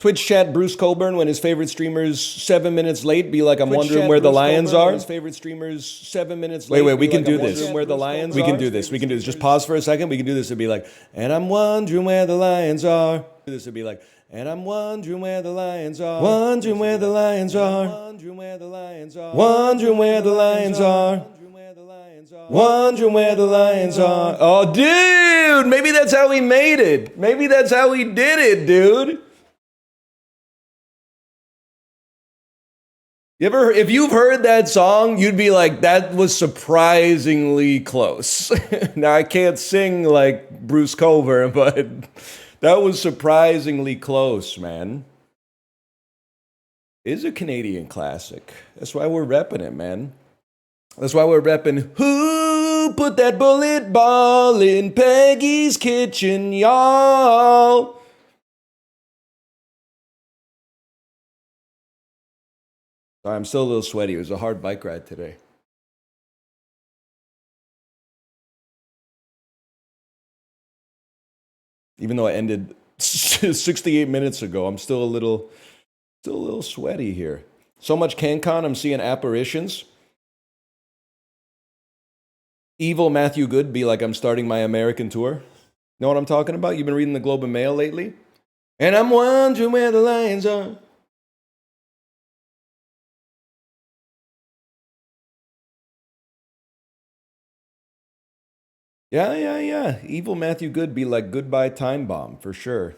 Twitch chat Bruce Cockburn when his favorite streamers 7 minutes late be like, I'm wondering where the Lions are. His favorite streamers 7 minutes late. Wait, we can do this. Where the Lions are. We can do this. Just pause for a second. We can do this. It'd be like, and I'm wondering where the Lions are. This would be like, and I'm wondering where the Lions are. Wondering where the Lions are. Wondering where the Lions are. Wondering where the Lions are. Wondering where the Lions are. Oh, dude, maybe that's how he made it. Maybe that's how he did it, dude. If you've heard that song, you'd be like, that was surprisingly close. Now, I can't sing like Bruce Cockburn, but that was surprisingly close, man. It is a Canadian classic. That's why we're repping it, man. That's why we're repping, who put that bullet ball in Peggy's kitchen, y'all? Sorry, I'm still a little sweaty. It was a hard bike ride today. Even though I ended 68 minutes ago, I'm still a little sweaty here. So much CanCon, I'm seeing apparitions. Evil Matthew Good be like, I'm starting my American tour. Know what I'm talking about? You've been reading the Globe and Mail lately? And I'm wondering where the Lions are. Yeah. Evil Matthew Good be like, goodbye time bomb, for sure.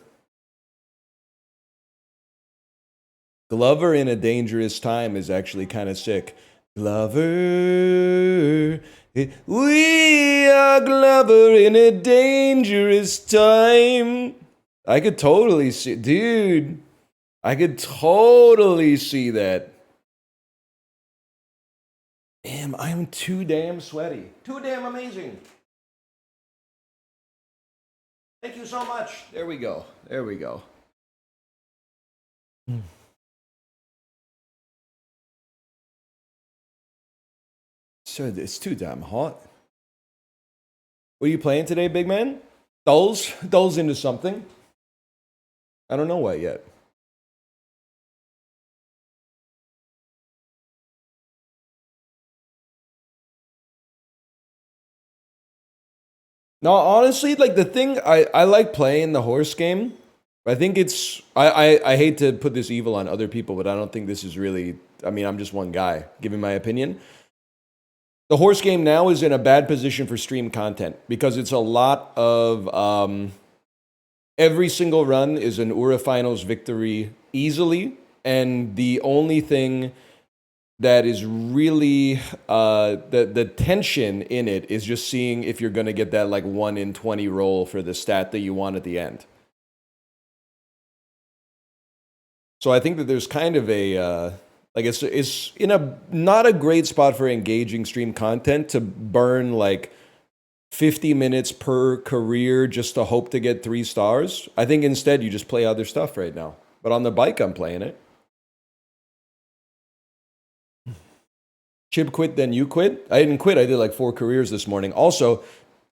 Glover in a dangerous time is actually kind of sick. Glover, we are Glover in a dangerous time. I could totally see, dude. I could totally see that. Damn, I'm too damn sweaty. Too damn amazing. Thank you so much. There we go. So it's too damn hot. What are you playing today, big man? Dulls into something. I don't know what yet. No, honestly, like the thing, I like playing the horse game. I think it's, I hate to put this evil on other people, but I don't think this is really, I mean, I'm just one guy giving my opinion. The horse game now is in a bad position for stream content because it's a lot of, every single run is an Ura Finals victory easily. And the only thing that is really, the tension in it is just seeing if you're going to get that like 1 in 20 roll for the stat that you want at the end. So I think that there's kind of a, like it's in a not a great spot for engaging stream content to burn like 50 minutes per career just to hope to get 3 stars. I think instead you just play other stuff right now. But on the bike, I'm playing it. Chib quit, then you quit? I didn't quit. I did like 4 careers this morning. Also,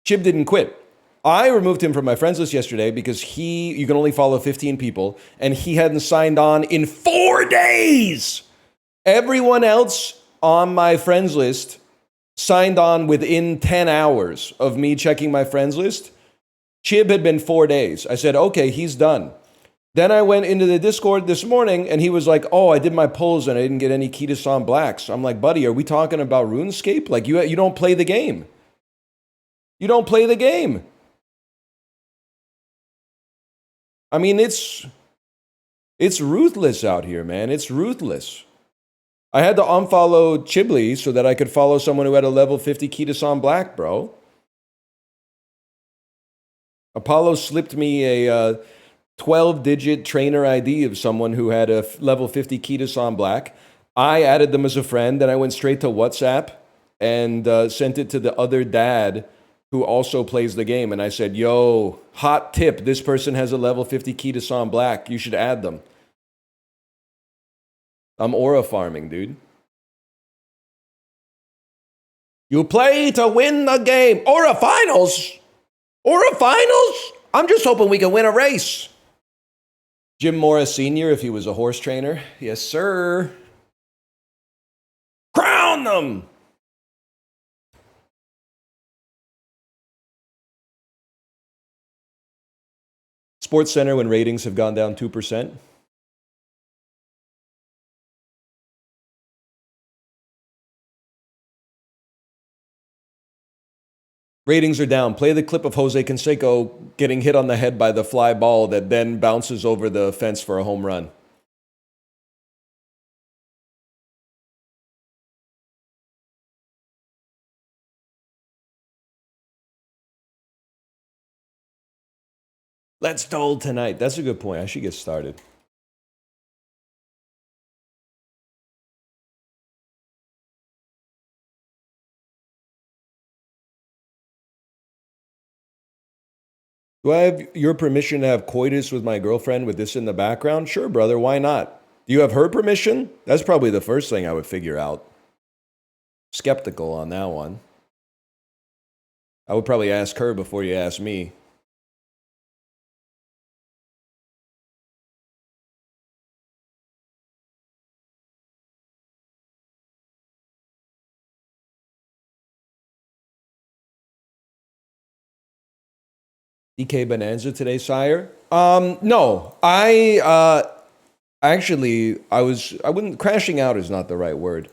Chib didn't quit. I removed him from my friends list yesterday because you can only follow 15 people, and he hadn't signed on in 4 days. Everyone else on my friends list signed on within 10 hours of me checking my friends list. Chib had been 4 days. I said, okay, he's done. Then I went into the Discord this morning, and he was like, oh, I did my polls, and I didn't get any Kitasan Blacks. I'm like, buddy, are we talking about RuneScape? Like, you don't play the game. You don't play the game. I mean, it's ruthless out here, man. It's ruthless. I had to unfollow Chibli so that I could follow someone who had a level 50 Kitasan Black, bro. Apollo slipped me a 12-digit trainer ID of someone who had a level 50 Kitasan Black. I added them as a friend, then I went straight to WhatsApp and sent it to the other dad who also plays the game. And I said, yo, hot tip, this person has a level 50 Kitasan Black. You should add them. I'm aura farming, dude. You play to win the game. Aura Finals? Aura Finals? I'm just hoping we can win a race. Jim Morris Sr., if he was a horse trainer. Yes, sir. Crown them! Sports Center when ratings have gone down 2%. Ratings are down. Play the clip of Jose Canseco getting hit on the head by the fly ball that then bounces over the fence for a home run. Let's duel tonight. That's a good point. I should get started. Do I have your permission to have coitus with my girlfriend with this in the background? Sure, brother. Why not? Do you have her permission? That's probably the first thing I would figure out. Skeptical on that one. I would probably ask her before you ask me. DK Bonanza today, sire? No. I wouldn't, crashing out is not the right word.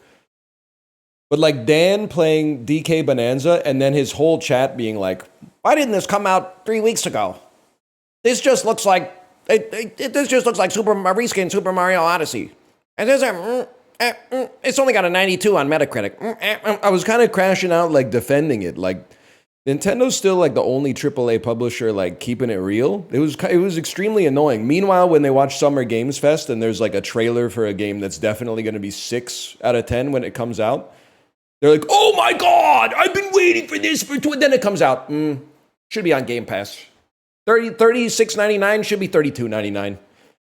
But like Dan playing DK Bonanza and then his whole chat being like, why didn't this come out 3 weeks ago? This just looks like, this just looks like reskin Super Mario Odyssey. And there's it's only got a 92 on Metacritic. I was kind of crashing out, like defending it. Like, Nintendo's still like the only AAA publisher like keeping it real. It was extremely annoying. Meanwhile, when they watch Summer Games Fest and there's like a trailer for a game that's definitely going to be 6 out of 10 when it comes out, they're like, "Oh my god, I've been waiting for this for." Then it comes out, should be on Game Pass. $36.99 should be $32.99.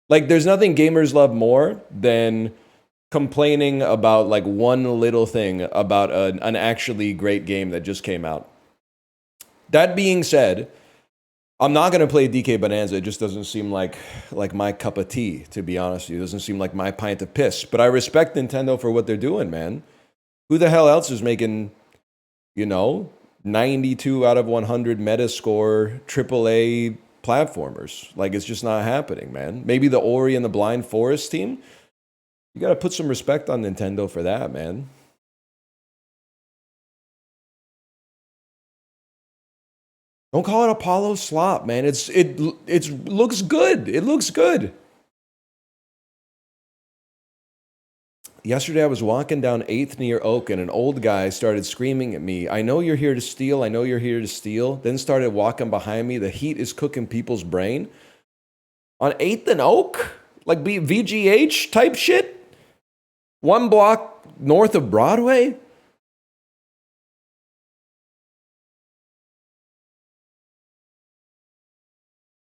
Like, there's nothing gamers love more than complaining about like one little thing about an actually great game that just came out. That being said, I'm not going to play DK Bonanza. It just doesn't seem like my cup of tea, to be honest with you. It doesn't seem like my pint of piss. But I respect Nintendo for what they're doing, man. Who the hell else is making, 92 out of 100 Metascore AAA platformers? Like, it's just not happening, man. Maybe the Ori and the Blind Forest team? You got to put some respect on Nintendo for that, man. Don't call it Apollo slop, man. It looks good. It looks good. Yesterday I was walking down 8th near Oak and an old guy started screaming at me, "I know you're here to steal. I know you're here to steal." Then started walking behind me. The heat is cooking people's brain. On 8th and Oak? Like VGH type shit? 1 block north of Broadway?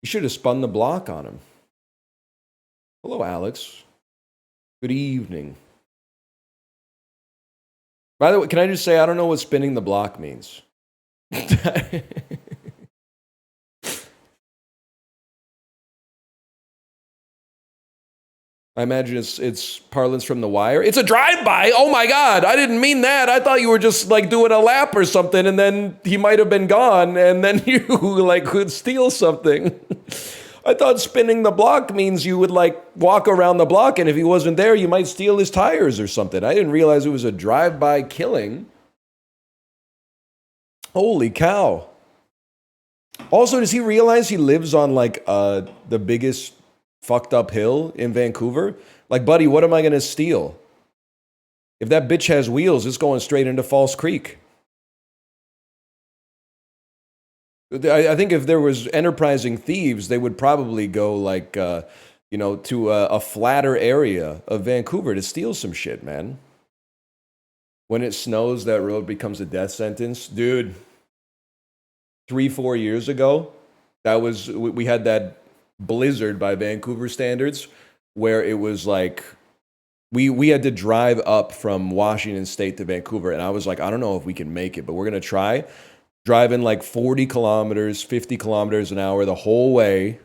You should have spun the block on him. Hello, Alex. Good evening. By the way, can I just say, I don't know what spinning the block means. I imagine it's parlance from The Wire. It's a drive-by. Oh my God, I didn't mean that. I thought you were just like doing a lap or something, and then he might have been gone, and then you like could steal something. I thought spinning the block means you would like walk around the block, and if he wasn't there, you might steal his tires or something. I didn't realize it was a drive-by killing. Holy cow. Also, does he realize he lives on like the biggest fucked up hill in Vancouver? Like, buddy, what am I going to steal? If that bitch has wheels, it's going straight into False Creek. I think if there was enterprising thieves, they would probably go like, to a flatter area of Vancouver to steal some shit, man. When it snows, that road becomes a death sentence. Dude, 3-4 years ago, we had that blizzard by Vancouver standards where it was like we had to drive up from Washington State to Vancouver, and I was like, I don't know if we can make it, but we're gonna try. Driving like 40 kilometers, 50 kilometers an hour the whole way,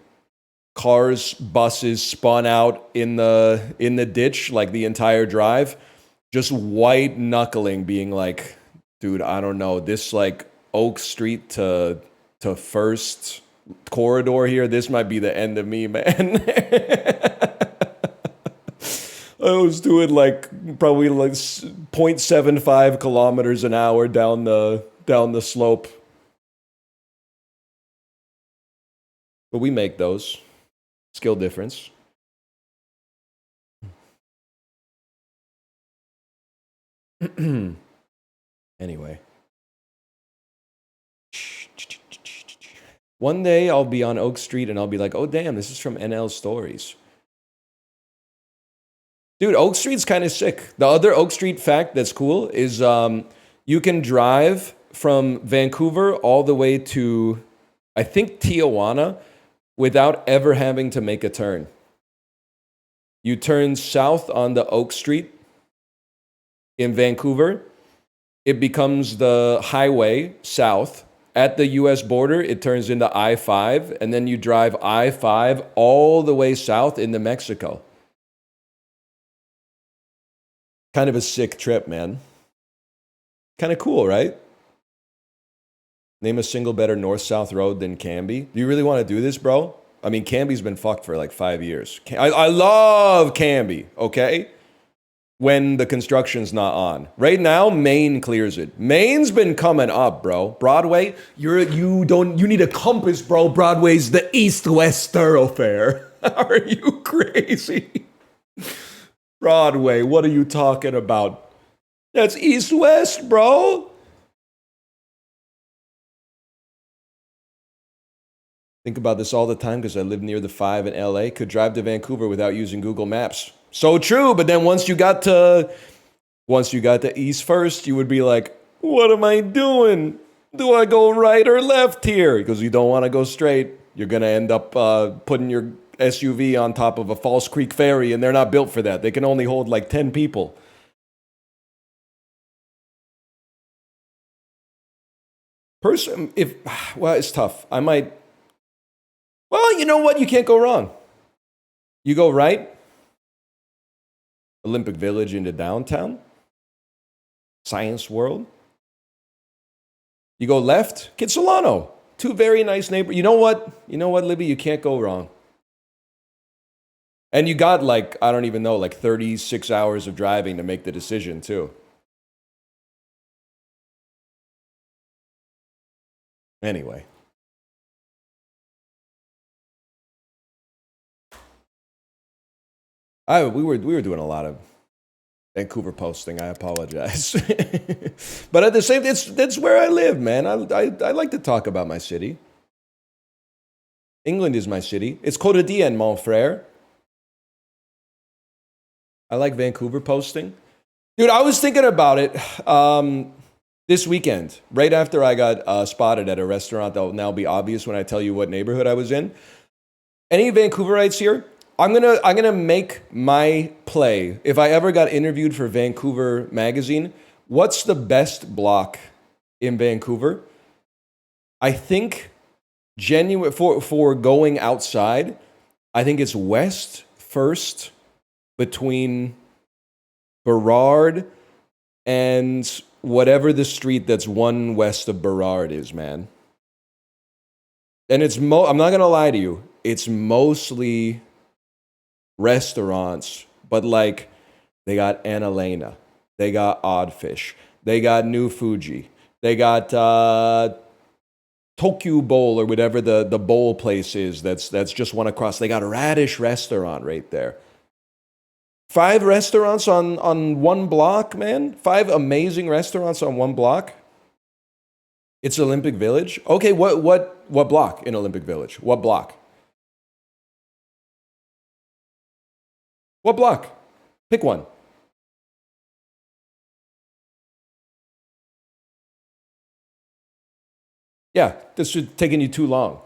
cars, buses spun out in the ditch, like the entire drive, just white knuckling, being like, dude, I don't know, this like Oak Street to First corridor here, this might be the end of me, man. I was doing like probably like 0.75 kilometers an hour down the slope. But we make those. Skill difference. Anyway. One day I'll be on Oak Street and I'll be like, oh damn, this is from NL Stories. Dude, Oak Street's kind of sick. The other Oak Street fact that's cool is you can drive from Vancouver all the way to, I think, Tijuana without ever having to make a turn. You turn south on the Oak Street in Vancouver. It becomes the highway south. At the US border, it turns into I-5, and then you drive I-5 all the way south into Mexico. Kind of a sick trip, man. Kind of cool, right? Name a single better north-south road than Canby. Do you really want to do this, bro? I mean, Canby's been fucked for like 5 years. I love Canby, okay? When the construction's not on. Right now, Maine clears it. Maine's been coming up, bro. Broadway, you need a compass, bro. Broadway's the east-west thoroughfare. Are you crazy? Broadway, what are you talking about? That's east-west, bro. Think about this all the time because I live near the 5 in LA. Could drive to Vancouver without using Google Maps. So true, but then once you got to East First, you would be like, what am I doing? Do I go right or left here? Because you don't want to go straight. You're going to end up putting your SUV on top of a False Creek ferry, and they're not built for that. They can only hold like 10 people. Well, it's tough. Well, you know what? You can't go wrong. You go right, Olympic Village into downtown, Science World. You go left, Kitsilano. Two very nice neighbors. You know what, Libby? You can't go wrong. And you got like, I don't even know, like 36 hours of driving to make the decision too. Anyway. We were doing a lot of Vancouver posting. I apologize. But at the same time, that's where I live, man. I like to talk about my city. England is my city. It's quotidien, mon frère. I like Vancouver posting. Dude, I was thinking about it this weekend, right after I got spotted at a restaurant that will now be obvious when I tell you what neighborhood I was in. Any Vancouverites here? I'm gonna make my play. If I ever got interviewed for Vancouver Magazine, what's the best block in Vancouver? I think genuine for going outside, I think it's West First between Burrard and whatever the street that's one west of Burrard is, man. And I'm not gonna lie to you, it's mostly restaurants, but like they got Annalena, they got Oddfish, they got New Fuji, they got Tokyo Bowl or whatever the bowl place is that's just one across. They got a Radish restaurant right there. 5 restaurants on one block, man. 5 amazing restaurants on one block. It's Olympic Village. Okay, what block in Olympic Village? What block? What block? Pick one. Yeah, this is taking you too long.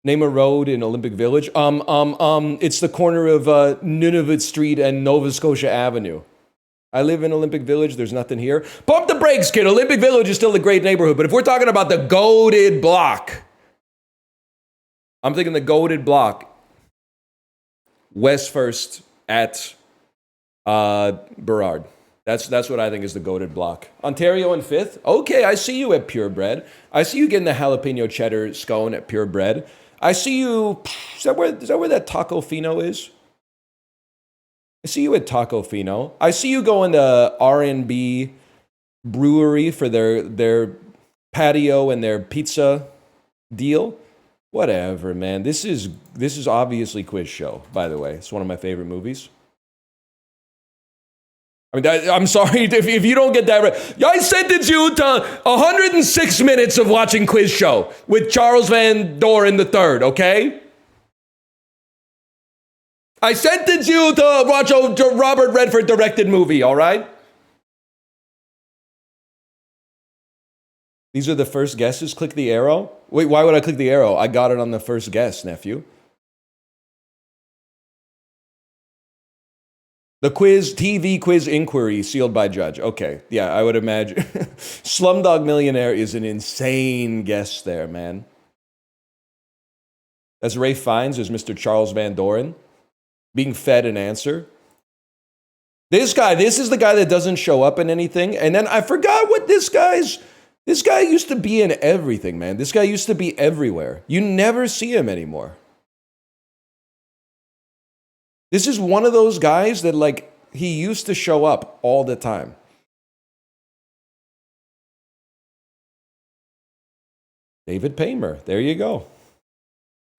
Name a road in Olympic Village. It's the corner of Nunavut Street and Nova Scotia Avenue. I live in Olympic Village. There's nothing here. Pump the brakes, kid. Olympic Village is still a great neighborhood. But if we're talking about the goated block, I'm thinking the goated block. West first at Burrard. That's what I think is the goated block. Ontario in fifth. Okay, I see you at Purebred. I see you getting the jalapeno cheddar scone at Purebred. I see you. Is that where that Taco Fino is? I see you at Taco Fino. I see you going to R&B Brewery for their patio and their pizza deal. Whatever, man. This is obviously Quiz Show, by the way. It's one of my favorite movies. I mean, I'm sorry if you don't get that right. I sentenced you to 106 minutes of watching Quiz Show with Charles Van Doren III, okay? I sentenced you to watch a Robert Redford directed movie, all right? These are the first guesses. Click the arrow. Wait, why would I click the arrow? I got it on the first guess, nephew. The TV quiz inquiry sealed by judge. Okay, yeah, I would imagine. Slumdog Millionaire is an insane guess there, man. That's Ray Fiennes as Mr. Charles Van Doren being fed an answer. This is the guy that doesn't show up in anything. And then I forgot what this guy used to be in everything, man. This guy used to be everywhere. You never see him anymore. This is one of those guys that, like, he used to show up all the time. David Paymer. There you go.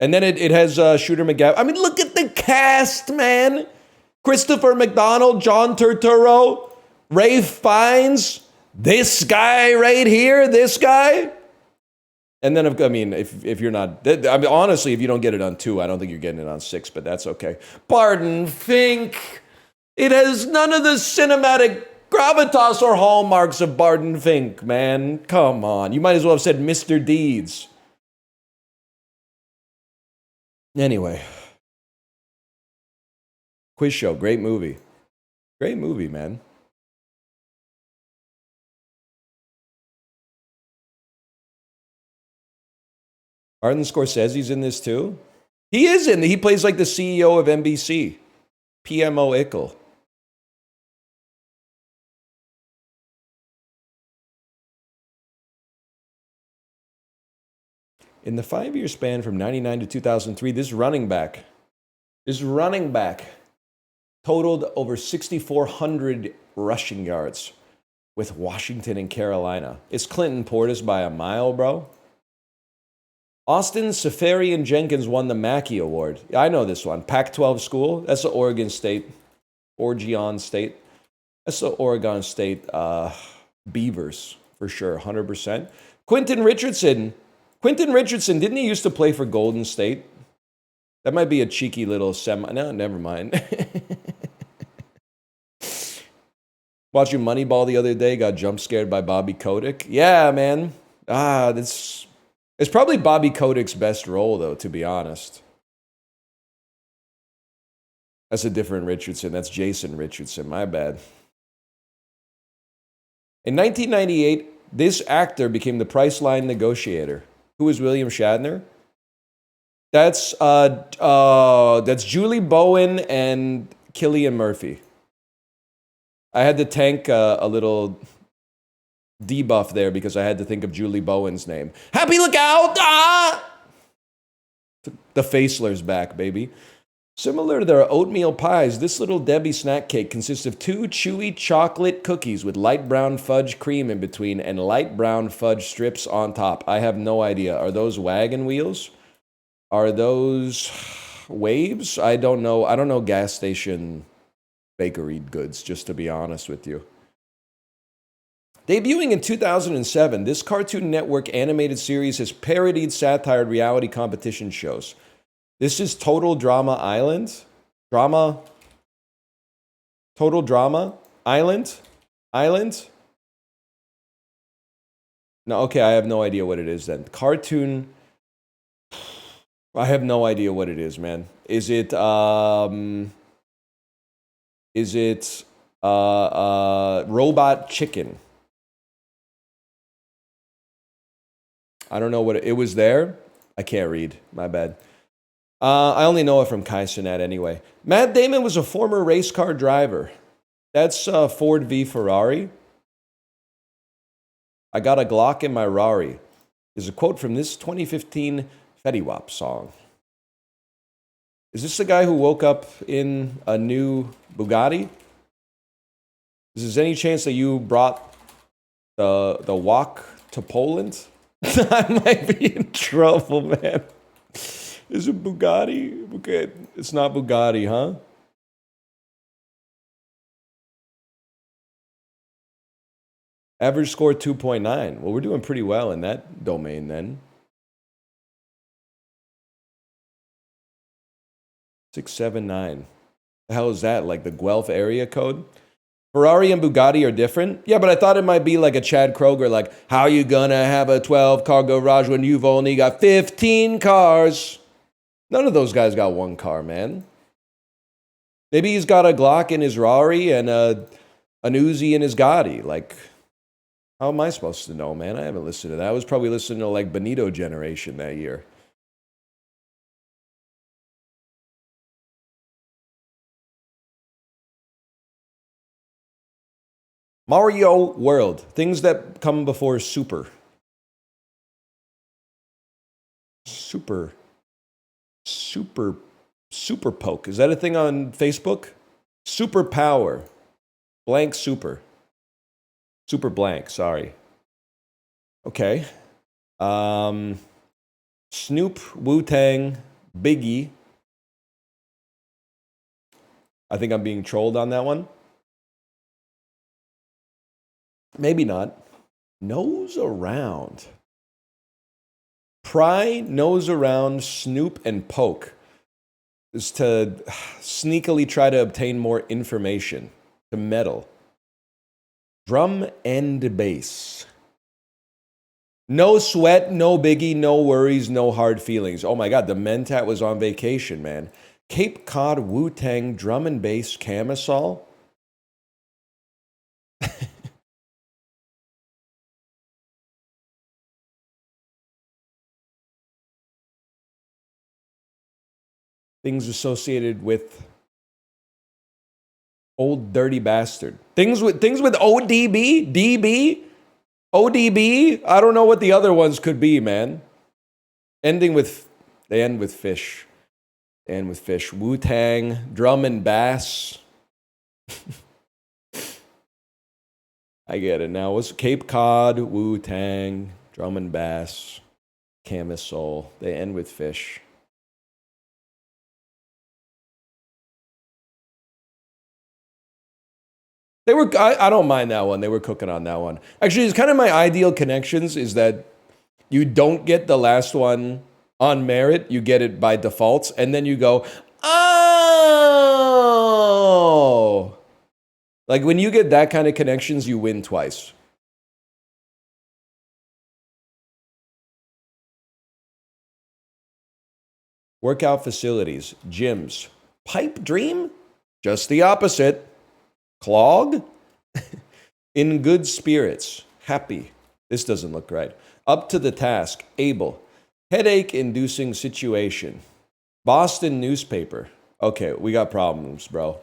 And then it has Shooter McGavin. I mean, look at the cast, man. Christopher McDonald, John Turturro, Ray Fiennes, this guy right here, this guy. And then, I mean, if you're not, I mean, honestly, if you don't get it on 2, I don't think you're getting it on 6, but that's okay. Barton Fink. It has none of the cinematic gravitas or hallmarks of Barton Fink, man. Come on. You might as well have said Mr. Deeds. Anyway. Quiz Show. Great movie. Great movie, man. Martin Scorsese's in this too? He is in. He plays like the CEO of NBC. PMO Ickle. In the 5-year span from 99 to 2003, this running back totaled over 6,400 rushing yards with Washington and Carolina. It's Clinton Portis by a mile, bro. Austin Safarian Jenkins won the Mackey Award. I know this one. Pac-12 school. That's the Oregon State. Oregon State. That's the Oregon State Beavers, for sure, 100%. Quentin Richardson, didn't he used to play for Golden State? That might be a cheeky little No, never mind. Watching Moneyball the other day, got jump scared by Bobby Kotick. Yeah, man. It's probably Bobby Kotick's best role, though, to be honest. That's a different Richardson. That's Jason Richardson. My bad. In 1998, this actor became the Priceline negotiator. Who was William Shatner? That's Julie Bowen and Cillian Murphy. I had to tank a little debuff there because I had to think of Julie Bowen's name. Happy Lookout! Ah! The Facelers back, baby. Similar to their oatmeal pies, this Little Debbie snack cake consists of 2 chewy chocolate cookies with light brown fudge cream in between and light brown fudge strips on top. I have no idea. Are those wagon wheels? Are those waves? I don't know. I don't know gas station bakery goods, just to be honest with you. Debuting in 2007, this Cartoon Network animated series has parodied satired reality competition shows. This is Total Drama Island? Total Drama Island? No, okay, I have no idea what it is then. Cartoon... I have no idea what it is, man. Is it Robot Chicken? I don't know what it was there. I can't read. My bad. I only know it from Kai Cenat anyway. Matt Damon was a former race car driver. That's Ford v Ferrari. I got a Glock in my Rari is a quote from this 2015 Fetty Wap song. Is this the guy who woke up in a new Bugatti? Is there any chance that you brought the walk to Poland? I might be in trouble, man. Is it Bugatti? Okay, it's not Bugatti, huh? Average score 2.9. Well, we're doing pretty well in that domain then. 679. The hell is that? Like the Guelph area code? Ferrari and Bugatti are different? Yeah, but I thought it might be like a Chad Kroger, like, how you gonna have a 12-car garage when you've only got 15 cars? None of those guys got one car, man. Maybe he's got a Glock in his Rari and an Uzi in his Gotti. Like, how am I supposed to know, man? I haven't listened to that. I was probably listening to like Benito Generation that year. Mario World. Things that come before Super. Super Poke. Is that a thing on Facebook? Superpower. Blank super. Super blank, sorry. Okay. Snoop, Wu-Tang, Biggie. I think I'm being trolled on that one. Maybe not. Nose around. Pry, nose around, snoop, and poke is to sneakily try to obtain more information, to meddle. Drum and bass. No sweat, no biggie, no worries, no hard feelings. Oh my God, the Mentat was on vacation, man. Cape Cod, Wu-Tang, drum and bass, camisole. Things associated with old dirty bastard. Things with ODB, DB, ODB. I don't know what the other ones could be, man. They end with fish. They end with fish. Wu-Tang, drum and bass. I get it now. What's Cape Cod, Wu-Tang, drum and bass, camisole. They end with fish. I don't mind that one. They were cooking on that one. Actually, it's kind of my ideal connections is that you don't get the last one on merit. You get it by default. And then you go, oh. Like when you get that kind of connections, you win twice. Workout facilities, gyms, pipe dream? Just the opposite. Clog? In good spirits. Happy. This doesn't look right. Up to the task. Able. Headache-inducing situation. Boston newspaper. Okay, we got problems, bro.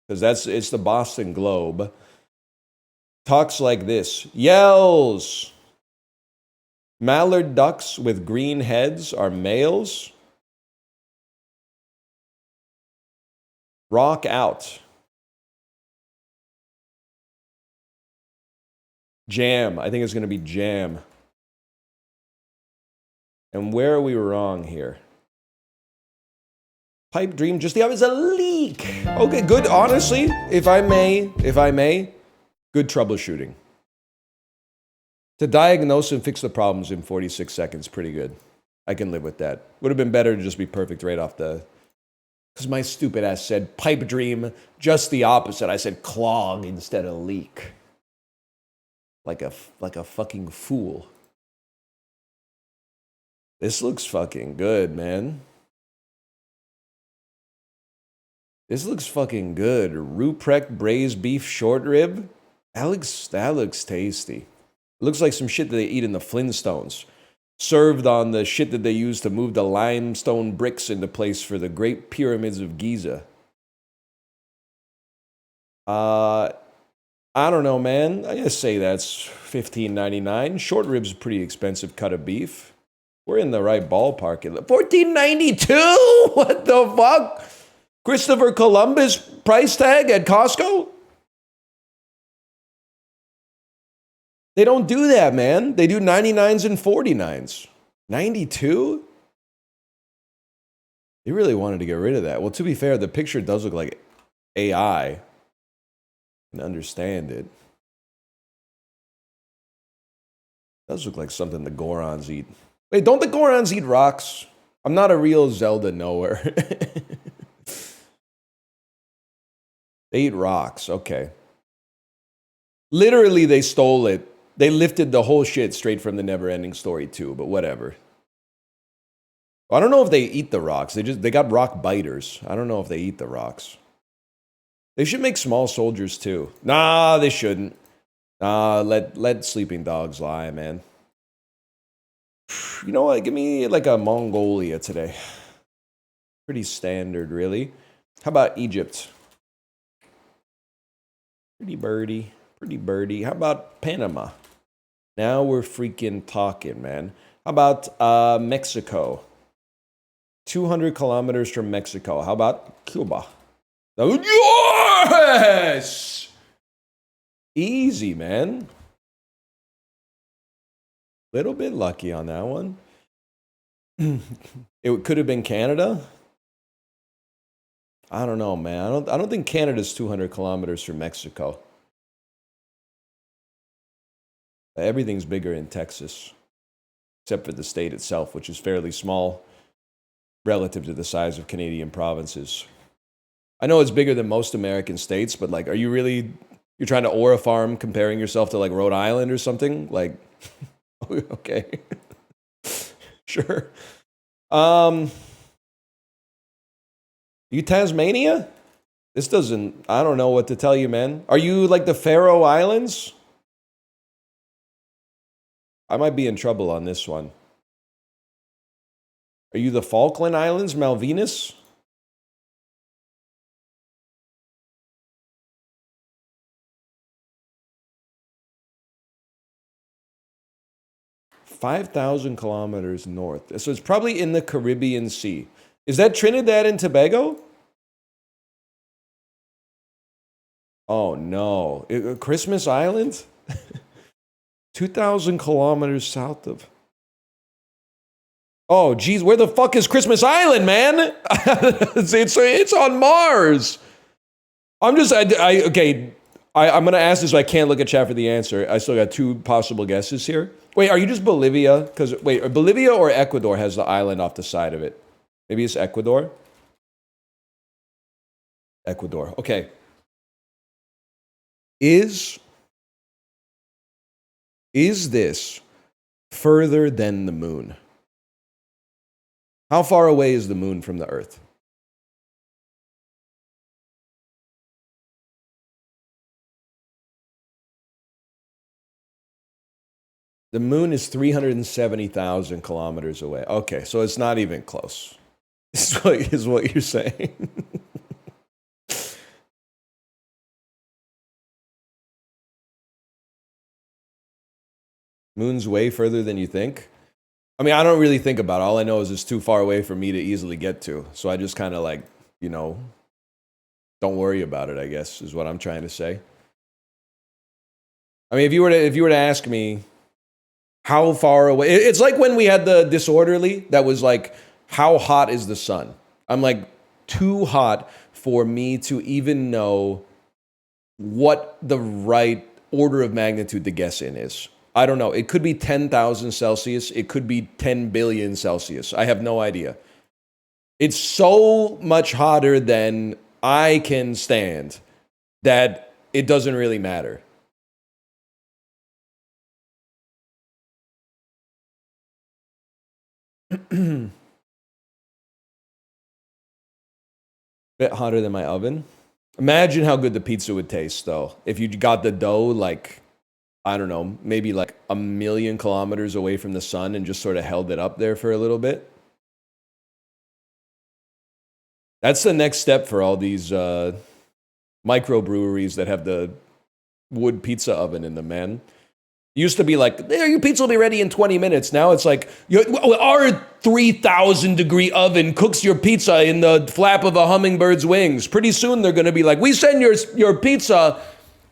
Because it's the Boston Globe. Talks like this. Yells. Mallard ducks with green heads are males. Rock out. Jam. I think it's going to be jam. And where are we wrong here? Pipe dream, just the opposite. A leak. Okay, good. Honestly, if I may, good troubleshooting. To diagnose and fix the problems in 46 seconds, pretty good. I can live with that. Would have been better to just be perfect right off the... Because my stupid ass said pipe dream, just the opposite. I said clog instead of leak. Like a fucking fool. This looks fucking good, man. This looks fucking good. Ruprecht braised beef short rib. That looks tasty. It looks like some shit that they eat in the Flintstones. served on the shit that they used to move the limestone bricks into place for the Great Pyramids of Giza. I don't know, man. I just say that's $15.99. Short ribs, pretty expensive cut of beef. We're in the right ballpark. $14.92? What the fuck? Christopher Columbus price tag at Costco? They don't do that, man. They do 99s and 49s. 92? They really wanted to get rid of that. Well, to be fair, the picture does look like AI. I can understand it. It does look like something the Gorons eat. Wait, don't the Gorons eat rocks? I'm not a real Zelda knower. They eat rocks, okay. Literally, they stole it. They lifted the whole shit straight from the Neverending Story 2, but whatever. I don't know if they eat the rocks. They got rock biters. I don't know if they eat the rocks. They should make small soldiers too. Nah, they shouldn't. Nah, let sleeping dogs lie, man. You know what? Give me like a Mongolia today. Pretty standard, really. How about Egypt? Pretty birdie. Pretty birdie. How about Panama? Now we're freaking talking, man. How about Mexico? 200 kilometers from Mexico. How about Cuba? Yes! Easy, man. Little bit lucky on that one. It could have been Canada. I don't know, man. I don't think Canada's 200 kilometers from Mexico. Everything's bigger in Texas, except for the state itself, which is fairly small relative to the size of Canadian provinces. I know it's bigger than most American states, but like, you're trying to aura farm comparing yourself to like Rhode Island or something? Like, okay. Sure. You Tasmania? This doesn't, I don't know what to tell you, man. Are you like the Faroe Islands? I might be in trouble on this one. Are you the Falkland Islands, Malvinas? $5,000 kilometers north. So it's probably in the Caribbean Sea. Is that Trinidad and Tobago? Oh, no. Christmas Island? 2,000 kilometers south of... Oh, geez, where the fuck is Christmas Island, man? it's on Mars. I'm going to ask this, but I can't look at chat for the answer. I still got two possible guesses here. Wait, are you just Bolivia? Because, wait, Bolivia or Ecuador has the island off the side of it? Maybe it's Ecuador? Ecuador, okay. Is this further than the moon? How far away is the moon from the Earth? The moon is 370,000 kilometers away. Okay, so it's not even close. Is what you're saying. Moon's way further than you think? I mean, I don't really think about it. All I know is it's too far away for me to easily get to. So I just kind of like, don't worry about it, I guess, is what I'm trying to say. I mean, if you were to ask me how far away, it's like when we had the Disorderly that was like, how hot is the sun? I'm like, too hot for me to even know what the right order of magnitude to guess in is. I don't know. It could be 10,000 Celsius. It could be 10 billion Celsius. I have no idea. It's so much hotter than I can stand that it doesn't really matter. Bit hotter than my oven. Imagine how good the pizza would taste, though. If you got the dough, like, I don't know, maybe like 1,000,000 kilometers away from the sun and just sort of held it up there for a little bit. That's the next step for all these microbreweries that have the wood pizza oven in them, man. Used to be like, there, your pizza will be ready in 20 minutes. Now it's like, our 3,000 degree oven cooks your pizza in the flap of a hummingbird's wings. Pretty soon they're going to be like, we send your pizza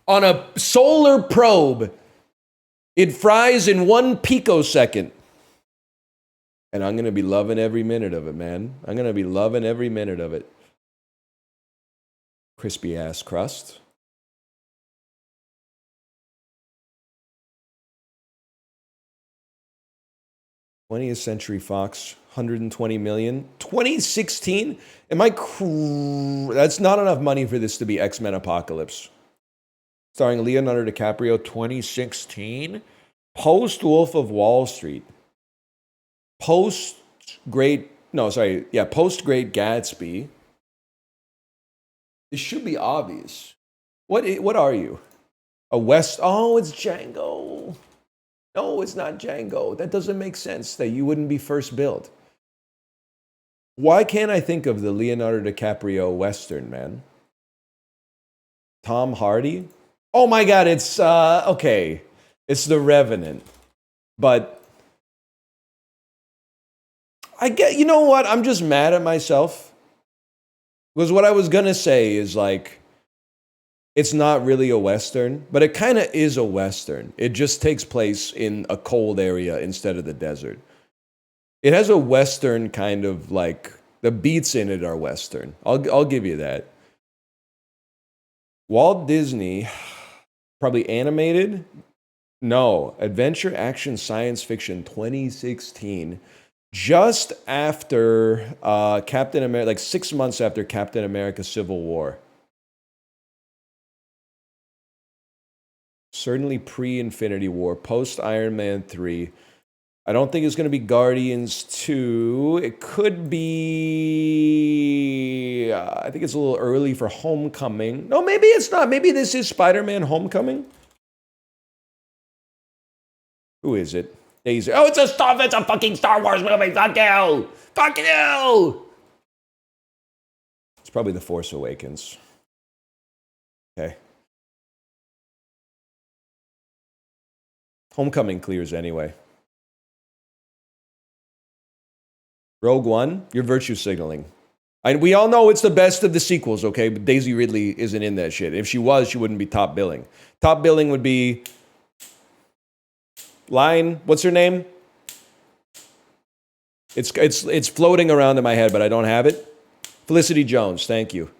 on a solar probe. It fries in 1 picosecond. And I'm going to be loving every minute of it, man. I'm going to be loving every minute of it. Crispy ass crust. 20th Century Fox, 120 million. 2016? That's not enough money for this to be X-Men Apocalypse. Starring Leonardo DiCaprio, 2016? Post Wolf of Wall Street. Post Great Gatsby. It should be obvious. What are you? Oh, it's Django. No, it's not Django. That doesn't make sense that you wouldn't be first billed. Why can't I think of the Leonardo DiCaprio Western, man? Tom Hardy? Oh my God, it's, okay. It's The Revenant. But you know what? I'm just mad at myself. Because what I was going to say is like, it's not really a Western, but it kind of is a Western. It just takes place in a cold area instead of the desert. It has a Western kind of like, the beats in it are Western. I'll give you that. Walt Disney, probably animated? No, adventure, action, science fiction, 2016. Just after Captain America, like 6 months after Captain America Civil War. Certainly pre-Infinity War, post-Iron Man 3. I don't think it's going to be Guardians 2. It could be... I think it's a little early for Homecoming. No, maybe it's not. Maybe this is Spider-Man Homecoming. Who is it? Daisy. Oh, it's a fucking Star Wars movie. Fuck you! Fuck you! It's probably The Force Awakens. Okay. Homecoming clears anyway. Rogue One, you're virtue signaling. We all know it's the best of the sequels, okay? But Daisy Ridley isn't in that shit. If she was, she wouldn't be top billing. Top billing would be... what's her name? It's floating around in my head, but I don't have it. Felicity Jones, thank you.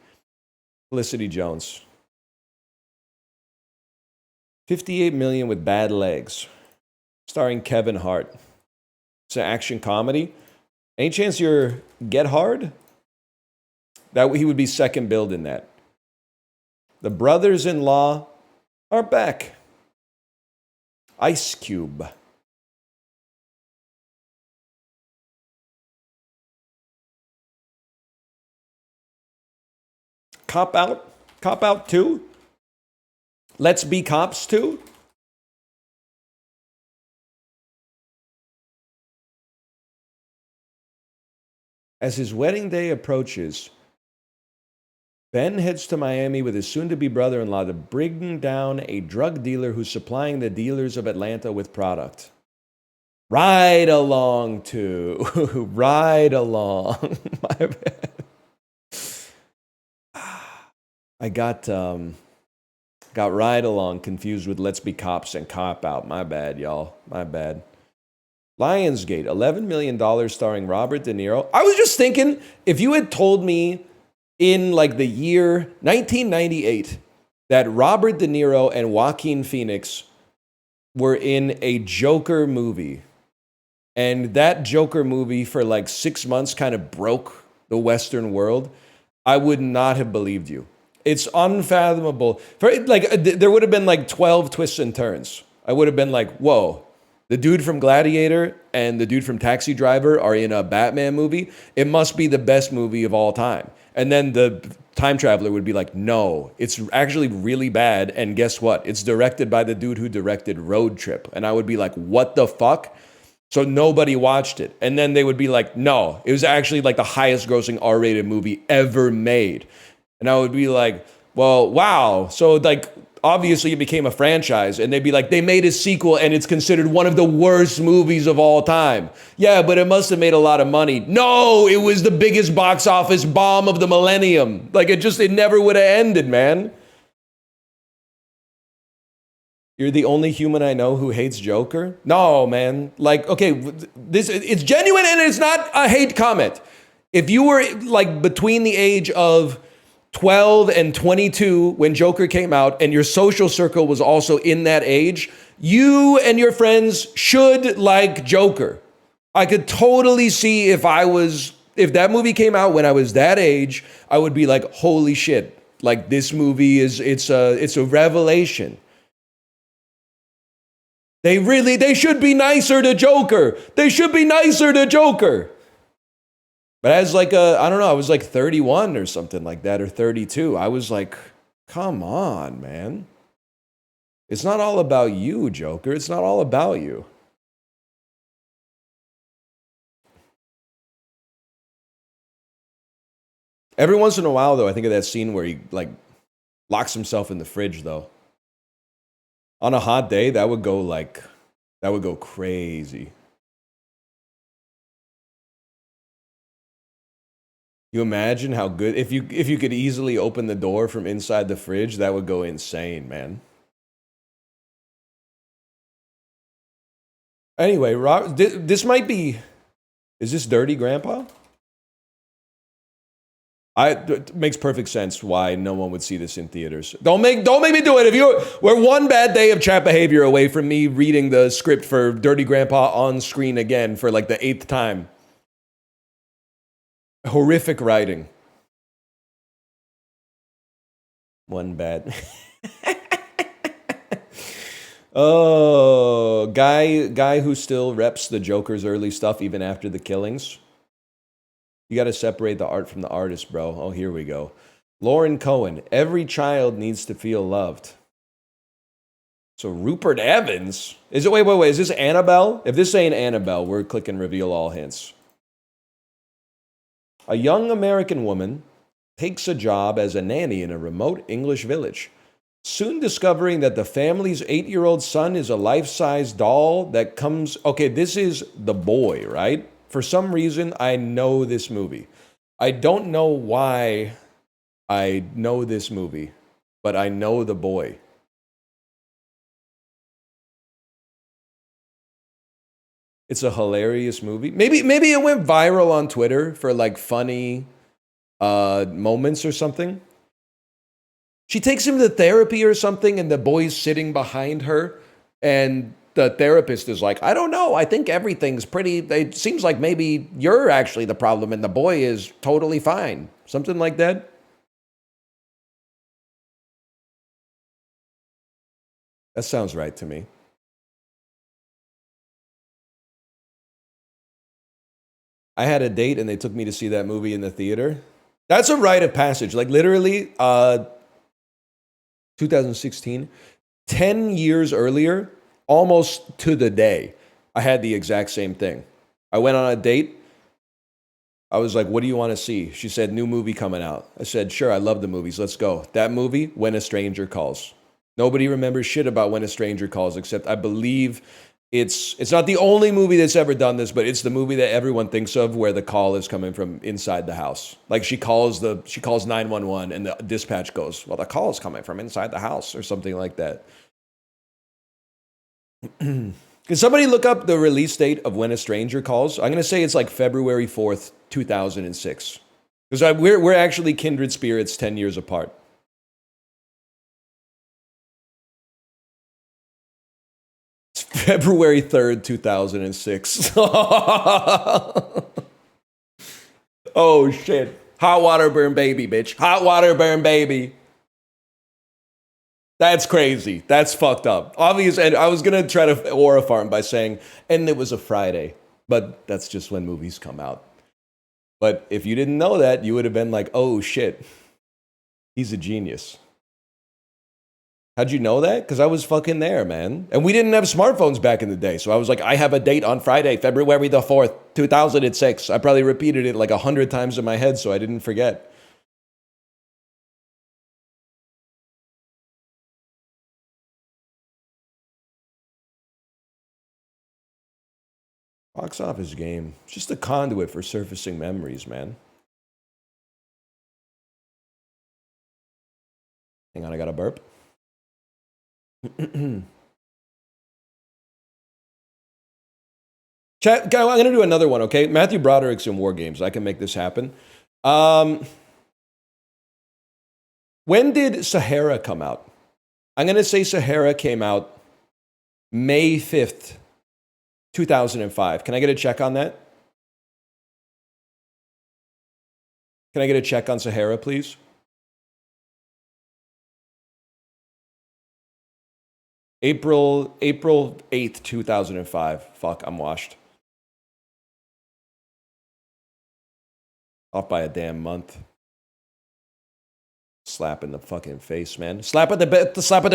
Felicity Jones. 58 million with Bad Legs, starring Kevin Hart. It's an action comedy. Any chance you're Get Hard? He would be second billed in that. The brothers-in-law are back. Ice Cube. Cop Out? Cop Out 2? Let's Be Cops 2? As his wedding day approaches, Ben heads to Miami with his soon-to-be brother-in-law to bring down a drug dealer who's supplying the dealers of Atlanta with product. Ride along to. Ride along. My bad. I got Ride Along confused with Let's Be Cops and Cop Out. My bad, y'all. My bad. Lionsgate, $11 million starring Robert De Niro. I was just thinking, if you had told me in like the year 1998 that Robert De Niro and Joaquin Phoenix were in a Joker movie, and that Joker movie for like 6 months kind of broke the Western world, I would not have believed you. It's unfathomable. There would have been like 12 twists and turns. I would have been like, whoa, The dude from Gladiator and the dude from Taxi Driver are in a Batman movie. It must be the best movie of all time. And then the time traveler would be like, no, it's actually really bad. And guess what? It's directed by the dude who directed Road Trip. And I would be like, what the fuck? So nobody watched it. And then they would be like, no, it was actually like the highest grossing R-rated movie ever made. And I would be like, well, wow. So like, obviously it became a franchise, and they'd be like, they made a sequel and it's considered one of the worst movies of all time. Yeah, but it must have made a lot of money. No, it was the biggest box office bomb of the millennium. Like it never would have ended, man. You're the only human I know who hates Joker? No, man. Like, okay, it's genuine and it's not a hate comment. If you were like between the age of 12 and 22 when Joker came out, and your social circle was also in that age, you and your friends should like Joker. I could totally see if that movie came out when I was that age, I would be like, holy shit, like this movie it's a revelation. They should be nicer to Joker. They should be nicer to Joker. But as like I don't know, I was like 31 or something like that, or 32. I was like, come on, man. It's not all about you, Joker. It's not all about you. Every once in a while, though, I think of that scene where he like locks himself in the fridge, though. On a hot day, that would go crazy. You imagine how good if you could easily open the door from inside the fridge, that would go insane, man. Anyway, this might be. Is this Dirty Grandpa? It makes perfect sense why no one would see this in theaters. Don't make me do it. We're one bad day of chat behavior away from me reading the script for Dirty Grandpa on screen again for like the 8th time. Horrific writing. One bad. Oh, guy who still reps the Joker's early stuff even after the killings. You got to separate the art from the artist, bro. Oh, here we go. Lauren Cohen. Every child needs to feel loved. So Rupert Evans. Is it? Wait. Is this Annabelle? If this ain't Annabelle, we're clicking reveal all hints. A young American woman takes a job as a nanny in a remote English village, soon discovering that the family's 8-year-old son is a life-size doll that comes... Okay, this is The Boy, right? For some reason, I know this movie. I don't know why I know this movie, but I know The Boy. It's a hilarious movie. Maybe it went viral on Twitter for like funny moments or something. She takes him to therapy or something, and the boy's sitting behind her, and the therapist is like, I don't know. I think everything's pretty. It seems like maybe you're actually the problem, and the boy is totally fine. Something like that. That sounds right to me. I had a date and they took me to see that movie in the theater. That's a rite of passage. Like literally, 2016, 10 years earlier, almost to the day, I had the exact same thing. I went on a date. I was like, what do you want to see? She said, new movie coming out. I said, sure, I love the movies. Let's go. That movie, When a Stranger Calls. Nobody remembers shit about When a Stranger Calls, except I believe it's not the only movie that's ever done this, but it's the movie that everyone thinks of where the call is coming from inside the house. Like she calls 911 and the dispatch goes, well, the call is coming from inside the house or something like that. Can somebody look up the release date of When a Stranger Calls? I'm going to say it's like February 4th, 2006. Because we're actually kindred spirits 10 years apart. February 3rd, 2006. Oh, shit. Hot water burn baby, bitch. Hot water burn baby. That's crazy. That's fucked up. Obvious, and I was gonna try to aura farm by saying, and it was a Friday, but that's just when movies come out. But if you didn't know that, you would have been like, oh shit, he's a genius. How'd you know that? Because I was fucking there, man. And we didn't have smartphones back in the day. So I was like, I have a date on Friday, February the 4th, 2006. I probably repeated it like 100 times in my head so I didn't forget. Box office game. It's just a conduit for surfacing memories, man. Hang on, I got a burp. Chat, guy, I'm going to do another one, okay? Matthew Broderick's in War Games. I can make this happen. When did Sahara come out? I'm going to say Sahara came out May 5th, 2005. Can I get a check on that? Can I get a check on Sahara, please? April 8th, 2005. Fuck, I'm washed. Off by a damn month. Slap in the fucking face, man. Slap at the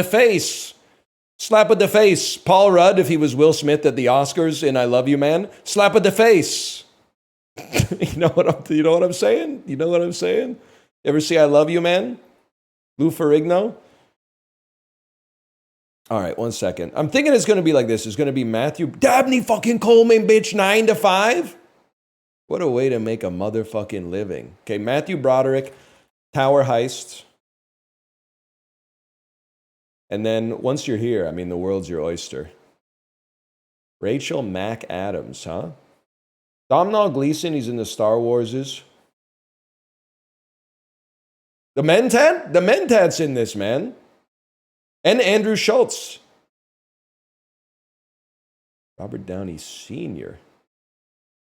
face. Slap at the face. Paul Rudd, if he was Will Smith at the Oscars in I Love You, Man. Slap at the face. You know what I'm saying? You know what I'm saying? Ever see I Love You, Man? Lou Ferrigno? All right, 1 second. I'm thinking it's going to be like this. It's going to be Matthew Dabney fucking Coleman, bitch, 9 to 5. What a way to make a motherfucking living. Okay, Matthew Broderick, Tower Heist. And then once you're here, I mean, the world's your oyster. Rachel McAdams, huh? Domhnall Gleeson, he's in the Star Warses. The Mentat's in this, man. And Andrew Schultz. Robert Downey Sr.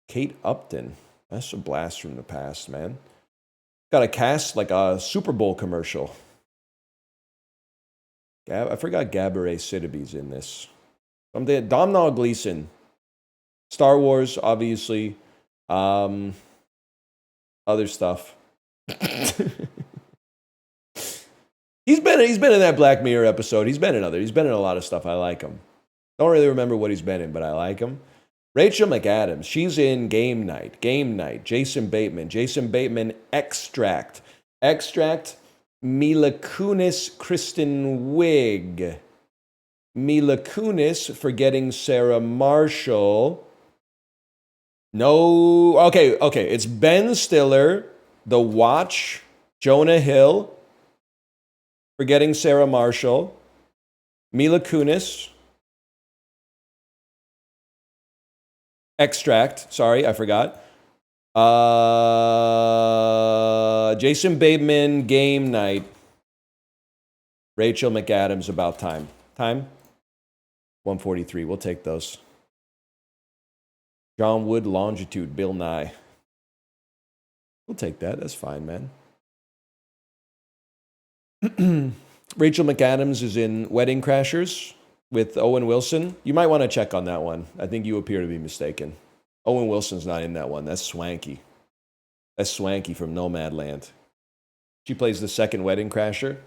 Kate Upton. That's a blast from the past, man. Got a cast like a Super Bowl commercial. I forgot Gabourey Sidibe's in this. Domhnall Gleeson. Star Wars, obviously. Other stuff. He's been in that Black Mirror episode. He's been in a lot of stuff. I like him. Don't really remember what he's been in, but I like him. Rachel McAdams, she's in Game Night. Jason Bateman, Extract. Mila Kunis, Kristen Wiig. Mila Kunis, forgetting Sarah Marshall. No, okay. It's Ben Stiller, The Watch, Jonah Hill, forgetting Sarah Marshall, Mila Kunis, Extract, sorry, I forgot. Jason Bateman, Game Night. Rachel McAdams, About Time. Time? 143, we'll take those. John Wood, Longitude, Bill Nye. We'll take that, that's fine, man. Rachel McAdams is in Wedding Crashers with Owen Wilson. You might want to check on that one. I think you appear to be mistaken. Owen Wilson's not in that one. That's Swanky. That's Swanky from Nomadland. She plays the second Wedding Crasher.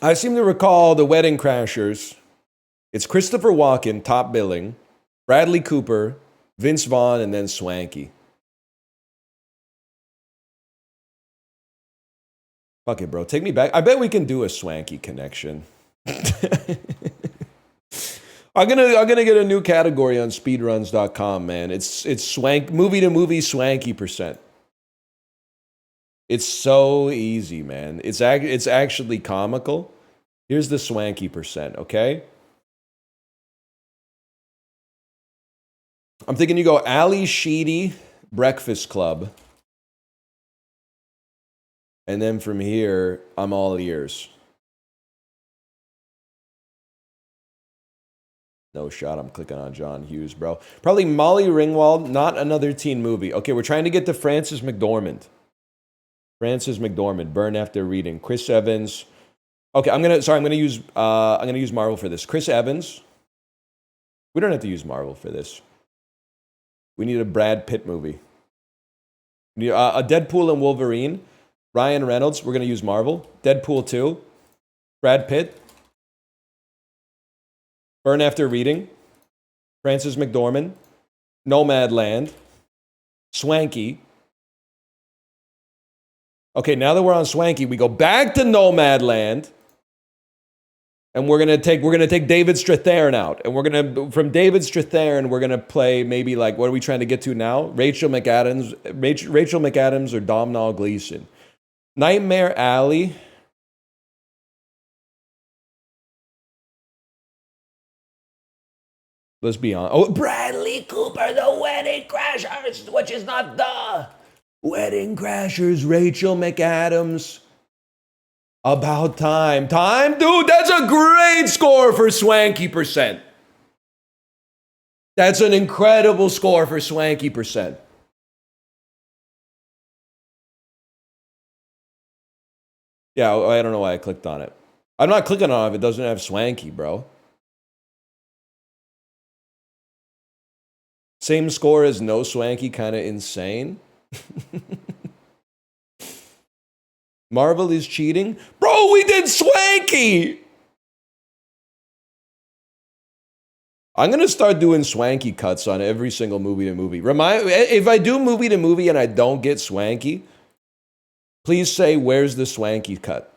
I seem to recall the Wedding Crashers. It's Christopher Walken, top billing, Bradley Cooper, Vince Vaughn, and then Swanky. Fuck it, bro. Take me back. I bet we can do a Swanky connection. I'm gonna get a new category on speedruns.com, man. It's swank movie to movie Swanky %. It's so easy, man. It's actually comical. Here's the Swanky %, okay? I'm thinking you go Ali Sheedy, Breakfast Club. And then from here, I'm all ears. No shot, I'm clicking on John Hughes, bro. Probably Molly Ringwald, not another teen movie. Okay, we're trying to get to Frances McDormand. Frances McDormand, Burn After Reading. Chris Evans. Okay, I'm gonna use Marvel for this. Chris Evans. We don't have to use Marvel for this. We need a Brad Pitt movie. We need a Deadpool and Wolverine. Ryan Reynolds. We're gonna use Marvel. Deadpool 2. Brad Pitt. Burn After Reading. Frances McDormand. Nomadland. Swanky. Okay, now that we're on Swanky, we go back to Nomadland. And we're gonna take David Strathairn out, and from David Strathairn we're gonna play maybe like, what are we trying to get to now? Rachel McAdams or Domhnall Gleeson. Nightmare Alley. Let's be honest. Oh, Bradley Cooper, The Wedding Crashers, which is not The Wedding Crashers. Rachel McAdams. About Time. Time? Dude, that's a great score for Swanky Percent. That's an incredible score for Swanky Percent. Yeah, I don't know why I clicked on it. I'm not clicking on it if it doesn't have Swanky, bro. Same score as no Swanky, kind of insane. Marvel is cheating? Bro, we did Swanky! I'm going to start doing Swanky cuts on every single movie to movie. If I do movie to movie and I don't get Swanky, please say, where's the Swanky cut?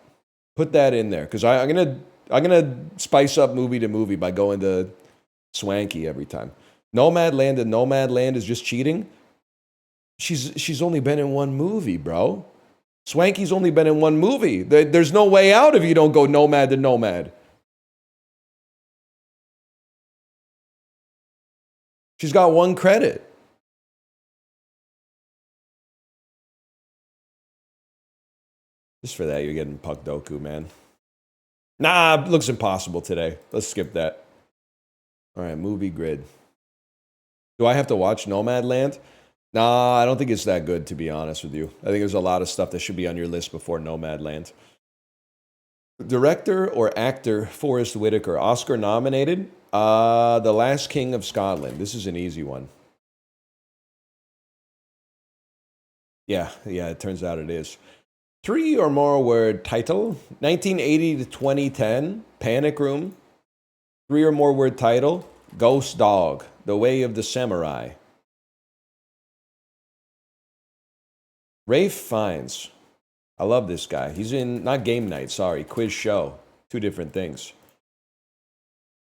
Put that in there, because I'm gonna spice up movie to movie by going to Swanky every time. Nomadland and Nomadland is just cheating? She's only been in one movie, bro. Swanky's only been in one movie. There's no way out if you don't go Nomad to Nomad. She's got one credit. Just for that, you're getting Puck Doku, man. Nah, looks impossible today. Let's skip that. All right, movie grid. Do I have to watch Nomadland? Nah, I don't think it's that good, to be honest with you. I think there's a lot of stuff that should be on your list before Nomadland. Director or actor, Forrest Whitaker. Oscar nominated? The Last King of Scotland. This is an easy one. Yeah, it turns out it is. 3 or more word title. 1980 to 2010. Panic Room. 3 or more word title. Ghost Dog. The Way of the Samurai. Rafe Fiennes. I love this guy. He's in, not Game Night, sorry, Quiz Show. 2 different things.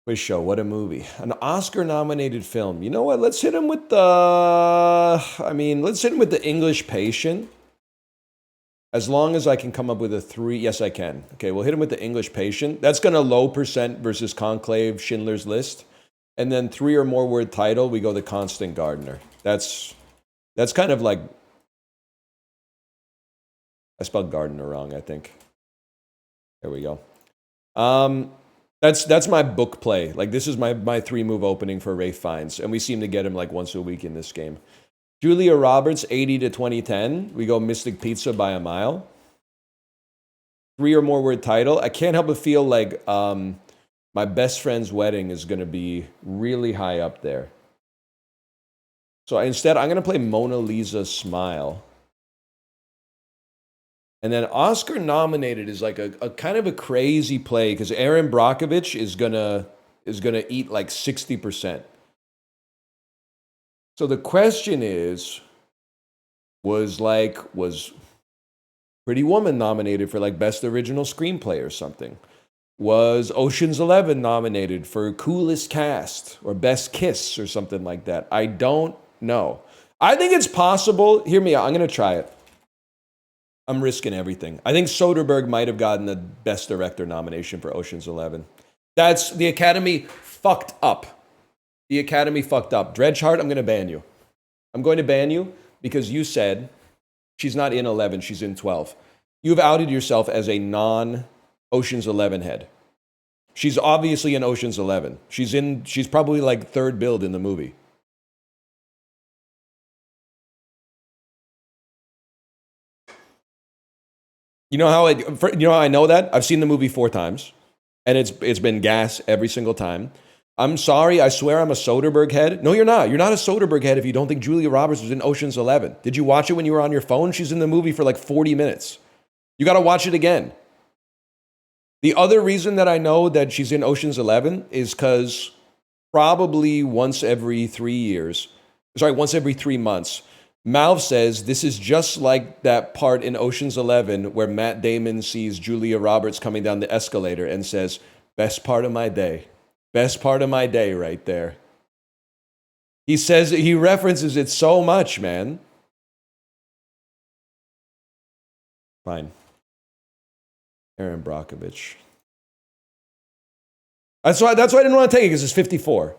Quiz Show, what a movie. An Oscar-nominated film. You know what? Let's hit him with the English Patient. As long as I can come up with a 3. Yes, I can. Okay, we'll hit him with the English Patient. That's going to low percent versus Conclave, Schindler's List. And then 3 or more word title, we go the Constant Gardener. That's kind of like, I spelled Gardner wrong, I think. There we go. That's my book play. Like, this is my 3-move opening for Rafe Fiennes, and we seem to get him like once a week in this game. Julia Roberts, 80 to 2010. We go Mystic Pizza by a mile. 3 or more word title. I can't help but feel like My Best Friend's Wedding is going to be really high up there. So instead, I'm going to play Mona Lisa Smile. And then Oscar nominated is like a kind of a crazy play because Aaron Brockovich is gonna eat like 60%. So the question is, was Pretty Woman nominated for like Best Original Screenplay or something? Was Ocean's 11 nominated for Coolest Cast or Best Kiss or something like that? I don't know. I think it's possible. Hear me out. I'm gonna try it. I'm risking everything. I think Soderbergh might have gotten the Best Director nomination for Ocean's 11. That's, the Academy fucked up. The Academy fucked up. Dredgeheart, I'm going to ban you. I'm going to ban you because you said she's not in 11, she's in 12. You've outed yourself as a non-Ocean's 11 head. She's obviously in Ocean's 11. She's probably like third build in the movie. You know how I know that? I've seen the movie 4 times, and it's been gas every single time. I'm sorry, I swear I'm a Soderbergh head. No, you're not. You're not a Soderbergh head if you don't think Julia Roberts was in Ocean's 11. Did you watch it when you were on your phone? She's in the movie for like 40 minutes. You got to watch it again. The other reason that I know that she's in Ocean's 11 is because probably once every 3 months, Malv says this is just like that part in Ocean's 11 where Matt Damon sees Julia Roberts coming down the escalator and says, best part of my day. Best part of my day right there. He references it so much, man. Fine. Aaron Brockovich. That's why I didn't want to take it, because it's 54.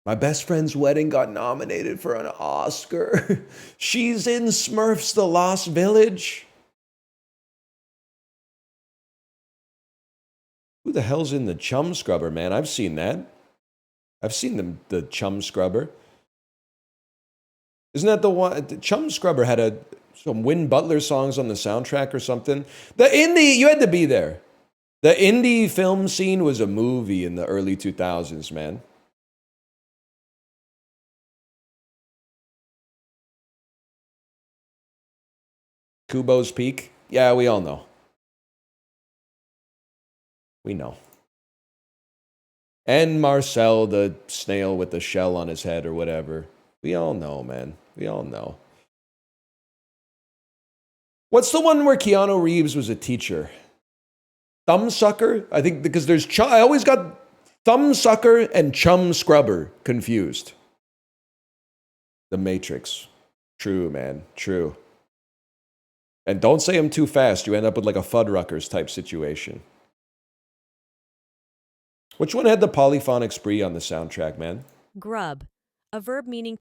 My best friend's wedding got nominated for an Oscar. She's in Smurfs: The Lost Village. Who the hell's in the Chum Scrubber, man? I've seen that. I've seen the Chum Scrubber. Isn't that the one? The Chum Scrubber had some Win Butler songs on the soundtrack or something. You had to be there. The indie film scene was a movie in the early 2000s, man. Kubo's Peak? Yeah, we all know. We know. And Marcel, the snail with the shell on his head or whatever. We all know, man. We all know. What's the one where Keanu Reeves was a teacher? Thumbsucker? I think because I always got Thumbsucker and Chum Scrubber confused. The Matrix. True, man. True. And don't say them too fast. You end up with like a Fuddruckers type situation. Which one had the polyphonic spree on the soundtrack, man? Grub, a verb meaning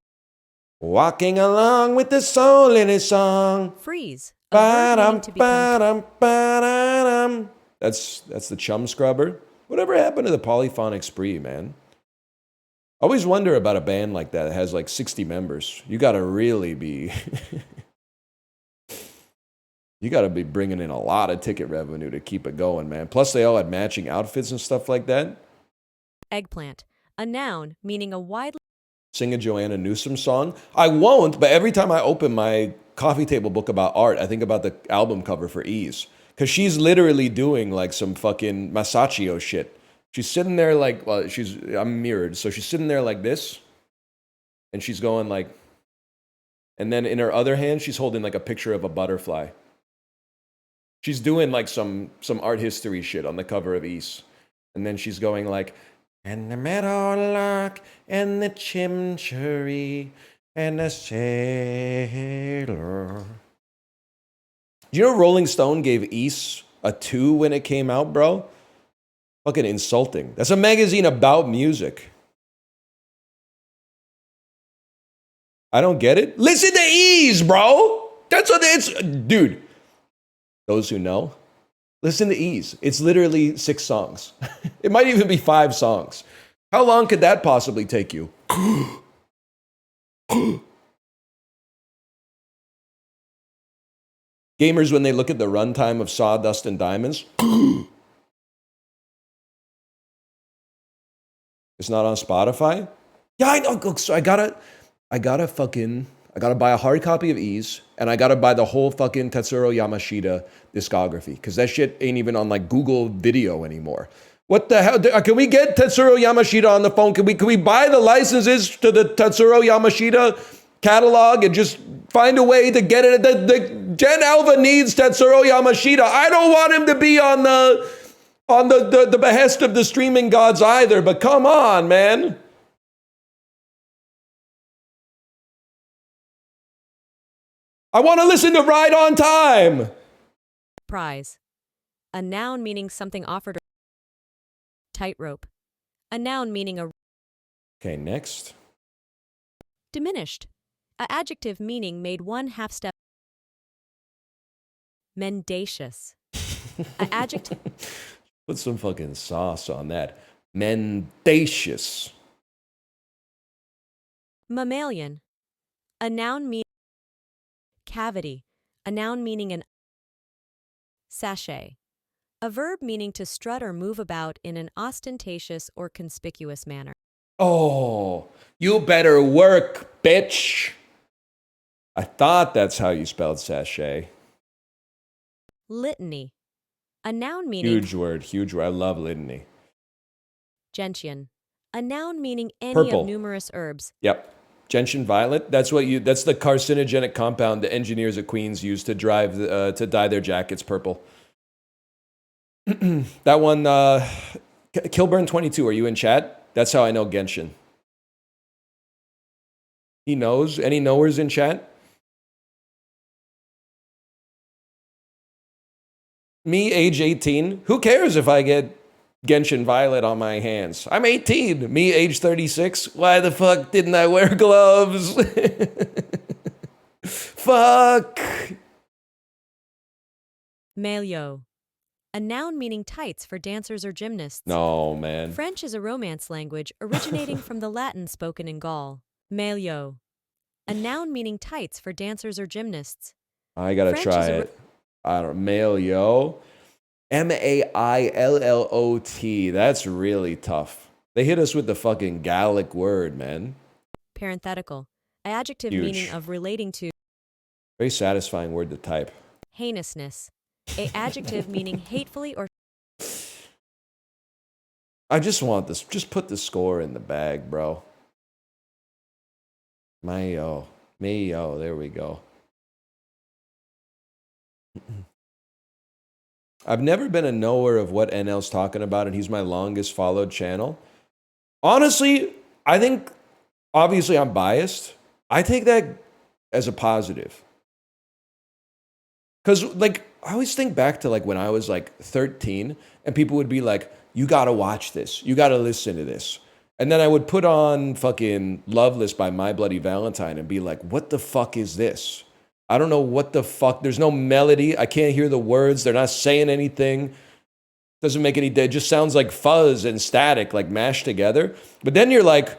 walking along with the soul in his song. Freeze, a verb meaning to become. That's the Chum Scrubber. Whatever happened to the polyphonic spree, man? I always wonder about a band like that has like 60 members. You got to really be... You got to be bringing in a lot of ticket revenue to keep it going, man. Plus, they all had matching outfits and stuff like that. Eggplant, a noun meaning a widely... Sing a Joanna Newsom song. I won't, but every time I open my coffee table book about art, I think about the album cover for Ease. Because she's literally doing like some fucking Masaccio shit. She's sitting there like, well, I'm mirrored. So she's sitting there like this. And she's going like, and then in her other hand, she's holding like a picture of a butterfly. She's doing like some art history shit on the cover of East. And then she's going like, and the meadowlark and the chimchurry and the sailor. Do you know Rolling Stone gave East a 2 when it came out, bro? Fucking insulting. That's a magazine about music. I don't get it. Listen to Ease, bro. That's what it's... Dude. Those who know, listen to Ease. It's literally 6 songs. It might even be 5 songs. How long could that possibly take you? Gamers, when they look at the runtime of Sawdust and Diamonds, it's not on Spotify? Yeah, I know. So I gotta buy a hard copy of Ease, and I gotta buy the whole fucking Tetsuro Yamashita discography, because that shit ain't even on like Google Video anymore. What the hell? Can we get Tetsuro Yamashita on the phone? Can we buy the licenses to the Tetsuro Yamashita catalog and just find a way to get it? The Gen Alpha needs Tetsuro Yamashita. I don't want him to be on the behest of the streaming gods either, but come on, man. I want to listen to Ride on Time. Prize, a noun meaning something offered. Tightrope, a noun meaning a... Okay, next. Diminished, an adjective meaning made 1/2 step. Mendacious, an adjective... Put some fucking sauce on that. Mendacious. Mammalian, a noun meaning... cavity, a noun meaning an sachet, a verb meaning to strut or move about in an ostentatious or conspicuous manner. Oh, you better work, bitch. I thought that's how you spelled sachet. Litany, a noun meaning Huge word, huge word. I love litany. gentian, a noun meaning any Purple. of numerous herbs. Yep. Gentian violet. That's the carcinogenic compound the engineers at Queens use to dye their jackets purple. That one, Kilburn 22. Are you in chat? That's how I know Genshin. He knows. Any knowers in chat? Me, age 18. Who cares if I get Genshin Violet on my hands? I'm 18. Me, age 36. Why the fuck didn't I wear gloves? Fuck. Maillot, a noun meaning tights for dancers or gymnasts. No, man. French is a Romance language originating from the Latin spoken in Gaul. Maillot, a noun meaning tights for dancers or gymnasts. I gotta French try is a it. I don't know. Maillot. Maillot. That's really tough. They hit us with the fucking Gallic word, man. Parenthetical, an adjective Huge. meaning of relating to Very satisfying word to type. heinousness, an adjective meaning hatefully or I just want this. Just put the score in the bag, bro. Mayo. There we go. I've never been a knower of what NL's talking about, and he's my longest followed channel. Honestly, I think, obviously I'm biased. I take that as a positive. Because, like, I always think back to, like, when I was, like, 13, and people would be like, you gotta watch this. You gotta listen to this. And then I would put on fucking Loveless by My Bloody Valentine and be like, what the fuck is this? I don't know what the fuck. There's no melody. I can't hear the words. They're not saying anything. Doesn't make any. It just sounds like fuzz and static, like mashed together. But then you're like,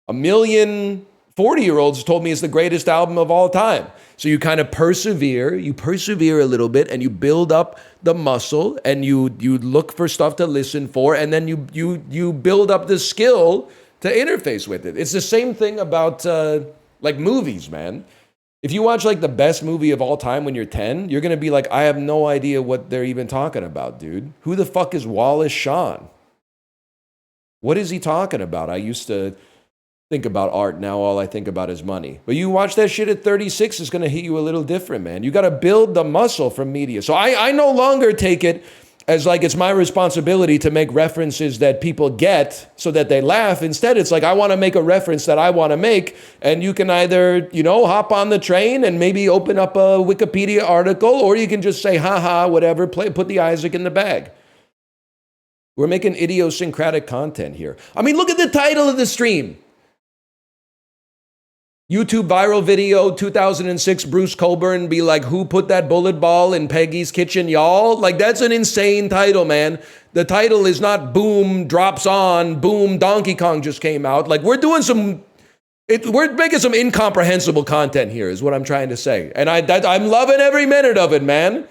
1,040,000-year-olds told me it's the greatest album of all time. So you kind of persevere. You persevere a little bit, and you build up the muscle, and you look for stuff to listen for, and then you build up the skill to interface with it. It's the same thing about like movies, man. If you watch like the best movie of all time when you're 10, you're gonna be like, I have no idea what they're even talking about, dude. Who the fuck is Wallace Shawn? What is he talking about? I used to think about art. Now all I think about is money. But you watch that shit at 36, it's going to hit you a little different, man. You got to build the muscle from media. So I no longer take it as like it's my responsibility to make references that people get so that they laugh. Instead, it's like I want to make a reference that I want to make, and you can either, hop on the train and maybe open up a Wikipedia article, or you can just say, haha, whatever, put the Isaac in the bag. We're making idiosyncratic content here. I mean, look at the title of the stream. YouTube viral video 2006, Bruce Cockburn be like, who put that bullet ball in Peggy's kitchen, y'all? Like, that's an insane title, man. The title is not boom, drops on, boom, Donkey Kong just came out. Like, we're doing we're making some incomprehensible content here is what I'm trying to say. And I'm loving every minute of it, man.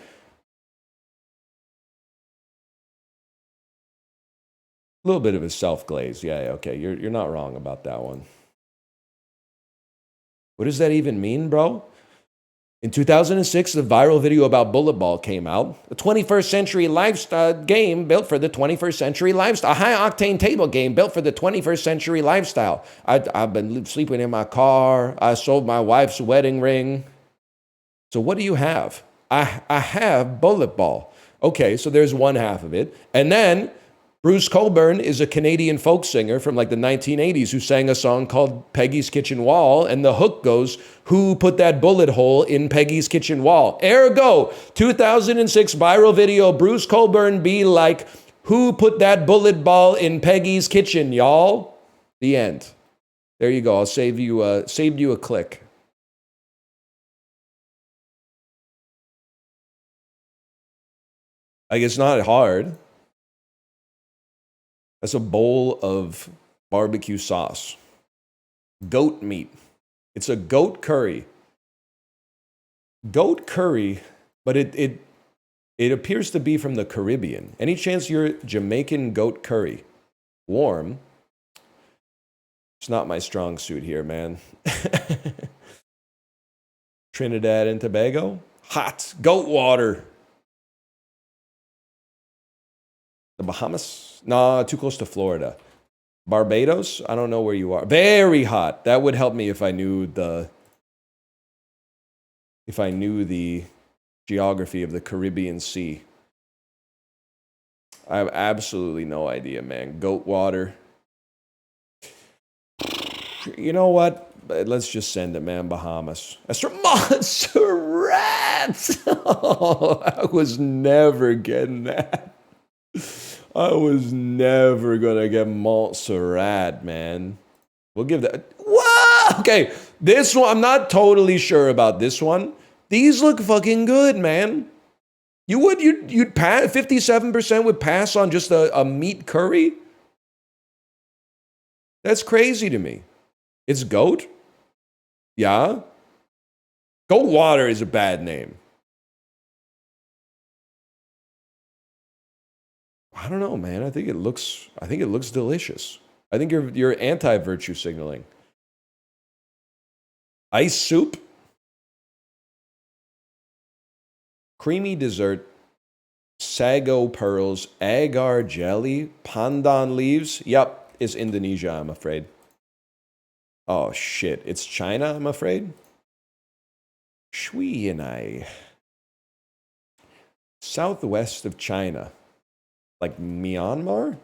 A little bit of a self-glaze. Yeah, okay, you're not wrong about that one. What does that even mean, bro? In 2006, the viral video about Bulletball came out. A 21st century lifestyle game built for the 21st century lifestyle. A high-octane table game built for the 21st century lifestyle. I've been sleeping in my car. I sold my wife's wedding ring. So what do you have? I have Bulletball. Okay, so there's one half of it. And then Bruce Cockburn is a Canadian folk singer from like the 1980s who sang a song called Peggy's Kitchen Wall, and the hook goes, who put that bullet hole in Peggy's kitchen wall? Ergo, 2006 viral video, Bruce Cockburn be like, who put that bullet ball in Peggy's kitchen, y'all? The end. There you go. I'll saved you a click. Like, it's not hard. That's a bowl of barbecue sauce. Goat meat. It's a goat curry. Goat curry, but it appears to be from the Caribbean. Any chance you're Jamaican goat curry? Warm. It's not my strong suit here, man. Trinidad and Tobago? Hot. Goat water. The Bahamas? Nah, too close to Florida. Barbados? I don't know where you are. Very hot. That would help me if I knew the geography of the Caribbean Sea. I have absolutely no idea, man. Goat water. You know what? Let's just send it, man. Bahamas. That's from Montserrat. Oh, I was never getting that. I was never gonna get Montserrat, man. We'll give that. Wow. Okay, this one I'm not totally sure about. This one. These look fucking good, man. You'd pass 57% would pass on just a meat curry. That's crazy to me. It's goat? Yeah. Goat water is a bad name. I don't know, man. I think it looks delicious. I think you're anti-virtue signaling. Ice soup? Creamy dessert, sago pearls, agar jelly, pandan leaves. Yep, it's Indonesia, I'm afraid. Oh, shit. It's China, I'm afraid. Shui and I. Southwest of China. Like Myanmar?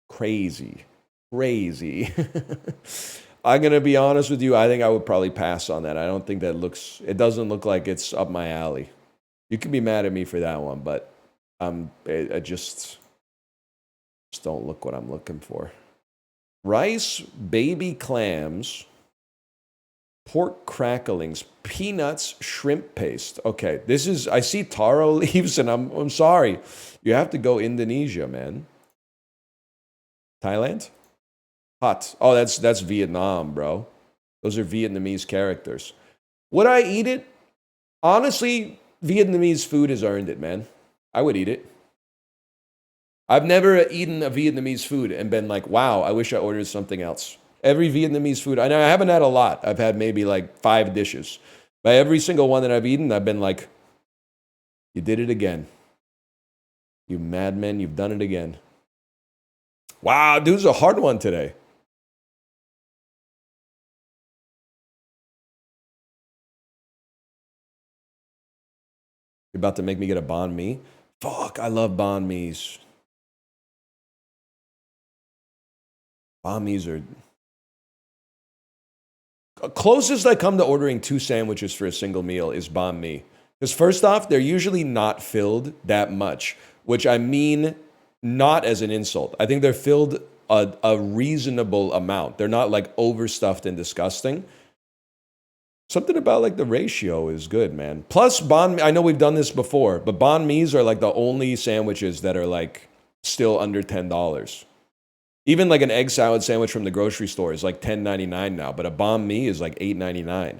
Crazy. Crazy. I'm going to be honest with you. I think I would probably pass on that. I don't think it doesn't look like it's up my alley. You can be mad at me for that one, but I just don't look what I'm looking for. Rice, baby clams, pork cracklings, peanuts, shrimp paste. Okay, I see taro leaves, and I'm sorry. You have to go Indonesia, man. Thailand? Hot. Oh, that's Vietnam, bro. Those are Vietnamese characters. Would I eat it? Honestly, Vietnamese food has earned it, man. I would eat it. I've never eaten a Vietnamese food and been like, wow, I wish I ordered something else. Every Vietnamese food, I know I haven't had a lot. I've had maybe like 5 dishes. But every single one that I've eaten, I've been like, you did it again. You madmen, you've done it again. Wow, dude, this is a hard one today. You're about to make me get a banh mi? Fuck, I love banh mi's. Banh mi's are... Closest I come to ordering 2 sandwiches for a single meal is banh mi. Because first off, they're usually not filled that much, which I mean not as an insult. I think they're filled a reasonable amount. They're not like overstuffed and disgusting. Something about like the ratio is good, man. Plus banh mi, I know we've done this before, but banh mi's are like the only sandwiches that are like still under $10. Even like an egg salad sandwich from the grocery store is like $10.99 now, but a banh mi is like $8.99.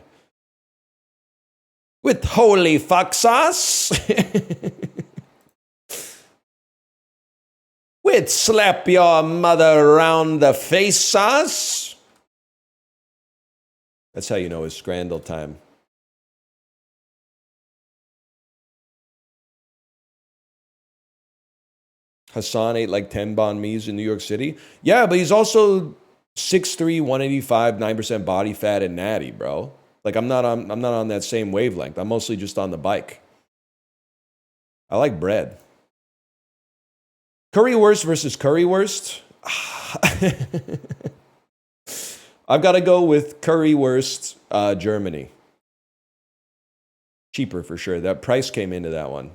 With holy fuck sauce. With slap your mother around the face sauce. That's how you know it's scrandal time. Hassan ate like 10 banh mi's in New York City. Yeah, but he's also 6'3", 185, 9% body fat and natty, bro. Like I'm not on that same wavelength. I'm mostly just on the bike. I like bread. Currywurst versus currywurst. I've got to go with currywurst, Germany. Cheaper for sure. That price came into that one.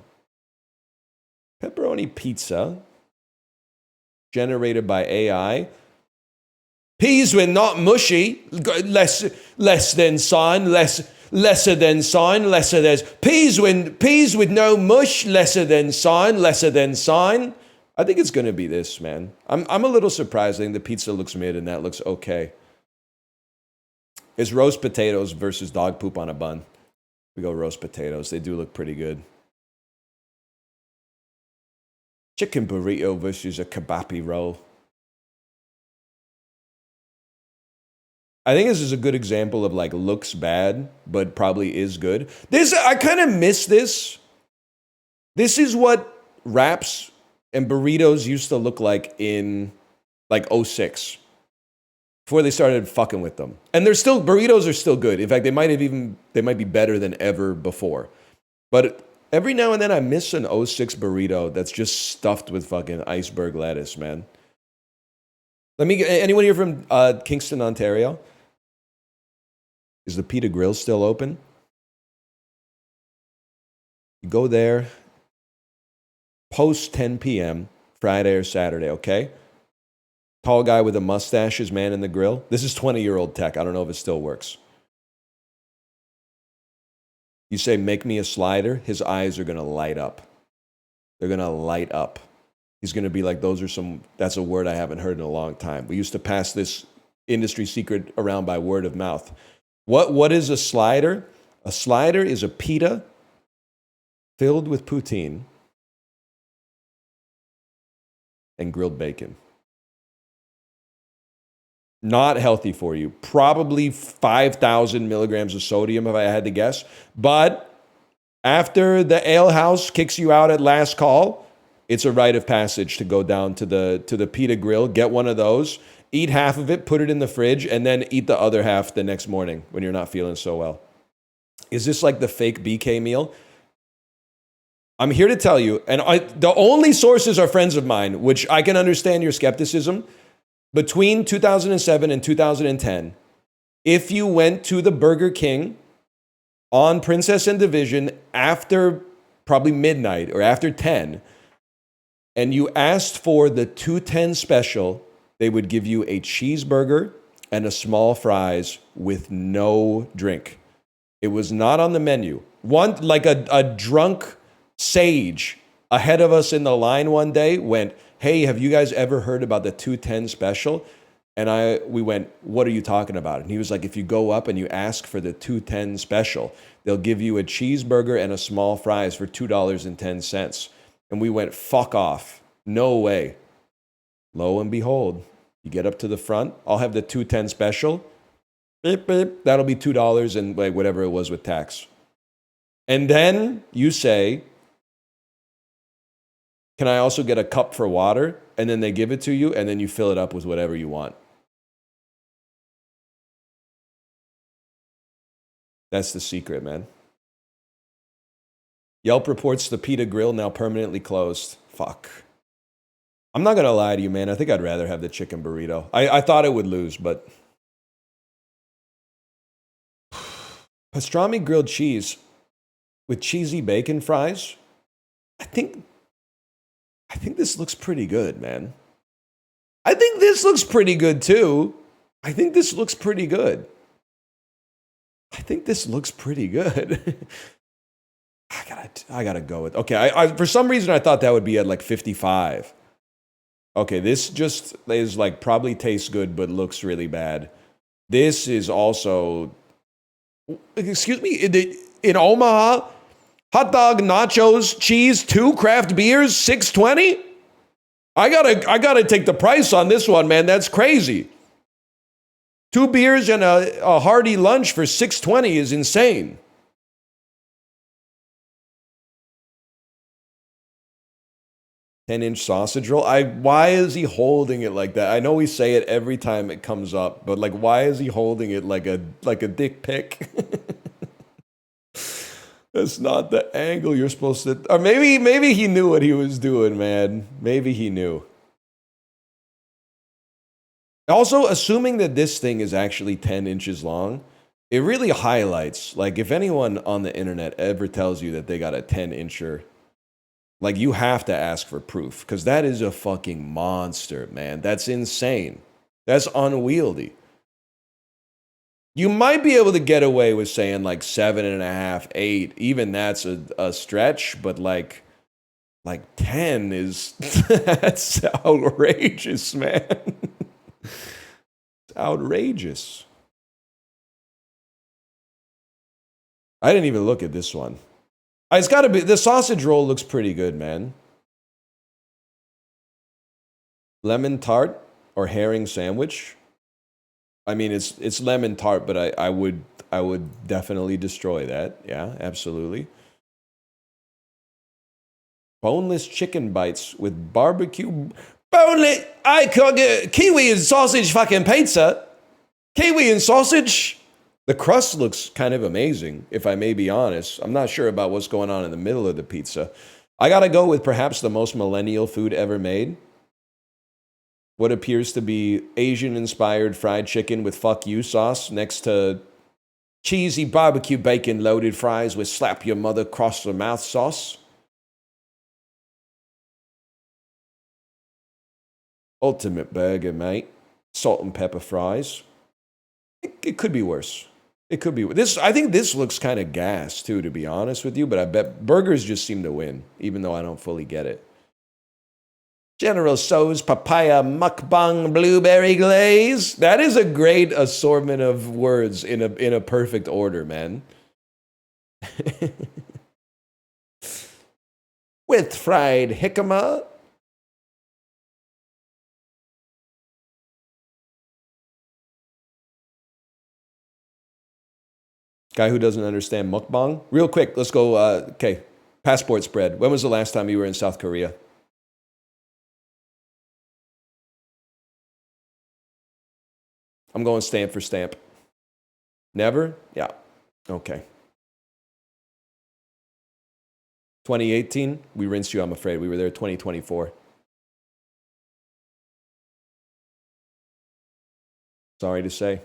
Pepperoni pizza. Generated by AI. Peas when not mushy. Less than sign. Lesser than sign. Lesser than. Peas with no mush. Lesser than sign. Lesser than sign. I think it's going to be this, man. I'm a little surprised. I think the pizza looks mid and that looks okay. It's roast potatoes versus dog poop on a bun. We go roast potatoes. They do look pretty good. Chicken burrito versus a kebapi roll. I think this is a good example of like looks bad, but probably is good. I kind of miss this. This is what wraps and burritos used to look like in like 06. Before they started fucking with them. And burritos are still good. In fact, they might be better than ever before. But every now and then I miss an 06 burrito that's just stuffed with fucking iceberg lettuce, man. Anyone here from Kingston, Ontario? Is the Pita Grill still open? You go there post 10 p.m. Friday or Saturday, okay? Tall guy with a mustache is man in the grill. This is 20-year-old tech. I don't know if it still works. You say, make me a slider. His eyes are going to light up. They're going to light up. He's going to be like, that's a word I haven't heard in a long time. We used to pass this industry secret around by word of mouth. What is a slider? A slider is a pita filled with poutine and grilled bacon. Not healthy for you. Probably 5,000 milligrams of sodium, if I had to guess. But after the ale house kicks you out at last call, it's a rite of passage to go down to the Pita Grill, get one of those, eat half of it, put it in the fridge, and then eat the other half the next morning when you're not feeling so well. Is this like the fake BK meal? I'm here to tell you, and the only sources are friends of mine, which I can understand your skepticism. Between 2007 and 2010, if you went to the Burger King on Princess and Division after probably midnight or after 10, and you asked for the 210 special, they would give you a cheeseburger and a small fries with no drink. It was not on the menu. Like a drunk sage ahead of us in the line one day went, hey, have you guys ever heard about the 210 special? And we went, what are you talking about? And he was like, if you go up and you ask for the 210 special, they'll give you a cheeseburger and a small fries for $2.10. And we went, fuck off. No way. Lo and behold, you get up to the front, I'll have the 210 special. Beep, beep. That'll be $2 and like whatever it was with tax. And then you say, can I also get a cup for water? And then they give it to you, and then you fill it up with whatever you want. That's the secret, man. Yelp reports the Pita Grill now permanently closed. Fuck. I'm not going to lie to you, man. I think I'd rather have the chicken burrito. I thought it would lose, but... Pastrami grilled cheese with cheesy bacon fries? I think this looks pretty good, man. I think this looks pretty good, too. I think this looks pretty good. I gotta go with... Okay, I for some reason, I thought that would be at like 55. Okay, this just is like probably tastes good, but looks really bad. This is also... Excuse me? In Omaha... Hot dog, nachos, cheese, 2 craft beers, $6.20? I gotta take the price on this one, man. That's crazy. 2 beers and a hearty lunch for $6.20 is insane. $10-inch sausage roll. Why is he holding it like that? I know we say it every time it comes up, but like, why is he holding it like a dick pic? That's not the angle you're supposed to... Or maybe he knew what he was doing, man. Maybe he knew. Also, assuming that this thing is actually 10 inches long, it really highlights, like, if anyone on the internet ever tells you that they got a 10-incher, like, you have to ask for proof, because that is a fucking monster, man. That's insane. That's unwieldy. You might be able to get away with saying like 7.5, 8. Even that's a stretch, but like 10 is that's outrageous, man. It's outrageous. I didn't even look at this one. It's got to be, the sausage roll looks pretty good, man. Lemon tart or herring sandwich. I mean, it's lemon tart, but I would definitely destroy that. Yeah, absolutely. Boneless chicken bites with barbecue. Boneless. I can't get kiwi and sausage fucking pizza. Kiwi and sausage. The crust looks kind of amazing, if I may be honest. I'm not sure about what's going on in the middle of the pizza. I gotta go with perhaps the most millennial food ever made. What appears to be Asian-inspired fried chicken with fuck you sauce next to cheesy barbecue bacon loaded fries with slap your mother across the mouth sauce. Ultimate burger, mate. Salt and pepper fries. It could be worse. It could be this. I think this looks kind of gas too, to be honest with you. But I bet burgers just seem to win, even though I don't fully get it. General Tso's papaya mukbang blueberry glaze. That is a great assortment of words in a perfect order, man. With fried jicama. Guy who doesn't understand mukbang. Real quick, let's go. Okay, passport spread. When was the last time you were in South Korea? I'm going stamp for stamp. Never? Yeah. Okay. 2018, we rinsed you, I'm afraid. We were there 2024. Sorry to say.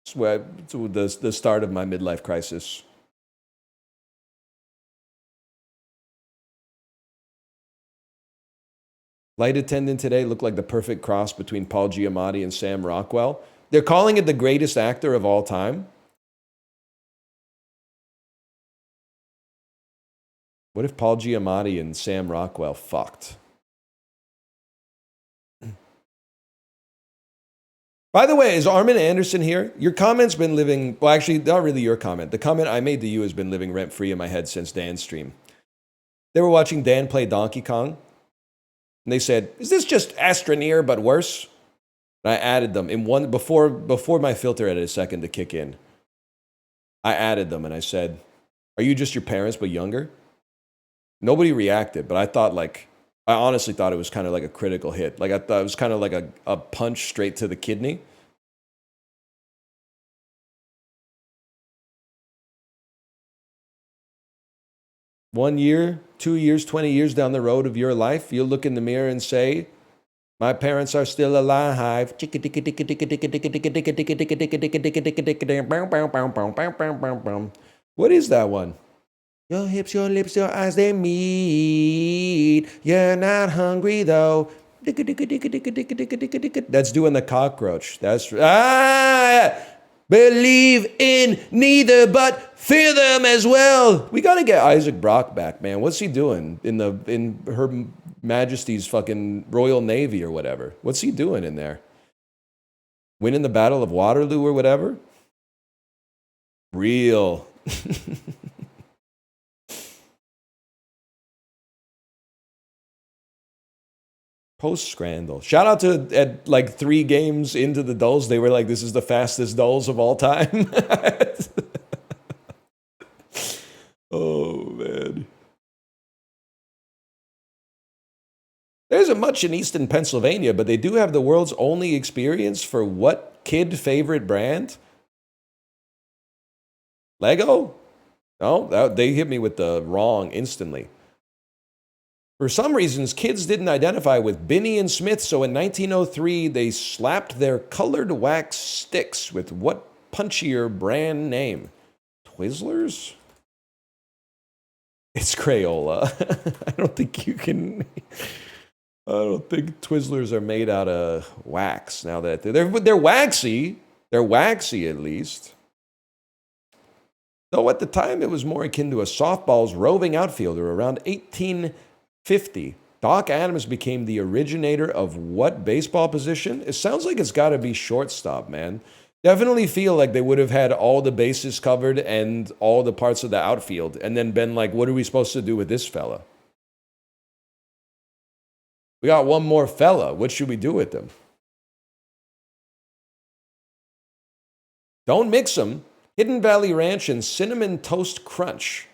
It's the start of my midlife crisis. Flight attendant today looked like the perfect cross between Paul Giamatti and Sam Rockwell. They're calling it the greatest actor of all time. What if Paul Giamatti and Sam Rockwell fucked? By the way, is Armin Anderson here? Your comment's been living, well, actually, not really your comment. The comment I made to you has been living rent-free in my head since Dan's stream. They were watching Dan play Donkey Kong, and they said, is this just Astroneer but worse? And I added them in one, before my filter had a second to kick in. I added them, and I said, are you just your parents but younger? Nobody reacted, but I honestly thought it was kind of like a critical hit. Like I thought it was kind of like a punch straight to the kidney. One year, 2 years, 20 years down the road of your life, you'll look in the mirror and say, my parents are still alive. What is that one? Your hips, your lips, your eyes, they meet. You're not hungry, though. That's doing the cockroach. That's... Believe in neither, but fear them as well. We got to get Isaac Brock back, man. What's he doing in Her Majesty's fucking Royal Navy or whatever? What's he doing in there? Winning the Battle of Waterloo or whatever? Real. Post-Scrandal. Shout out to, at like 3 games into the dulls, they were like, this is the fastest dulls of all time. Oh, man. There isn't much in Easton, Pennsylvania, but they do have the world's only experience for what kid favorite brand? Lego? No, they hit me with the wrong instantly. For some reasons, kids didn't identify with Binney and Smith, so in 1903, they slapped their colored wax sticks with what punchier brand name? Twizzlers? It's Crayola. I don't think Twizzlers are made out of wax now that they're waxy. They're waxy at least. Though at the time, it was more akin to a softball's roving outfielder around 1850. Doc Adams became the originator of what baseball position? It sounds like it's got to be shortstop, man. Definitely feel like they would have had all the bases covered and all the parts of the outfield, and then been like, what are we supposed to do with this fella? We got one more fella. What should we do with them? Don't mix them. Hidden Valley Ranch and Cinnamon Toast Crunch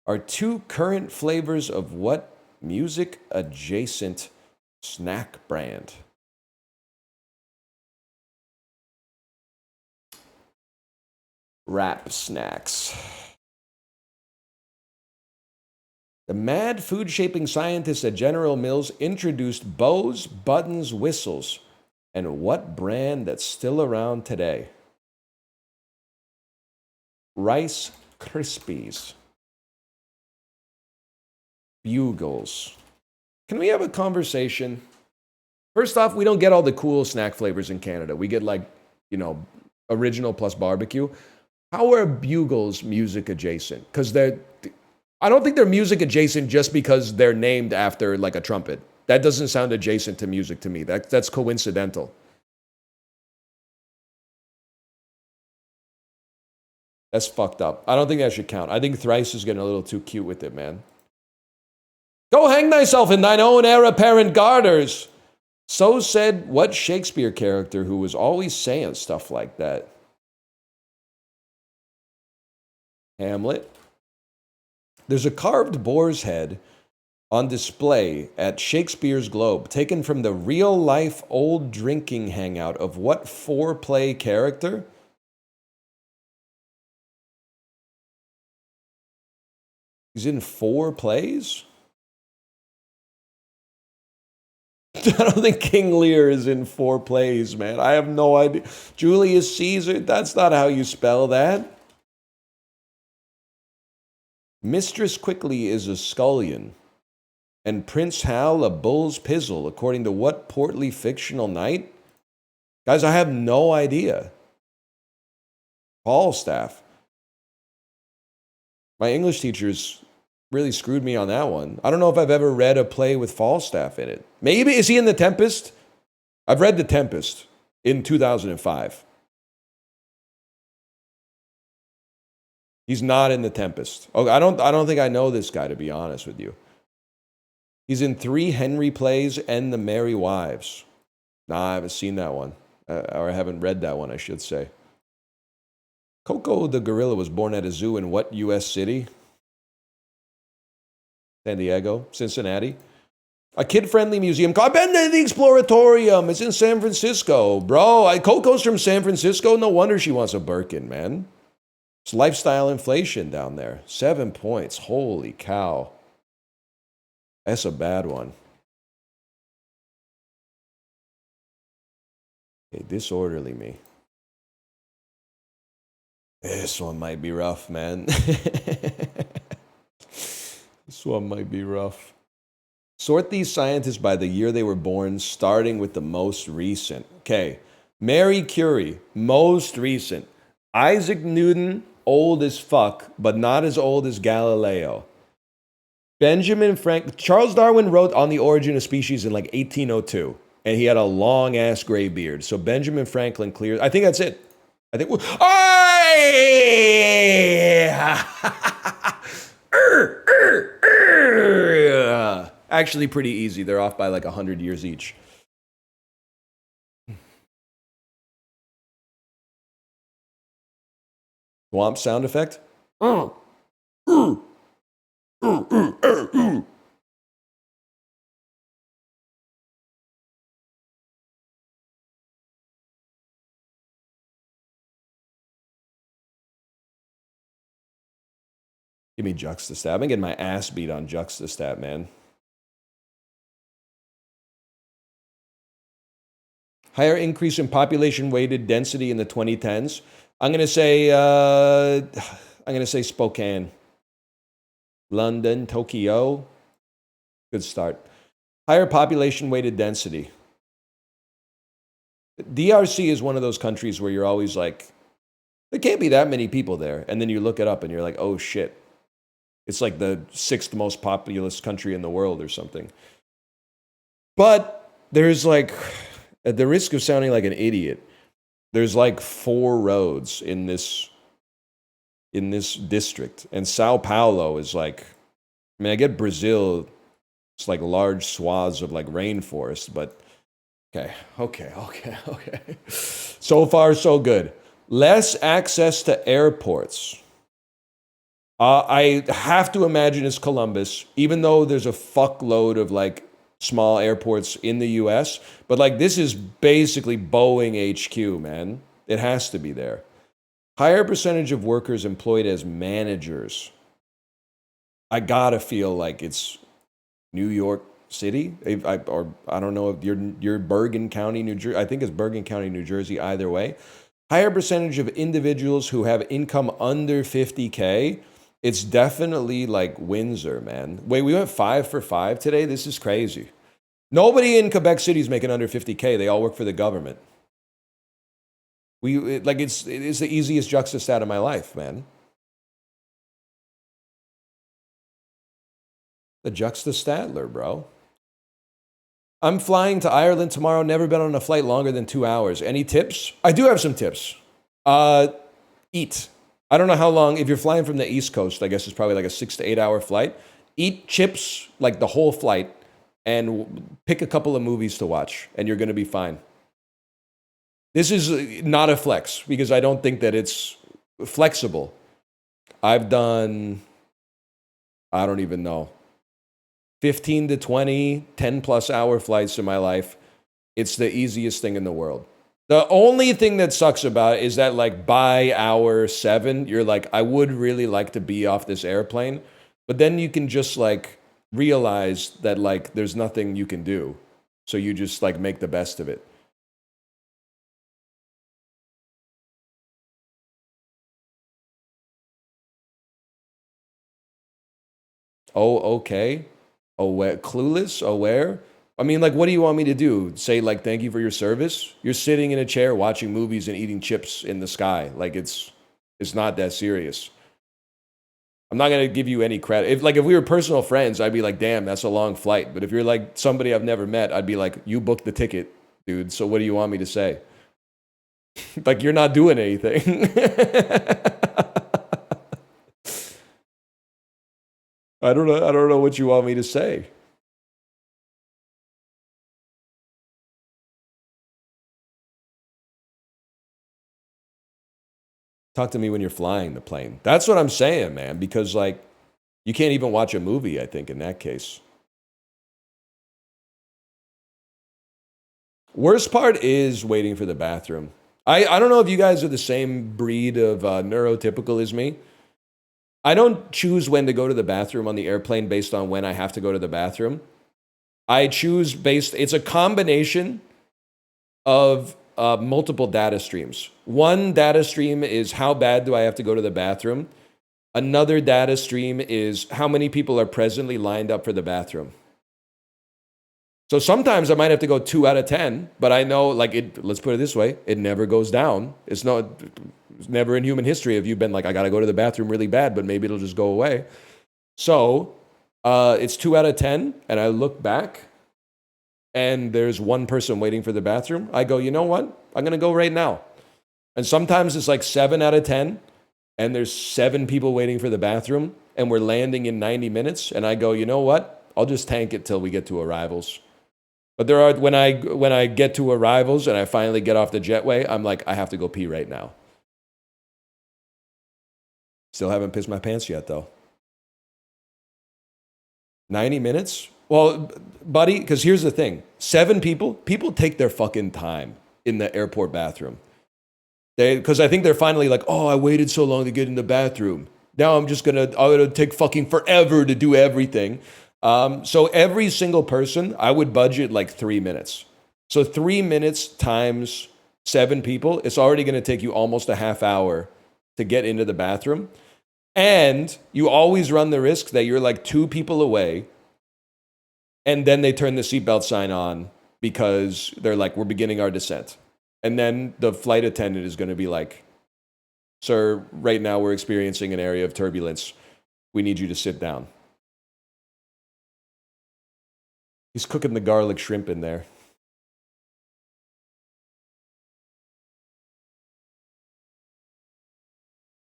are two current flavors of what music adjacent snack brand? Rap snacks. The mad food shaping scientists at General Mills introduced bows, buttons, whistles, and what brand that's still around today? Rice Krispies. Bugles. Can we have a conversation? First off, we don't get all the cool snack flavors in Canada. We get like, original plus barbecue. How are Bugles music adjacent? Because I don't think they're music adjacent just because they're named after like a trumpet. That doesn't sound adjacent to music to me. That's coincidental. That's fucked up. I don't think that should count. I think Thrice is getting a little too cute with it, man. Go hang thyself in thine own heir apparent garters. So said what Shakespeare character who was always saying stuff like that? Hamlet. There's a carved boar's head on display at Shakespeare's Globe, taken from the real-life old drinking hangout of what foreplay character? He's in 4 plays? I don't think King Lear is in 4 plays, man. I have no idea. Julius Caesar, that's not how you spell that. Mistress Quickly is a scullion, and Prince Hal a bull's pizzle, according to what portly fictional knight? Guys, I have no idea. Falstaff. My English teachers really screwed me on that one. I don't know if I've ever read a play with Falstaff in it. Maybe, is he in The Tempest? I've read The Tempest in 2005. He's not in The Tempest. Oh, I don't think I know this guy, to be honest with you. He's in 3 Henry plays and The Merry Wives. Nah, I haven't seen that one. Or I haven't read that one, I should say. Coco the gorilla was born at a zoo in what U.S. city? San Diego, Cincinnati. A kid-friendly museum. I've been to the Exploratorium. It's in San Francisco. Bro, Coco's from San Francisco. No wonder she wants a Birkin, man. It's lifestyle inflation down there. 7 points. Holy cow. That's a bad one. Okay, disorderly me. This one might be rough, man. This one might be rough. Sort these scientists by the year they were born, starting with the most recent. Okay. Marie Curie, most recent. Isaac Newton, old as fuck, but not as old as Galileo. Charles Darwin wrote On the Origin of Species in like 1802, and he had a long ass gray beard. So Benjamin Franklin cleared. I think that's it. I think. Actually, pretty easy. They're off by like 100 years each. Swamp sound effect. Give me Juxtastat. I've been getting my ass beat on Juxtastat, man. Higher increase in population-weighted density in the 2010s. I'm gonna say Spokane. London, Tokyo. Good start. Higher population-weighted density. DRC is one of those countries where you're always like, there can't be that many people there. And then you look it up and you're like, oh shit. It's like the 6th most populous country in the world or something. But there's like, at the risk of sounding like an idiot, There's like 4 roads in this district, and Sao Paulo is like, I mean, I get Brazil, it's like large swaths of like rainforest, but okay. So far, so good. Less access to airports. I have to imagine it's Columbus, even though there's a fuckload of like small airports in the US. But like, this is basically Boeing HQ, man. It has to be there. Higher percentage of workers employed as managers. I gotta feel like it's New York City, or I don't know if you're Bergen County, New Jersey. I think it's Bergen County, New Jersey. Either way, higher percentage of individuals who have income under 50K. It's definitely like Windsor, man. Wait, we went 5 for 5 today. This is crazy. Nobody in Quebec City is making under 50K. They all work for the government. It's the easiest juxtastat of my life, man. The juxtastatler, bro. I'm flying to Ireland tomorrow. Never been on a flight longer than 2 hours. Any tips? I do have some tips. Eat. I don't know how long. If you're flying from the East Coast, I guess it's probably like a 6 to 8 hour flight. Eat chips like the whole flight and pick a couple of movies to watch, and you're going to be fine. This is not a flex because I don't think that it's flexible. I've done, I don't even know, 15 to 20, 10 plus hour flights in my life. It's the easiest thing in the world. The only thing that sucks about it is that like by hour 7, you're like, I would really like to be off this airplane. But then you can just like realize that like there's nothing you can do. So you just like make the best of it. Oh, okay. Aware, clueless, aware. I mean, like, what do you want me to do? Say, like, thank you for your service? You're sitting in a chair watching movies and eating chips in the sky. Like, it's not that serious. I'm not gonna give you any credit. If we were personal friends, I'd be like, damn, that's a long flight. But if you're like somebody I've never met, I'd be like, you booked the ticket, dude. So what do you want me to say? Like, you're not doing anything. I don't know. I don't know what you want me to say. Talk to me when you're flying the plane. That's what I'm saying, man, because like you can't even watch a movie, I think, in that case. Worst part is waiting for the bathroom. I don't know if you guys are the same breed of neurotypical as me. I don't choose when to go to the bathroom on the airplane based on when I have to go to the bathroom. I choose it's a combination of multiple data streams. One data stream is how bad do I have to go to the bathroom? Another data stream is how many people are presently lined up for the bathroom. So sometimes I might have to go 2 out of 10, but I know, like, let's put it this way, it never goes down. It's never in human history have you been like, I got to go to the bathroom really bad, but maybe it'll just go away. So it's 2 out of 10, and I look back, and there's one person waiting for the bathroom. I go, you know what? I'm going to go right now. And sometimes it's like 7 out of 10, and there's 7 people waiting for the bathroom, and we're landing in 90 minutes, and I go, you know what? I'll just tank it till we get to arrivals. But there are when I get to arrivals and I finally get off the jetway, I'm like, I have to go pee right now. Still haven't pissed my pants yet, though. 90 minutes? Well, buddy, because here's the thing. 7 people take their fucking time in the airport bathroom. Because I think they're finally like, oh, I waited so long to get in the bathroom. Now I'm gonna take fucking forever to do everything. So every single person, I would budget like 3 minutes. So 3 minutes times 7 people, it's already going to take you almost a half hour to get into the bathroom. And you always run the risk that you're like 2 people away, and then they turn the seatbelt sign on because they're like, we're beginning our descent. And then the flight attendant is going to be like, sir, right now we're experiencing an area of turbulence. We need you to sit down. He's cooking the garlic shrimp in there.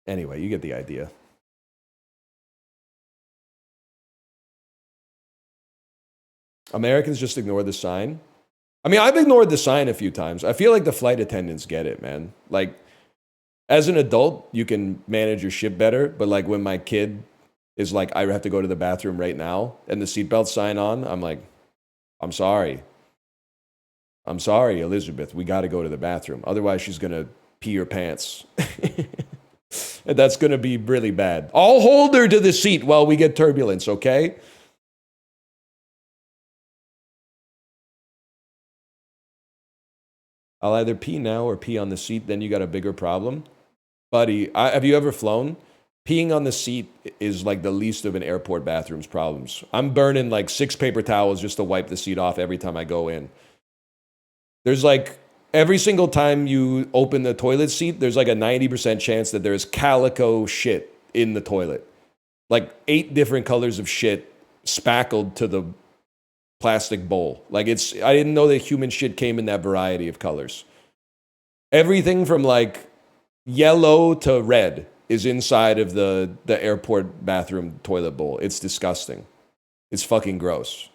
Anyway, you get the idea. Americans just ignore the sign. I mean, I've ignored the sign a few times. I feel like the flight attendants get it, man. Like, as an adult, you can manage your shit better. But like when my kid is like, I have to go to the bathroom right now, and the seatbelt sign on, I'm like, I'm sorry. I'm sorry, Elizabeth. We got to go to the bathroom. Otherwise, she's going to pee her pants. And that's going to be really bad. I'll hold her to the seat while we get turbulence, okay? I'll either pee now or pee on the seat. Then you got a bigger problem. Buddy, have you ever flown? Peeing on the seat is like the least of an airport bathroom's problems. I'm burning like 6 paper towels just to wipe the seat off every time I go in. There's like, every single time you open the toilet seat, there's like a 90% chance that there's calico shit in the toilet. Like 8 different colors of shit spackled to the plastic bowl. Like I didn't know that human shit came in that variety of colors. Everything from like yellow to red is inside of the airport bathroom toilet bowl. It's disgusting. It's fucking gross.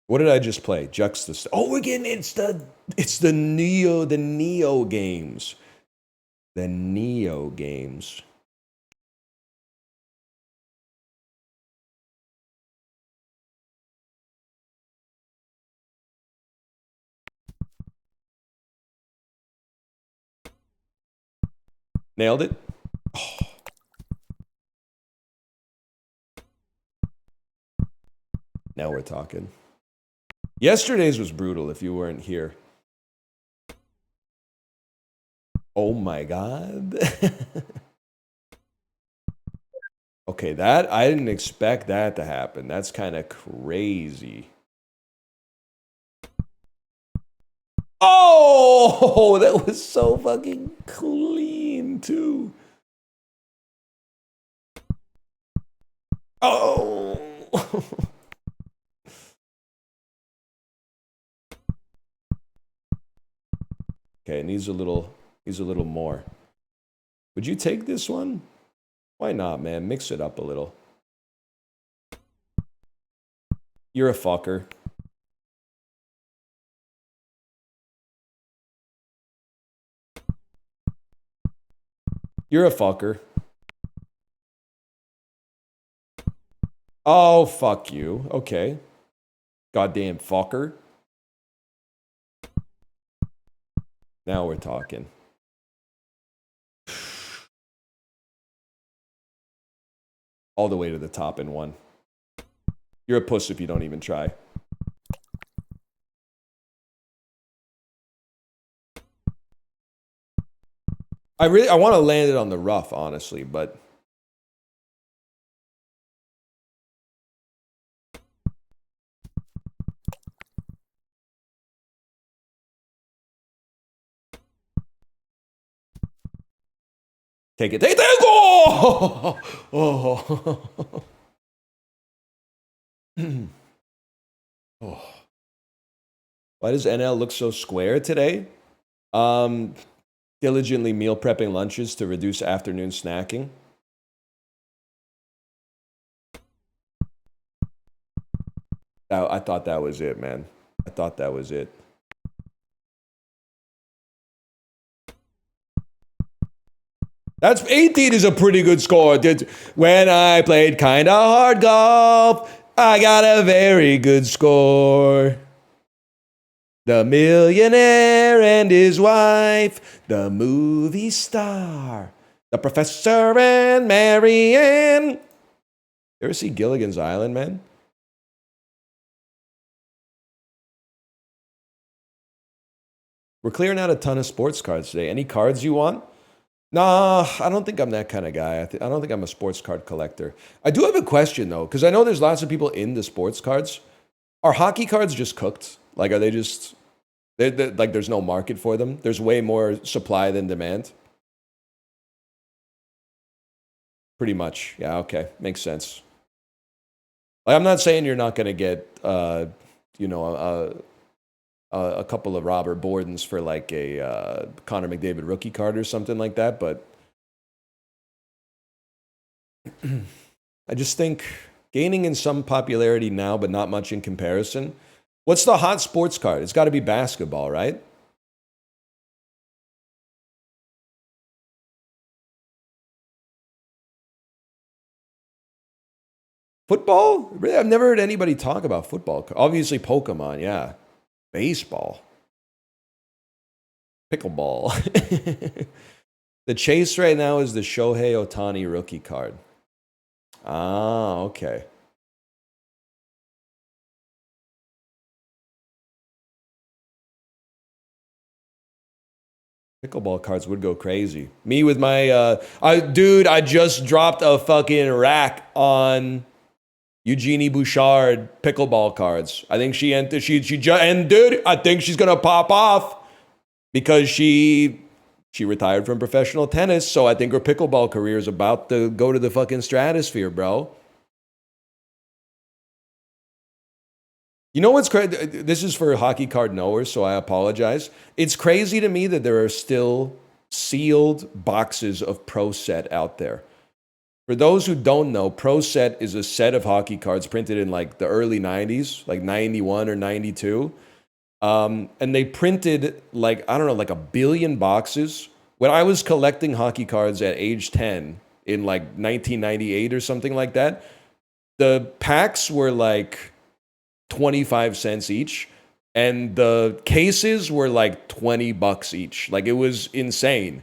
What did I just play? Juxtapost. Oh, again, it's the Neo games. The Neo games. Nailed it? Oh. Now we're talking. Yesterday's was brutal if you weren't here. Oh my God. Okay, that, I didn't expect that to happen. That's kind of crazy. Oh, that was so fucking clean too. Oh. Okay, it needs a little more. Would you take this one? Why not, man? Mix it up a little. You're a fucker. You're a fucker. Oh, fuck you. Okay. Goddamn fucker. Now we're talking. All the way to the top in one. You're a puss if you don't even try. I want to land it on the rough, honestly, but take it. Take it. Oh! Oh. Oh. Why does NL look so square today? Diligently meal prepping lunches to reduce afternoon snacking. I thought that was it, man. I thought that was it. That's 18 is a pretty good score. When I played kinda hard golf, I got a very good score. The millionaire and his wife, the movie star, the professor and Marianne. You ever see Gilligan's Island, man? We're clearing out a ton of sports cards today. Any cards you want? Nah, I don't think I'm that kind of guy. I don't think I'm a sports card collector. I do have a question, though, because I know there's lots of people into sports cards. Are hockey cards just cooked? Like, are they just... like, there's no market for them? There's way more supply than demand? Pretty much. Yeah, okay. Makes sense. Like, I'm not saying you're not going to get, you know, a couple of Robert Bordens for like a Connor McDavid rookie card or something like that. But I just think gaining in some popularity now, but not much in comparison. What's the hot sports card? It's got to be basketball, right? Football? Really, I've never heard anybody talk about football. Obviously, Pokemon, yeah. Baseball. Pickleball. The chase right now is the Shohei Ohtani rookie card. Ah, okay. Pickleball cards would go crazy. Me with my, I just dropped a fucking rack on Eugenie Bouchard pickleball cards. I think she entered, and dude, I think she's gonna pop off because she retired from professional tennis. So I think her pickleball career is about to go to the fucking stratosphere, bro. You know what's crazy? This is for hockey card knowers, so I apologize. It's crazy to me that there are still sealed boxes of Pro Set out there. For those who don't know, Pro Set is a set of hockey cards printed in like the early 90s, like 91 or 92. And they printed like, I don't know, like 1 billion boxes. When I was collecting hockey cards at age 10 in like 1998 or something like that, the packs were like 25 cents each, and the cases were like $20 each. Like, it was insane.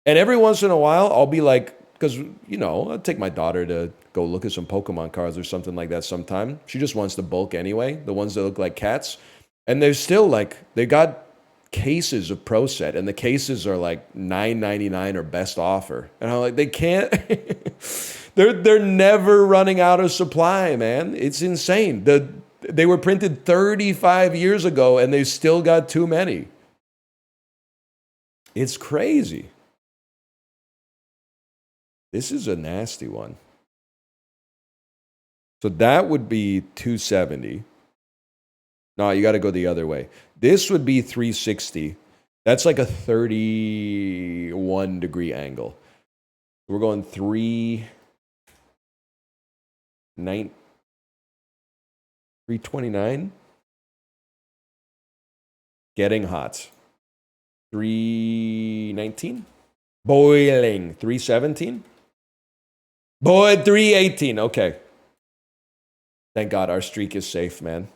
And every once in a while, I'll be like, because, you know, I'll take my daughter to go look at some Pokemon cards or something like that sometime. She just wants the bulk anyway, the ones that look like cats. And they're still like, they got cases of Pro Set, and the cases are like $9.99 or best offer. And I'm like, they can't. They're never running out of supply, man. It's insane. They were printed 35 years ago, and they still got too many. It's crazy. This is a nasty one. So that would be 270. No, you got to go the other way. This would be 360. That's like a 31 degree angle. We're going 329. Getting hot. 319. Boiling. 317. Boy, 318. Okay. Thank God our streak is safe, man.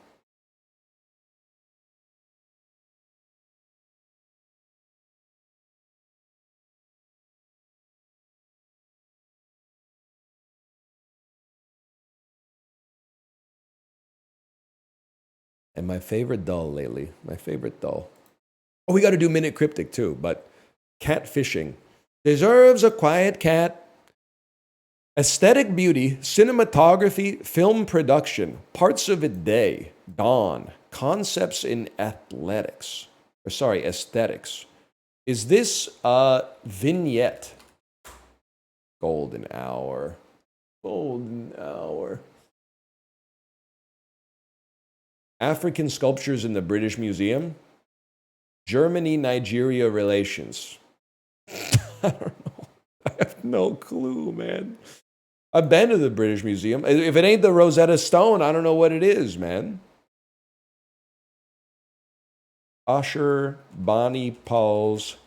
And my favorite doll lately, my favorite doll. Oh, we got to do Minute Cryptic too, but catfishing. Deserves a quiet cat. Aesthetic beauty, cinematography, film production, parts of a day, dawn, concepts in aesthetics. Is this a vignette? Golden hour. Golden hour. African sculptures in the British Museum. Germany-Nigeria relations. I don't know. I have no clue, man. I've been to the British Museum. If it ain't the Rosetta Stone, I don't know what it is, man. Asher Bani Paul's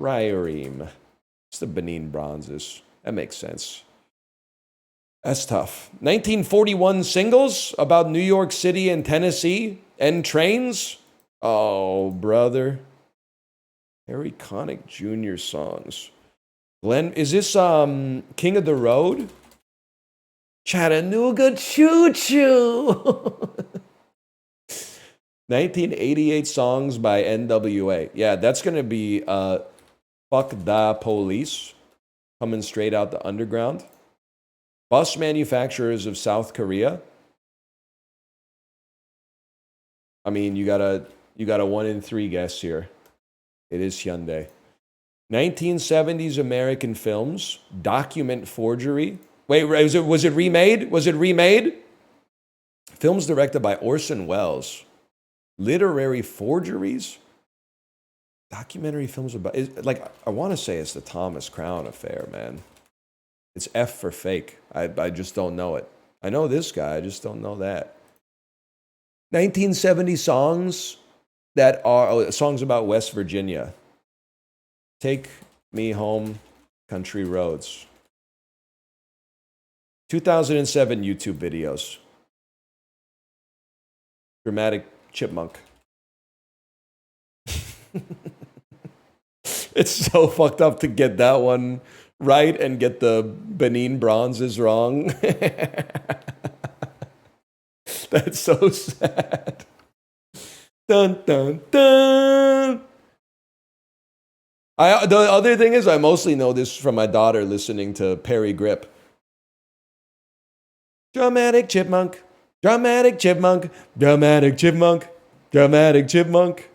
Trireme. It's the Benin bronzes. That makes sense. That's tough. 1941 singles about New York City and Tennessee and trains. Oh, brother. Harry Connick Jr. songs. Glenn, is this King of the Road? Chattanooga Choo Choo. 1988 songs by NWA. Yeah, that's going to be Fuck Da Police, coming straight out the underground. Bus manufacturers of South Korea. I mean, you got a 1 in 3 guess here. It is Hyundai. 1970s American films, document forgery. Wait, was it remade? Was it remade? Films directed by Orson Welles. Literary forgeries? Documentary films about, like, I want to say it's the Thomas Crown affair, man. It's F for fake. I just don't know it. I know this guy, I just don't know that. 1970 songs that are songs about West Virginia. Take Me Home, Country Roads. 2007 YouTube videos. Dramatic Chipmunk. It's so fucked up to get that one right and get the Benin bronzes wrong. That's so sad. Dun, dun, dun. The other thing is, I mostly know this from my daughter listening to Perry Grip. Dramatic Chipmunk, dramatic Chipmunk, dramatic Chipmunk, dramatic Chipmunk.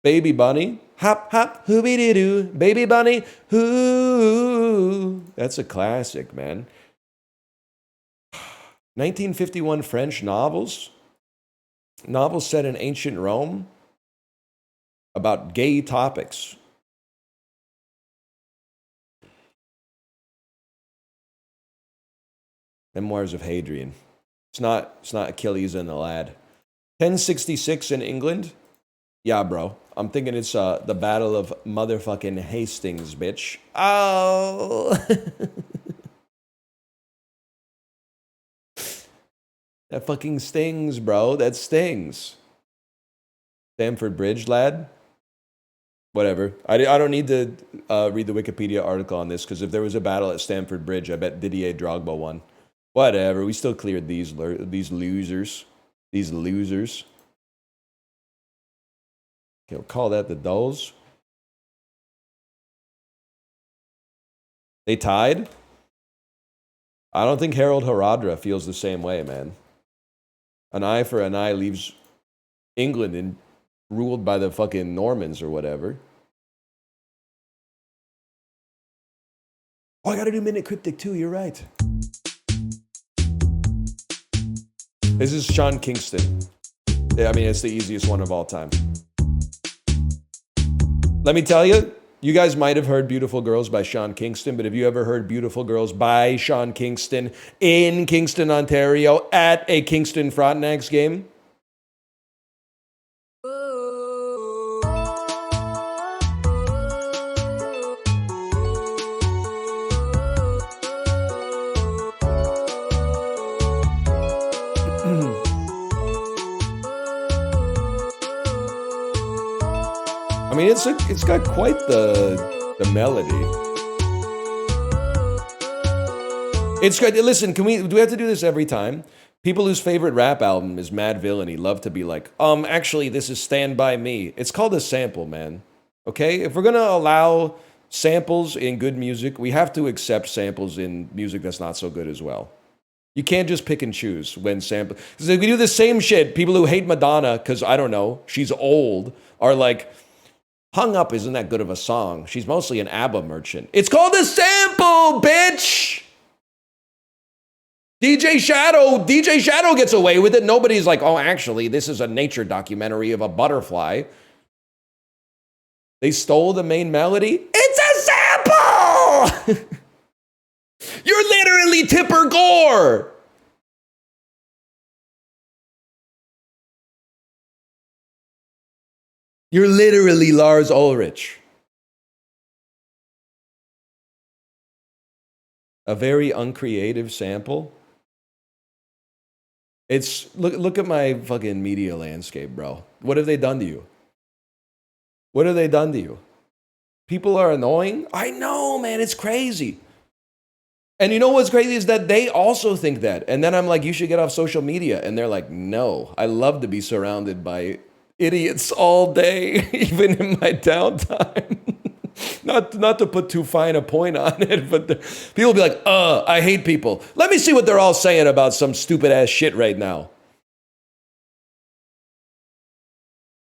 Baby Bunny, hop, hop, hooby-dee-doo, Baby Bunny, hoo. That's a classic, man. 1951 French novels. Novels set in ancient Rome about gay topics. Memoirs of Hadrian. It's not Achilles and the lad. 1066 in England. Yeah, bro. I'm thinking it's the Battle of motherfucking Hastings, bitch. Oh. That fucking stings, bro. That stings. Stamford Bridge, lad. Whatever. I don't need to read the Wikipedia article on this, because if there was a battle at Stamford Bridge, I bet Didier Drogba won. Whatever. We still cleared these losers. These losers. Okay, we'll call that the Dulls. They tied? I don't think Harold Haradra feels the same way, man. An eye for an eye leaves England in, ruled by the fucking Normans or whatever. Oh, I gotta do Minute Cryptic too, you're right. This is Sean Kingston. I mean, it's the easiest one of all time. Let me tell you, you guys might have heard Beautiful Girls by Sean Kingston, but have you ever heard Beautiful Girls by Sean Kingston in Kingston, Ontario at a Kingston Frontenacs game? I mean, it's got quite the melody. It's good. Listen, do we have to do this every time? People whose favorite rap album is Mad Villainy love to be like, actually, this is Stand By Me. It's called a sample, man. Okay? If we're going to allow samples in good music, we have to accept samples in music that's not so good as well. You can't just pick and choose when sample. Because if we do the same shit, people who hate Madonna, because, I don't know, she's old, are like, Hung Up isn't that good of a song. She's mostly an ABBA merchant. It's called a sample, bitch! DJ Shadow gets away with it. Nobody's like, oh, actually, this is a nature documentary of a butterfly. They stole the main melody. It's a sample! You're literally Tipper Gore! You're literally Lars Ulrich. A very uncreative sample. It's look at my fucking media landscape, bro. What have they done to you? What have they done to you? People are annoying? I know, man, it's crazy. And you know what's crazy is that they also think that. And then I'm like, you should get off social media. And they're like, no, I love to be surrounded by idiots all day, even in my downtime. Not to put too fine a point on it, but people will be like, I hate people. Let me see what they're all saying about some stupid ass shit right now.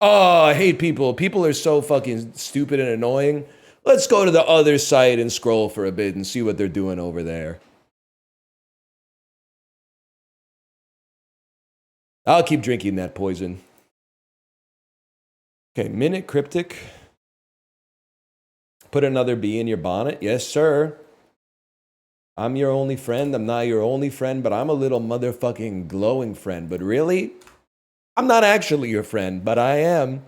Oh, I hate people. People are so fucking stupid and annoying. Let's go to the other site and scroll for a bit and see what they're doing over there. I'll keep drinking that poison. Okay, minute cryptic. Put another bee in your bonnet. Yes, sir. I'm your only friend. I'm not your only friend, but I'm a little motherfucking glowing friend. But really, I'm not actually your friend, but I am.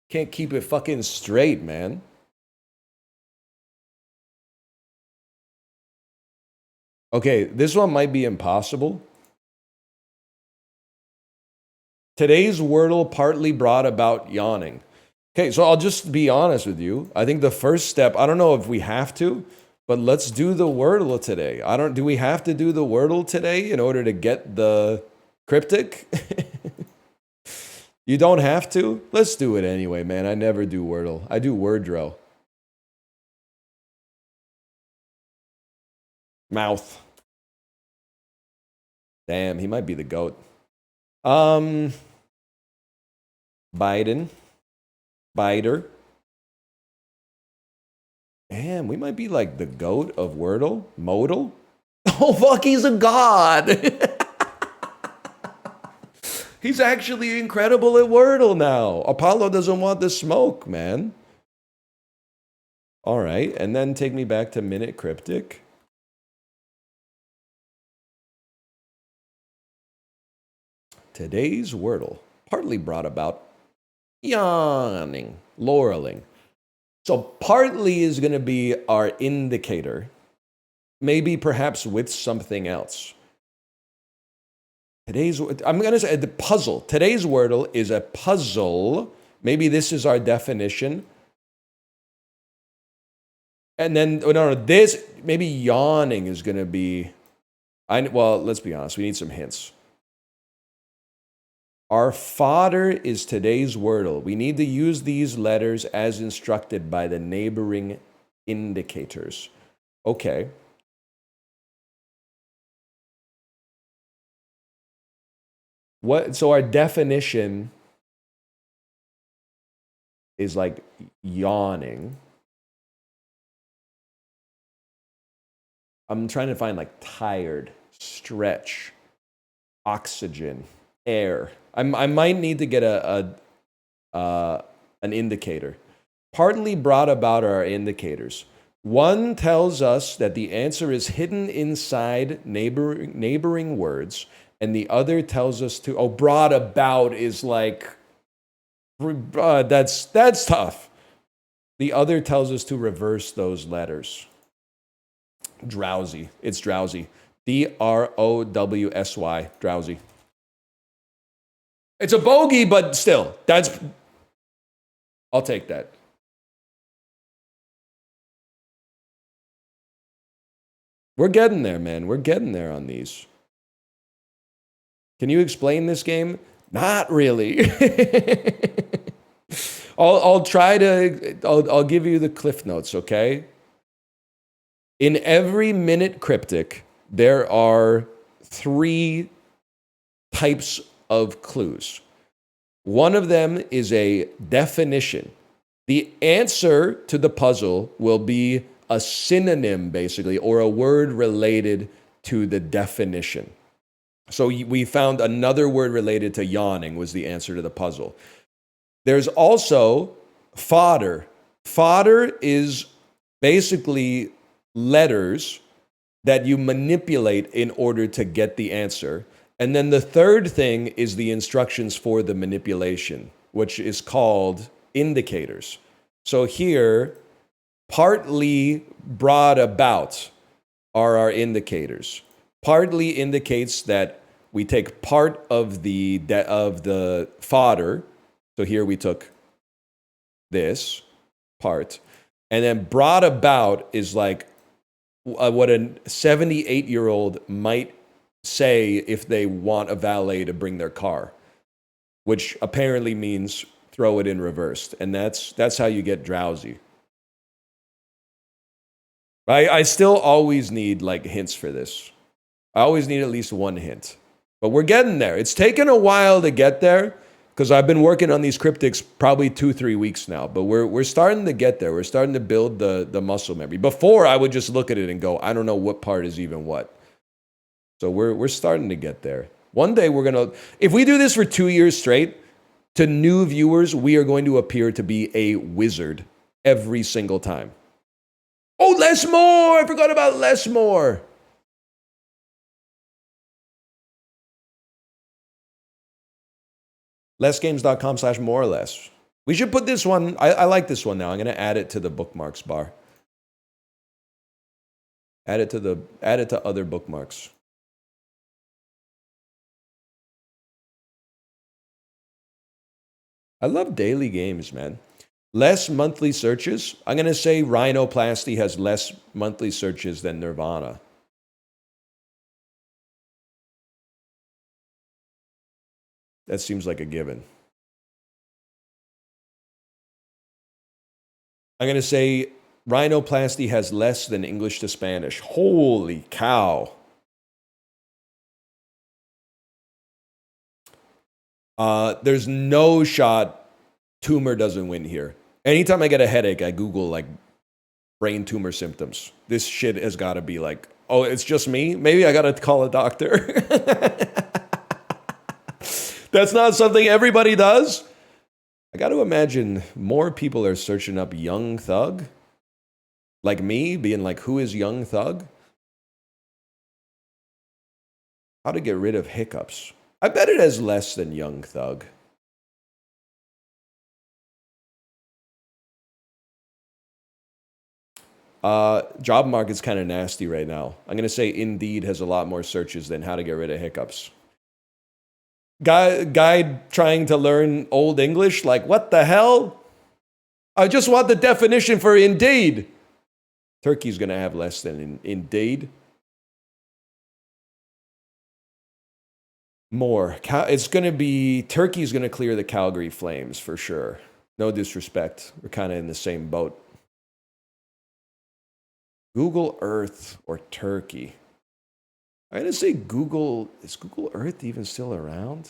Can't keep it fucking straight, man. Okay, this one might be impossible. Today's Wordle partly brought about yawning. Okay, so I'll just be honest with you. I think the first step, I don't know if we have to, but let's do the Wordle today. Do we have to do the Wordle today in order to get the cryptic? You don't have to? Let's do it anyway, man. I never do Wordle. I do Wordrow. Mouth. Damn, he might be the GOAT. Biden. Biter. Damn, we might be like the GOAT of Wordle. Modal. Oh, fuck, he's a god. He's actually incredible at Wordle now. Apollo doesn't want the smoke, man. All right, and then take me back to Minute Cryptic. Today's Wordle, partly brought about yawning, laureling. So partly is going to be our indicator, maybe perhaps with something else. I'm going to say the puzzle. Today's Wordle is a puzzle. Maybe this is our definition. And then, this, maybe yawning is going to be, well, let's be honest. We need some hints. Our fodder is today's Wordle. We need to use these letters as instructed by the neighboring indicators. Okay. So our definition is like yawning. I'm trying to find like tired, stretch, oxygen, air. I might need to get an indicator. Partly brought about are our indicators. One tells us that the answer is hidden inside neighboring words, and the other tells us to, brought about is like, that's tough. The other tells us to reverse those letters. Drowsy. It's drowsy. DROWSY. Drowsy. It's a bogey, but still, I'll take that. We're getting there, man. We're getting there on these. Can you explain this game? Not really. I'll try to, I'll give you the cliff notes, okay? In every minute cryptic, there are 3 types of clues. One of them is a definition. The answer to the puzzle will be a synonym, basically, or a word related to the definition. So we found another word related to yawning was the answer to the puzzle. There's also fodder. Fodder is basically letters that you manipulate in order to get the answer. And then the third thing is the instructions for the manipulation, which is called indicators. So here, partly brought about are our indicators. Partly indicates that we take part of the fodder. So here we took this part. And then brought about is like what a 78-year-old might say if they want a valet to bring their car, which apparently means throw it in reversed. And that's how you get drowsy. I still always need like hints for this. I always need at least one hint. But we're getting there. It's taken a while to get there because I've been working on these cryptics probably 2-3 weeks now. But we're starting to get there. We're starting to build the muscle memory. Before, I would just look at it and go, I don't know what part is even what. So we're starting to get there. One day we're going to, if we do this for 2 years straight, to new viewers, we are going to appear to be a wizard every single time. Oh, less more. I forgot about less more. Lessgames.com/more or less. We should put this one. I like this one now. I'm going to add it to the bookmarks bar. Add it to other bookmarks. I love daily games, man. Less monthly searches. I'm going to say rhinoplasty has less monthly searches than Nirvana. That seems like a given. I'm going to say rhinoplasty has less than English to Spanish. Holy cow. There's no shot tumor doesn't win here. Anytime I get a headache, I Google like brain tumor symptoms. This shit has got to be like, oh, it's just me? Maybe I got to call a doctor. That's not something everybody does. I got to imagine more people are searching up Young Thug. Like me, being like, who is Young Thug? How to get rid of hiccups. I bet it has less than Young Thug. Job market's kind of nasty right now. I'm going to say Indeed has a lot more searches than how to get rid of hiccups. Guy trying to learn Old English, like, what the hell? I just want the definition for Indeed. Turkey's going to have less than Indeed. More. It's going to be, Turkey's going to clear the Calgary Flames for sure. No disrespect. We're kind of in the same boat. Google Earth or Turkey? I'm going to say Google. Is Google Earth even still around?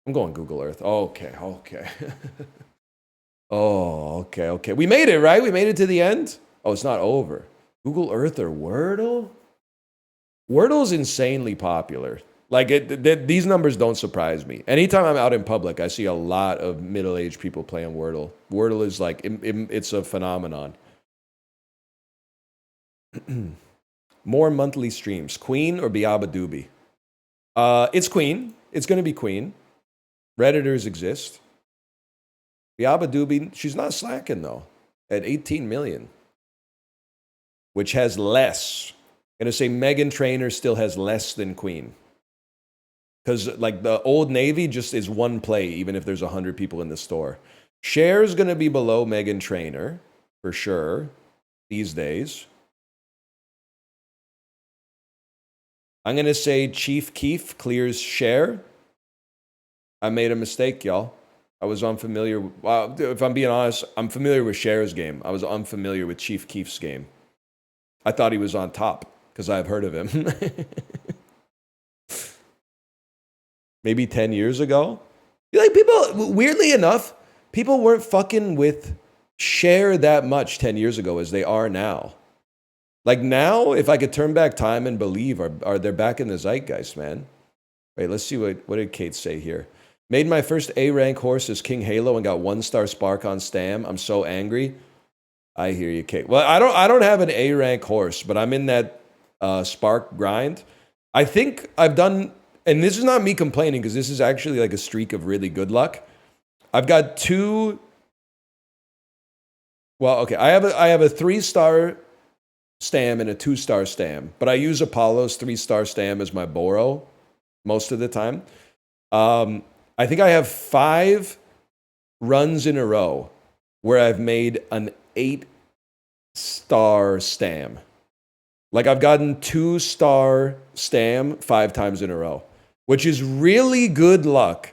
I'm going Google Earth. Okay. Okay. We made it, right? We made it to the end? Oh, it's not over. Google Earth or Wordle? Wordle's insanely popular. Like, these numbers don't surprise me. Anytime I'm out in public, I see a lot of middle-aged people playing Wordle. Wordle is like, it's a phenomenon. More monthly streams. Queen or Biaba Doobie? It's Queen. It's going to be Queen. Redditors exist. Biaba Doobie, she's not slacking, though, at 18 million, which has less. I'm going to say Meghan Trainor still has less than Queen. Because, like, the Old Navy just is one play, even if there's 100 people in the store. Cher's going to be below Meghan Trainor, for sure, these days. I'm going to say Chief Keef clears Cher. I made a mistake, y'all. I was unfamiliar. Well, if I'm being honest, I'm familiar with Cher's game. I was unfamiliar with Chief Keef's game. I thought he was on top, because I've heard of him. Maybe 10 years ago. Like, people, weirdly enough, people weren't fucking with Cher that much 10 years ago as they are now. Like, now, if I could turn back time and believe, are they're back in the zeitgeist, man. Wait, let's see what did Kate say here. Made my first A-rank horse as King Halo and got 1-star Spark on Stam. I'm so angry. I hear you, Kate. Well, I don't have an A-rank horse, but I'm in that Spark grind. I think I've done, and this is not me complaining because this is actually like a streak of really good luck. I've got 2. Well, okay, I have a 3-star Stam and a 2-star Stam, but I use Apollo's 3-star Stam as my Boro most of the time. I think I have 5 runs in a row where I've made an 8-star Stam. Like, I've gotten 2-star Stam 5 times in a row, which is really good luck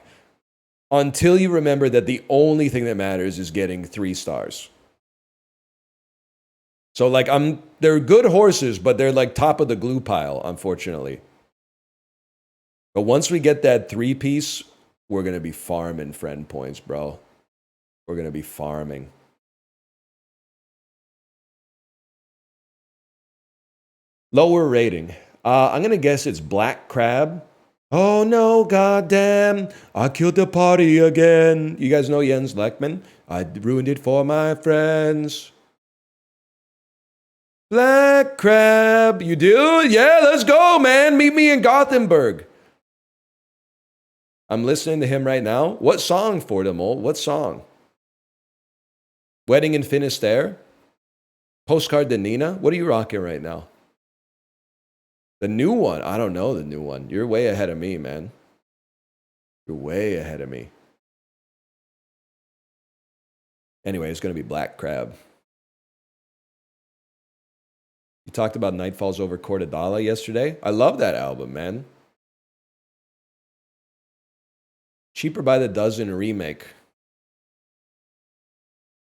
until you remember that the only thing that matters is getting 3 stars. So, like, they're good horses, but they're like top of the glue pile, unfortunately. But once we get that 3-piece, we're going to be farming friend points, bro. We're going to be farming. Lower rating. I'm gonna guess it's Black Crab. Oh no, goddamn! I killed the party again. You guys know Jens Lekman? I ruined it for my friends. Black Crab, you do? Yeah, let's go, man. Meet me in Gothenburg. I'm listening to him right now. What song for them all? What song? Wedding in Finisterre? Postcard to Nina? What are you rocking right now? The new one? I don't know the new one. You're way ahead of me, man. You're way ahead of me. Anyway, it's going to be Black Crab. You talked about Night Falls Over Cortadala yesterday. I love that album, man. Cheaper by the Dozen remake.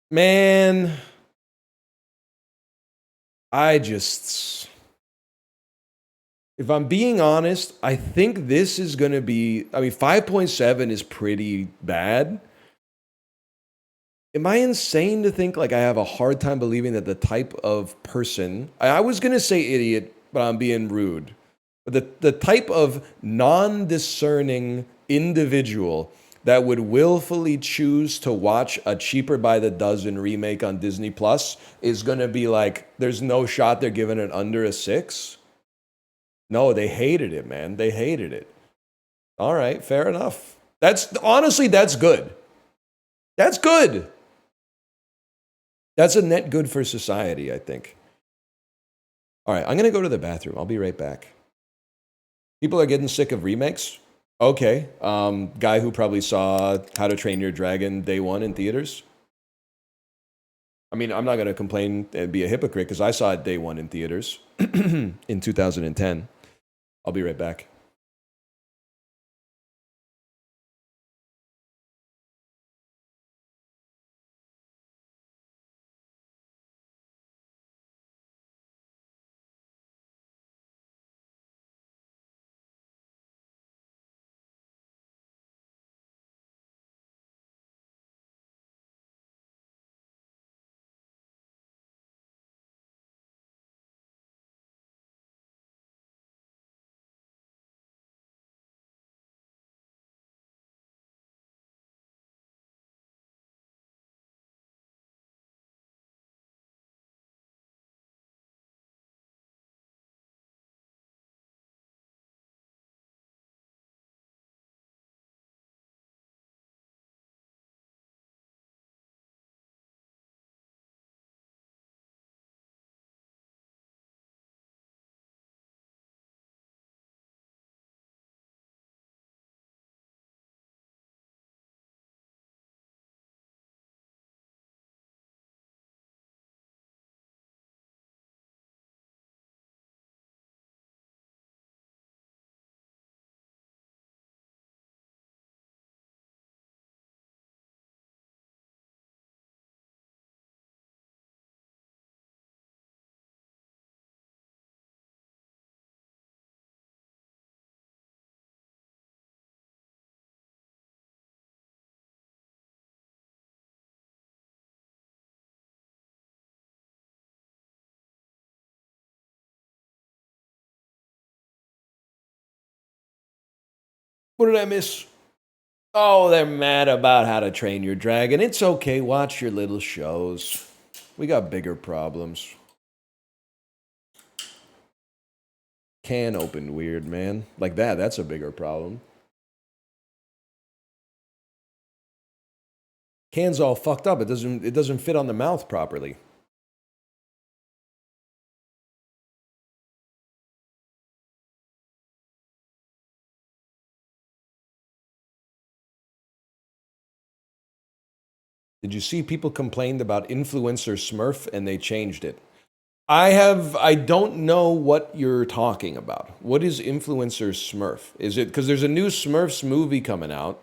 Man, if I'm being honest, I think this is going to be, 5.7 is pretty bad. Am I insane to think like I have a hard time believing that the type of person, I was going to say idiot, but I'm being rude. But the type of non-discerning individual that would willfully choose to watch a Cheaper by the Dozen remake on Disney Plus is going to be like, there's no shot they're giving it under a 6. No, they hated it, man. They hated it. All right, fair enough. Honestly, that's good. That's good. That's a net good for society, I think. All right, I'm going to go to the bathroom. I'll be right back. People are getting sick of remakes. Okay. Guy who probably saw How to Train Your Dragon day one in theaters. I mean, I'm not going to complain and be a hypocrite because I saw it day one in theaters in 2010. I'll be right back. What did I miss? Oh, they're mad about How to Train Your Dragon. It's okay. Watch your little shows. We got bigger problems. Can opened weird, man. Like that. That's a bigger problem. Can's all fucked up. It doesn't fit on the mouth properly. Did you see people complained about influencer Smurf and they changed it? I don't know what you're talking about. What is influencer Smurf? Is it because there's a new Smurfs movie coming out?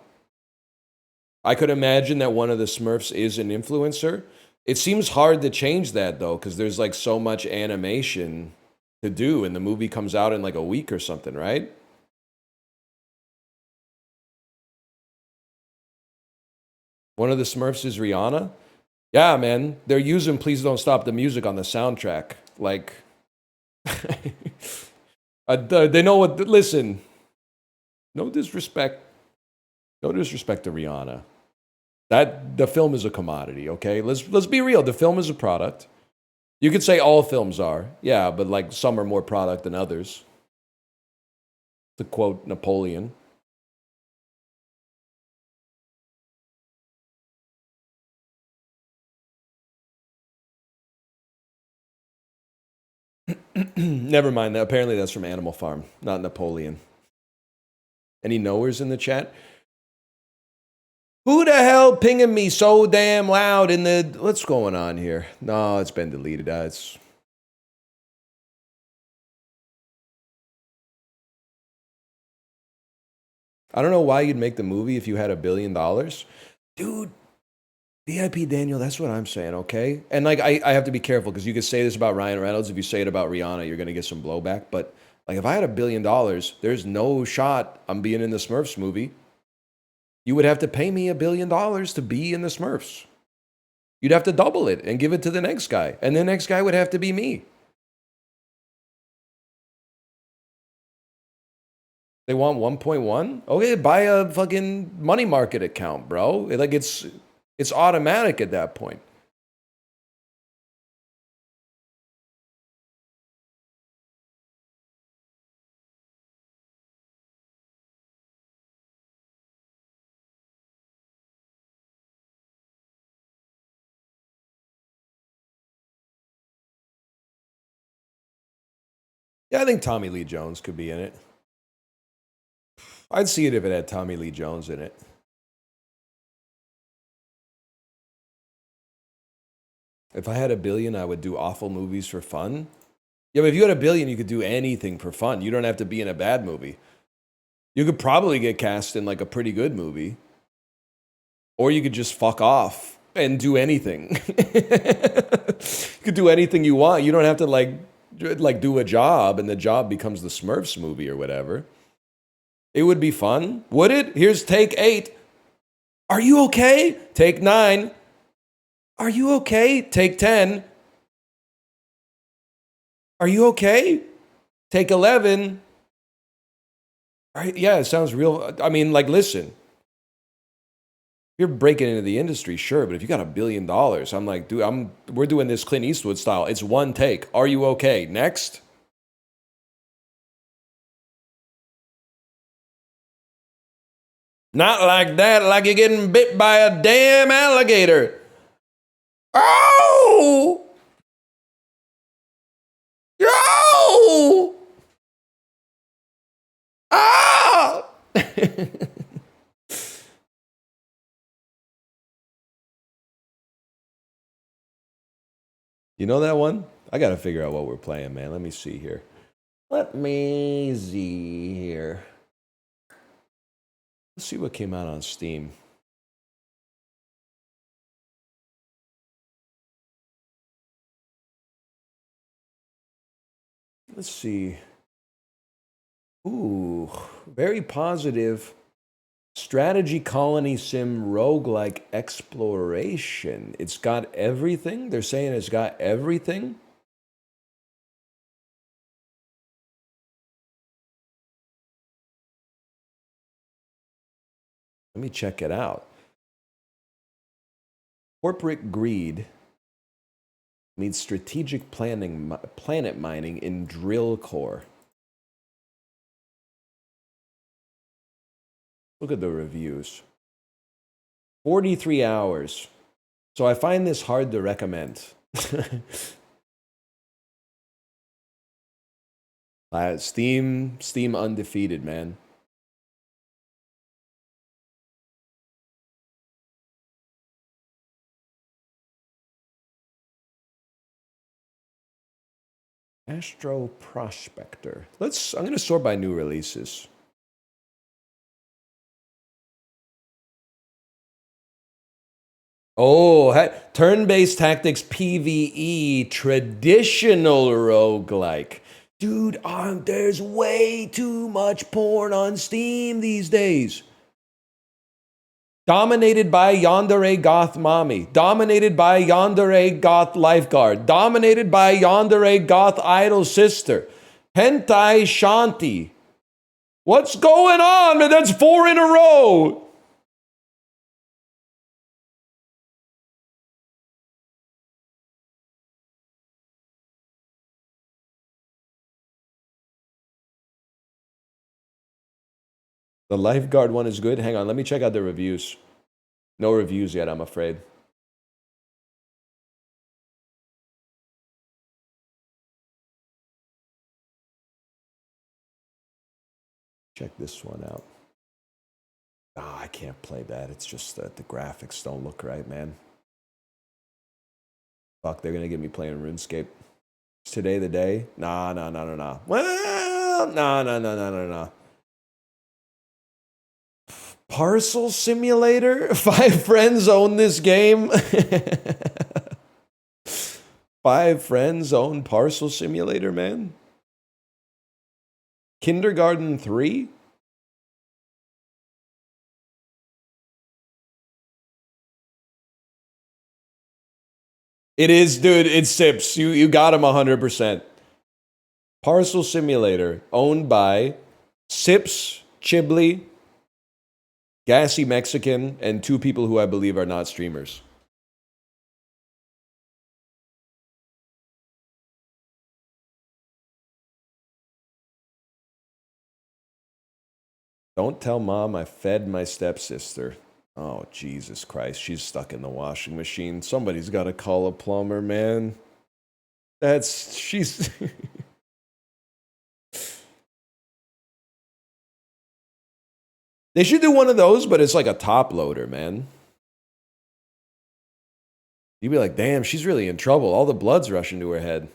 I could imagine that one of the Smurfs is an influencer. It seems hard to change that though, because there's like so much animation to do, and the movie comes out in like a week or something, right? One of the Smurfs is Rihanna. Yeah, man, they're using "Please Don't Stop the Music" on the soundtrack. Like, They know what. Listen, no disrespect. No disrespect to Rihanna. That the film is a commodity. Okay, let's be real. The film is a product. You could say all films are, yeah, but like some are more product than others. To quote Napoleon. Never mind that. Apparently that's from Animal Farm, not Napoleon. Any knowers in the chat? Who the hell pinging me so damn loud in the... What's going on here? No, it's been deleted. It's... I don't know why you'd make the movie if you had $1 billion. Dude, VIP Daniel, that's what I'm saying, okay? And like, I have to be careful because you could say this about Ryan Reynolds. If you say it about Rihanna, you're going to get some blowback. But like, if I had $1 billion, there's no shot I'm being in the Smurfs movie. You would have to pay me $1 billion to be in the Smurfs. You'd have to double it and give it to the next guy. And the next guy would have to be me. They want 1.1? Okay, buy a fucking money market account, bro. Like it's automatic at that point. Yeah, I think Tommy Lee Jones could be in it. I'd see it if it had Tommy Lee Jones in it. If I had $1 billion, I would do awful movies for fun. Yeah, but if you had $1 billion, you could do anything for fun. You don't have to be in a bad movie. You could probably get cast in like a pretty good movie. Or you could just fuck off and do anything. You could do anything you want. You don't have to like do a job and the job becomes the Smurfs movie or whatever. It would be fun. Would it? Here's take 8. Are you okay? Take 9. Are you okay? Take 10. Are you okay? Take 11. Yeah, it sounds real. I mean, like, listen. You're breaking into the industry, sure, but if you got $1 billion, I'm like, dude, we're doing this Clint Eastwood style. It's one take. Are you okay? Next. Not like that, like you're getting bit by a damn alligator. Oh! Yo! Ah! You know that one? I got to figure out what we're playing, man. Let me see here. Let me see here. Let's see what came out on Steam. Let's see. Ooh, very positive. Strategy colony sim roguelike exploration. It's got everything. They're saying it's got everything. Let me check it out. Corporate greed meets strategic planning, planet mining in drill core. Look at the reviews. 43 hours. So I find this hard to recommend. Steam undefeated, man. Astro Prospector. I'm going to sort by new releases. Oh, turn-based tactics PvE traditional roguelike. Dude, there's way too much porn on Steam these days. Dominated by yandere goth mommy. Dominated by yandere goth lifeguard. Dominated by yandere goth idol sister. Hentai shanti. What's going on, man? That's 4 in a row. The lifeguard one is good. Hang on, let me check out the reviews. No reviews yet, I'm afraid. Check this one out. Ah, I can't play that. It's just that the graphics don't look right, man. Fuck, they're gonna get me playing RuneScape. Is today the day? Nah. Well, nah. Parcel Simulator? 5 friends own this game. 5 friends own Parcel Simulator, man. Kindergarten 3? It is, dude. It's Sips. You got him 100%. Parcel Simulator, owned by Sips, Chibli, Gassy Mexican, and 2 people who I believe are not streamers. Don't tell mom I fed my stepsister. Oh, Jesus Christ. She's stuck in the washing machine. Somebody's got to call a plumber, man. She's... They should do one of those, but it's like a top loader, man. You'd be like, damn, she's really in trouble. All the blood's rushing to her head.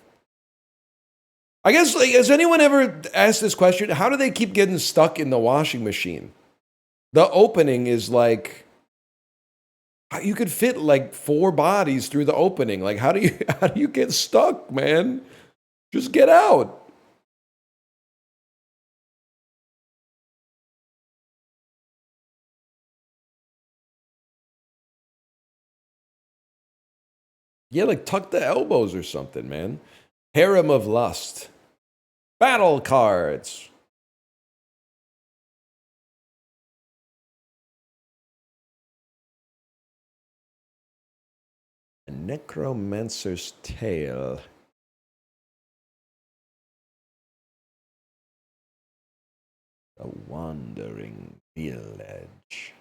I guess, like, has anyone ever asked this question? How do they keep getting stuck in the washing machine? The opening is like, you could fit like 4 bodies through the opening. Like, how do you get stuck, man? Just get out. Yeah, like tuck the elbows or something, man. Harem of Lust. Battle cards. A Necromancer's Tale. A Wandering Village.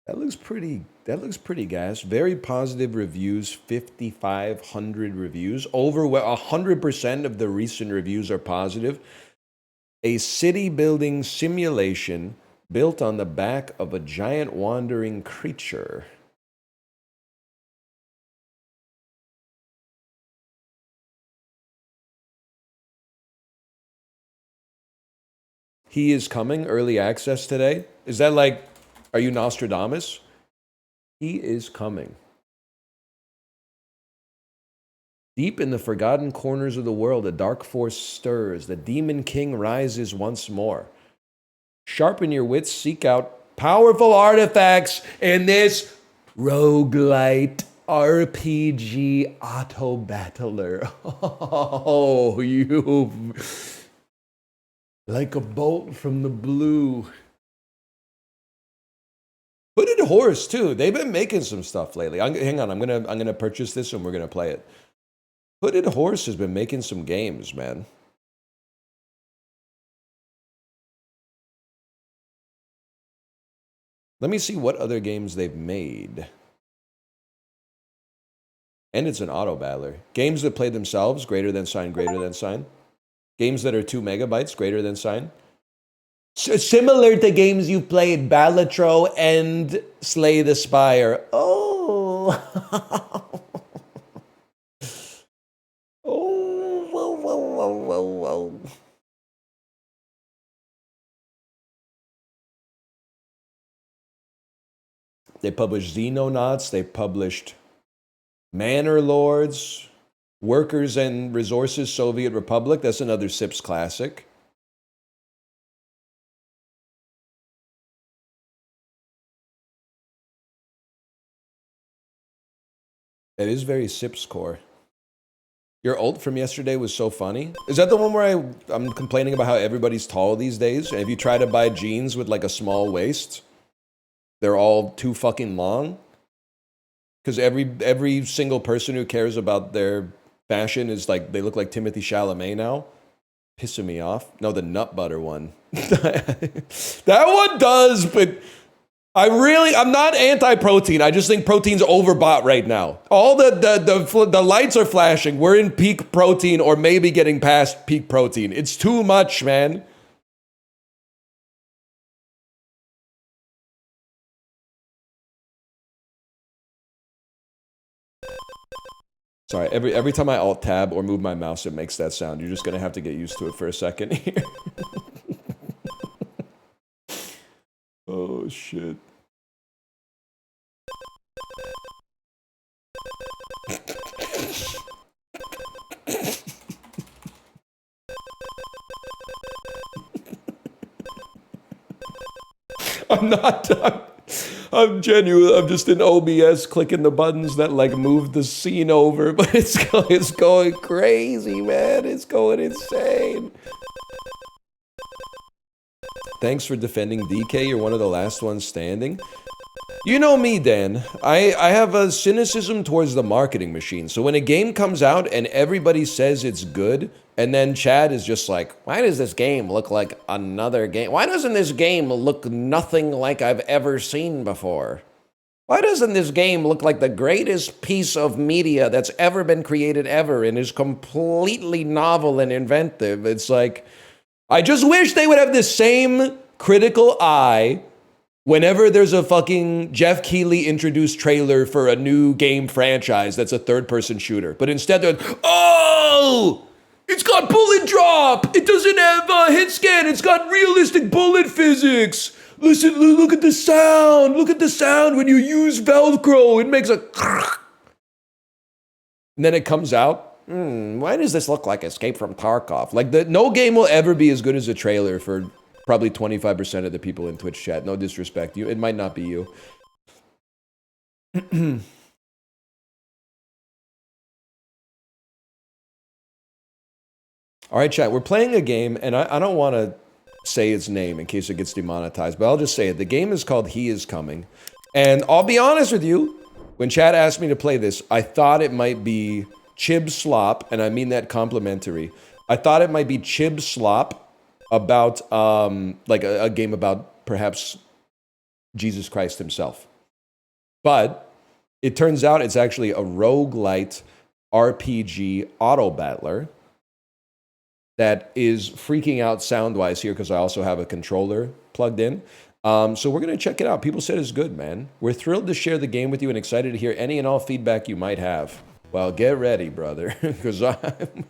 That looks pretty gas. Very positive reviews, 5,500 reviews. Over 100% of the recent reviews are positive. A city building simulation built on the back of a giant wandering creature. He is coming, early access today. Is that like, are you Nostradamus? He is coming. Deep in the forgotten corners of the world, a dark force stirs. The Demon King rises once more. Sharpen your wits, seek out powerful artifacts in this roguelite RPG auto battler. Oh, you like a bolt from the blue. Hooded Horse too. They've been making some stuff lately. Hang on, I'm gonna purchase this and we're gonna play it. Hooded Horse has been making some games, man. Let me see what other games they've made. And it's an auto battler. Games that play themselves, greater than sign, greater than sign. Games that are 2 megabytes, greater than sign. Similar to games you've played, Balatro and Slay the Spire. Oh. Oh. They published Xenonauts. They published Manor Lords, Workers and Resources, Soviet Republic. That's another Sips classic. It is very Sips core. Your ult from yesterday was so funny. Is that the one where I'm complaining about how everybody's tall these days? And if you try to buy jeans with like a small waist, they're all too fucking long? Because every single person who cares about their fashion is like, they look like Timothy Chalamet now. Pissing me off. No, the nut butter one. That one does, but I'm not anti-protein. I just think protein's overbought right now. All the lights are flashing. We're in peak protein or maybe getting past peak protein. It's too much, man. Sorry, every time I alt tab or move my mouse, it makes that sound. You're just gonna have to get used to it for a second here. Oh shit. I'm genuine. I'm just in OBS clicking the buttons that like move the scene over, but it's going crazy, man. It's going insane. Thanks for defending DK. You're one of the last ones standing. You know me, Dan. I have a cynicism towards the marketing machine. So when a game comes out and everybody says it's good, and then Chad is just like, why does this game look like another game? Why doesn't this game look nothing like I've ever seen before? Why doesn't this game look like the greatest piece of media that's ever been created ever and is completely novel and inventive? It's like, I just wish they would have the same critical eye whenever there's a fucking Jeff Keighley introduced trailer for a new game franchise that's a third-person shooter. But instead they're like, oh, it's got bullet drop. It doesn't have a hit scan. It's got realistic bullet physics. Listen, look at the sound. Look at the sound when you use Velcro. It makes a... And then it comes out. Why does this look like Escape from Tarkov? Like, no game will ever be as good as a trailer for probably 25% of the people in Twitch chat. No disrespect. It might not be you. All right, chat. We're playing a game, and I don't want to say its name in case it gets demonetized, but I'll just say it. The game is called He Is Coming. And I'll be honest with you, when chat asked me to play this, I thought it might be Chib Slop, and I mean that complimentary. I thought it might be Chib Slop about, like a game about perhaps Jesus Christ himself. But it turns out it's actually a roguelite RPG auto battler that is freaking out sound-wise here because I also have a controller plugged in. So we're going to check it out. People said it's good, man. We're thrilled to share the game with you and excited to hear any and all feedback you might have. Well, get ready, brother, because I'm...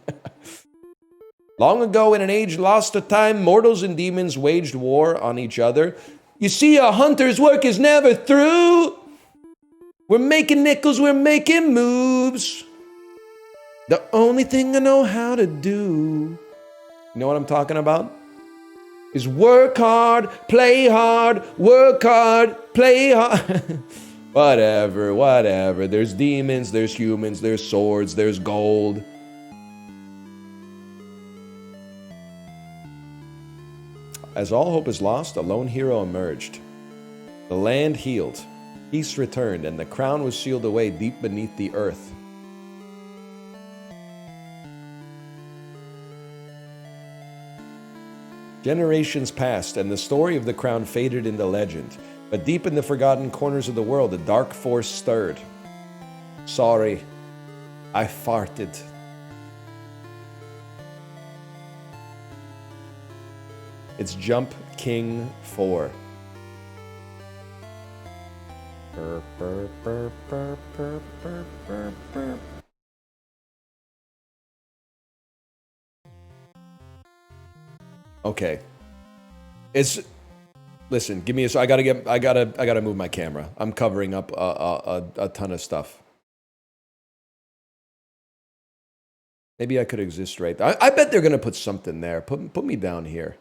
Long ago, in an age lost to time, mortals and demons waged war on each other. You see, a hunter's work is never through. We're making nickels, we're making moves. The only thing I know how to do, you know what I'm talking about? Is work hard, play hard, work hard, play hard. Whatever. There's demons, there's humans, there's swords, there's gold. As all hope is lost, a lone hero emerged. The land healed, peace returned, and the crown was sealed away deep beneath the earth. Generations passed, and the story of the crown faded into legend. But deep in the forgotten corners of the world, a dark force stirred. Sorry, I farted. It's Jump King 4. Burp, burp, burp, burp, burp, burp, burp, burp. Okay. Listen, give me I gotta move my camera. I'm covering up a ton of stuff. Maybe I could exist right there. I bet they're gonna put something there. Put me down here.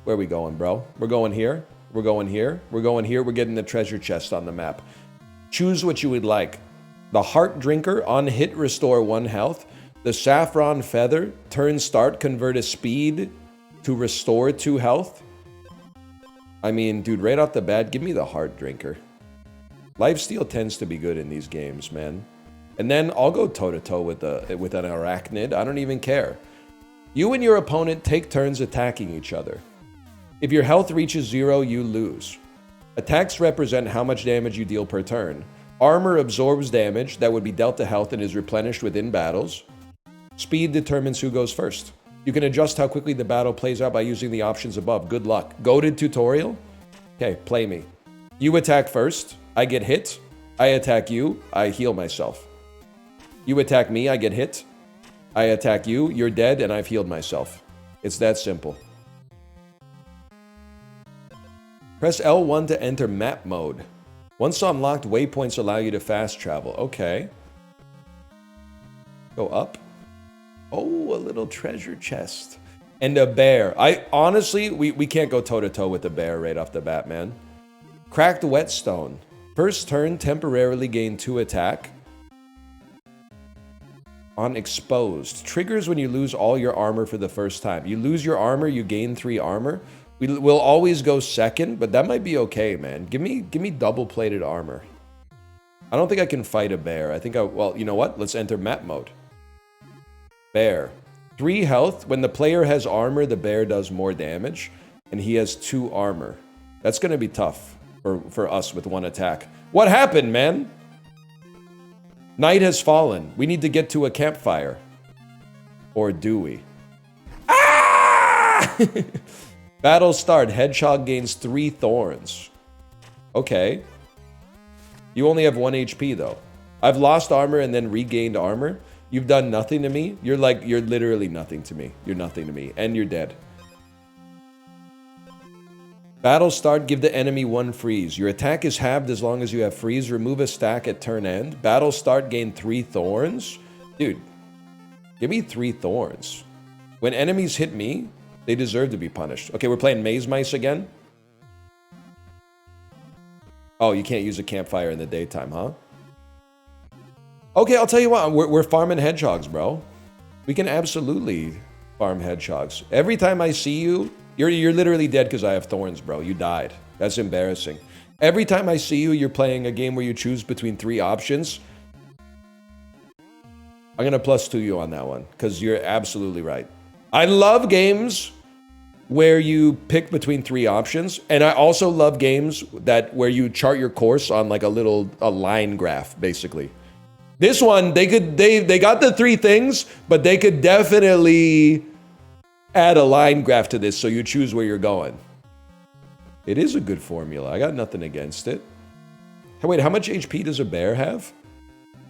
Where are we going, bro? We're going here? We're going here. We're going here. We're getting the treasure chest on the map. Choose what you would like. The Heart Drinker, on hit, restore 1 health. The Saffron Feather, turn start, convert a speed to restore 2 health. I mean, dude, right off the bat, give me the Heart Drinker. Lifesteal tends to be good in these games, man. And then I'll go toe-to-toe with an Arachnid. I don't even care. You and your opponent take turns attacking each other. If your health reaches 0, you lose. Attacks represent how much damage you deal per turn. Armor absorbs damage that would be dealt to health and is replenished within battles. Speed determines who goes first. You can adjust how quickly the battle plays out by using the options above. Good luck. Goated tutorial? Okay, play me. You attack first. I get hit. I attack you. I heal myself. You attack me. I get hit. I attack you. You're dead, and I've healed myself. It's that simple. Press L1 to enter map mode. Once unlocked, waypoints allow you to fast travel. Okay. Go up. Oh, a little treasure chest. And a bear. Honestly, we can't go toe-to-toe with the bear right off the bat, man. Cracked whetstone. First turn, temporarily gain 2 attack. On exposed. Triggers when you lose all your armor for the first time. You lose your armor, you gain 3 armor. We'll always go second, but that might be okay, man. Give me double-plated armor. I don't think I can fight a bear. I think well, you know what? Let's enter map mode. Bear. 3 health. When the player has armor, the bear does more damage, and he has 2 armor. That's going to be tough for us with 1 attack. What happened, man? Night has fallen. We need to get to a campfire. Or do we? Ah! Battle start. Hedgehog gains 3 thorns. Okay. You only have 1 HP, though. I've lost armor and then regained armor. You've done nothing to me. You're literally nothing to me. You're nothing to me. And you're dead. Battle start. Give the enemy 1 freeze. Your attack is halved as long as you have freeze. Remove a stack at turn end. Battle start. Gain 3 thorns. Dude, give me 3 thorns. When enemies hit me, they deserve to be punished. Okay, we're playing Maze Mice again. Oh, you can't use a campfire in the daytime, huh? Okay, I'll tell you what. We're farming hedgehogs, bro. We can absolutely farm hedgehogs. Every time I see you, you're literally dead because I have thorns, bro. You died. That's embarrassing. Every time I see you, you're playing a game where you choose between 3 options. I'm going to +2 you on that one because you're absolutely right. I love games where you pick between 3 options, and I also love games where you chart your course on like a line graph, basically. This one, they got the 3 things, but they could definitely add a line graph to this so you choose where you're going. It is a good formula. I got nothing against it. Hey, wait, how much HP does a bear have?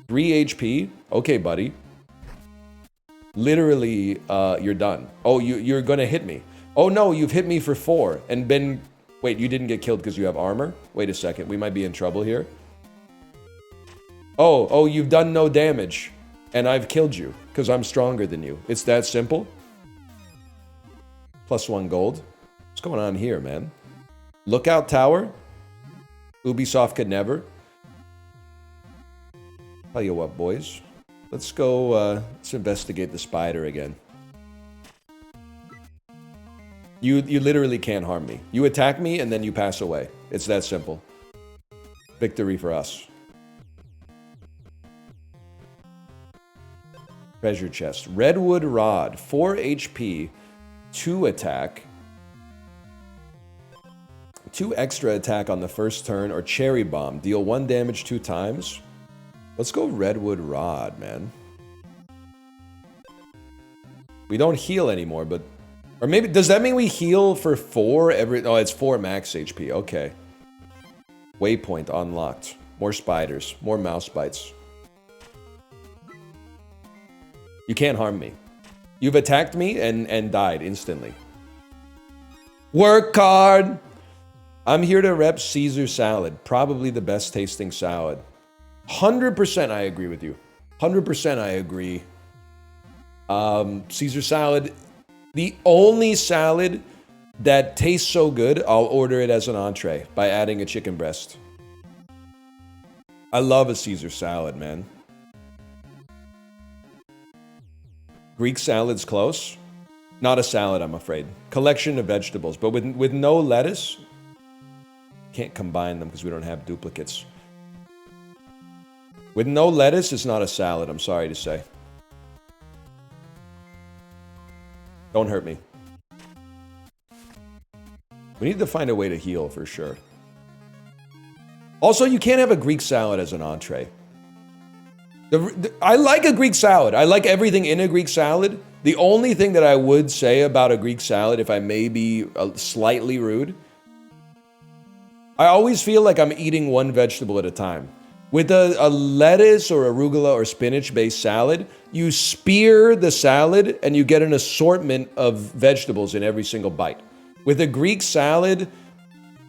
3 HP? Okay, buddy. Literally, you're done. Oh, you're gonna hit me. Oh no, you've hit me for 4 and been... Wait, you didn't get killed because you have armor? Wait a second, we might be in trouble here. Oh, you've done no damage, and I've killed you because I'm stronger than you. It's that simple. +1 gold. What's going on here, man? Lookout tower. Ubisoft could never. Tell you what, boys. Let's go, let's investigate the spider again. You literally can't harm me. You attack me, and then you pass away. It's that simple. Victory for us. Treasure chest. Redwood rod. 4 HP. 2 attack. 2 extra attack on the first turn, or cherry bomb. Deal 1 damage 2 times. Let's go redwood rod, man. We don't heal anymore, but... Or maybe... Does that mean we heal for 4 every... Oh, it's 4 max HP. Okay. Waypoint unlocked. More spiders. More mouse bites. You can't harm me. You've attacked me and died instantly. Work hard! I'm here to rep Caesar salad. Probably the best tasting salad. 100% I agree with you. 100% I agree. Caesar salad, the only salad that tastes so good, I'll order it as an entree by adding a chicken breast. I love a Caesar salad, man. Greek salad's close. Not a salad, I'm afraid. Collection of vegetables, but with no lettuce. Can't combine them because we don't have duplicates. With no lettuce, it's not a salad, I'm sorry to say. Don't hurt me. We need to find a way to heal for sure. Also, you can't have a Greek salad as an entree. I like a Greek salad. I like everything in a Greek salad. The only thing that I would say about a Greek salad, if I may be slightly rude, I always feel like I'm eating one vegetable at a time. With a lettuce or arugula or spinach-based salad, you spear the salad and you get an assortment of vegetables in every single bite. With a Greek salad,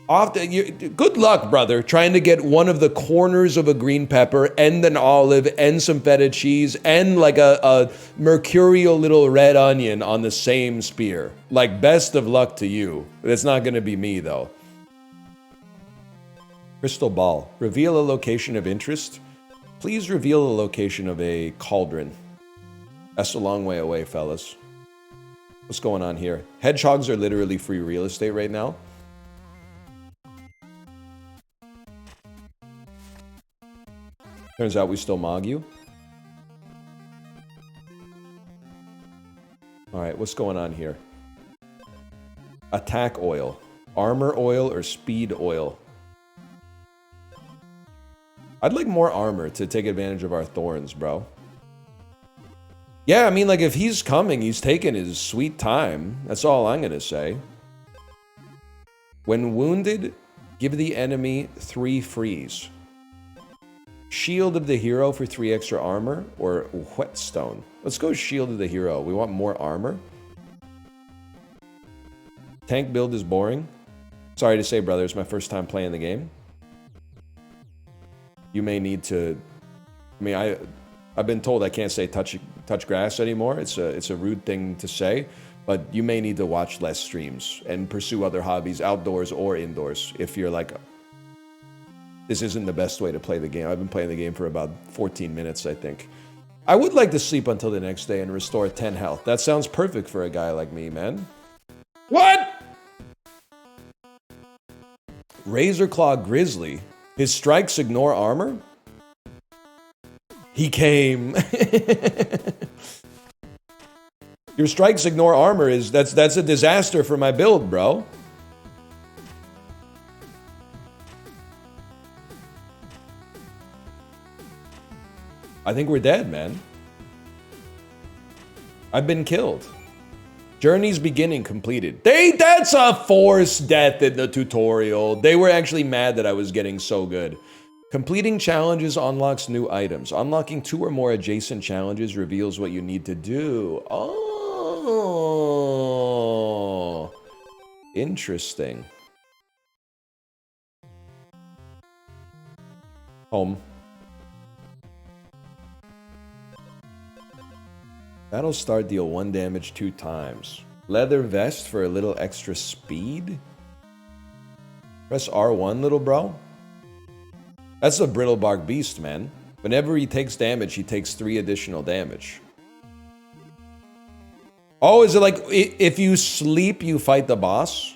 good luck, brother, trying to get one of the corners of a green pepper and an olive and some feta cheese and like a mercurial little red onion on the same spear. Like, best of luck to you. It's not going to be me, though. Crystal ball. Reveal a location of interest. Please reveal the location of a cauldron. That's a long way away, fellas. What's going on here? Hedgehogs are literally free real estate right now. Turns out we still mog you. All right, what's going on here? Attack oil. Armor oil or speed oil? I'd like more armor to take advantage of our thorns, bro. Yeah, I mean, like, if he's coming, he's taking his sweet time. That's all I'm gonna say. When wounded, give the enemy 3 freeze. Shield of the hero for 3 extra armor, or whetstone. Let's go shield of the hero. We want more armor. Tank build is boring. Sorry to say, brother, it's my first time playing the game. You may need to. I mean, I've been told I can't say touch grass anymore. It's a rude thing to say, but you may need to watch less streams and pursue other hobbies, outdoors or indoors, if you're like, this isn't the best way to play the game. I've been playing the game for about 14 minutes, I think. I would like to sleep until the next day and restore 10 health. That sounds perfect for a guy like me, man. What? Razorclaw Grizzly. His strikes ignore armor? He came. Your strikes ignore armor that's a disaster for my build, bro. I think we're dead, man. I've been killed. Journey's beginning completed. That's a forced death in the tutorial. They were actually mad that I was getting so good. Completing challenges unlocks new items. Unlocking 2 or more adjacent challenges reveals what you need to do. Oh. Interesting. Home. Battle start, deal 1 damage 2 times. Leather vest for a little extra speed? Press R1, little bro. That's a brittle bark beast, man. Whenever he takes damage, he takes 3 additional damage. Oh, is it like if you sleep, you fight the boss?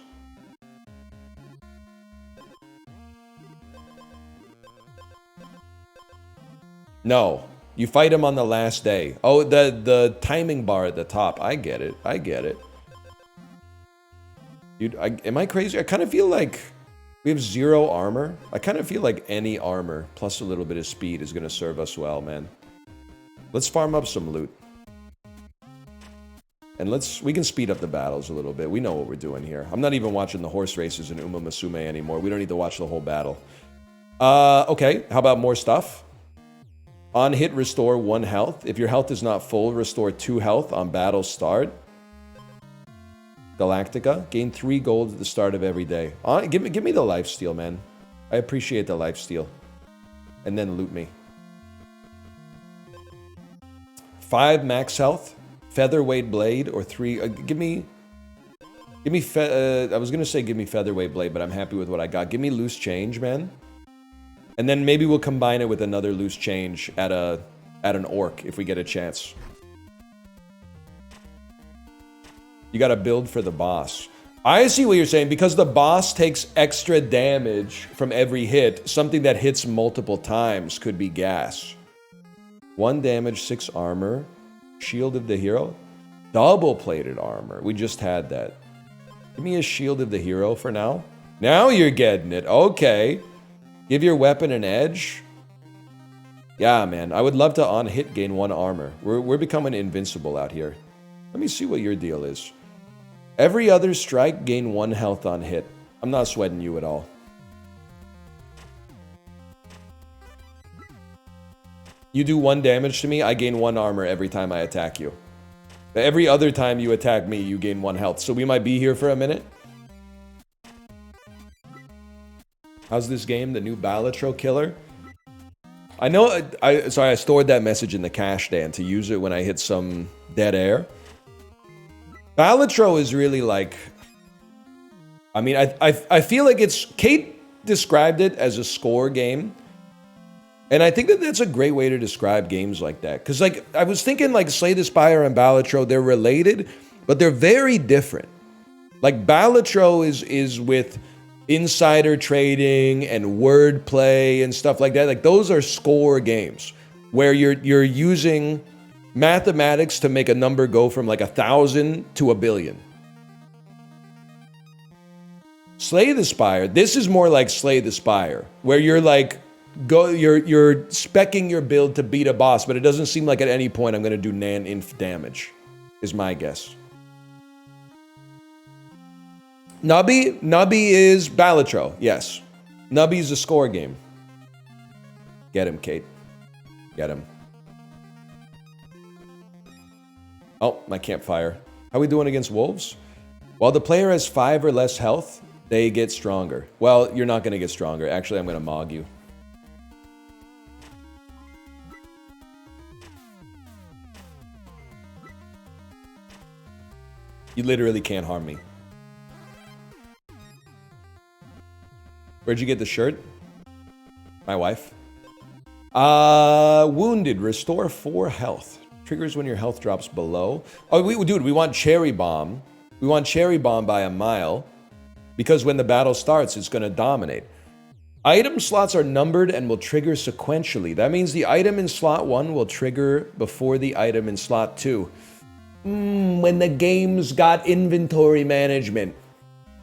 No. You fight him on the last day. Oh, the timing bar at the top. I get it. I get it. Dude, am I crazy? I kind of feel like we have 0 armor. I kind of feel like any armor plus a little bit of speed is going to serve us well, man. Let's farm up some loot. And we can speed up the battles a little bit. We know what we're doing here. I'm not even watching the horse races in Umamusume anymore. We don't need to watch the whole battle. Okay, how about more stuff? On hit, restore 1 health. If your health is not full, restore 2 health on battle start. Galactica. Gain 3 gold at the start of every day. Give me the lifesteal, man. I appreciate the lifesteal. And then loot me. 5 max health. Featherweight blade or 3. Give me Give me, I was going to say give me featherweight blade, but I'm happy with what I got. Give me loose change, man. And then maybe we'll combine it with another loose change at an orc if we get a chance. You got to build for the boss. I see what you're saying. Because the boss takes extra damage from every hit, something that hits multiple times could be gas. 1 damage, 6 armor. Shield of the hero. Double-plated armor. We just had that. Give me a shield of the hero for now. Now you're getting it. Okay. Give your weapon an edge. Yeah, man. I would love to on hit gain 1 armor. We're becoming invincible out here. Let me see what your deal is. Every other strike, gain 1 health on hit. I'm not sweating you at all. You do 1 damage to me, I gain 1 armor every time I attack you. Every other time you attack me, you gain 1 health. So we might be here for a minute. How's this game? The new Balatro killer? I know, sorry, I stored that message in the cache, Dan, to use it when I hit some dead air. Balatro is really like... I mean, I feel like it's... Kate described it as a score game. And I think that that's a great way to describe games like that. Because, like, I was thinking, like, Slay the Spire and Balatro, they're related, but they're very different. Like, Balatro is with insider trading and wordplay and stuff like that. Like, those are score games where you're using mathematics to make a number go from, like, 1,000 to 1 billion. Slay the Spire, this is more like Slay the Spire, where you're, like... You're speccing your build to beat a boss, but it doesn't seem like at any point I'm going to do nan-inf damage, is my guess. Nubby is Balatro, yes. Nubby's a score game. Get him, Kate. Get him. Oh, my campfire. How are we doing against wolves? While the player has 5 or less health, they get stronger. Well, you're not going to get stronger. Actually, I'm going to mog you. You literally can't harm me. Where'd you get the shirt? My wife. Wounded. Restore 4 health. Triggers when your health drops below. Oh, dude, we want Cherry Bomb. We want Cherry Bomb by a mile. Because when the battle starts, it's going to dominate. Item slots are numbered and will trigger sequentially. That means the item in slot 1 will trigger before the item in slot 2. When the game's got inventory management.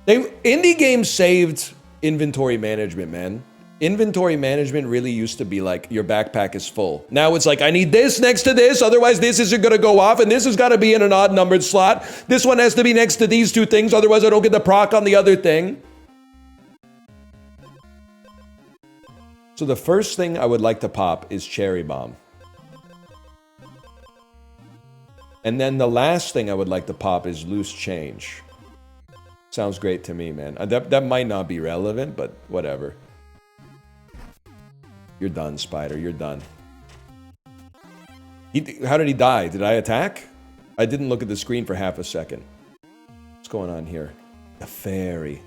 Indie games saved inventory management, man. Inventory management really used to be like, your backpack is full. Now it's like, I need this next to this, otherwise this isn't gonna go off, and this has gotta be in an odd numbered slot. This one has to be next to these 2 things, otherwise I don't get the proc on the other thing. So the first thing I would like to pop is Cherry Bomb. And then the last thing I would like to pop is Loose Change. Sounds great to me, man. That might not be relevant, but whatever. You're done, Spider. You're done. How did he die? Did I attack? I didn't look at the screen for half a second. What's going on here? The fairy.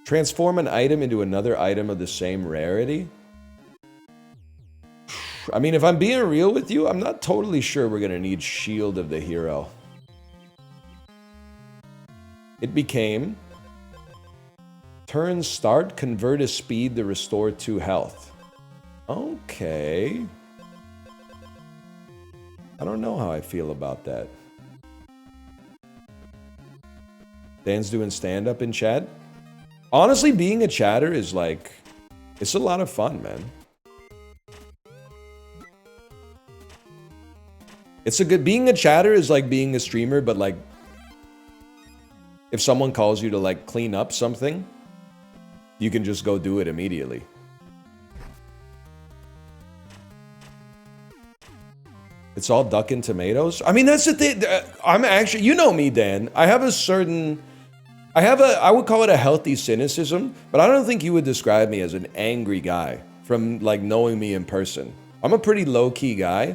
Transform an item into another item of the same rarity? I mean, if I'm being real with you, I'm not totally sure we're going to need Shield of the Hero. It became... Turn start, convert a speed to restore 2 health. Okay. I don't know how I feel about that. Dan's doing stand-up in chat. Honestly, being a chatter is like... It's a lot of fun, man. It's a good... Being a chatter is like being a streamer, but like... If someone calls you to like clean up something, you can just go do it immediately. It's all duck and tomatoes? I mean, that's the thing. I'm actually... You know me, Dan. I have a certain... I would call it a healthy cynicism, but I don't think you would describe me as an angry guy from like knowing me in person. I'm a pretty low-key guy.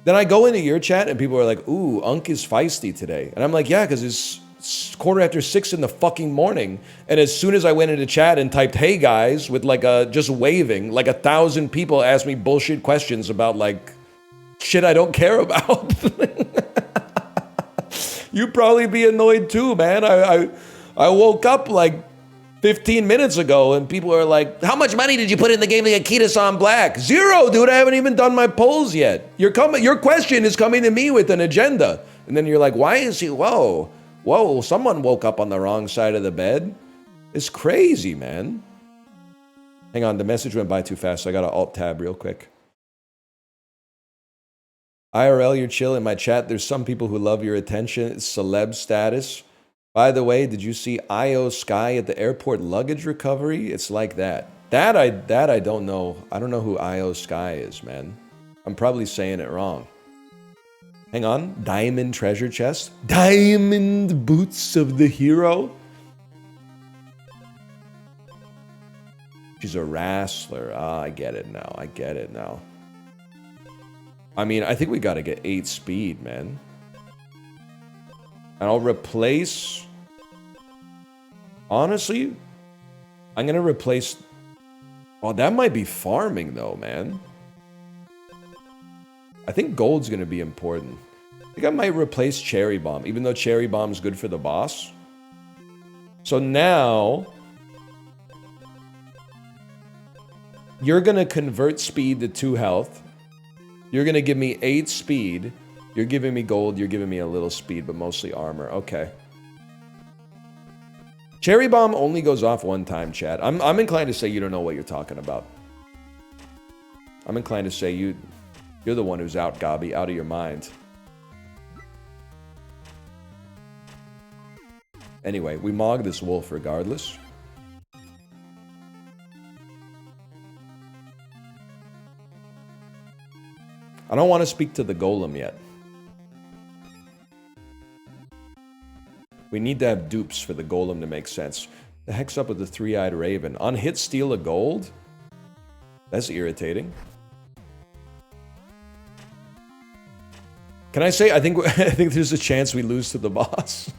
Then I go into your chat and people are like, ooh, Unk is feisty today. And I'm like, yeah, because quarter after 6 in the fucking morning. And as soon as I went into chat and typed, hey guys, with like just waving, like 1,000 people asked me bullshit questions about like shit I don't care about. You'd probably be annoyed too, man. I woke up like 15 minutes ago and people are like, how much money did you put in the game to get Ketis on black? 0, dude. I haven't even done my polls yet. Your question is coming to me with an agenda. And then you're like, why is he, whoa, someone woke up on the wrong side of the bed. It's crazy, man. Hang on, the message went by too fast, so I got to alt tab real quick. IRL, you're chill. In my chat, there's some people who love your attention. It's celeb status. By the way, did you see IO Sky at the airport luggage recovery? It's like that. That I don't know. I don't know who IO Sky is, man. I'm probably saying it wrong. Hang on. Diamond treasure chest. Diamond boots of the hero. She's a wrestler. Ah, I get it now. I get it now. I mean, I think we got to get 8 speed, man. And I'll replace... Honestly, I'm going to replace... Oh, that might be farming, though, man. I think gold's going to be important. I think I might replace Cherry Bomb, even though Cherry Bomb's good for the boss. So now... You're going to convert speed to 2 health. You're going to give me 8 speed. You're giving me gold, you're giving me a little speed, but mostly armor. Okay. Cherry Bomb only goes off 1 time, chat. I'm inclined to say you don't know what you're talking about. I'm inclined to say you're the one who's out, Gabi, out of your mind. Anyway, we mog this wolf regardless. I don't want to speak to the golem yet. We need to have dupes for the golem to make sense. The heck's up with the 3-eyed raven? On hit, steal a gold? That's irritating. Can I say, I think there's a chance we lose to the boss.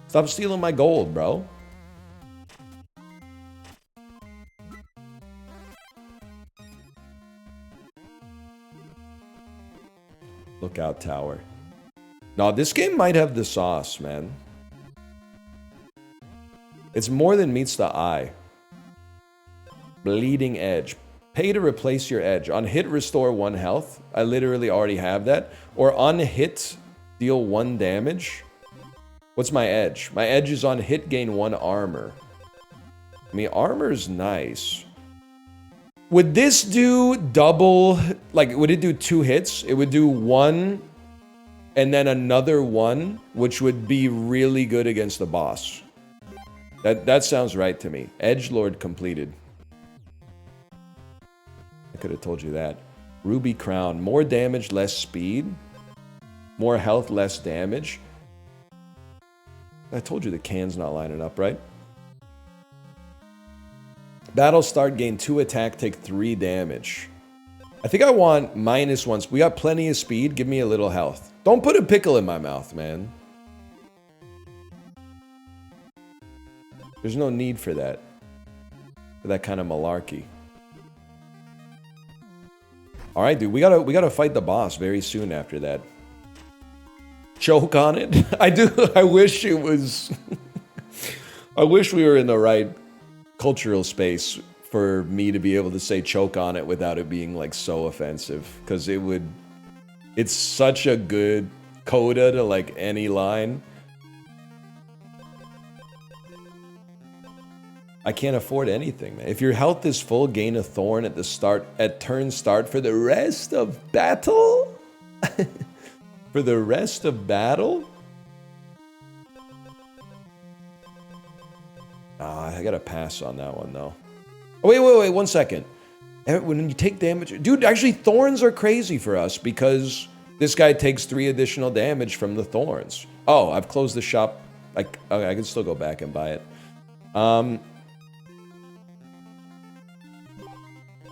Stop stealing my gold, bro. Lookout tower. No, this game might have the sauce, man. It's more than meets the eye. Bleeding edge. Pay to replace your edge. On hit, restore 1 health. I literally already have that. Or on hit, deal 1 damage. What's my edge? My edge is on hit, gain 1 armor. I mean, armor's nice. Would this do double? Like, would it do 2 hits? It would do 1... and then another 1, which would be really good against the boss. That sounds right to me. Edgelord completed. I could have told you that. Ruby Crown. More damage, less speed. More health, less damage. I told you the can's not lining up, right? Battle start, gain 2 attack, take 3 damage. I think I want -1. We got plenty of speed. Give me a little health. Don't put a pickle in my mouth, man. There's no need for that. For that kind of malarkey. All right, dude. We gotta fight the boss very soon after that. Choke on it. I do. I wish it was. I wish we were in the right cultural space for me to be able to say choke on it without it being like so offensive, because it would. It's such a good coda to like any line. I can't afford anything, man. If your health is full, gain a thorn at the start, at turn start for the rest of battle? For the rest of battle? I gotta pass on that one, though. Oh, wait, 1 second. When you take damage... Dude, actually, thorns are crazy for us because this guy takes 3 additional damage from the thorns. Oh, I've closed the shop. Okay, I can still go back and buy it.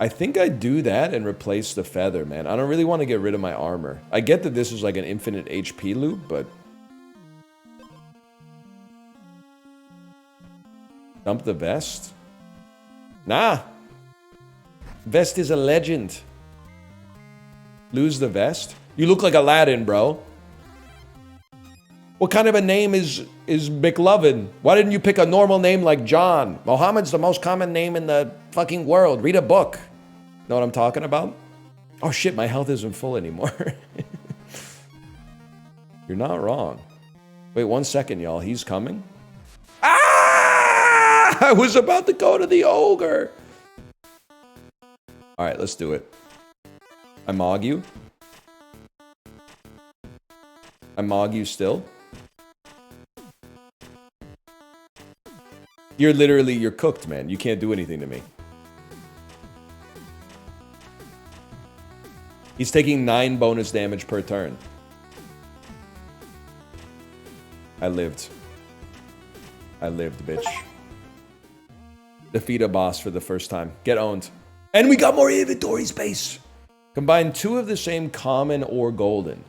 I think I'd do that and replace the feather, man. I don't really want to get rid of my armor. I get that this is like an infinite HP loop, but... Dump the vest? Nah. Vest is a legend. Lose the vest? You look like Aladdin, bro. What kind of a name is McLovin? Why didn't you pick a normal name like John? Mohammed's the most common name in the fucking world. Read a book. Know what I'm talking about? Oh shit, my health isn't full anymore. You're not wrong. Wait 1 second, y'all. He's coming. Ah! I was about to go to the ogre. All right, let's do it. I mog you. I mog you still. You're cooked, man. You can't do anything to me. He's taking 9 bonus damage per turn. I lived. I lived, bitch. Defeat a boss for the first time. Get owned. And we got more inventory space. Combine 2 of the same common or golden.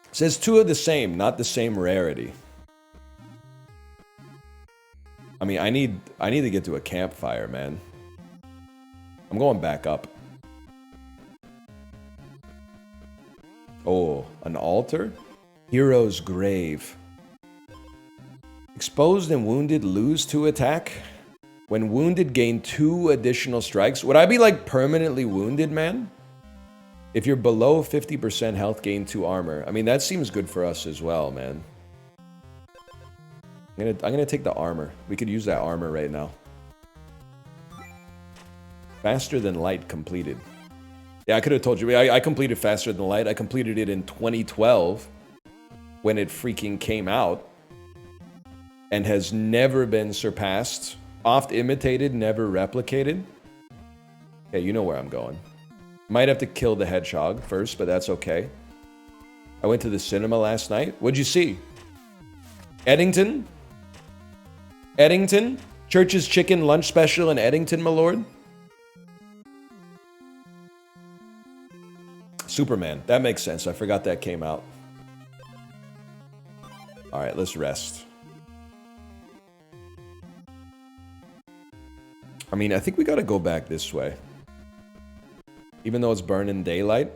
It says 2 of the same, not the same rarity. I mean, I need to get to a campfire, man. I'm going back up. Oh, an altar? Hero's grave. Exposed and wounded lose 2 attack. When wounded, gain 2 additional strikes. Would I be like permanently wounded, man? If you're below 50% health, gain 2 armor. I mean, that seems good for us as well, man. I'm gonna take the armor. We could use that armor right now. Faster than light completed. Yeah, I could have told you. I completed faster than light. I completed it in 2012 when it freaking came out and has never been surpassed. Oft imitated, never replicated. Yeah, you know where I'm going. Might have to kill the hedgehog first, but that's okay. I went to the cinema last night. What'd you see? Eddington? Eddington? Church's Chicken Lunch Special in Eddington, my lord? Superman. That makes sense. I forgot that came out. Alright, let's rest. I mean, I think we gotta go back this way. Even though it's burning daylight.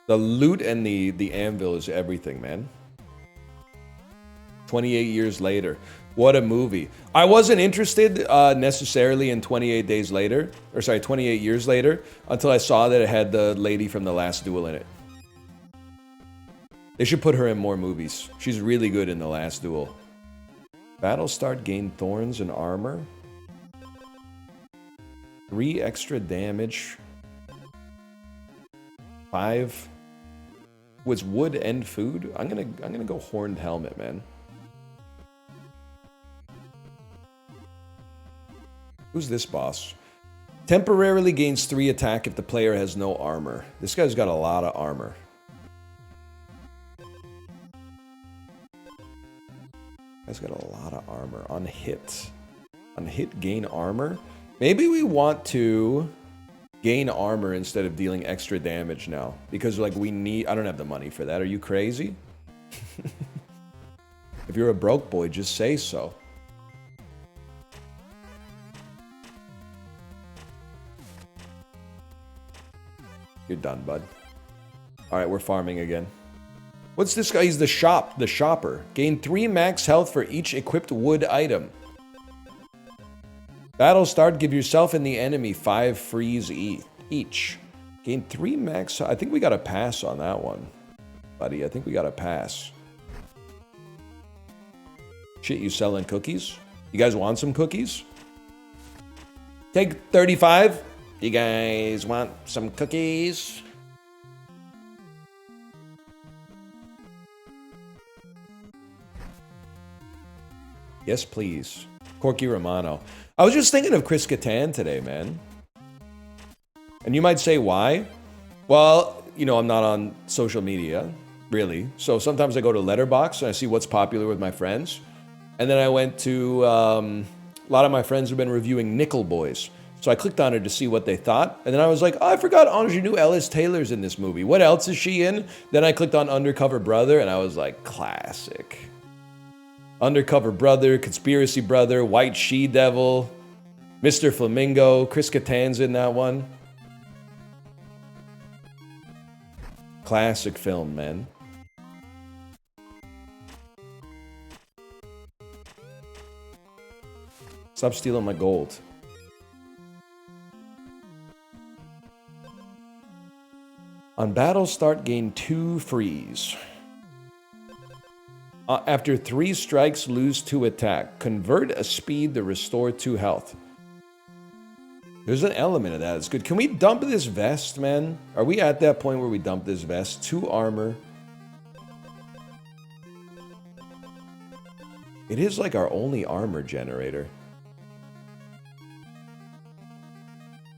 The loot and the anvil is everything, man. 28 years later. What a movie. I wasn't interested necessarily in 28 days later. Or sorry, 28 years later. Until I saw that it had the lady from The Last Duel in it. They should put her in more movies. She's really good in The Last Duel. Battle start, gain thorns and armor. 3 extra damage. 5 was wood and food. I'm gonna go horned helmet, man. Who's this boss? Temporarily gains 3 attack if the player has no armor. This guy's got a lot of armor. Guy's got a lot of armor. On hit. On hit, gain armor. Maybe we want to gain armor instead of dealing extra damage now. Because, like, we need... I don't have the money for that. Are you crazy? If you're a broke boy, just say so. You're done, bud. Alright, we're farming again. What's this guy? He's the shopper. Gain 3 max health for each equipped wood item. Battle start, give yourself and the enemy 5 freeze each. Gain 3 max... I think we got to pass on that one, buddy. I think we got to pass. Shit, you selling cookies? You guys want some cookies? Take 35. You guys want some cookies? Yes, please. Corky Romano. I was just thinking of Chris Kattan today, man. And you might say, why? Well, you know, I'm not on social media, really. So sometimes I go to Letterboxd and I see what's popular with my friends. And then I went to, A lot of my friends have been reviewing Nickel Boys. So I clicked on it to see what they thought. And then I was like, oh, I forgot Ingenue Ellis Taylor's in this movie. What else is she in? Then I clicked on Undercover Brother, and I was like, classic. Undercover Brother, Conspiracy Brother, White She-Devil, Mr. Flamingo, Chris Kattan's in that one. Classic film, man. Stop stealing my gold. On battle start, gain 2 freeze. After 3 strikes, lose 2 attack. Convert a speed to restore 2 health. There's an element of that. It's good. Can we dump this vest, man? Are we at that point where we dump this vest? 2 armor. It is like our only armor generator.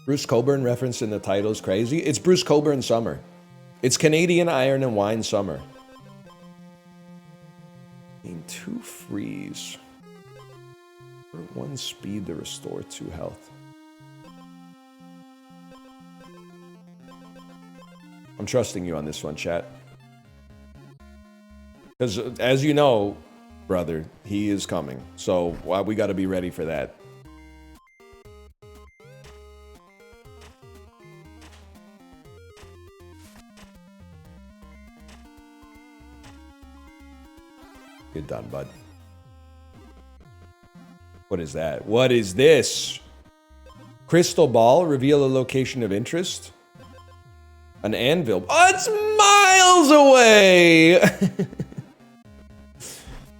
Bruce Cockburn referenced in the title is crazy. It's Bruce Cockburn summer. It's Canadian Iron and Wine summer. Gain 2 freeze. For 1 speed to restore 2 health. I'm trusting you on this one, chat. Because as you know, brother, he is coming. So we got to be ready for that. Good done, bud. What is that? What is this? Crystal ball, reveal a location of interest. An anvil. Oh, it's miles away!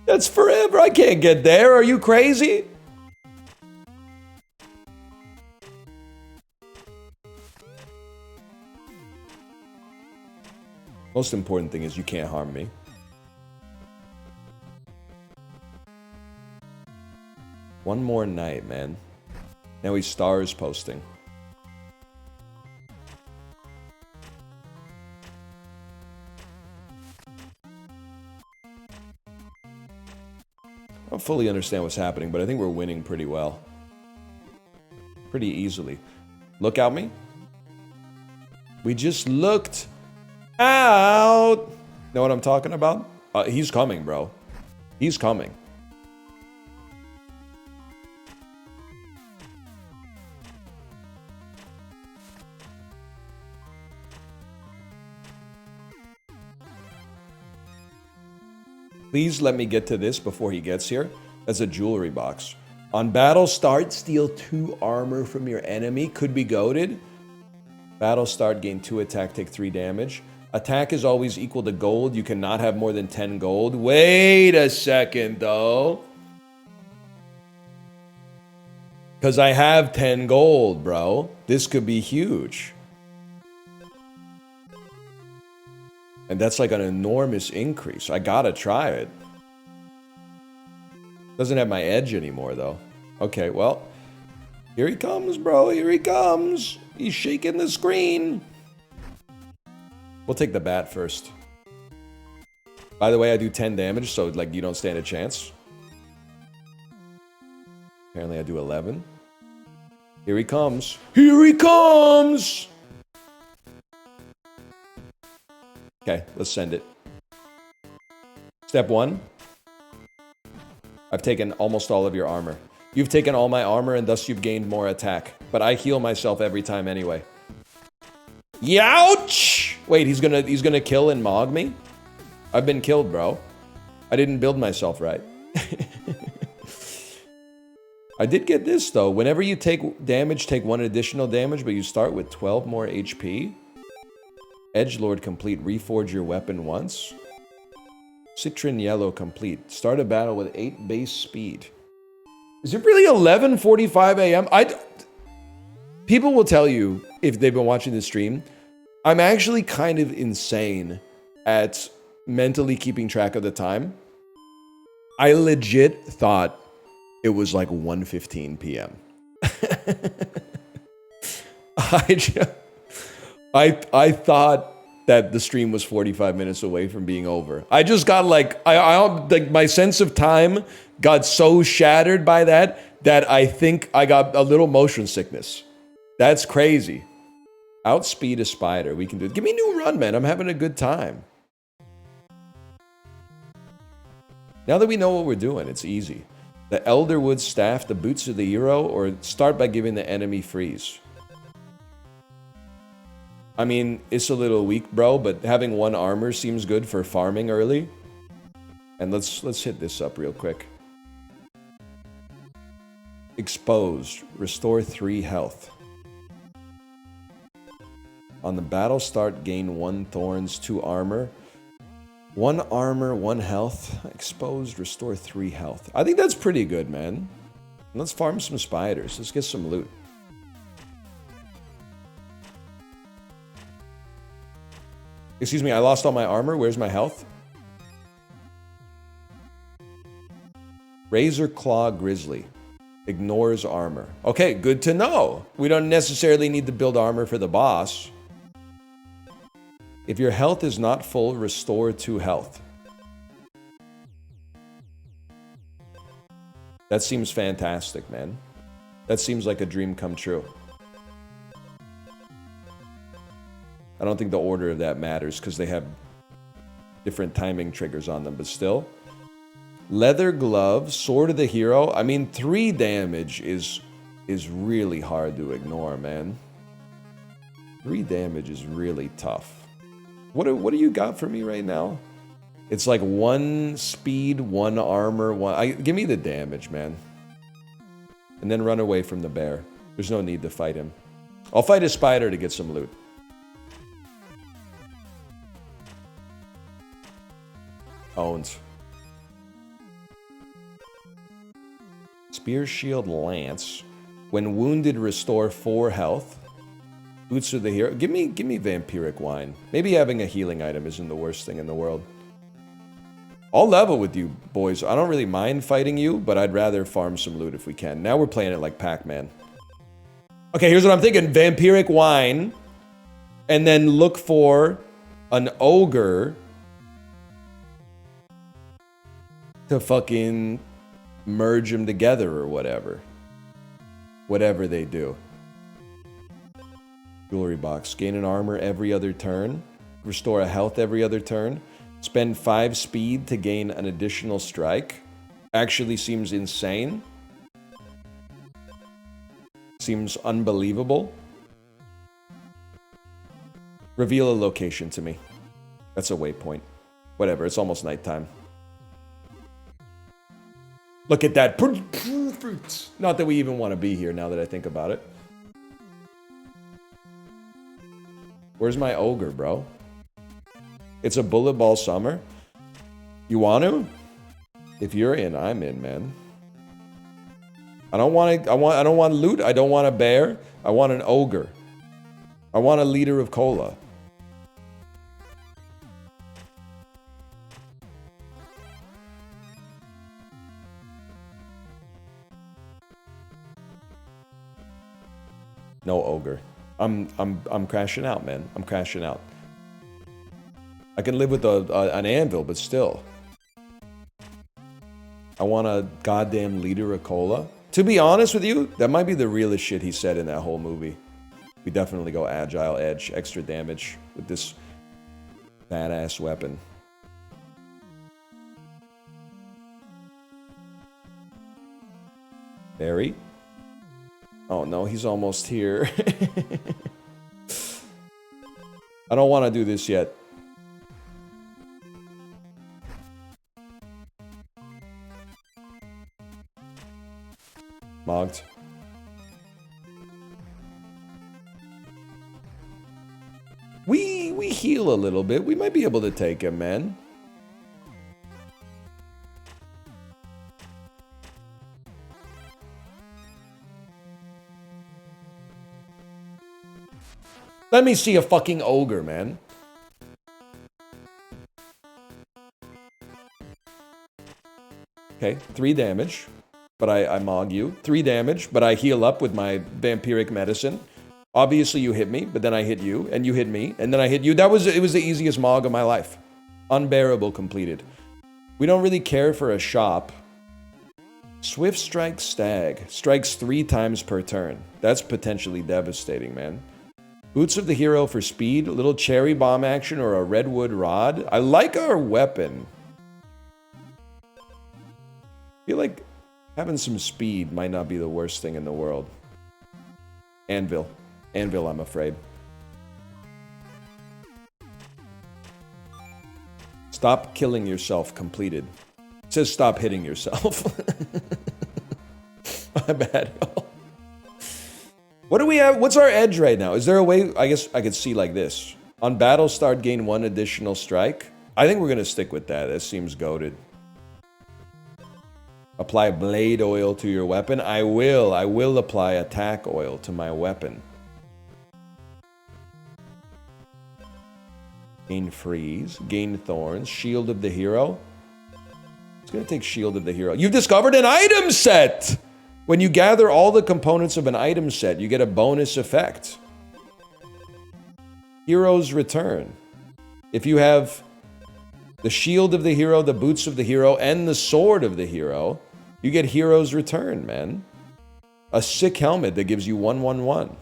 That's forever. I can't get there. Are you crazy? Most important thing is you can't harm me. One more night, man. Now he's stars posting. I don't fully understand what's happening, but I think we're winning pretty well. Pretty easily. Look out me. We just looked out. Know what I'm talking about? He's coming, bro. He's coming. Please let me get to this before he gets here. That's a jewelry box. On battle start, steal 2 armor from your enemy. Could be goated. Battle start, gain 2 attack, take 3 damage. Attack is always equal to gold. You cannot have more than 10 gold. Wait a second, though. Because I have 10 gold, bro. This could be huge. And that's like an enormous increase. I gotta try it. Doesn't have my edge anymore, though. Okay, well. Here he comes, bro. Here he comes. He's shaking the screen. We'll take the bat first. By the way, I do 10 damage, so like you don't stand a chance. Apparently I do 11. Here he comes. Here he comes! Okay, let's send it. Step 1. I've taken almost all of your armor. You've taken all my armor and thus you've gained more attack. But I heal myself every time anyway. Youch! Wait, he's gonna kill and mog me? I've been killed, bro. I didn't build myself right. I did get this though. Whenever you take damage, take 1 additional damage, but you start with 12 more HP. Edgelord complete. Reforge your weapon once. Citron yellow complete. Start a battle with 8 base speed. Is it really 11:45 a.m.? People will tell you, if they've been watching the stream, I'm actually kind of insane at mentally keeping track of the time. I legit thought it was like 1:15 p.m. I thought that the stream was 45 minutes away from being over. I just got like, like my sense of time got so shattered by that I think I got a little motion sickness. That's crazy. Outspeed a spider. We can do it. Give me a new run, man. I'm having a good time. Now that we know what we're doing, it's easy. The Elderwood Staff, the Boots of the Hero, or start by giving the enemy freeze. I mean, it's a little weak, bro, but having 1 armor seems good for farming early. And let's hit this up real quick. Exposed. Restore 3 health. On the battle start, gain 1 thorns, 2 armor. 1 armor, 1 health. Exposed, restore 3 health. I think that's pretty good, man. Let's farm some spiders. Let's get some loot. Excuse me, I lost all my armor. Where's my health? Razor Claw Grizzly. Ignores armor. Okay, good to know. We don't necessarily need to build armor for the boss. If your health is not full, restore 2 health. That seems fantastic, man. That seems like a dream come true. I don't think the order of that matters because they have different timing triggers on them, but still. Leather Glove, Sword of the Hero. I mean, 3 damage is really hard to ignore, man. 3 damage is really tough. What do you got for me right now? It's like 1 speed, 1 armor, 1... give me the damage, man. And then run away from the bear. There's no need to fight him. I'll fight a spider to get some loot. Owns. Spear, Shield, Lance. When wounded, restore 4 health. Boots of the Hero. Give me Vampiric Wine. Maybe having a healing item isn't the worst thing in the world. I'll level with you, boys. I don't really mind fighting you, but I'd rather farm some loot if we can. Now we're playing it like Pac-Man. Okay, here's what I'm thinking. Vampiric Wine. And then look for an ogre to fucking merge them together or whatever. Whatever they do. Jewelry box. Gain an armor every other turn. Restore a health every other turn. Spend 5 speed to gain an additional strike. Actually seems insane. Seems unbelievable. Reveal a location to me. That's a waypoint. Whatever, it's almost nighttime. Look at that. Perfect. Not that we even want to be here now that I think about it. Where's my ogre, bro? It's a Bulletball summer. You want to? If you're in, I'm in, man. I don't want loot. I don't want a bear. I want an ogre. I want a liter of cola. No ogre. I'm crashing out, man. I'm crashing out. I can live with an anvil, but still. I want a goddamn liter of cola. To be honest with you, that might be the realest shit he said in that whole movie. We definitely go agile edge, extra damage with this badass weapon. Barry? Oh no, he's almost here. I don't want to do this yet. Mogged. We heal a little bit. We might be able to take him, man. Let me see a fucking ogre, man. Okay, 3 damage. But I mog you. 3 damage, but I heal up with my vampiric medicine. Obviously you hit me, but then I hit you, and you hit me, and then I hit you. It was the easiest mog of my life. Unbearable completed. We don't really care for a shop. Swift Strike Stag. Strikes 3 times per turn. That's potentially devastating, man. Boots of the Hero for speed. A little cherry bomb action or a redwood rod. I like our weapon. I feel like having some speed might not be the worst thing in the world. Anvil. Anvil, I'm afraid. Stop killing yourself completed. It says stop hitting yourself. My bad. What do we have? What's our edge right now? Is there a way? I guess I could see like this. On battle start, gain 1 additional strike. I think we're going to stick with that. That seems goated. Apply blade oil to your weapon. I will apply attack oil to my weapon. Gain freeze. Gain thorns. Shield of the hero. It's going to take Shield of the Hero. You've discovered an item set! When you gather all the components of an item set, you get a bonus effect. Hero's Return. If you have the Shield of the Hero, the Boots of the Hero, and the Sword of the Hero, you get Hero's Return, man. A sick helmet that gives you 1/1/1.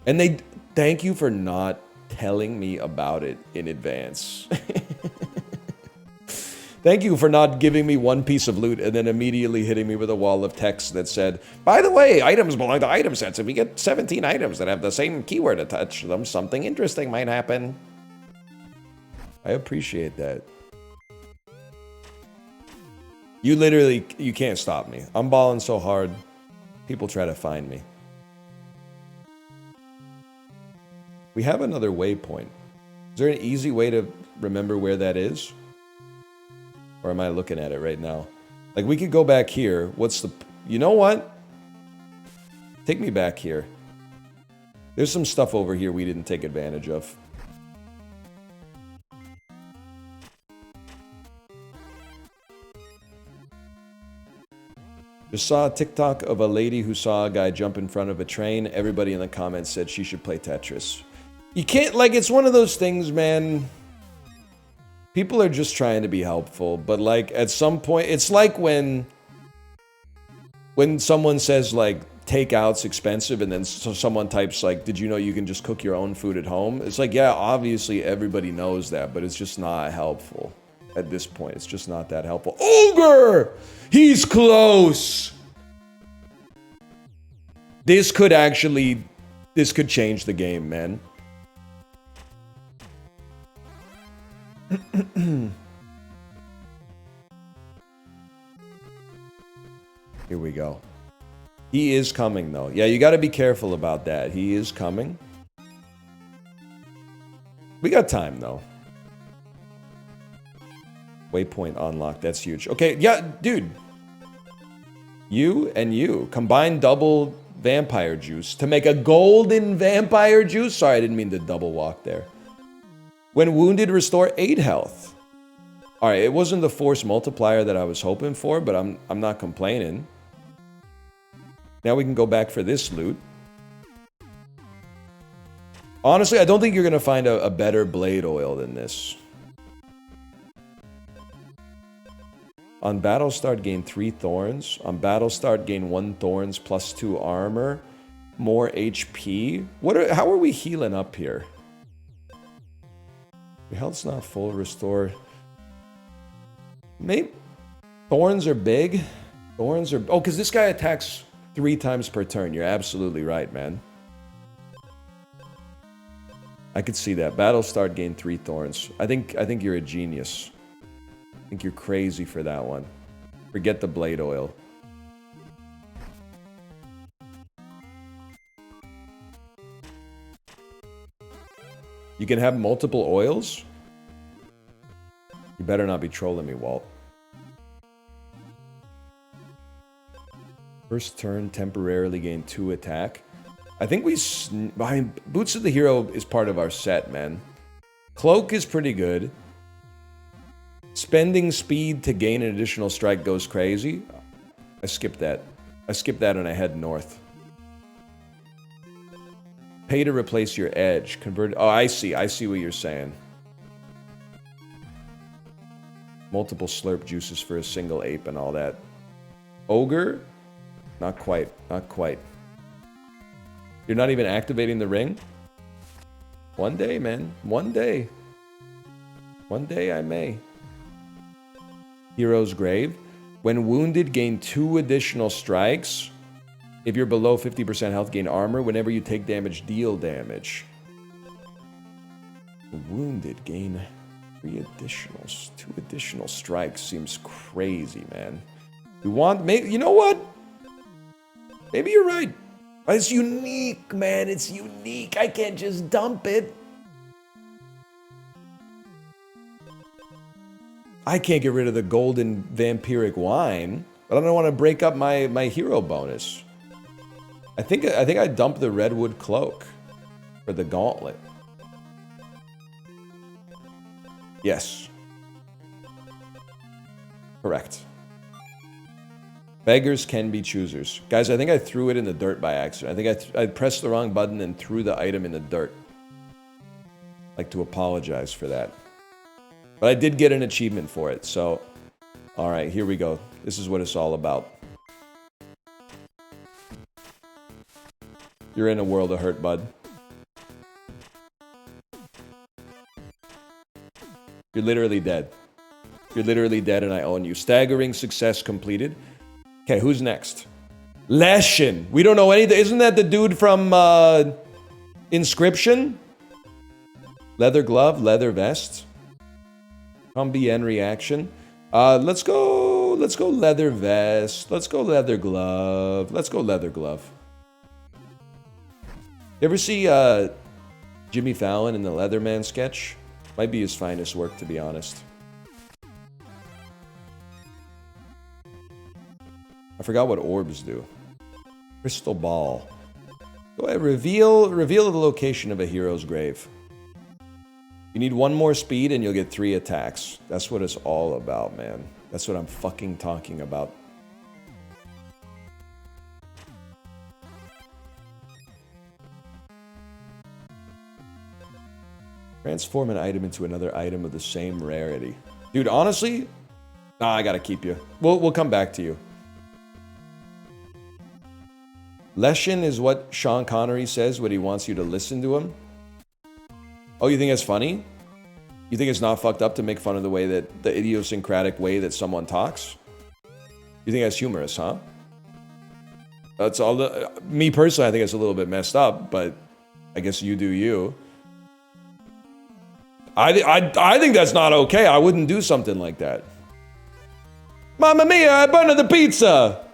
And they thank you for not telling me about it in advance. Thank you for not giving me one piece of loot and then immediately hitting me with a wall of text that said, by the way, items belong to item sets. If we get 17 items that have the same keyword attached to them, something interesting might happen. I appreciate that. You literally, you can't stop me. I'm balling so hard, people try to find me. We have another waypoint. Is there an easy way to remember where that is? Or am I looking at it right now? Like, we could go back here. What's the... You know what? Take me back here. There's some stuff over here we didn't take advantage of. Just saw a TikTok of a lady who saw a guy jump in front of a train. Everybody in the comments said she should play Tetris. You can't... Like, it's one of those things, man... People are just trying to be helpful, but like at some point, it's like when someone says like takeout's expensive and then someone types like, did you know you can just cook your own food at home? It's like, yeah, obviously everybody knows that, but it's just not helpful at this point. It's just not that helpful. Ogre! He's close! This could change the game, man. Here we go. He is coming, though. Yeah, you got to be careful about that. He is coming. We got time, though. Waypoint unlocked. That's huge. Okay, yeah, dude. You and you. Combine double vampire juice to make a golden vampire juice. Sorry, I didn't mean to double walk there. When wounded, restore 8 health. All right, it wasn't the force multiplier that I was hoping for, but I'm not complaining. Now we can go back for this loot. Honestly, I don't think you're going to find a better blade oil than this. On battle start, gain 3 thorns. On battle start, gain 1 thorns plus 2 armor. More HP. How are we healing up here? Your health's not full. Restore. Maybe thorns are big. Thorns are... Oh, because this guy attacks 3 times per turn. You're absolutely right, man. I could see that. Battle start, gain 3 thorns. I think you're a genius. I think you're crazy for that one. Forget the blade oil. You can have multiple oils? You better not be trolling me, Walt. First turn, temporarily gain 2 attack. I think Boots of the Hero is part of our set, man. Cloak is pretty good. Spending speed to gain an additional strike goes crazy. I skipped that. I skipped that and I head north. Pay to replace your edge. Convert. Oh, I see. I see what you're saying. Multiple slurp juices for a single ape and all that. Ogre? Not quite. Not quite. You're not even activating the ring? One day, man. One day. One day I may. Hero's Grave. When wounded, gain 2 additional strikes. If you're below 50% health, gain armor. Whenever you take damage, deal damage. Wounded, gain 2 additional strikes. Seems crazy, man. You want, maybe, you know what? Maybe you're right. It's unique, man. It's unique. I can't just dump it. I can't get rid of the golden vampiric wine, but I don't want to break up my hero bonus. I think I dumped the redwood cloak for the gauntlet. Yes. Correct. Beggars can be choosers. Guys, I think I threw it in the dirt by accident. I think I pressed the wrong button and threw the item in the dirt. I'd like to apologize for that. But I did get an achievement for it, so... Alright, here we go. This is what it's all about. You're in a world of hurt, bud. You're literally dead. You're literally dead and I own you. Staggering success completed. Okay, who's next? Leshin. We don't know anything. Isn't that the dude from Inscription? Leather glove, leather vest. Combien reaction. Let's go leather vest. Let's go leather glove. Let's go leather glove. You ever see Jimmy Fallon in the Leatherman sketch? Might be his finest work, to be honest. I forgot what orbs do. Crystal ball. Go ahead, reveal the location of a hero's grave. You need 1 more speed and you'll get 3 attacks. That's what it's all about, man. That's what I'm fucking talking about. Transform an item into another item of the same rarity. Dude, honestly, nah, I gotta keep you. We'll come back to you. Leshin is what Sean Connery says when he wants you to listen to him. Oh, you think it's funny? You think it's not fucked up to make fun of the way that the idiosyncratic way that someone talks? You think that's humorous, huh? That's all. Me personally, I think it's a little bit messed up, but I guess you do you. I think that's not okay. I wouldn't do something like that. Mamma mia! I burned the pizza.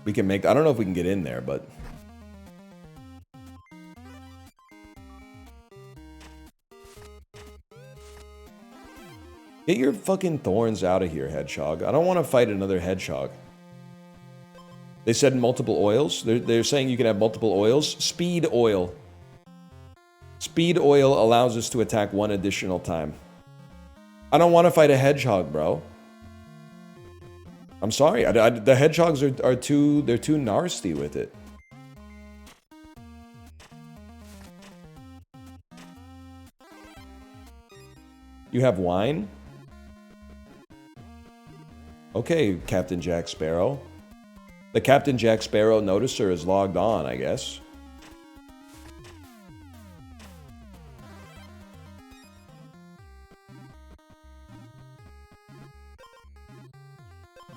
We can make... I don't know if we can get in there, but... Get your fucking thorns out of here, hedgehog. I don't want to fight another hedgehog. They said multiple oils. They're saying you can have multiple oils. Speed oil. Speed oil allows us to attack 1 additional time. I don't want to fight a hedgehog, bro. I'm sorry. The hedgehogs are too... They're too nasty with it. You have wine? Okay, Captain Jack Sparrow. The Captain Jack Sparrow noticer is logged on, I guess.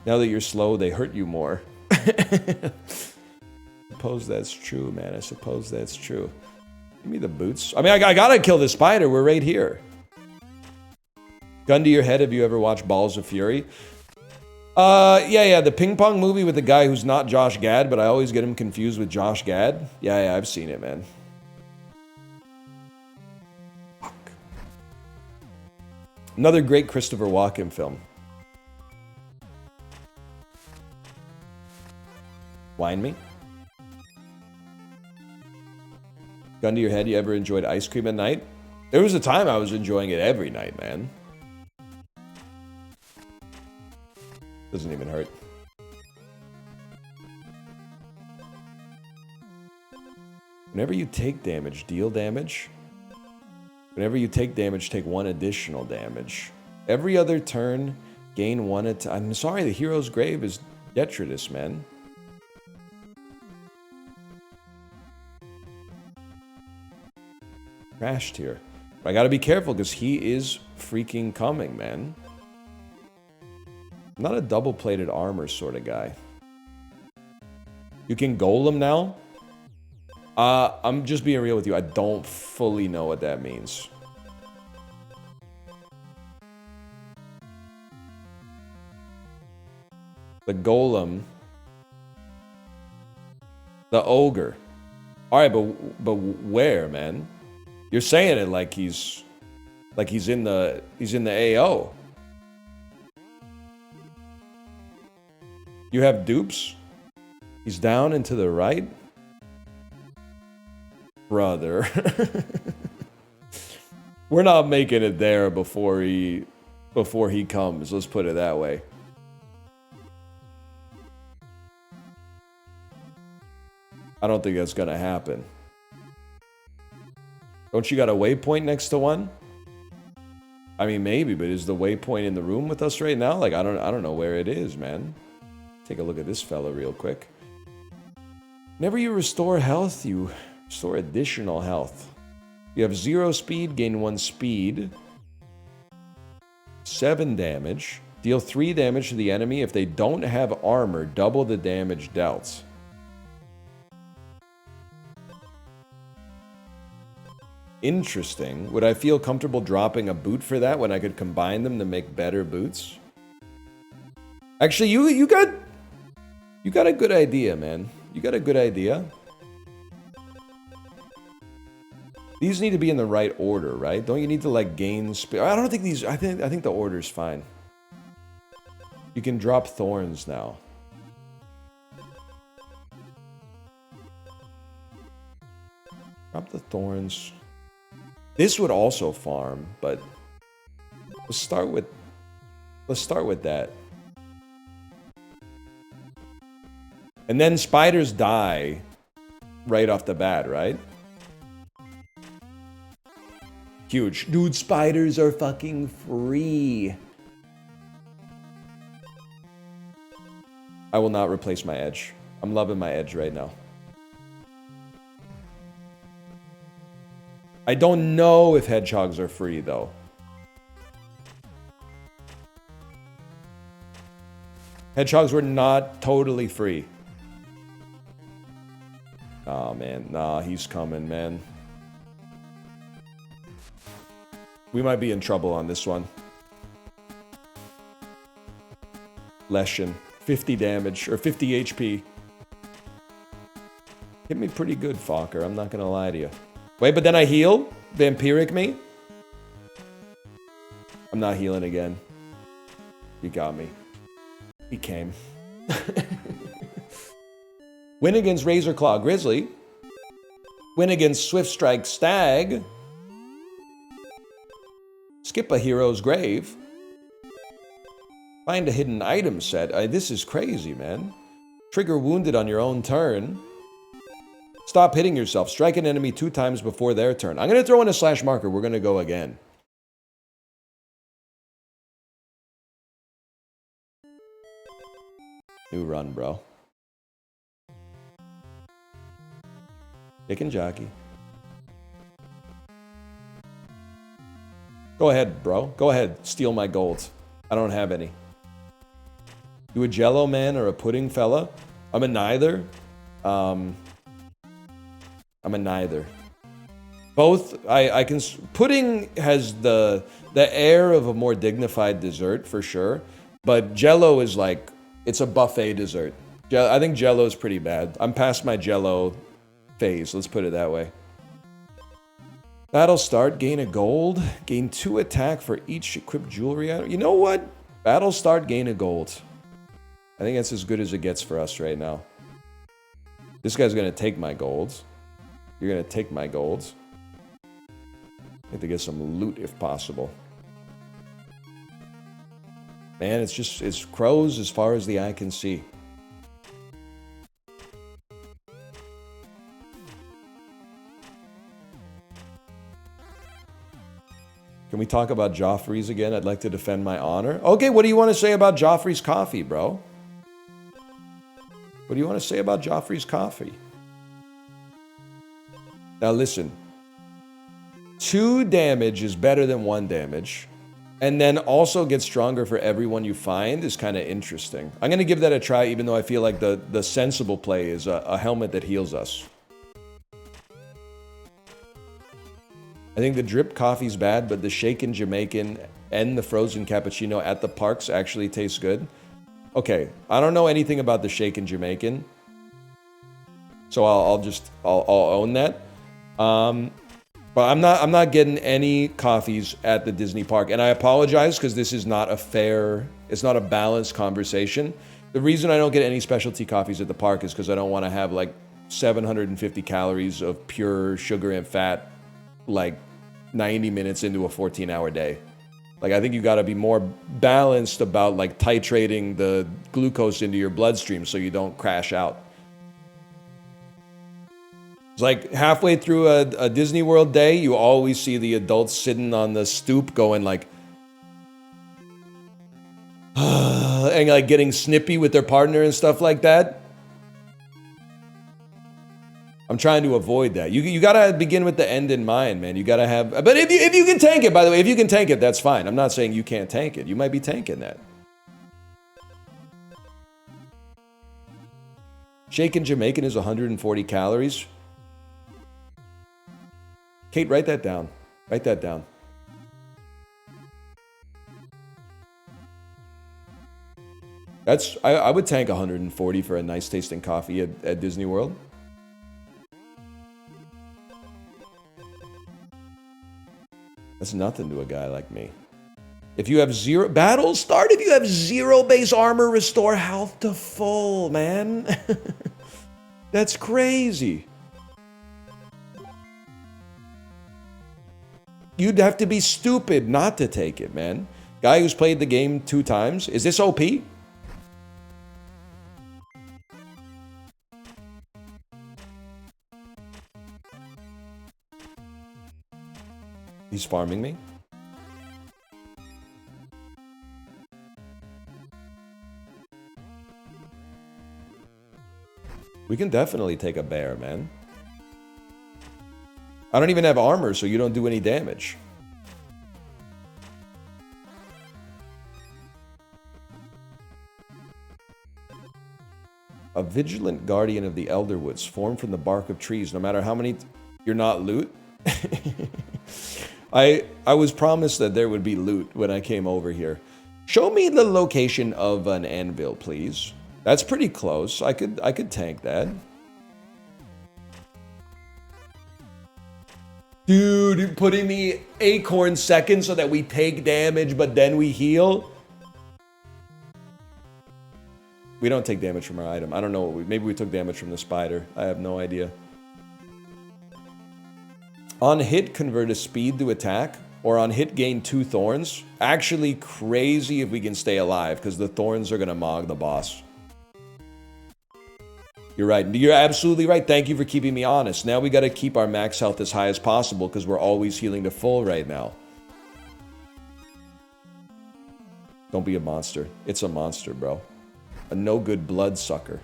Now that you're slow, they hurt you more. I suppose that's true, man. I suppose that's true. Give me the boots. I mean, I gotta kill the spider. We're right here. Gun to your head. Have you ever watched Balls of Fury? Yeah, the ping pong movie with the guy who's not Josh Gad, but I always get him confused with Josh Gad. Yeah, I've seen it, man. Fuck. Another great Christopher Walken film. Wine me? Gun to your head, you ever enjoyed ice cream at night? There was a time I was enjoying it every night, man. Doesn't even hurt. Whenever you take damage, deal damage. Whenever you take damage, take 1 additional damage. Every other turn, gain 1 attack. I'm sorry, the hero's grave is detritus, man. Crashed here. But I gotta be careful because he is freaking coming, man. I'm not a double-plated armor sort of guy. You can golem now? I'm just being real with you. I don't fully know what that means. The golem. The ogre. Alright, but where, man? You're saying it like he's in the AO. You have dupes? He's down and to the right? Brother. We're not making it there before he comes, let's put it that way. I don't think that's gonna happen. Don't you got a waypoint next to one? I mean, maybe, but is the waypoint in the room with us right now? Like, I don't know where it is, man. Take a look at this fella real quick. Whenever you restore health, you restore additional health. You have 0 speed, gain 1 speed. 7 damage. Deal 3 damage to the enemy. If they don't have armor, double the damage dealt. Interesting. Would I feel comfortable dropping a boot for that when I could combine them to make better boots? Actually, you got a good idea, man. You got a good idea. These need to be in the right order, right? Don't you need to like gain speed? I don't think these. I think the order's fine. You can drop thorns now. Drop the thorns. This would also farm, but let's start with that. And then spiders die right off the bat, right? Huge. Dude, spiders are fucking free. I will not replace my edge. I'm loving my edge right now. I don't know if hedgehogs are free, though. Hedgehogs were not totally free. Oh, man. Nah, he's coming, man. We might be in trouble on this one. Leshen. 50 damage, or 50 HP. Hit me pretty good, Fokker. I'm not gonna lie to you. Wait, but then I heal? Vampiric me? I'm not healing again. He got me. He came. Win against Razor Claw Grizzly. Win against Swift Strike Stag. Skip a hero's grave. Find a hidden item set. This is crazy, man. Trigger wounded on your own turn. Stop hitting yourself. Strike an enemy 2 times before their turn. I'm going to throw in a slash marker. We're going to go again. New run, bro. Dick and jockey. Go ahead, bro. Go ahead. Steal my gold. I don't have any. You a jello man or a pudding fella? I'm a neither. I'm a neither. Both, I can... Pudding has the air of a more dignified dessert, for sure. But Jell-O is like... It's a buffet dessert. I think Jell-O is pretty bad. I'm past my Jell-O phase, let's put it that way. Battle start, gain a gold. Gain 2 attack for each equipped jewelry item. You know what? Battle start, gain a gold. I think that's as good as it gets for us right now. This guy's gonna take my golds. You're gonna take my golds. I have to get some loot if possible. Man, it's crows as far as the eye can see. Can we talk about Joffrey's again? I'd like to defend my honor. Okay, what do you want to say about Joffrey's coffee, bro? What do you want to say about Joffrey's coffee? Now listen. 2 damage is better than 1 damage. And then also get stronger for everyone you find is kind of interesting. I'm going to give that a try, even though I feel like the sensible play is a helmet that heals us. I think the drip coffee's bad, but the shaken Jamaican and the frozen cappuccino at the parks actually taste good. Okay, I don't know anything about the shaken Jamaican, so I'll own that. But I'm not getting any coffees at the Disney park, and I apologize because this is not a fair, it's not a balanced conversation. The reason I don't get any specialty coffees at the park is because I don't want to have like 750 calories of pure sugar and fat, like 90 minutes into a 14-hour day. Like, I think you got to be more balanced about like titrating the glucose into your bloodstream so you don't crash out. It's like halfway through a Disney World day, you always see the adults sitting on the stoop going like, and like getting snippy with their partner and stuff like that. I'm trying to avoid that. You gotta begin with the end in mind, man. You gotta have, but if you can tank it, by the way, if you can tank it, that's fine. I'm not saying you can't tank it. You might be tanking that. Shaken Jamaican is 140 calories. Kate, write that down. Write that down. I would tank 140 for a nice tasting coffee at Disney World. That's nothing to a guy like me. If you have 0 battles start, if you have 0 base armor, restore health to full, man. That's crazy. You'd have to be stupid not to take it, man. Guy who's played the game 2 times. Is this OP? He's farming me. We can definitely take a bear, man. I don't even have armor, so you don't do any damage. A vigilant guardian of the Elderwoods, formed from the bark of trees, no matter how many... You're not loot? I was promised that there would be loot when I came over here. Show me the location of an anvil, please. That's pretty close. I could tank that. Dude, putting the acorn second so that we take damage, but then we heal. We don't take damage from our item. I don't know. Maybe we took damage from the spider. I have no idea. On hit, convert a speed to attack, or on hit, gain 2 thorns. Actually crazy if we can stay alive, because the thorns are going to mog the boss. You're right. You're absolutely right. Thank you for keeping me honest. Now we got to keep our max health as high as possible, because we're always healing to full right now. Don't be a monster. It's a monster, bro. A no-good bloodsucker.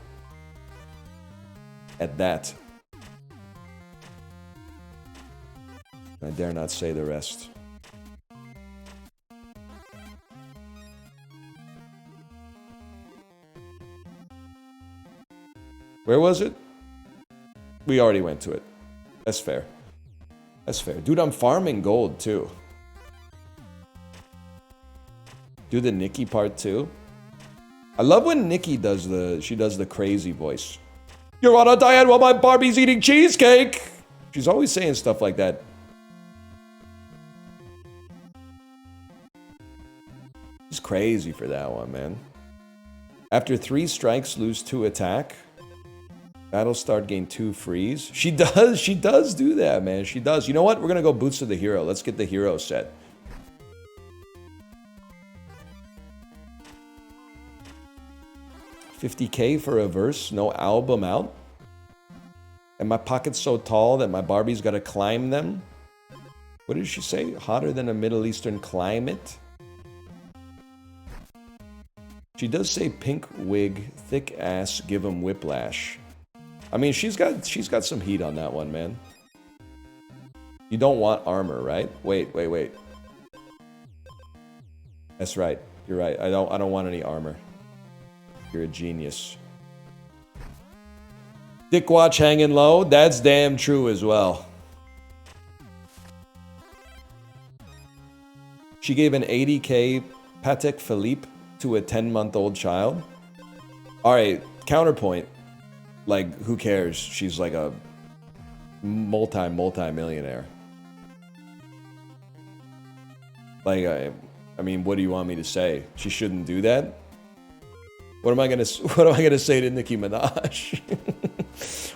At that. I dare not say the rest. Where was it? We already went to it. That's fair. That's fair. Dude, I'm farming gold too. Do the Nikki part too. I love when Nikki does the crazy voice. You're on a diet while my Barbie's eating cheesecake. She's always saying stuff like that. She's crazy for that one, man. After 3 strikes, lose 2 attack. Battle start, gain 2 freeze. She does do that, man. She does. You know what? We're gonna go Boots of the Hero. Let's get the hero set. $50K for a verse, no album out. And my pocket's so tall that my Barbie's gotta climb them. What did she say? Hotter than a Middle Eastern climate? She does say pink wig, thick ass, give him whiplash. I mean, she's got some heat on that one, man. You don't want armor, right? Wait. That's right. You're right. I don't want any armor. You're a genius. Dick watch hanging low. That's damn true as well. She gave an 80K Patek Philippe to a 10-month-old child. All right, counterpoint. Like, who cares? She's like a multi-millionaire. Like, I mean, what do you want me to say? She shouldn't do that? What am I gonna say to Nicki Minaj?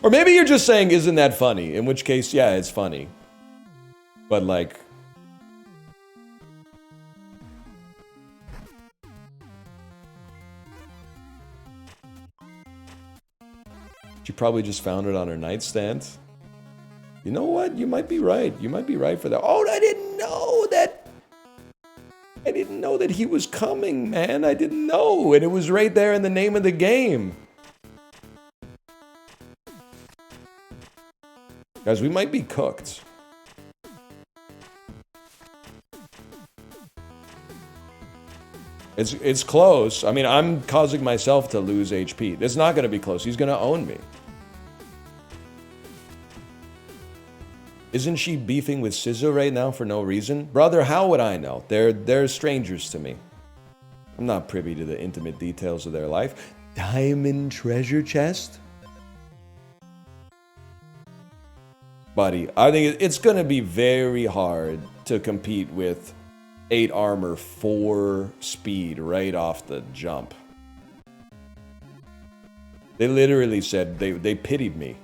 Or maybe you're just saying, isn't that funny? In which case, yeah, it's funny. But like, she probably just found it on her nightstand. You know what? You might be right. You might be right for that. Oh, I didn't know that. I didn't know that he was coming, man. I didn't know. And it was right there in the name of the game. Guys, we might be cooked. It's close. I mean, I'm causing myself to lose HP. It's not going to be close. He's going to own me. Isn't she beefing with SZA right now for no reason? Brother, how would I know? They're strangers to me. I'm not privy to the intimate details of their life. Diamond treasure chest? Buddy, I think it's going to be very hard to compete with 8 armor, 4 speed right off the jump. They literally said they pitied me.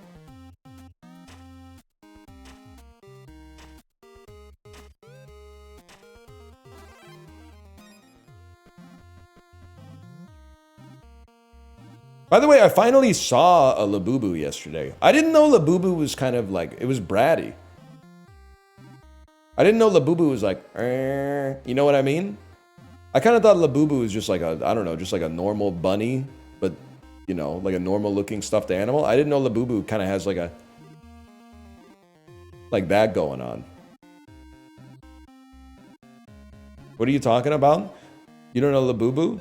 By the way, I finally saw a Labubu yesterday. I didn't know Labubu was kind of like, it was bratty. I didn't know Labubu was like, you know what I mean? I kind of thought Labubu was just like a, I don't know, just like a normal bunny, but, you know, like a normal looking stuffed animal. I didn't know Labubu kind of has like a, like that going on. What are you talking about? You don't know Labubu?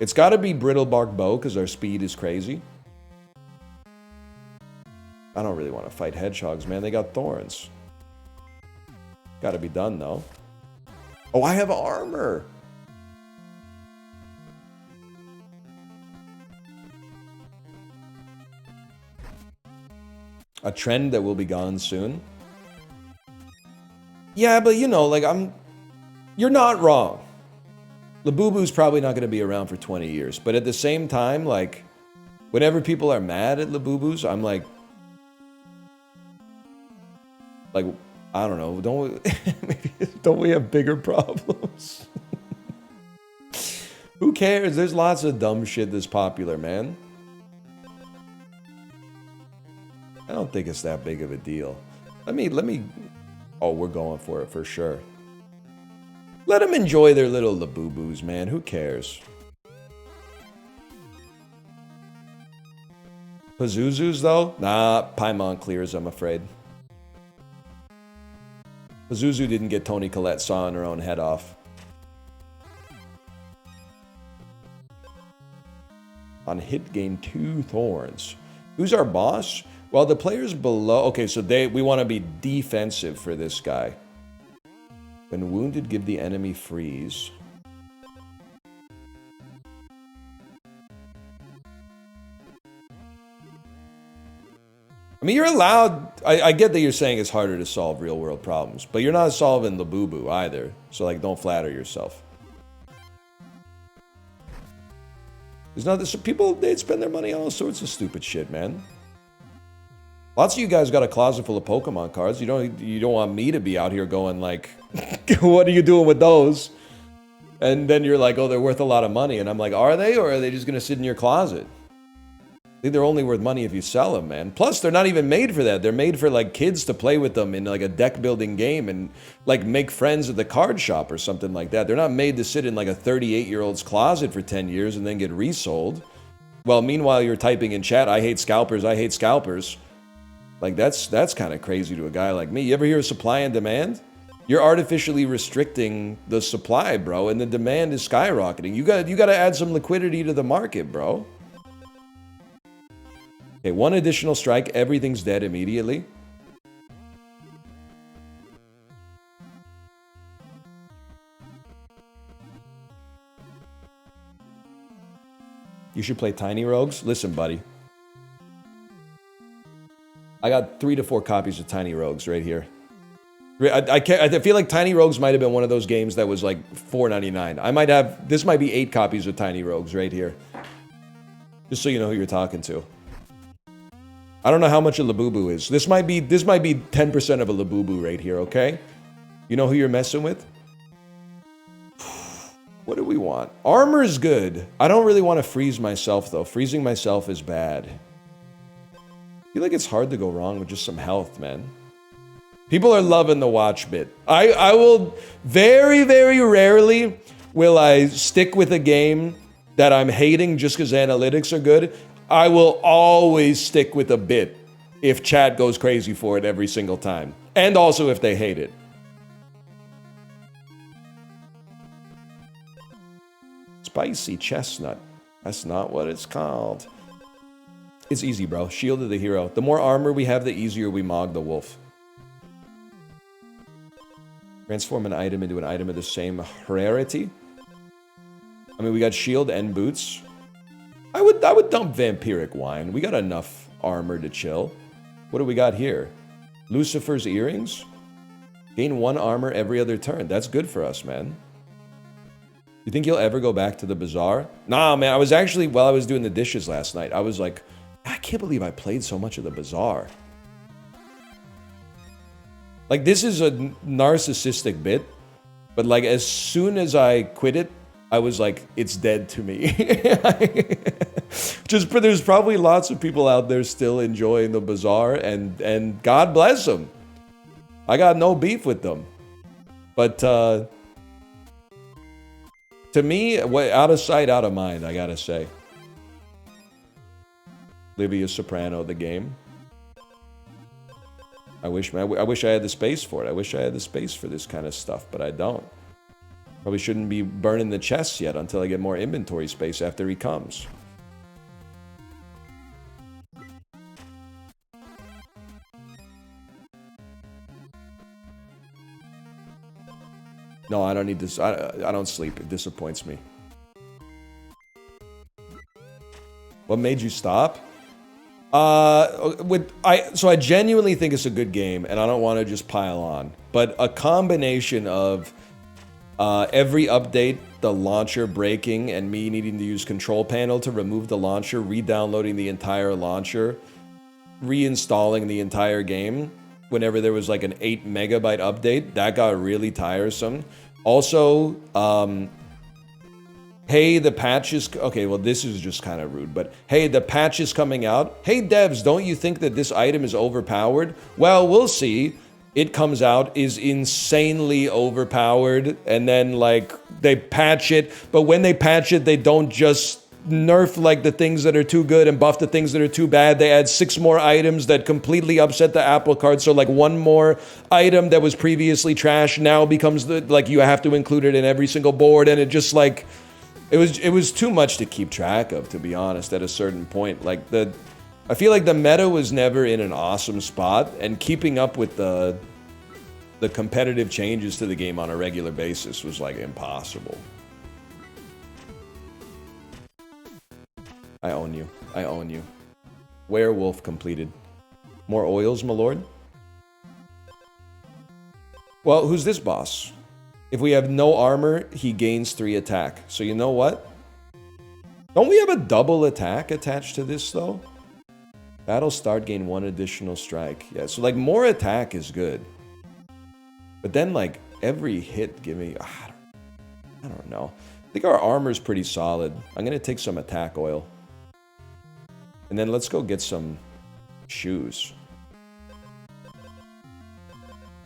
It's got to be Brittlebark Bow because our speed is crazy. I don't really want to fight hedgehogs, man. They got thorns. Got to be done, though. Oh, I have armor. A trend that will be gone soon. Yeah, but you know, like you're not wrong. Labubu's probably not going to be around for 20 years. But at the same time, like, whenever people are mad at Labubus, I'm like, I don't know, don't we have bigger problems? Who cares? There's lots of dumb shit that's popular, man. I don't think it's that big of a deal. Let me, oh, we're going for it for sure. Let them enjoy their little Labubus, man. Who cares? Pazuzus, though? Nah, Paimon clears, I'm afraid. Pazuzu didn't get Toni Collette sawing her own head off. On hit, gain 2 thorns. Who's our boss? Well, the players below... Okay, so we want to be defensive for this guy. When wounded, give the enemy freeze. I mean, you're allowed... I get that you're saying it's harder to solve real-world problems, but you're not solving Labubu either. So, like, don't flatter yourself. There's not this... People, they'd spend their money on all sorts of stupid shit, man. Lots of you guys got a closet full of Pokemon cards. You don't want me to be out here going like, what are you doing with those? And then you're like, oh, they're worth a lot of money. And I'm like, are they? Or are they just going to sit in your closet? think they're only worth money if you sell them, man. Plus, they're not even made for that. They're made for like kids to play with them in like a deck building game and like make friends at the card shop or something like that. They're not made to sit in like a 38-year-old's closet for 10 years and then get resold. Well, meanwhile, you're typing in chat, I hate scalpers, I hate scalpers. Like that's kind of crazy to a guy like me. You ever hear of supply and demand? You're artificially restricting the supply, bro, and the demand is skyrocketing. You got to add some liquidity to the market, bro. Okay, one additional strike, everything's dead immediately. You should play Tiny Rogues. Listen, buddy. I got 3 to 4 copies of Tiny Rogues right here. I feel like Tiny Rogues might have been one of those games that was like $4.99. I might have, this might be 8 copies of Tiny Rogues right here. Just so you know who you're talking to. I don't know how much a Labubu is. This might be 10% of a Labubu right here, okay? You know who you're messing with? What do we want? Armor is good. I don't really want to freeze myself, though. Freezing myself is bad. I feel like it's hard to go wrong with just some health, man. People are loving the watch bit. I will very, very rarely will I stick with a game that I'm hating just because analytics are good. I will always stick with a bit if chat goes crazy for it every single time. And also if they hate it. Spicy chestnut. That's not what it's called. It's easy, bro. Shield of the hero. The more armor we have, the easier we mog the wolf. Transform an item into an item of the same rarity. I mean, we got shield and boots. I would dump vampiric wine. We got enough armor to chill. What do we got here? Lucifer's earrings. Gain 1 armor every other turn. That's good for us, man. You think you'll ever go back to the bazaar? Nah, man. I was actually, while I was doing the dishes last night, I was like, I can't believe I played so much of the bazaar. Like, this is a narcissistic bit, but like, as soon as I quit it, I was like, it's dead to me. There's probably lots of people out there still enjoying the bazaar, and God bless them. I got no beef with them. But, to me, out of sight, out of mind, I gotta say. Livia Soprano, the game. I wish I had the space for it. I wish I had the space for this kind of stuff, but I don't. Probably shouldn't be burning the chests yet until I get more inventory space after he comes. No, I don't need this. I don't sleep. It disappoints me. What made you stop? So I genuinely think it's a good game, and I don't want to just pile on. But a combination of every update, the launcher breaking, and me needing to use control panel to remove the launcher, re-downloading the entire launcher, reinstalling the entire game, whenever there was like an 8 megabyte update, that got really tiresome. Also, hey, the patch is... Okay, well, this is just kind of rude, but hey, the patch is coming out. Hey, devs, don't you think that this item is overpowered? Well, we'll see. It comes out, is insanely overpowered, and then, like, they patch it. But when they patch it, they don't just nerf, like, the things that are too good and buff the things that are too bad. They add 6 more items that completely upset the apple cart. So, like, 1 more item that was previously trash now becomes, like, you have to include it in every single board, and it just, like... It was too much to keep track of, to be honest, at a certain point. Like, I feel like the meta was never in an awesome spot, and keeping up with the competitive changes to the game on a regular basis was, like, impossible. I own you. I own you. Werewolf completed. More oils, my lord? Well, who's this boss? If we have no armor, he gains 3 attack. So you know what? Don't we have a double attack attached to this, though? Battle start, gain 1 additional strike. Yeah, so, like, more attack is good. But then, like, every hit give me... I don't know. I think our armor's pretty solid. I'm going to take some attack oil. And then let's go get some shoes.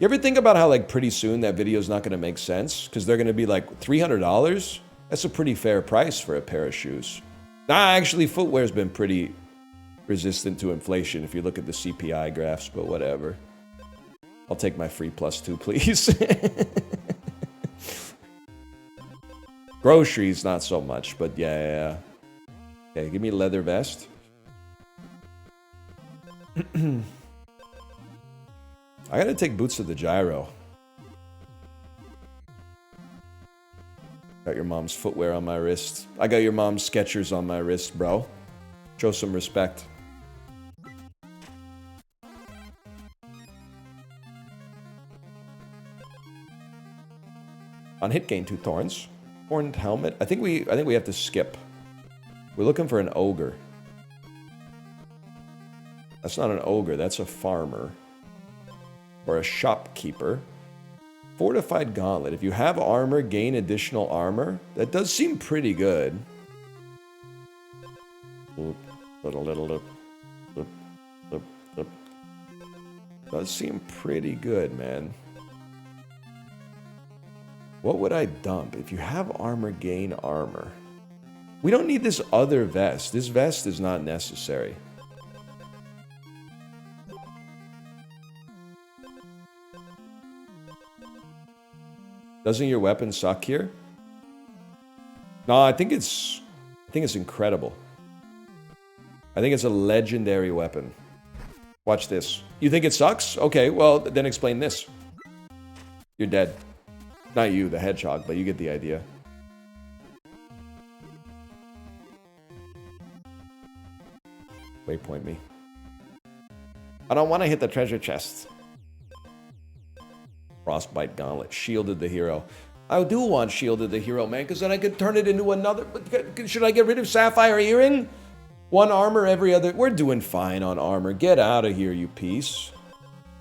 You ever think about how, like, pretty soon that video's not going to make sense? Because they're going to be like $300? That's a pretty fair price for a pair of shoes. Nah, actually, footwear's been pretty resistant to inflation if you look at the CPI graphs, but whatever. I'll take my free +2, please. Groceries, not so much, but yeah. Okay, give me a leather vest. I gotta take boots to the gyro. Got your mom's footwear on my wrist. I got your mom's Skechers on my wrist, bro. Show some respect. On hit, gain 2 thorns. Horned helmet. I think we have to skip. We're looking for an ogre. That's not an ogre, that's a farmer. Or a shopkeeper. Fortified gauntlet. If you have armor, gain additional armor. That does seem pretty good. Does seem pretty good, man. What would I dump? If you have armor, gain armor. We don't need this other vest. This vest is not necessary. Doesn't your weapon suck here? No, I think it's incredible. I think it's a legendary weapon. Watch this. You think it sucks? Okay, well, then explain this. You're dead. Not you, the hedgehog, but you get the idea. Waypoint me. I don't want to hit the treasure chest. Frostbite gauntlet. Shielded the hero. I do want shielded the hero, man, because then I could turn it into another... Should I get rid of sapphire earring? 1 armor every other... We're doing fine on armor. Get out of here, you piece.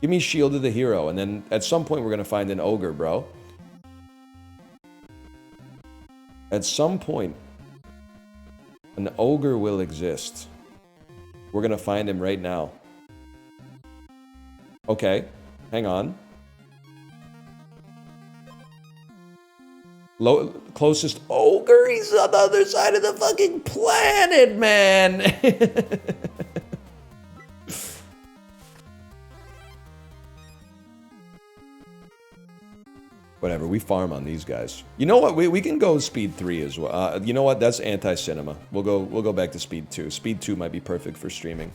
Give me shielded the hero, and then at some point we're going to find an ogre, bro. At some point, an ogre will exist. We're going to find him right now. Okay, hang on. Closest ogre, he's on the other side of the fucking planet, man. Whatever, we farm on these guys. You know what? We can go speed 3 as well. You know what? That's anti-cinema. We'll go back to speed 2. Speed 2 might be perfect for streaming.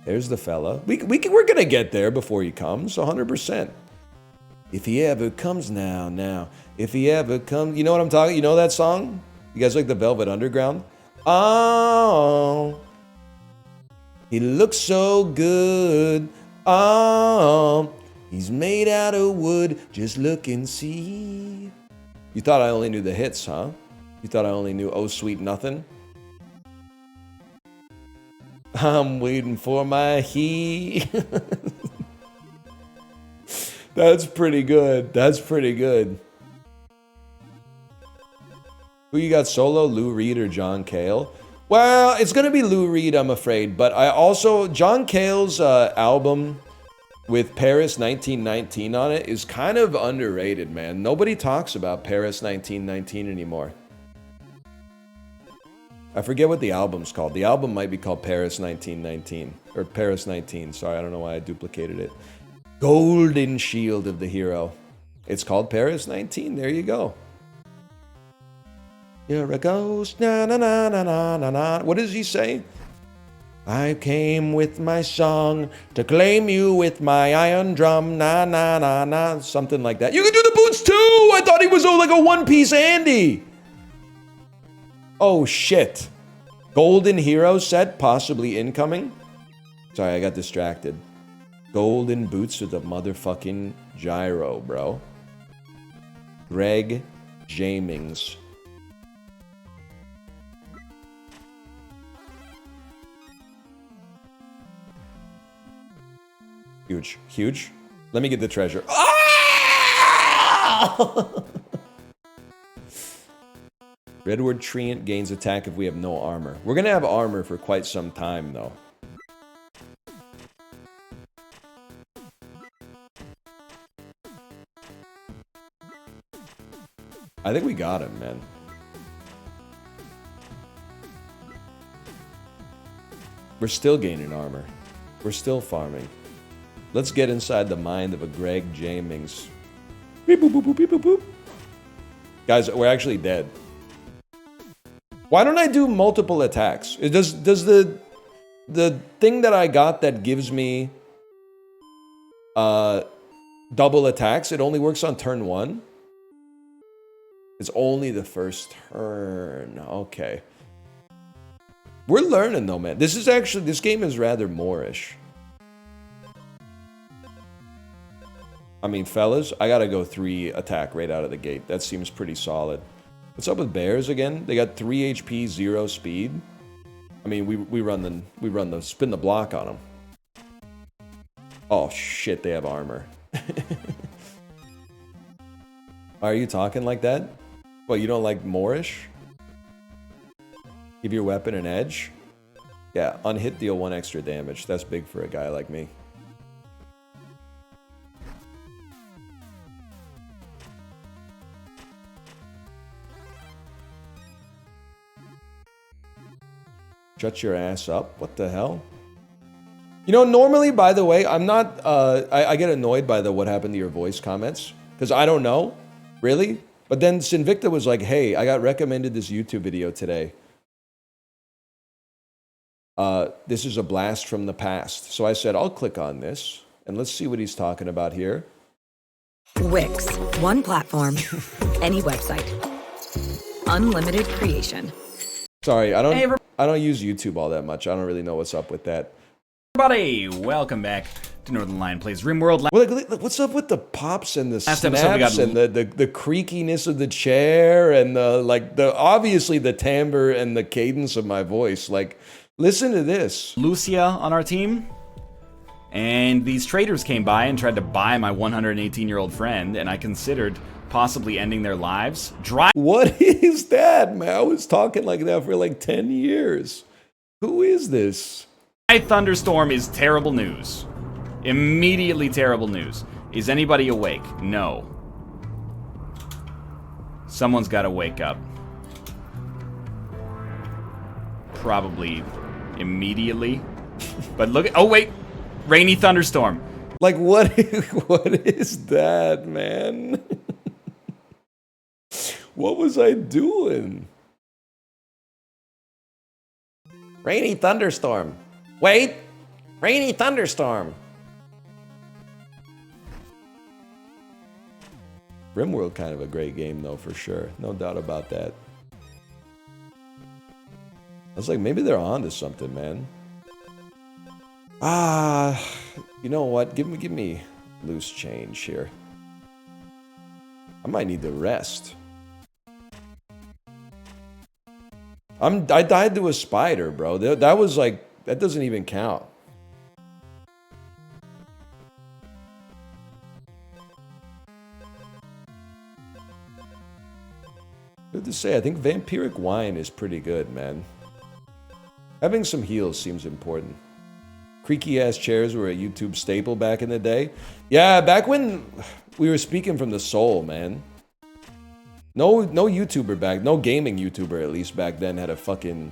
There's the fella. We're gonna get there before he comes, 100%. If he ever comes now. If he ever comes... You know what I'm talking... You know that song? You guys like the Velvet Underground? Oh... He looks so good. Oh, he's made out of wood. Just look and see. You thought I only knew the hits, huh? You thought I only knew Oh Sweet Nothing? I'm waiting for my he. That's pretty good. That's pretty good. Who you got solo? Lou Reed or John Cale? Well, it's going to be Lou Reed, I'm afraid. But I also... John Cale's album with Paris 1919 on it is kind of underrated, man. Nobody talks about Paris 1919 anymore. I forget what the album's called. The album might be called Paris 1919. Or Paris 19. Sorry, I don't know why I duplicated it. Golden Shield of the Hero. It's called Paris 19. There you go. You're a ghost, na na na na na na na. What does he say? I came with my song to claim you with my iron drum, na na na na. Something like that. You can do the boots too! I thought he was like a one-piece Andy! Oh shit. Golden Hero set, possibly incoming? Sorry, I got distracted. Golden boots with a motherfucking gyro, bro. Greg Jamings. Huge. Huge. Let me get the treasure. Ah! Redwood Treant gains attack if we have no armor. We're gonna have armor for quite some time, though. I think we got him, man. We're still gaining armor. We're still farming. Let's get inside the mind of a Greg Jamings. Beep, boop, boop, boop, beep, boop, boop. Guys, we're actually dead. Why don't I do multiple attacks? Does the thing that I got that gives me double attacks, it only works on turn 1? It's only the first turn. Okay. We're learning though, man. This game is rather Moorish. I mean, fellas, I gotta go 3 attack right out of the gate. That seems pretty solid. What's up with bears again? They got 3 HP, 0 speed. I mean, we run the spin the block on them. Oh shit, they have armor. Are you talking like that? Well, you don't like Moorish? Give your weapon an edge? Yeah, on hit deal 1 extra damage. That's big for a guy like me. Shut your ass up. What the hell? You know, normally, by the way, I'm not... I get annoyed by the what happened to your voice comments. Because I don't know. Really? But then Sinvicta was like, hey, I got recommended this YouTube video today. This is a blast from the past. So I said, I'll click on this. And let's see what he's talking about here. Wix. One platform. Any website. Unlimited creation. Sorry, I don't use YouTube all that much. I don't really know what's up with that. Everybody, welcome back to Northern Lion Plays RimWorld. Well, like, what's up with the pops and the Last snaps episode we got and the creakiness of the chair and obviously the timbre and the cadence of my voice? Like, listen to this. Lucia on our team, and these traders came by and tried to buy my 118-year-old friend, and I considered possibly ending their lives. What is that, man? I was talking like that for like 10 years. Who is this? My thunderstorm is terrible news. Immediately terrible news. Is anybody awake? No. Someone's got to wake up. Probably immediately. But look at... Oh, wait. Rainy thunderstorm. Like, what is that, man? What was I doing? Rainy thunderstorm. Wait! Rainy thunderstorm. RimWorld kind of a great game, though, for sure. No doubt about that. I was like, maybe they're on to something, man. You know what? Give me loose change here. I might need to rest. I died to a spider, bro. That was like, that doesn't even count. Good to say, I think vampiric wine is pretty good, man. Having some heals seems important. Creaky ass chairs were a YouTube staple back in the day. Yeah, back when we were speaking from the soul, man. No YouTuber no gaming YouTuber at least back then had a fucking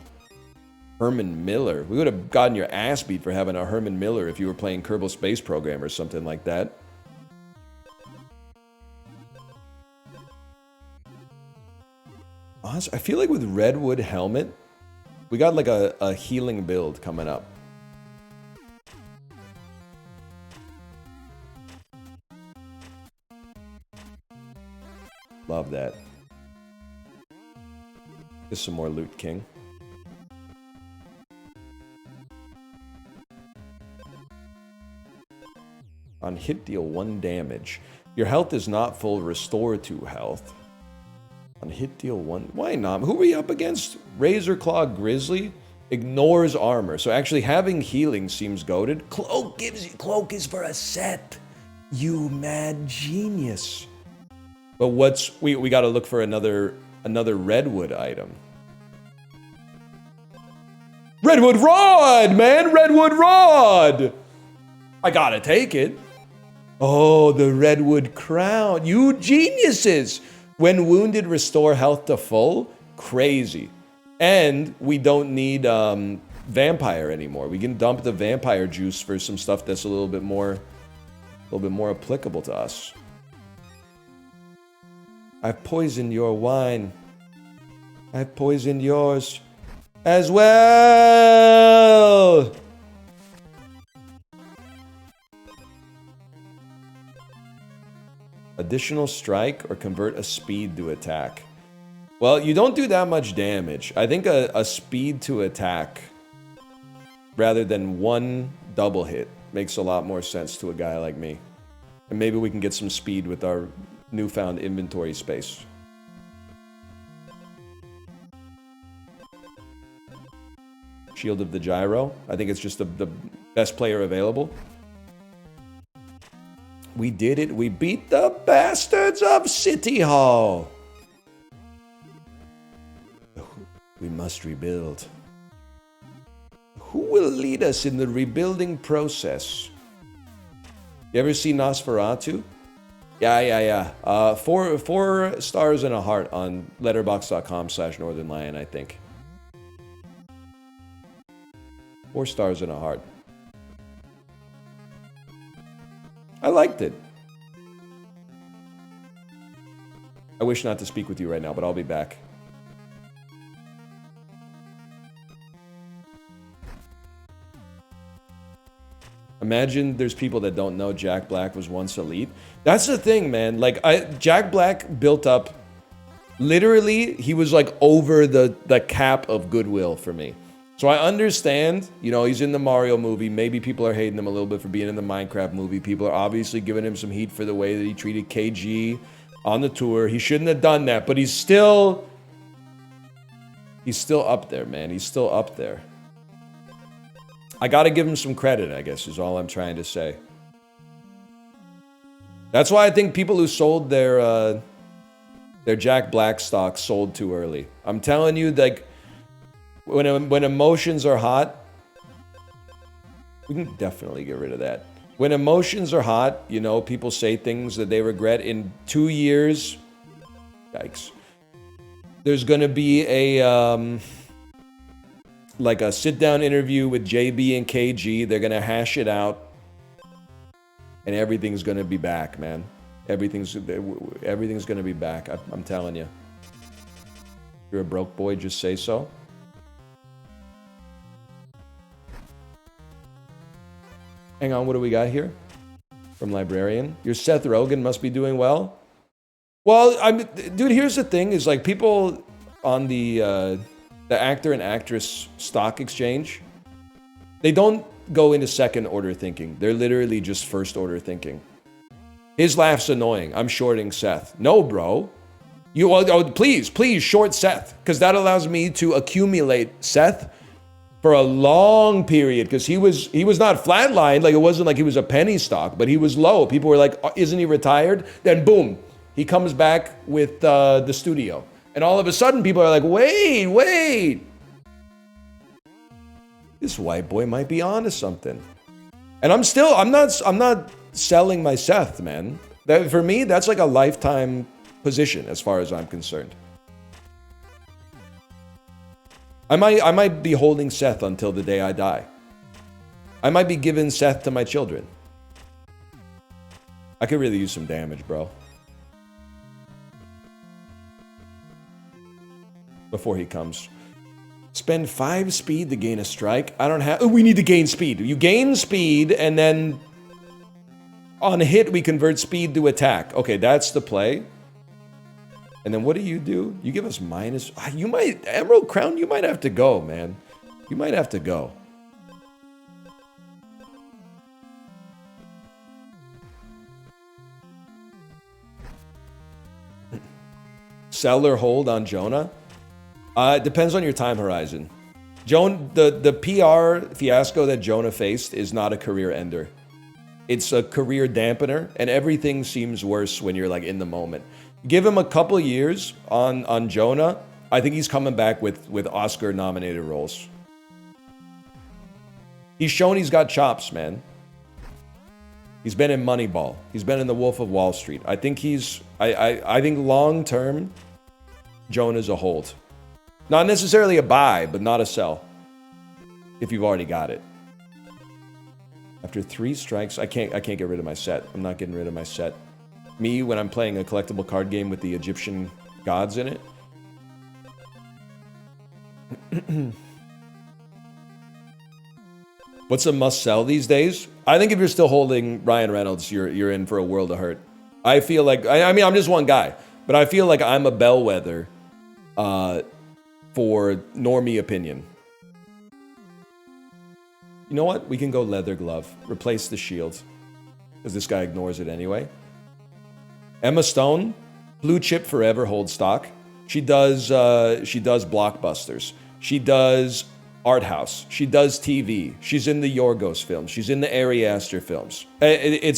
Herman Miller. We would have gotten your ass beat for having a Herman Miller if you were playing Kerbal Space Program or something like that. Honestly, I feel like with Redwood Helmet, we got like a healing build coming up. Love that. Just some more loot, King. On hit, deal 1 damage. Your health is not full. Restore 2 health. On hit, deal 1. Why not? Who are we up against? Razorclaw Grizzly ignores armor. So actually having healing seems goated. Cloak is for a set. You mad genius. But we got to look for another Another redwood item. Redwood rod, man! Redwood rod! I gotta take it. Oh, the redwood crown. You geniuses! When wounded, restore health to full. Crazy. And we don't need vampire anymore. We can dump the vampire juice for some stuff that's a little bit more applicable to us. I've poisoned your wine. I've poisoned yours as well. Additional strike or convert a speed to attack. Well, you don't do that much damage. I think a speed to attack rather than one double hit makes a lot more sense to a guy like me. And maybe we can get some speed with our newfound inventory space. Shield of the Gyro. I think it's just the best player available. We did it. We beat the bastards of City Hall. We must rebuild. Who will lead us in the rebuilding process? You ever see Nosferatu? Yeah. 4 stars and a heart on letterboxd.com/northernlion, I think. 4 stars and a heart. I liked it. I wish not to speak with you right now, but I'll be back. Imagine there's people that don't know Jack Black was once elite. That's the thing, man. Like, Jack Black built up... Literally, he was like over the cap of goodwill for me. So I understand, you know, he's in the Mario movie. Maybe people are hating him a little bit for being in the Minecraft movie. People are obviously giving him some heat for the way that he treated KG on the tour. He shouldn't have done that, but he's still up there, man. He's still up there. I gotta give him some credit, I guess, is all I'm trying to say. That's why I think people who sold their Jack Black stock sold too early. I'm telling you, like, when emotions are hot, we can definitely get rid of that. When emotions are hot, you know, people say things that they regret in 2 years. Yikes. There's gonna be a like a sit-down interview with JB and KG. They're gonna hash it out, and everything's gonna be back, man. Everything's gonna be back. I'm telling you. You're a broke boy, just say so. Hang on, what do we got here? From Librarian. Your Seth Rogen must be doing well. Well, dude, here's the thing, is like people on the actor and actress stock exchange, they don't go into second order thinking. They're literally just first order thinking. His laugh's annoying. I'm shorting Seth. No, bro. Please short Seth, because that allows me to accumulate Seth for a long period, because he was not flatlined. Like, it wasn't like he was a penny stock, but he was low. People were like, isn't he retired? Then boom, he comes back with the studio. And all of a sudden people are like, wait. This white boy might be onto something. And I'm not selling my Seth, man. That, for me, that's like a lifetime position as far as I'm concerned. I might be holding Seth until the day I die. I might be giving Seth to my children. I could really use some damage, bro. Before he comes. Spend 5 speed to gain a strike. I don't have... Oh, we need to gain speed. You gain speed, and then... on hit, we convert speed to attack. Okay, that's the play. And then what do? You give us minus... You might... Emerald Crown, you might have to go, man. You might have to go. Sell or hold on Jonah? It depends on your time horizon. The PR fiasco that Jonah faced is not a career ender. It's a career dampener, and everything seems worse when you're like in the moment. Give him a couple years on Jonah. I think he's coming back with Oscar-nominated roles. He's shown he's got chops, man. He's been in Moneyball. He's been in The Wolf of Wall Street. I think I think long-term, Jonah's a hold. Not necessarily a buy, but not a sell. If you've already got it. After 3 strikes, I can't get rid of my set. I'm not getting rid of my set. Me, when I'm playing a collectible card game with the Egyptian gods in it. What's a must sell these days? I think if you're still holding Ryan Reynolds, you're in for a world of hurt. I feel like, I mean, I'm just one guy, but I feel like I'm a bellwether for normie opinion. You know what? We can go leather glove. Replace the shield. Because this guy ignores it anyway. Emma Stone, blue chip forever, hold stock. She does blockbusters. She does art house. She does TV. She's in the Yorgos films. She's in the Ari Aster films. I'm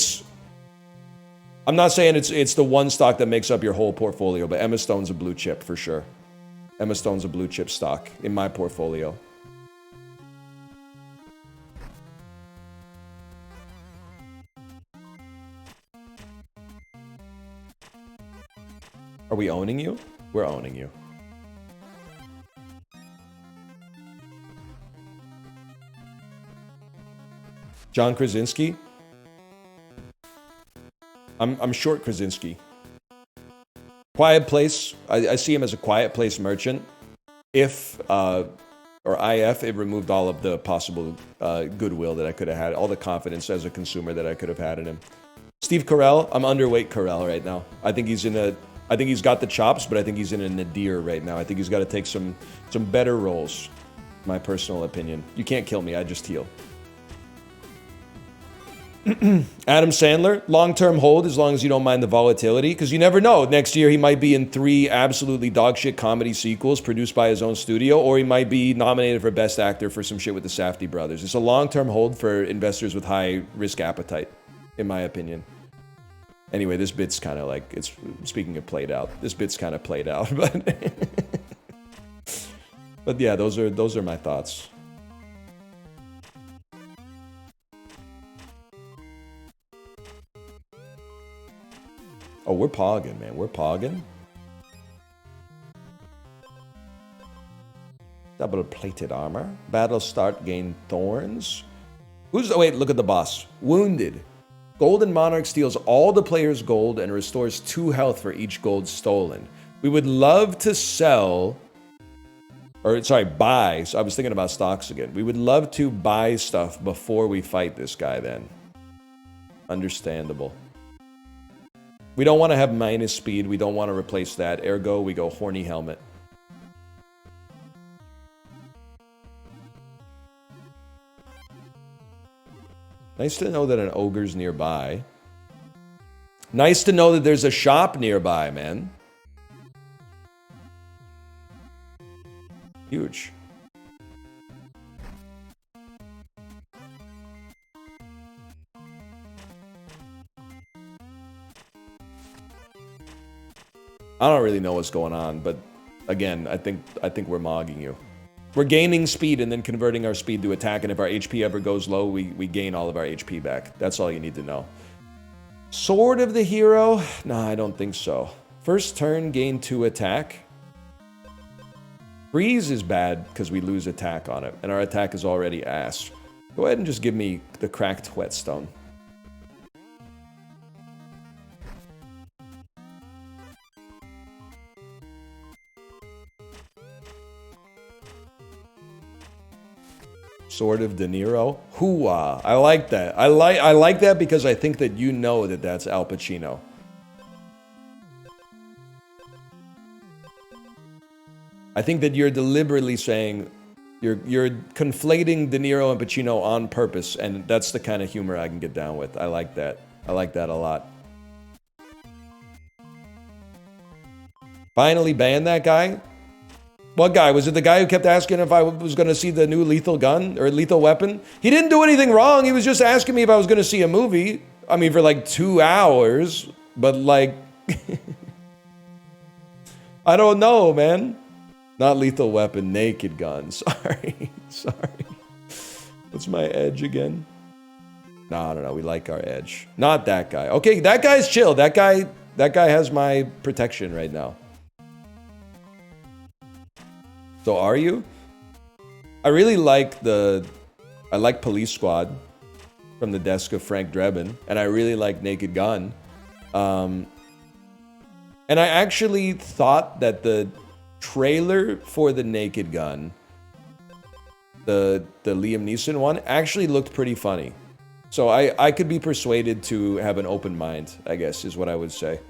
not saying it's the one stock that makes up your whole portfolio, but Emma Stone's a blue chip for sure. Emma Stone's a blue chip stock in my portfolio. Are we owning you? We're owning you. John Krasinski? I'm short Krasinski. Quiet Place. I see him as a Quiet Place merchant. If, or IF, it removed all of the possible goodwill that I could have had, all the confidence as a consumer that I could have had in him. Steve Carell. I'm underweight Carell right now. I think he's got the chops, but I think he's in a nadir right now. I think he's got to take some better roles. My personal opinion. You can't kill me. I just heal. Adam Sandler, long-term hold as long as you don't mind the volatility, because you never know. Next year he might be in 3 absolutely dogshit comedy sequels produced by his own studio, or he might be nominated for Best Actor for some shit with the Safdie brothers. It's a long-term hold for investors with high risk appetite, in my opinion. Anyway, this bit's kind of like, it's speaking of played out. This bit's kind of played out, but yeah, those are my thoughts. Oh, we're pogging, man. We're pogging. Double plated armor. Battle start, gain thorns. Wait, look at the boss. Wounded. Golden Monarch steals all the player's gold and restores 2 health for each gold stolen. We would love to sell, or sorry, buy. So I was thinking about stocks again. We would love to buy stuff before we fight this guy then. Understandable. We don't want to have minus speed. We don't want to replace that. Ergo, we go horny helmet. Nice to know that an ogre's nearby. Nice to know that there's a shop nearby, man. Huge. I don't really know what's going on, but again, I think we're mogging you. We're gaining speed and then converting our speed to attack, and if our HP ever goes low, we gain all of our HP back. That's all you need to know. Sword of the Hero? Nah, I don't think so. First turn, gain 2 attack. Freeze is bad because we lose attack on it, and our attack is already ass. Go ahead and just give me the cracked whetstone. Sword of De Niro. Hooah. I like that. I like that because I think that you know that that's Al Pacino. I think that you're deliberately saying you're conflating De Niro and Pacino on purpose, and that's the kind of humor I can get down with. I like that. I like that a lot. Finally ban that guy? What guy? Was it the guy who kept asking if I was going to see the new Lethal Gun or Lethal Weapon? He didn't do anything wrong. He was just asking me if I was going to see a movie. I mean, for like 2 hours. But like, I don't know, man. Not lethal weapon, naked gun. Sorry. Sorry. What's my edge again? No. We like our edge. Not that guy. Okay, that guy's chill. That guy has my protection right now. So are you? I really like Police Squad from the desk of Frank Drebin, and I really like Naked Gun. And I actually thought that the trailer for the Naked Gun, the Liam Neeson one, actually looked pretty funny. So I could be persuaded to have an open mind, I guess, is what I would say.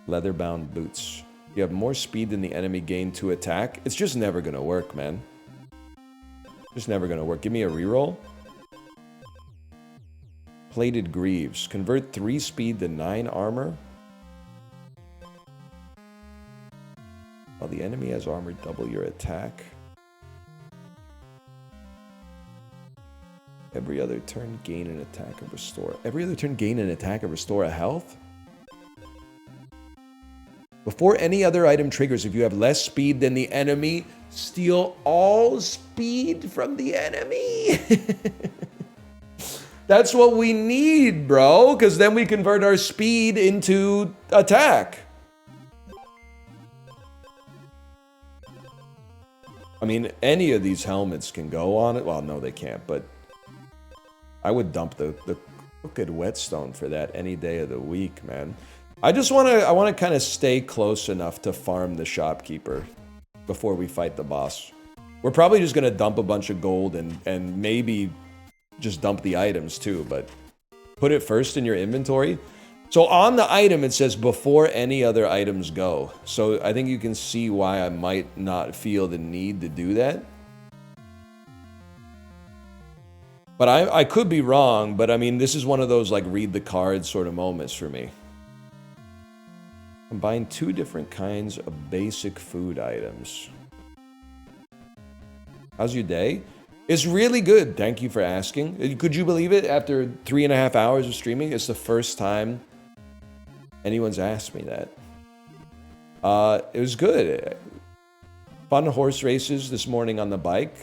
Leather-bound boots. You have more speed than the enemy gain to attack. It's just never gonna work, man. Just never gonna work. Give me a reroll. Plated greaves. Convert 3 speed to 9 armor. While the enemy has armor, double your attack. Every other turn, gain an attack and restore. Every other turn, gain an attack and restore a health? Before any other item triggers, if you have less speed than the enemy, steal all speed from the enemy. That's what we need, bro, because then we convert our speed into attack. I mean, any of these helmets can go on it. Well, no, they can't, but I would dump the crooked whetstone for that any day of the week, man. I want to kind of stay close enough to farm the shopkeeper before we fight the boss. We're probably just going to dump a bunch of gold and maybe just dump the items too, but put it first in your inventory. So on the item, it says before any other items go. So I think you can see why I might not feel the need to do that. But I could be wrong, but I mean, this is one of those like read the cards sort of moments for me. Combine 2 different kinds of basic food items. How's your day? It's really good. Thank you for asking. Could you believe it? After 3.5 hours of streaming, it's the first time anyone's asked me that. It was good. Fun horse races this morning on the bike.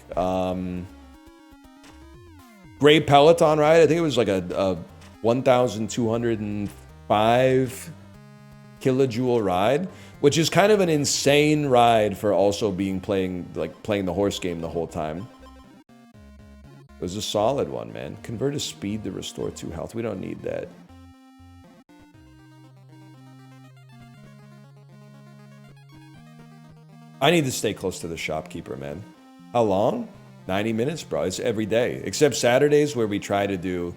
Great Peloton ride. I think it was like a 1,205 kilojoule ride, which is kind of an insane ride for also playing the horse game the whole time. It was a solid one, man. Convert a speed to restore 2 health. We don't need that. I need to stay close to the shopkeeper, man. How long? 90 minutes, bro. It's every day. Except Saturdays where we try to do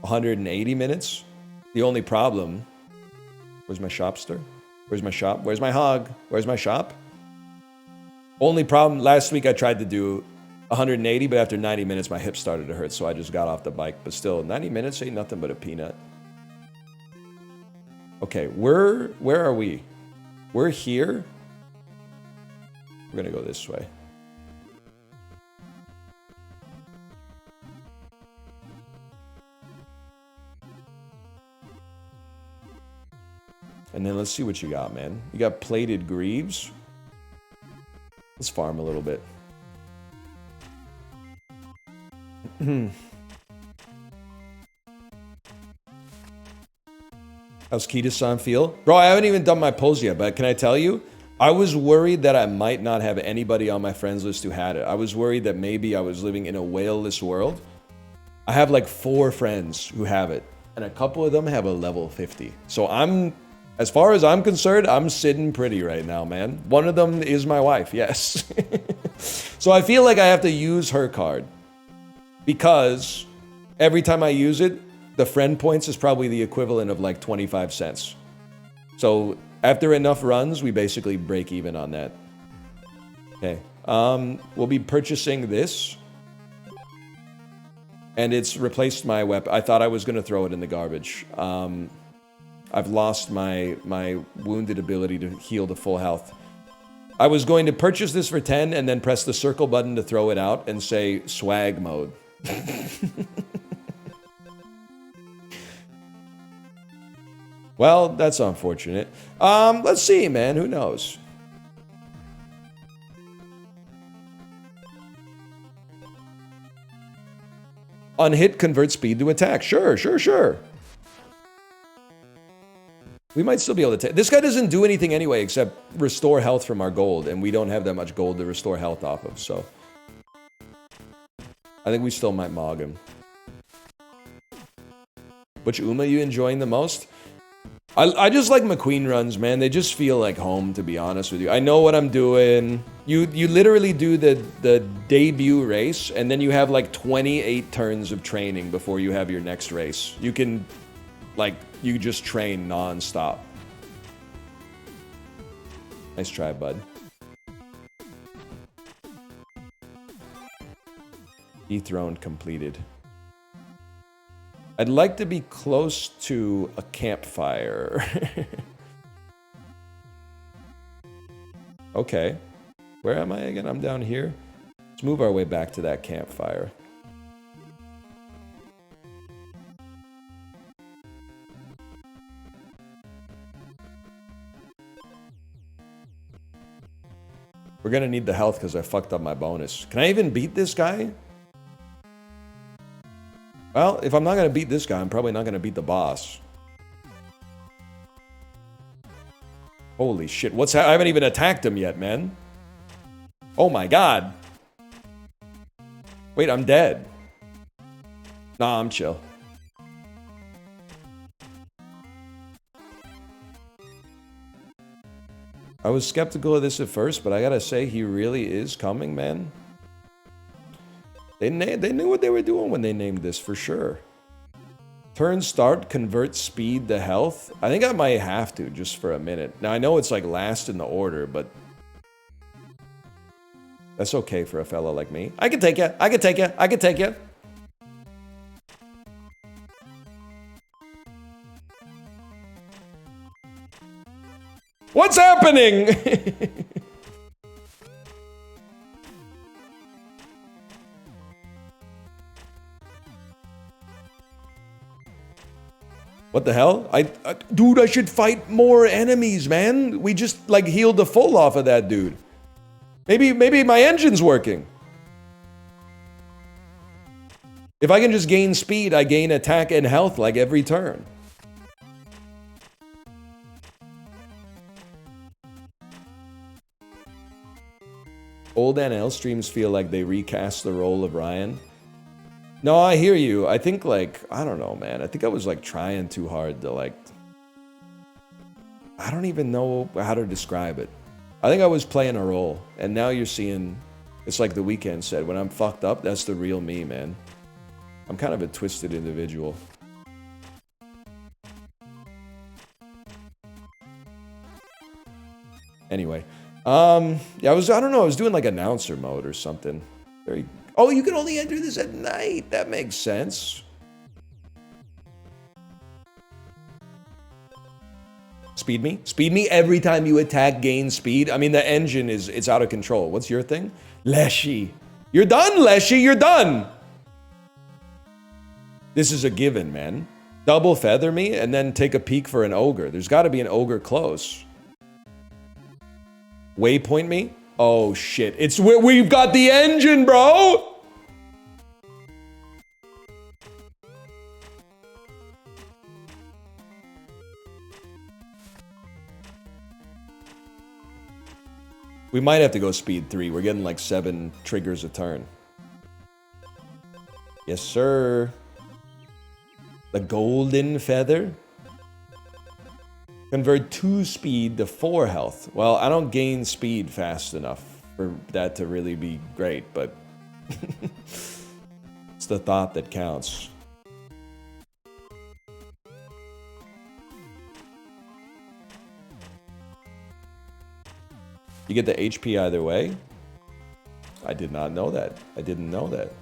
180 minutes. The only problem... Where's my shopster? Where's my shop? Where's my hog? Where's my shop? Only problem, last week I tried to do 180, but after 90 minutes my hip started to hurt, so I just got off the bike. But still, 90 minutes ain't nothing but a peanut. Okay, where are we? We're here. We're gonna go this way. And then let's see what you got, man. You got plated greaves. Let's farm a little bit. How's Kita-san feel? Bro, I haven't even done my polls yet, but can I tell you? I was worried that I might not have anybody on my friends list who had it. I was worried that maybe I was living in a whale-less world. I have like 4 friends who have it, and a couple of them have a level 50. So as far as I'm concerned, I'm sitting pretty right now, man. One of them is my wife, yes. So I feel like I have to use her card because every time I use it, the friend points is probably the equivalent of like 25 cents. So after enough runs, we basically break even on that. Okay, we'll be purchasing this. And it's replaced my weapon. I thought I was going to throw it in the garbage. I've lost my wounded ability to heal to full health. I was going to purchase this for 10 and then press the circle button to throw it out and say swag mode. Well, that's unfortunate. Let's see, man. Who knows? On hit, convert speed to attack. Sure, sure, sure. We might still be able to take... This guy doesn't do anything anyway except restore health from our gold, and we don't have that much gold to restore health off of, so... I think we still might mog him. Which Uma you enjoying the most? I just like McQueen runs, man. They just feel like home, to be honest with you. I know what I'm doing. You literally do the debut race, and then you have like 28 turns of training before you have your next race. You can, like, you just train non-stop. Nice try, bud. Dethroned completed. I'd like to be close to a campfire. Okay. Where am I again? I'm down here. Let's move our way back to that campfire. We're gonna need the health because I fucked up my bonus. Can I even beat this guy? Well, if I'm not going to beat this guy, I'm probably not going to beat the boss. Holy shit. I haven't even attacked him yet, man. Oh my god. Wait, I'm dead. Nah, I'm chill. I was skeptical of this at first, but I gotta say, he really is coming, man. They knew what they were doing when they named this, for sure. Turn start, convert speed to health. I think I might have to, just for a minute. Now, I know it's like last in the order, but... that's okay for a fella like me. I can take you. I can take you. I can take you. What's happening? What the hell? Dude, I should fight more enemies, man. We just, like, healed the full off of that dude. Maybe my engine's working. If I can just gain speed, I gain attack and health, like, every turn. Old NL streams feel like they recast the role of Ryan. No, I hear you. I think, like, I don't know, man. I think I was, like, trying too hard to, like... I don't even know how to describe it. I think I was playing a role. And now you're seeing... It's like The Weeknd said, when I'm fucked up, that's the real me, man. I'm kind of a twisted individual. Anyway. Yeah, I don't know, I was doing, like, announcer mode or something. Very... Oh, you can only enter this at night. That makes sense. Speed me? Speed me every time you attack, gain speed. I mean, the engine it's out of control. What's your thing? Leshy. You're done, Leshy. You're done. This is a given, man. Double feather me and then take a peek for an ogre. There's got to be an ogre close. Waypoint me? Oh, shit. It's where we've got the engine, bro! We might have to go speed 3. We're getting like 7 triggers a turn. Yes, sir. The golden feather. Convert 2 speed to 4 health. Well, I don't gain speed fast enough for that to really be great, but it's the thought that counts. You get the HP either way? I did not know that. I didn't know that.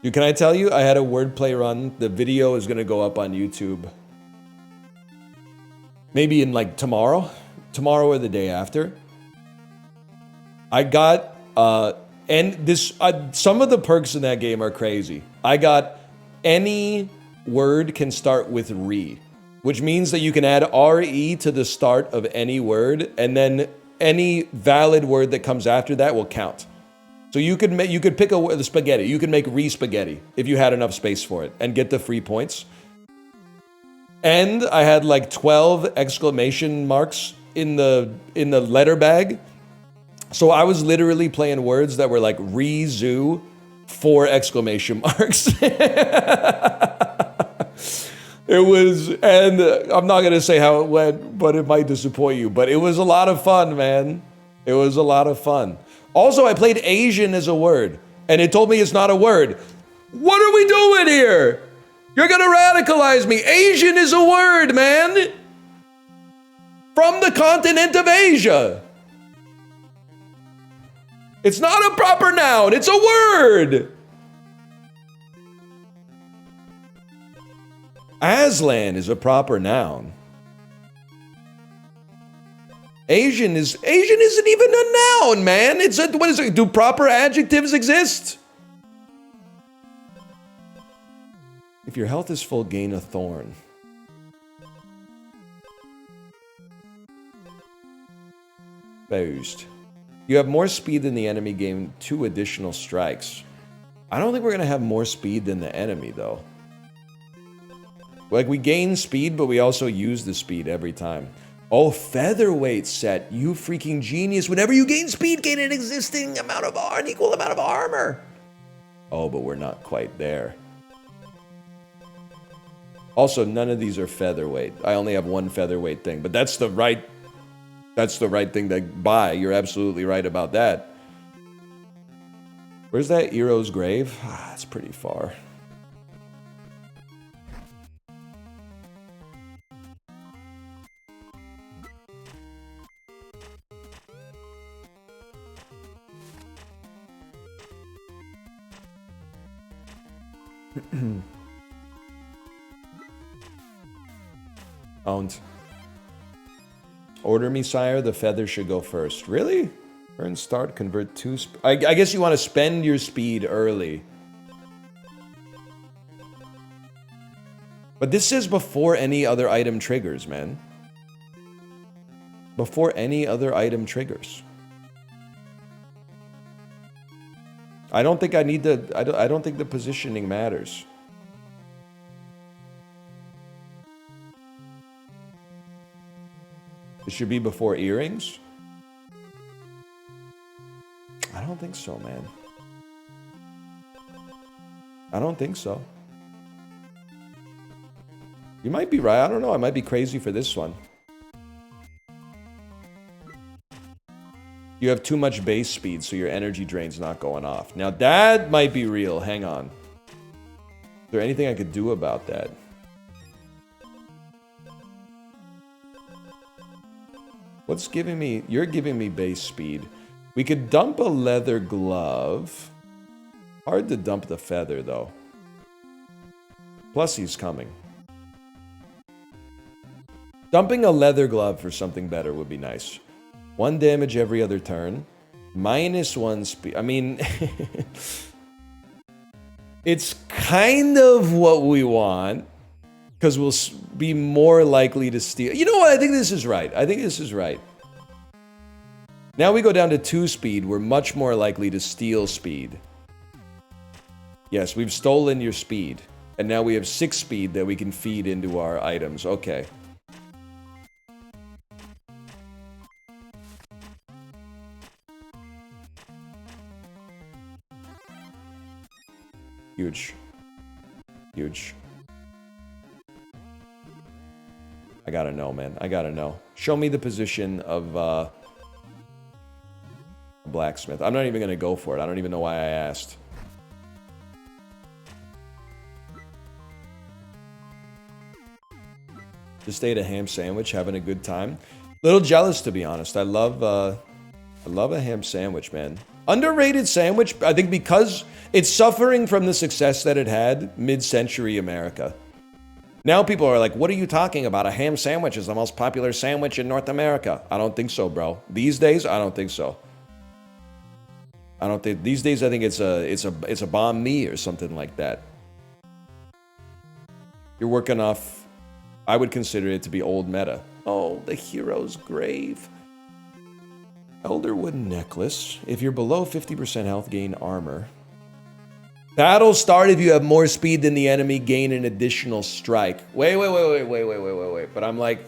Dude, can I tell you, I had a wordplay run. The video is going to go up on YouTube. Maybe in like tomorrow or the day after. I got And this, some of the perks in that game are crazy. I got any word can start with re, which means that you can add re to the start of any word, and then any valid word that comes after that will count. So you could pick the spaghetti. You could make re-spaghetti if you had enough space for it and get the free points. And I had like 12 exclamation marks in the letter bag. So I was literally playing words that were like re-zoo, 4 exclamation marks. It was, and I'm not going to say how it went, but it might disappoint you. But it was a lot of fun, man. It was a lot of fun. Also, I played Asian as a word, and it told me it's not a word. What are we doing here? You're going to radicalize me. Asian is a word, man. From the continent of Asia. It's not a proper noun. It's a word. Aslan is a proper noun. Asian isn't even a noun, man. What is it? Do proper adjectives exist? If your health is full, gain a thorn. Boozed. You have more speed than the enemy, gain 2 additional strikes. I don't think we're gonna have more speed than the enemy, though. Like, we gain speed, but we also use the speed every time. Oh, featherweight set. You freaking genius. Whenever you gain speed, gain an existing amount of an equal amount of armor. Oh, but we're not quite there. Also, none of these are featherweight. I only have 1 featherweight thing, but that's the right thing to buy. You're absolutely right about that. Where's that Eero's grave? Ah, it's pretty far. Owned. Order me, sire. The feather should go first. Really? Earn start, convert 2. I guess you want to spend your speed early. But this is before any other item triggers, man. Before any other item triggers. I don't think I need to. I don't think the positioning matters. It should be before earrings? I don't think so, man. I don't think so. You might be right. I don't know. I might be crazy for this one. You have too much base speed, so your energy drain's not going off. Now, that might be real. Hang on. Is there anything I could do about that? What's giving me... You're giving me base speed. We could dump a leather glove. Hard to dump the feather, though. Plus, he's coming. Dumping a leather glove for something better would be nice. 1 damage every other turn. -1 speed. I mean... it's kind of what we want. Because we'll be more likely to steal. You know what? I think this is right. I think this is right. Now we go down to 2 speed. We're much more likely to steal speed. Yes, we've stolen your speed. And now we have 6 speed that we can feed into our items. Okay. Huge. Huge. I gotta know, man. I gotta know. Show me the position of blacksmith. I'm not even gonna go for it. I don't even know why I asked. Just ate a ham sandwich, having a good time. Little jealous, to be honest. I love a ham sandwich, man. Underrated sandwich, I think, because it's suffering from the success that it had mid-century America. Now people are like, what are you talking about? A ham sandwich is the most popular sandwich in North America. I don't think so, bro. These days, I don't think so. I don't think these days. I think it's a bomb me or something like that. You're working off. I would consider it to be old meta. Oh, the hero's grave. Elderwood necklace. If you're below 50% health, gain armor. Battle start if you have more speed than the enemy, gain an additional strike. Wait. But I'm like,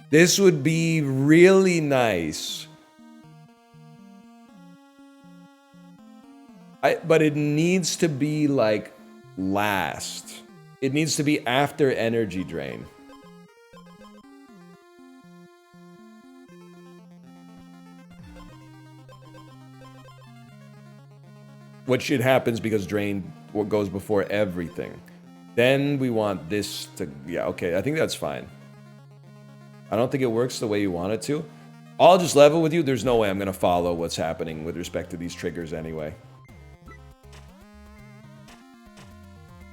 this would be really nice. But it needs to be like last. It needs to be after energy drain. Which it happens because drain goes before everything. Then we want this to, yeah, okay, I think that's fine. I don't think it works the way you want it to. I'll just level with you. There's no way I'm going to follow what's happening with respect to these triggers anyway.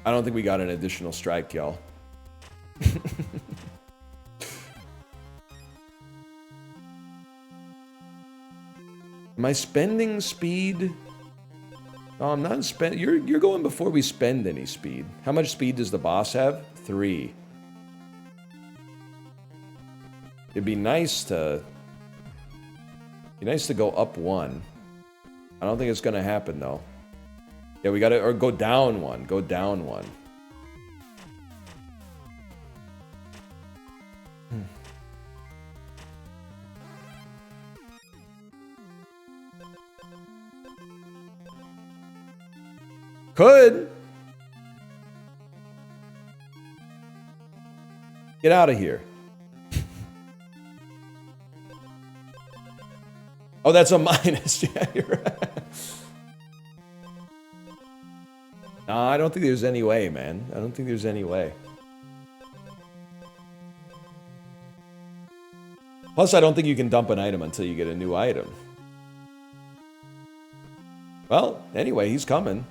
I don't think we got an additional strike, y'all. Am I spending speed? No, I'm not spending. You're going before we spend any speed. How much speed does the boss have? 3. It'd be nice to go up 1. I don't think it's gonna happen though. Yeah, we gotta, or go down 1. Go down 1. Could. Get out of here. Oh, that's a minus. Yeah, you're right. No, I don't think there's any way, man. I don't think there's any way. Plus, I don't think you can dump an item until you get a new item. Well, anyway, he's coming.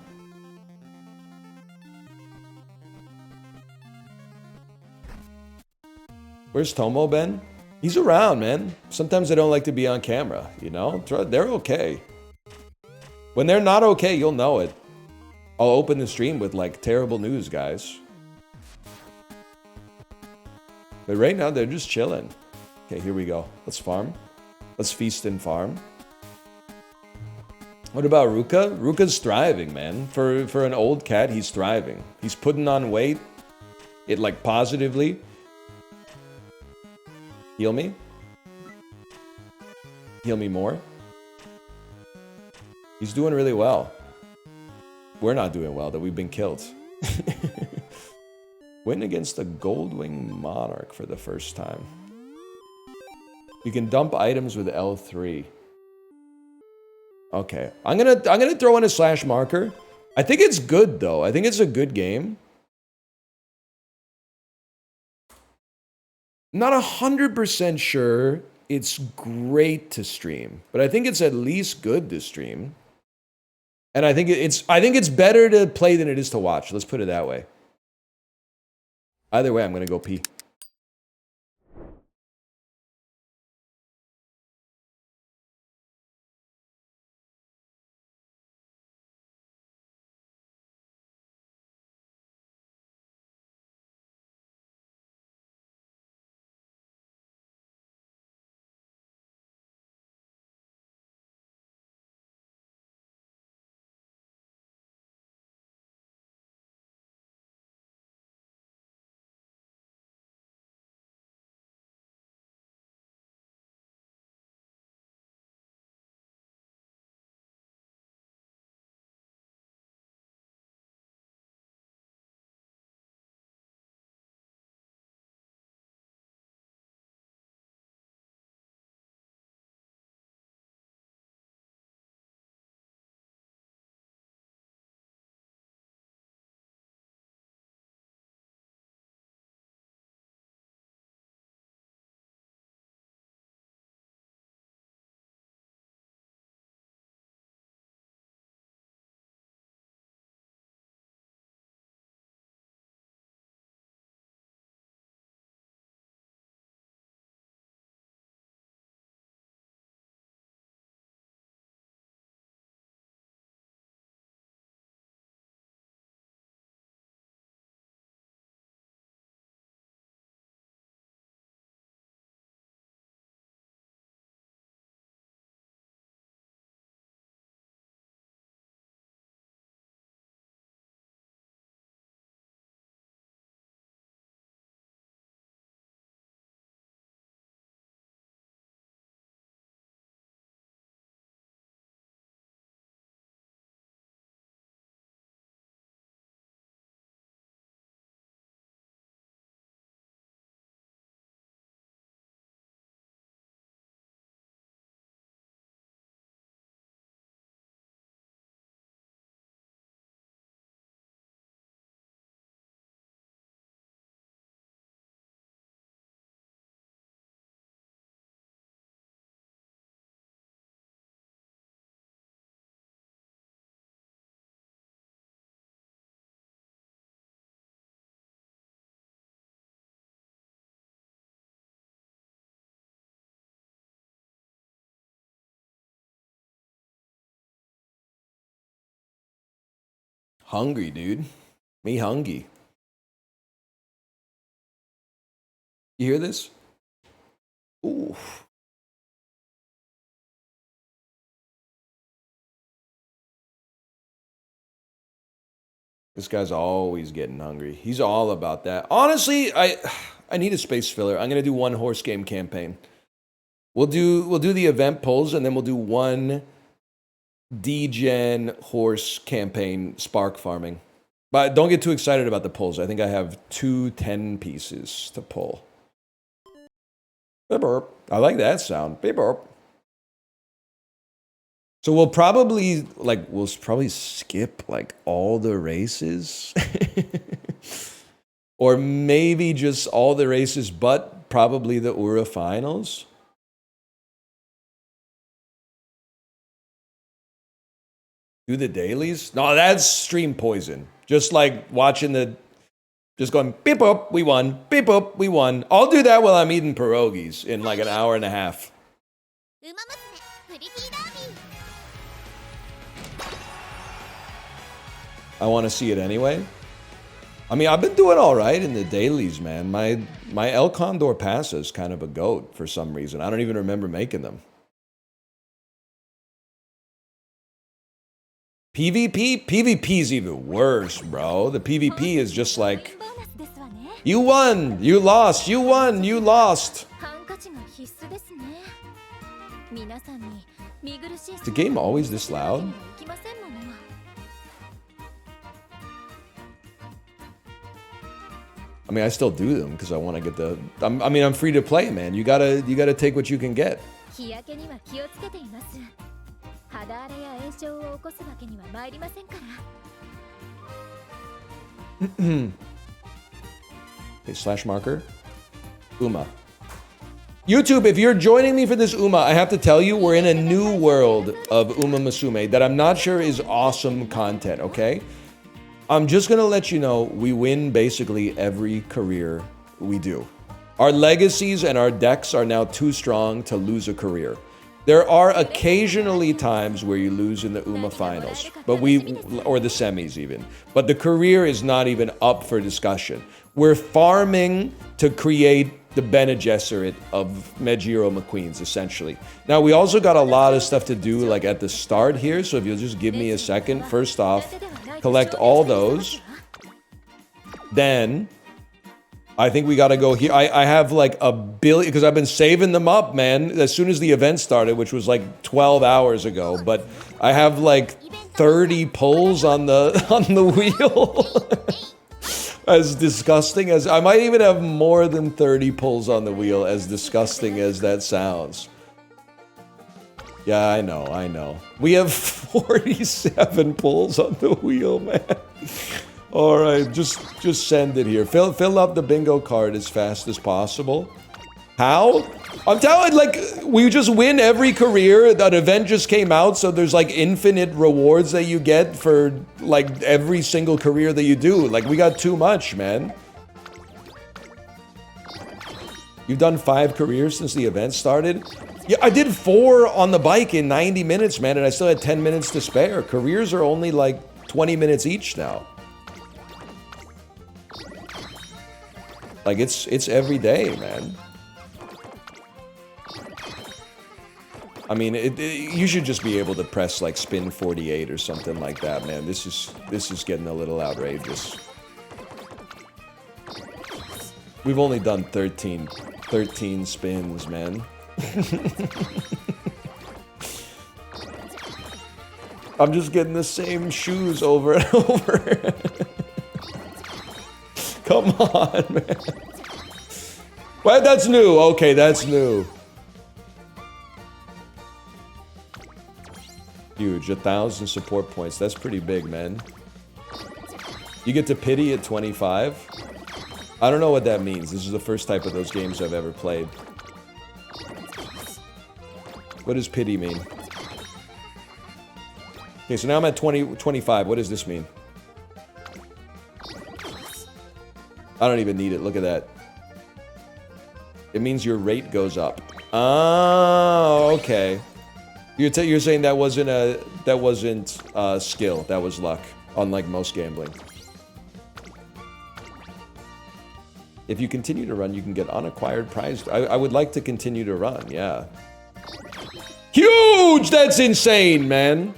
Where's Tomo been? He's around, man. Sometimes they don't like to be on camera, you know? They're okay. When they're not okay, you'll know it. I'll open the stream with, like, terrible news, guys. But right now, they're just chilling. Okay, here we go. Let's farm. Let's feast and farm. What about Ruka? Ruka's thriving, man. For an old cat, he's thriving. He's putting on weight. It, like, positively. Heal me? Heal me more? He's doing really well. We're not doing well, that we've been killed. Win against the Goldwing Monarch for the first time. You can dump items with L3. Okay. I'm gonna throw in a slash marker. I think it's good though. I think it's a good game. Not 100% sure it's great to stream, but I think it's at least good to stream. And I think it's better to play than it is to watch. Let's put it that way. Either way, I'm gonna go pee. Hungry, dude. Me hungry. You hear this? Ooh. This guy's always getting hungry. He's all about that. Honestly, I need a space filler. I'm gonna do one horse game campaign. We'll do the event pulls, and then we'll do one D-Gen horse campaign spark farming. But don't get too excited about the pulls. I think I have 2 10 pieces to pull. Beep burp. I like that sound. Beep burp. So we'll probably skip like all the races. Or maybe just all the races, but probably the Ura finals. Do the dailies? No, that's stream poison. Just like watching just going, beep up, we won. Beep up, we won. I'll do that while I'm eating pierogies in like an hour and a half. I want to see it anyway. I mean, I've been doing all right in the dailies, man. My El Condor Passa is kind of a goat for some reason. I don't even remember making them. PvP? PvP's even worse, bro. The PvP is just like, you won, you lost, you won, you lost. Is the game always this loud? I mean, I still do them because I want to get the. I'm free to play, man. You gotta take what you can get. Okay, slash marker. Uma. YouTube, if you're joining me for this Uma, I have to tell you, we're in a new world of Umamusume that I'm not sure is awesome content, okay? I'm just gonna let you know, we win basically every career we do. Our legacies and our decks are now too strong to lose a career. There are occasionally times where you lose in the Uma finals, or the semis even. But the career is not even up for discussion. We're farming to create the Bene Gesserit of Megiro McQueens, essentially. Now, we also got a lot of stuff to do, like at the start here, so if you'll just give me a second. First off, collect all those. Then, I think we gotta go here. I have like a billion, because I've been saving them up, man, as soon as the event started, which was like 12 hours ago. But I have like 30 pulls on the wheel. As disgusting as, I might even have more than 30 pulls on the wheel, as disgusting as that sounds. Yeah, I know. We have 47 pulls on the wheel, man. All right, just send it here. Fill up the bingo card as fast as possible. How? I'm telling, like, we just win every career. That event just came out, so there's like infinite rewards that you get for like every single career that you do. Like, we got too much, man. You've done 5 careers since the event started? Yeah, I did 4 on the bike in 90 minutes, man, and I still had 10 minutes to spare. Careers are only like 20 minutes each now. Like, it's every day, man. I mean, you should just be able to press like spin 48 or something like that, man. This is getting a little outrageous. We've only done 13 spins, man. I'm just getting the same shoes over and over. Come on, man. Well, that's new. Okay, that's new. Huge, 1,000 support points. That's pretty big, man. You get to pity at 25. I don't know what that means. This is the first type of those games I've ever played. What does pity mean? Okay, so now I'm at 25. What does this mean? I don't even need it. Look at that. It means your rate goes up. Oh, okay. You're saying that wasn't skill. That was luck. unlike most gambling. If you continue to run, you can get unacquired prize. I would like to continue to run, yeah. Huge! That's insane, man!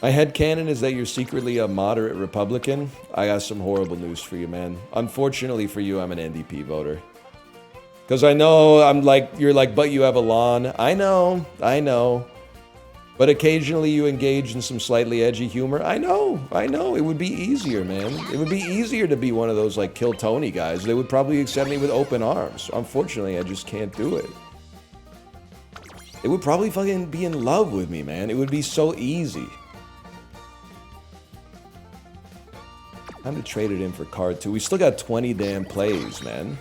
My headcanon is that you're secretly a moderate Republican. I got some horrible news for you, man. Unfortunately for you, I'm an NDP voter. Because I know you're like, but you have a lawn. I know. But occasionally you engage in some slightly edgy humor. I know. It would be easier, man. It would be easier to be one of those, like, Kill Tony guys. They would probably accept me with open arms. Unfortunately, I just can't do it. They would probably fucking be in love with me, man. It would be so easy. Time to trade it in for card 2. We still got 20 damn plays, man.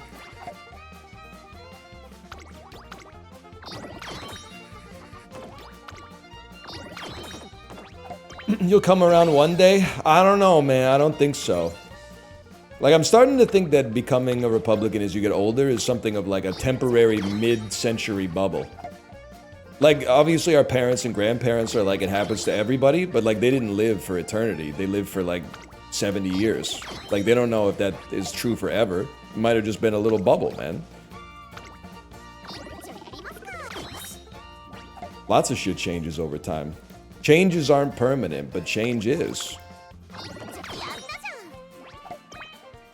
You'll come around one day? I don't know, man. I don't think so. Like, I'm starting to think that becoming a Republican as you get older is something of like a temporary mid-century bubble. Like, obviously our parents and grandparents are like, it happens to everybody, but like, they didn't live for eternity. They lived for like 70 years. Like, they don't know if that is true forever. It might have just been a little bubble, man. Lots of shit changes over time. Changes aren't permanent, but change is.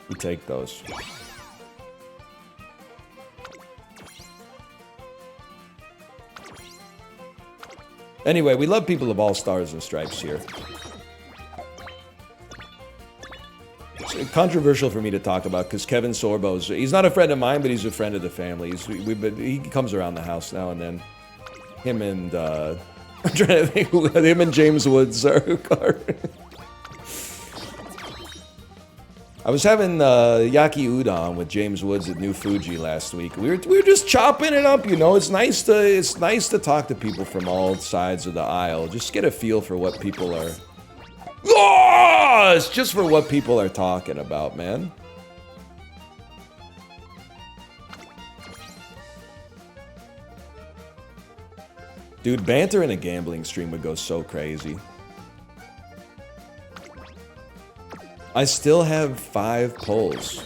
We take those. Anyway, we love people of all stars and stripes here. It's controversial for me to talk about because Kevin Sorbo's, he's not a friend of mine, but he's a friend of the family. He comes around the house now and then. Him and, I'm trying to think who, him and James Woods are. I was having yaki udon with James Woods at New Fuji last week. We were just chopping it up, you know. It's nice to talk to people from all sides of the aisle. Just get a feel for what people are. Oh, it's just for what people are talking about, man. Dude, banter in a gambling stream would go so crazy. I still have 5 pulls.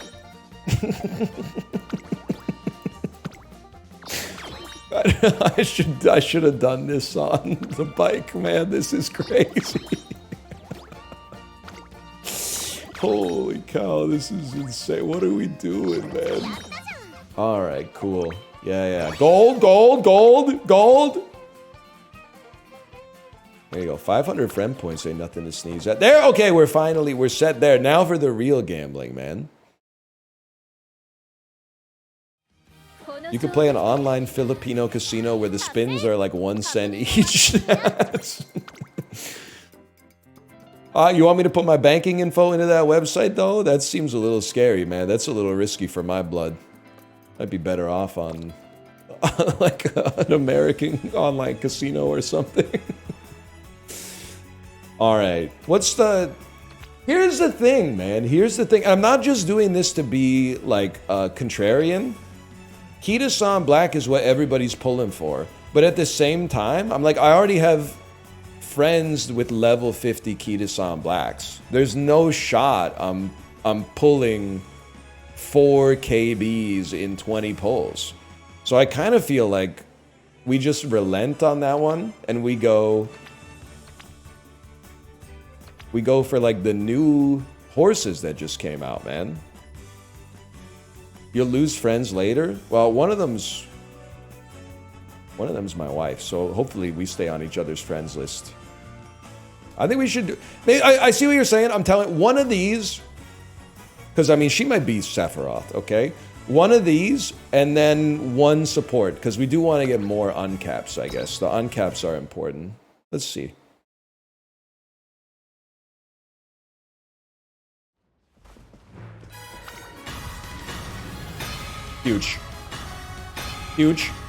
I should have done this on the bike, man. This is crazy. Holy cow, this is insane. What are we doing, man? All right, cool. Yeah. Gold. There you go. 500 friend points ain't nothing to sneeze at. There, okay, we're set there. Now for the real gambling, man. You could play an online Filipino casino where the spins are like 1 cent each. You want me to put my banking info into that website, though? That seems a little scary, man. That's a little risky for my blood. I'd be better off on like an American online casino or something. All right, here's the thing, man. Here's the thing. I'm not just doing this to be like contrarian. Kita-san Black is what everybody's pulling for. But at the same time, I'm like, I already have friends with level 50 Kita-san Blacks. There's no shot I'm pulling 4 KBs in 20 pulls. So I kind of feel like we just relent on that one and we go for like the new horses that just came out, man. You'll lose friends later. Well, one of them's my wife, so hopefully we stay on each other's friends list. I think we should do. I see what you're saying. I'm telling one of these, because I mean she might be Sephiroth, okay? One of these and then 1 support, because we do want to get more uncaps, I guess. The uncaps are important. Let's see. Huge.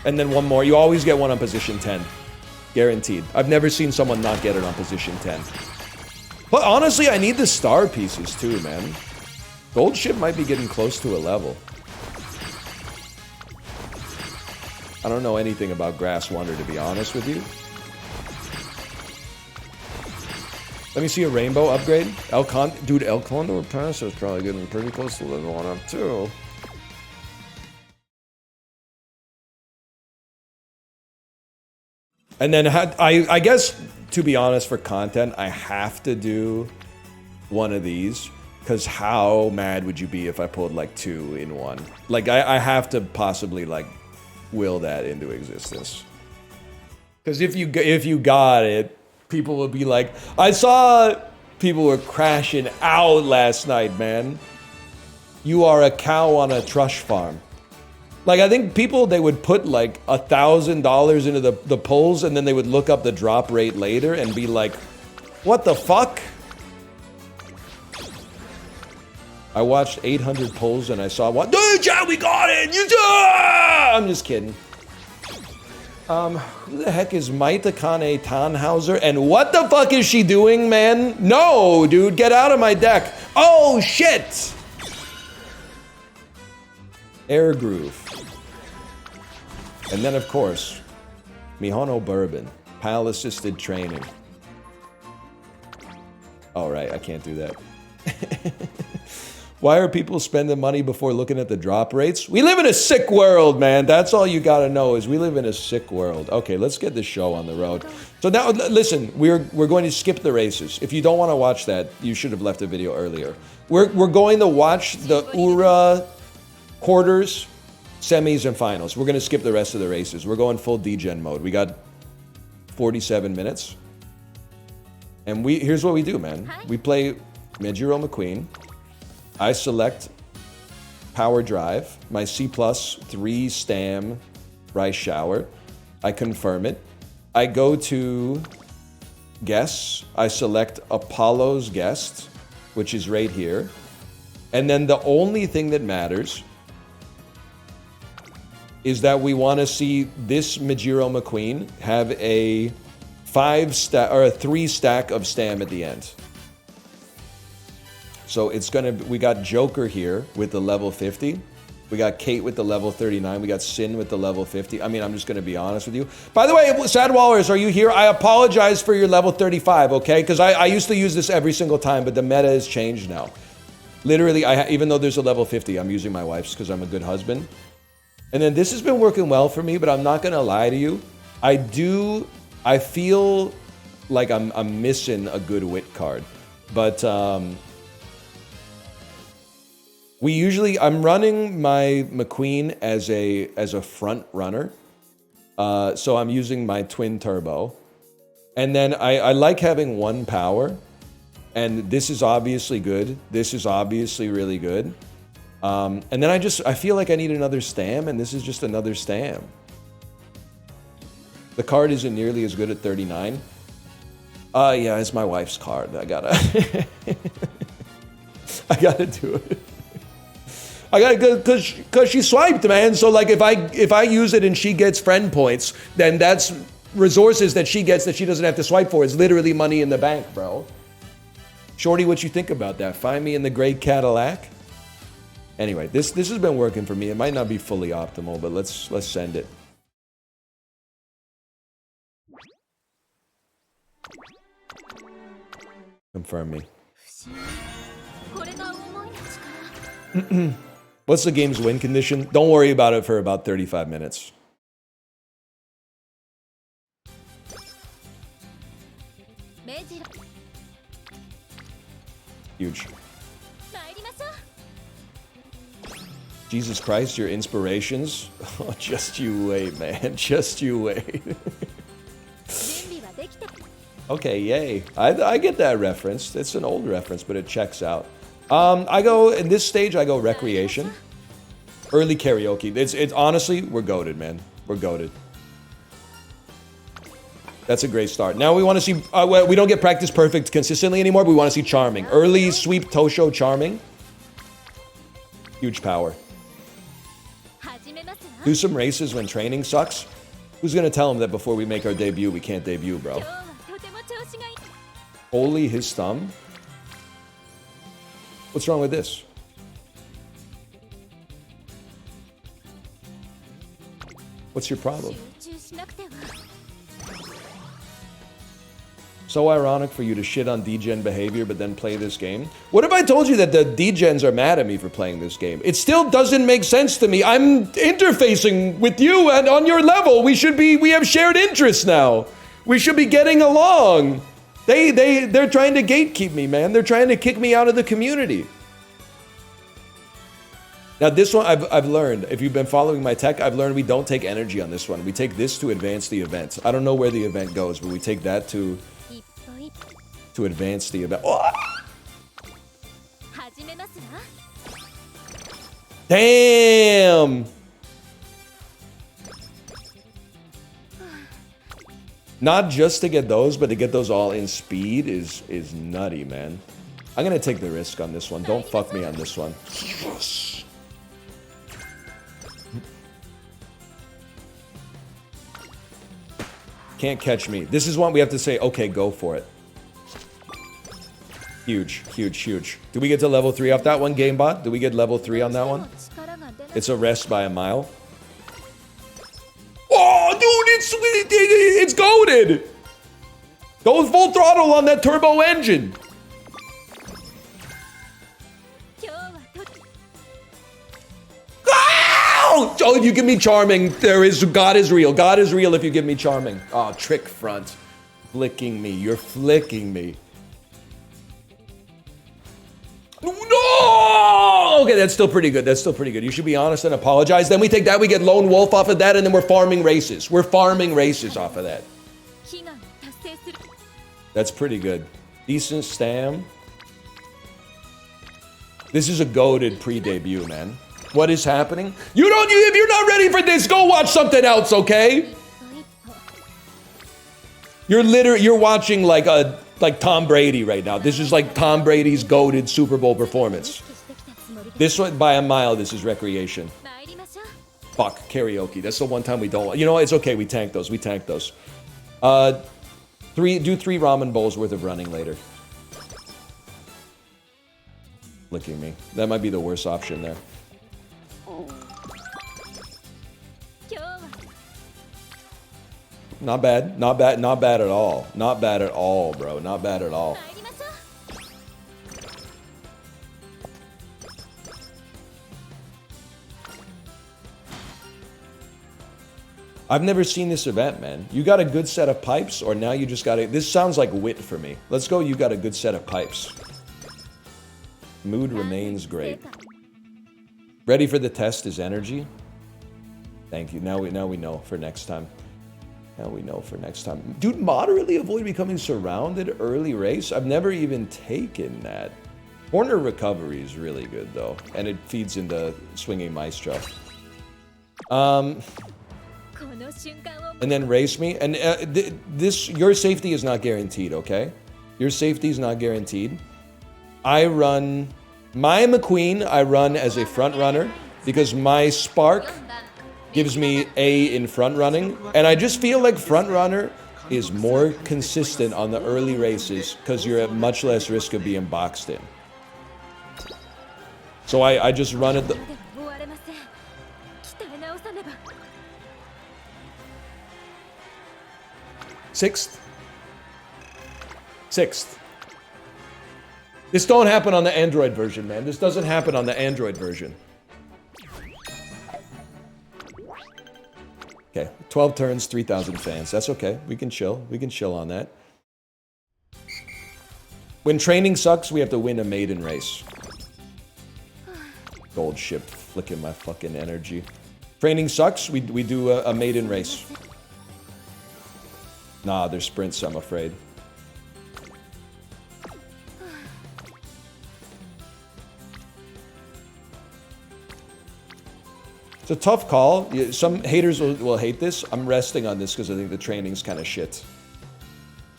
And then 1 more. You always get 1 on position 10. Guaranteed. I've never seen someone not get it on position 10. But honestly, I need the star pieces too, man. Gold ship might be getting close to a level. I don't know anything about Grass Wonder, to be honest with you. Let me see a rainbow upgrade. Dude, El Condor Pass is probably getting pretty close to level 1 up too. And then I guess, to be honest, for content, I have to do one of these. Because how mad would you be if I pulled like 2 in one? Like, I have to possibly like will that into existence. Because if you got it, people will be like, I saw people were crashing out last night, man. You are a cow on a thrush farm. Like, I think people, they would put like $1,000 into the pulls and then they would look up the drop rate later and be like, what the fuck? I watched 800 pulls and I saw one. Dude, Chad, we got it! I'm just kidding. Who the heck is Maita Kane Tannhauser? And what the fuck is she doing, man? No, dude, get out of my deck. Oh, shit! Air Groove. And then, of course, Mihono Bourbon. Pal assisted training. All right, I can't do that. Why are people spending money before looking at the drop rates? We live in a sick world, man. That's all you gotta know is we live in a sick world. Okay, let's get this show on the road. So now, listen, we're going to skip the races. If you don't want to watch that, you should have left a video earlier. We're going to watch the URA quarters, semis, and finals. We're going to skip the rest of the races. We're going full degen mode. We got 47 minutes. And here's what we do, man. We play Mejiro McQueen. I select Power Drive, my C+, 3 Stam Rice Shower. I confirm it. I go to Guess. I select Apollo's Guest, which is right here. And then the only thing that matters is that we want to see this Mejiro McQueen have a 3 stack of Stam at the end. So it's we got Joker here with the level 50. We got Kate with the level 39. We got Sin with the level 50. I mean, I'm just going to be honest with you. By the way, Sadwallers, are you here? I apologize for your level 35, okay? Because I used to use this every single time, but the meta has changed now. Literally, even though there's a level 50, I'm using my wife's because I'm a good husband. And then this has been working well for me, but I'm not going to lie to you. I feel like I'm missing a good wit card. But I'm running my McQueen as a front runner. So I'm using my twin turbo. And then I like having 1 power. And this is obviously good. This is obviously really good. And then I feel like I need another Stam, and this is just another Stam. The card isn't nearly as good at 39. Yeah, it's my wife's card. I gotta do it. I gotta, cause she swiped, man. So like, if I use it and she gets friend points, then that's resources that she gets that she doesn't have to swipe for. It's literally money in the bank, bro. Shorty, what you think about that? Find me in the gray Cadillac. Anyway, this has been working for me. It might not be fully optimal, but let's send it. Confirm me. What's the game's win condition? Don't worry about it for about 35 minutes. Huge. Jesus Christ, your inspirations? Oh, just you wait, man. Just you wait. Okay, yay. I get that reference. It's an old reference, but it checks out. In this stage, I go recreation. Early karaoke. It's honestly, we're goated, man. We're goated. That's a great start. Now we want to see, we don't get practice perfect consistently anymore, but we want to see charming. Early sweep Tosho charming. Huge power. Do some races when training sucks. Who's going to tell him that before we make our debut, we can't debut, bro? Holy his thumb. What's wrong with this? What's your problem? So ironic for you to shit on degen behavior but then play this game. What if I told you that the degens are mad at me for playing this game? It still doesn't make sense to me. I'm interfacing with you and on your level. We have shared interests now. We should be getting along. They're trying to gatekeep me, man. They're trying to kick me out of the community. Now this one I've learned, if you've been following my tech, I've learned we don't take energy on this one. We take this to advance the event. I don't know where the event goes, but we take that to advance the event. Oh! Damn! Not just to get those, but to get those all in speed is nutty, man. I'm gonna take the risk on this one. Don't fuck me on this one. Yes. Can't catch me. This is one we have to say, okay, go for it. Huge, huge, huge. Did we get to level 3 off that one, GameBot? Did we get level 3 on that one? It's a rest by a mile. Oh, dude, it's goated! Go full throttle on that turbo engine! Ow! Oh, if you give me charming, God is real. God is real if you give me charming. Oh, trick front. Flicking me. You're flicking me. No! Okay, that's still pretty good. That's still pretty good. You should be honest and apologize. Then we take that, we get Lone Wolf off of that, and then we're farming races. We're farming races off of that. That's pretty good. Decent stam. This is a goated pre-debut, man. What is happening? If you're not ready for this, go watch something else, okay? You're watching like Tom Brady right now. This is like Tom Brady's goated Super Bowl performance. This one, by a mile, this is recreation. Fuck, karaoke. That's the one time we don't. You know what? It's okay. We tank those. We tank those. Do 3 ramen bowls worth of running later. Licking me. That might be the worst option there. Not bad. Not bad. Not bad at all. Not bad at all, bro. Not bad at all. I've never seen this event, man. You got a good set of pipes, or now you just got a... This sounds like wit for me. Let's go, you got a good set of pipes. Mood remains great. Ready for the test is energy. Thank you. Now we know for next time. Now we know for next time. Dude, moderately avoid becoming surrounded early race. I've never even taken that. Corner recovery is really good, though. And it feeds into swinging maestro. And then race me. And your safety is not guaranteed, okay? Your safety is not guaranteed. I run... My McQueen, I run as a front runner because my spark gives me A in front running. And I just feel like front runner is more consistent on the early races because you're at much less risk of being boxed in. So I just run at the... Sixth. This don't happen on the Android version, man. This doesn't happen on the Android version. Okay, 12 turns, 3,000 fans. That's okay. We can chill. We can chill on that. When training sucks, we have to win a maiden race. Gold ship, flicking my fucking energy. Training sucks, we do a maiden race. Nah, they're sprints, I'm afraid. It's a tough call. Some haters will hate this. I'm resting on this because I think the training's kind of shit.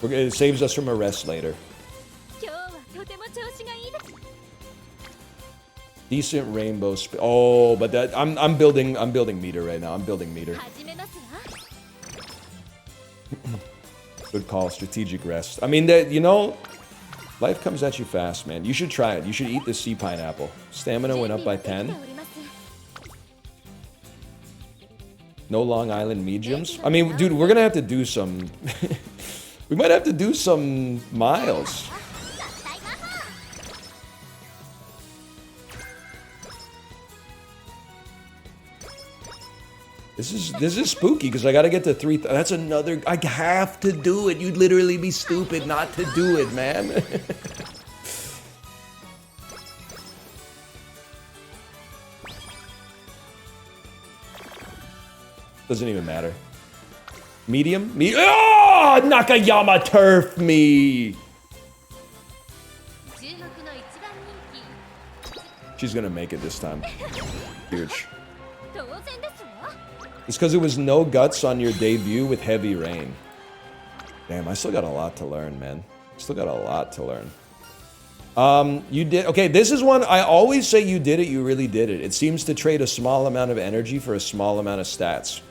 It saves us from a rest later. Decent rainbow oh, but that I'm building meter right now. I'm building meter. Good call. Strategic rest. I mean, that, you know, life comes at you fast, man. You should try it. You should eat the sea pineapple. Stamina went up by 10. No Long Island mediums. I mean, dude, we're gonna have to do some We might have to do some miles. This is spooky because I got to get to 3. That's another. I have to do it. You'd literally be stupid not to do it, man. Doesn't even matter. Medium? Oh! Nakayama turf me! She's gonna make it this time. Huge. It's because it was no guts on your debut with heavy rain. Damn, I still got a lot to learn, man. Still got a lot to learn. You did... Okay, this is one... I always say you did it, you really did it. It seems to trade a small amount of energy for a small amount of stats.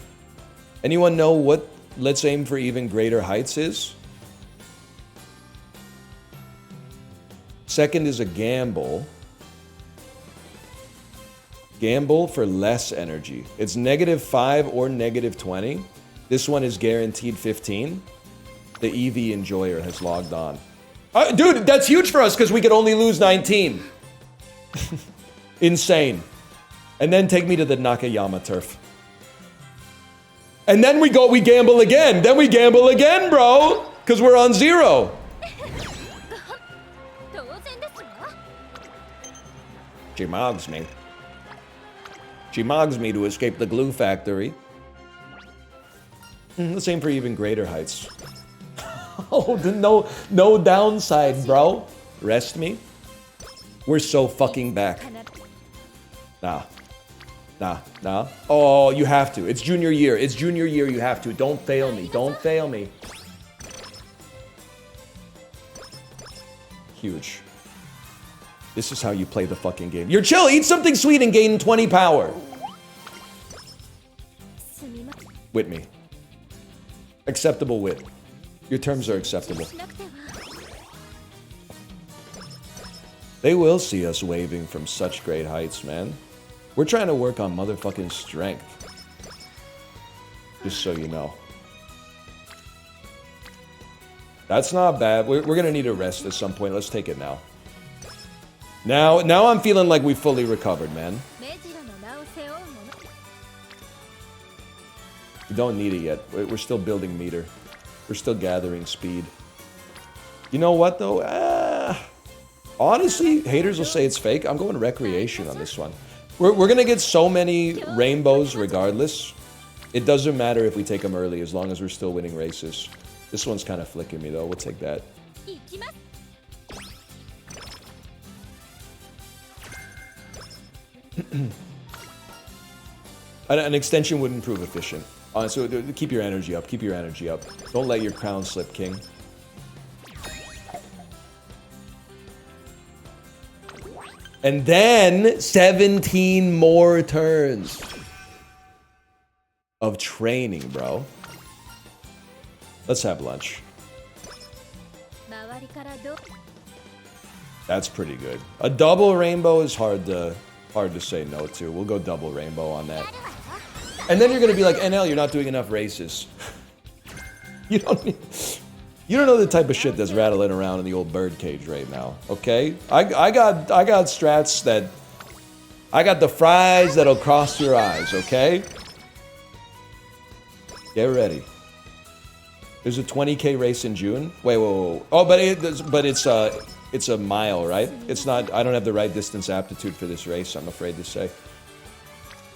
Anyone know what Let's Aim for Even Greater Heights is? Second is a gamble. Gamble for less energy. It's -5 or -20. This one is guaranteed 15. The EV Enjoyer has logged on. Dude, that's huge for us because we could only lose 19. Insane. And then take me to the Nakayama turf. And then we gamble again. Then we gamble again, bro. Because we're on 0. She mogs me. She mogs me to escape the glue factory. The same for even greater heights. Oh, no downside, bro. Rest me. We're so fucking back. Nah. Oh, you have to. It's junior year. It's junior year. You have to. Don't fail me. Don't fail me. Huge. This is how you play the fucking game. You're chill. Eat something sweet and gain 20 power. Wit me. Acceptable wit. Your terms are acceptable. They will see us waving from such great heights, man. We're trying to work on motherfucking strength. Just so you know. That's not bad. We're gonna need a rest at some point. Let's take it now. Now I'm feeling like we fully recovered, man. We don't need it yet. We're still building meter. We're still gathering speed. You know what, though? Honestly, haters will say it's fake. I'm going recreation on this one. We're going to get so many rainbows regardless. It doesn't matter if we take them early as long as we're still winning races. This one's kind of flicking me, though. We'll take that. An extension wouldn't prove efficient. So keep your energy up. Keep your energy up. Don't let your crown slip, King. And then 17 more turns of training, bro. Let's have lunch. That's pretty good. A double rainbow is hard to say no to. We'll go double rainbow on that. And then you're gonna be like, NL, you're not doing enough races. You don't know the type of shit that's rattling around in the old bird cage right now, okay? I got strats that... I got the fries that'll cross your eyes, okay? Get ready. There's a 20K race in June. Wait, whoa. Oh, but it's a mile, right? It's not... I don't have the right distance aptitude for this race, I'm afraid to say.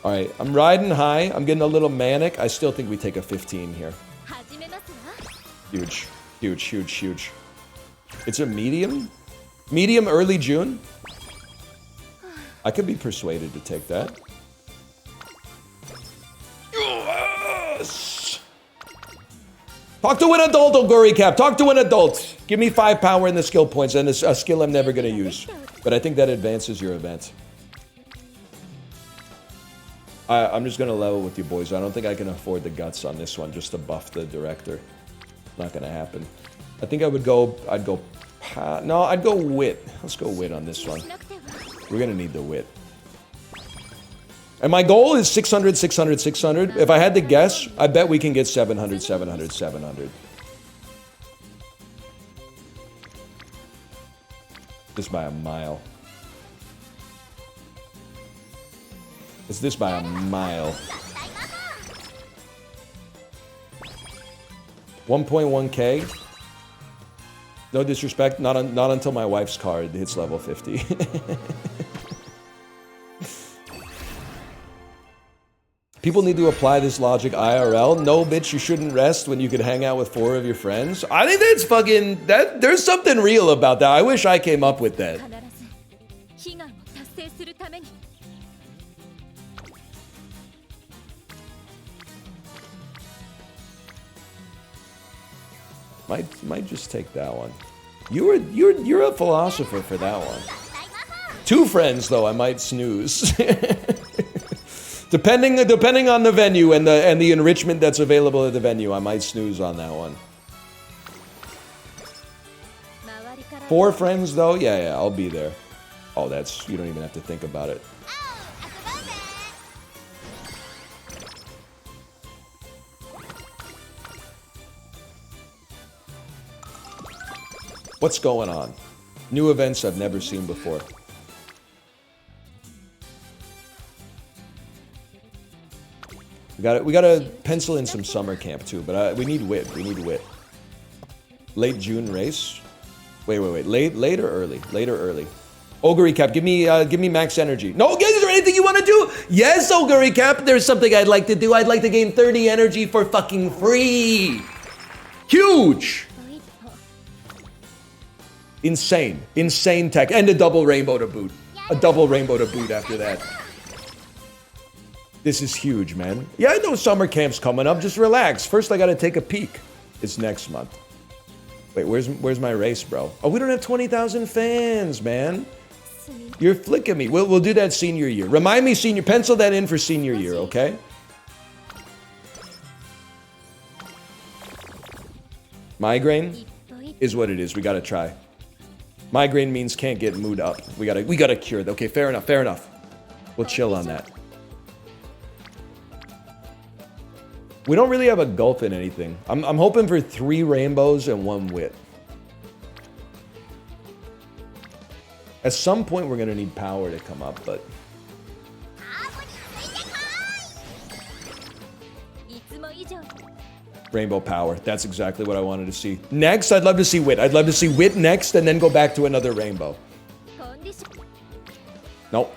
All right, I'm riding high. I'm getting a little manic. I still think we take a 15 here. Huge. Huge, huge, huge. It's a medium? Medium early June? I could be persuaded to take that. Yes! Talk to an adult, Oguri Cap. Talk to an adult. Give me 5 power in the skill points, and it's a skill I'm never going to use. But I think that advances your event. I'm just going to level with you boys. I don't think I can afford the guts on this one just to buff the director. Not going to happen. I think I'd go wit. Let's go wit on this one. We're going to need the wit. And my goal is 600, 600, 600. If I had to guess, I bet we can get 700, 700, 700. This by a mile. It's this by a mile. 1.1k. No disrespect, not until my wife's card hits level 50. People need to apply this logic IRL. No, bitch, you shouldn't rest when you could hang out with 4 of your friends. I think that's fucking... there's something real about that. I wish I came up with that. Might just take that one. You're a philosopher for that one. 2 friends though, I might snooze. depending on the venue and the enrichment that's available at the venue, I might snooze on that one. 4 friends though, yeah, I'll be there. Oh, you don't even have to think about it. What's going on? New events I've never seen before. We gotta pencil in some summer camp too, but we need wit. We need wit. Late June race. Wait. Late or early? Late or early? Ogre Recap, give me max energy. No, is there anything you want to do? Yes, Ogre Recap. There's something I'd like to do. I'd like to gain 30 energy for fucking free. Huge. Insane tech, and a double rainbow to boot. A double rainbow to boot after that. This is huge, man. Yeah, I know summer camp's coming up. Just relax. First, I gotta take a peek. It's next month. Wait, where's my race, bro? Oh, we don't have 20,000 fans, man. You're flicking me. We'll do that senior year. Remind me, pencil that in for senior year, okay? Migraine is what it is. We gotta try. Migraine means can't get mood up. We gotta cure that. Okay, fair enough. We'll chill on that. We don't really have a gulf in anything. I'm hoping for 3 rainbows and 1 wit. At some point we're gonna need power to come up, but rainbow power. That's exactly what I wanted to see. Next, I'd love to see wit. I'd love to see wit next and then go back to another rainbow. Nope.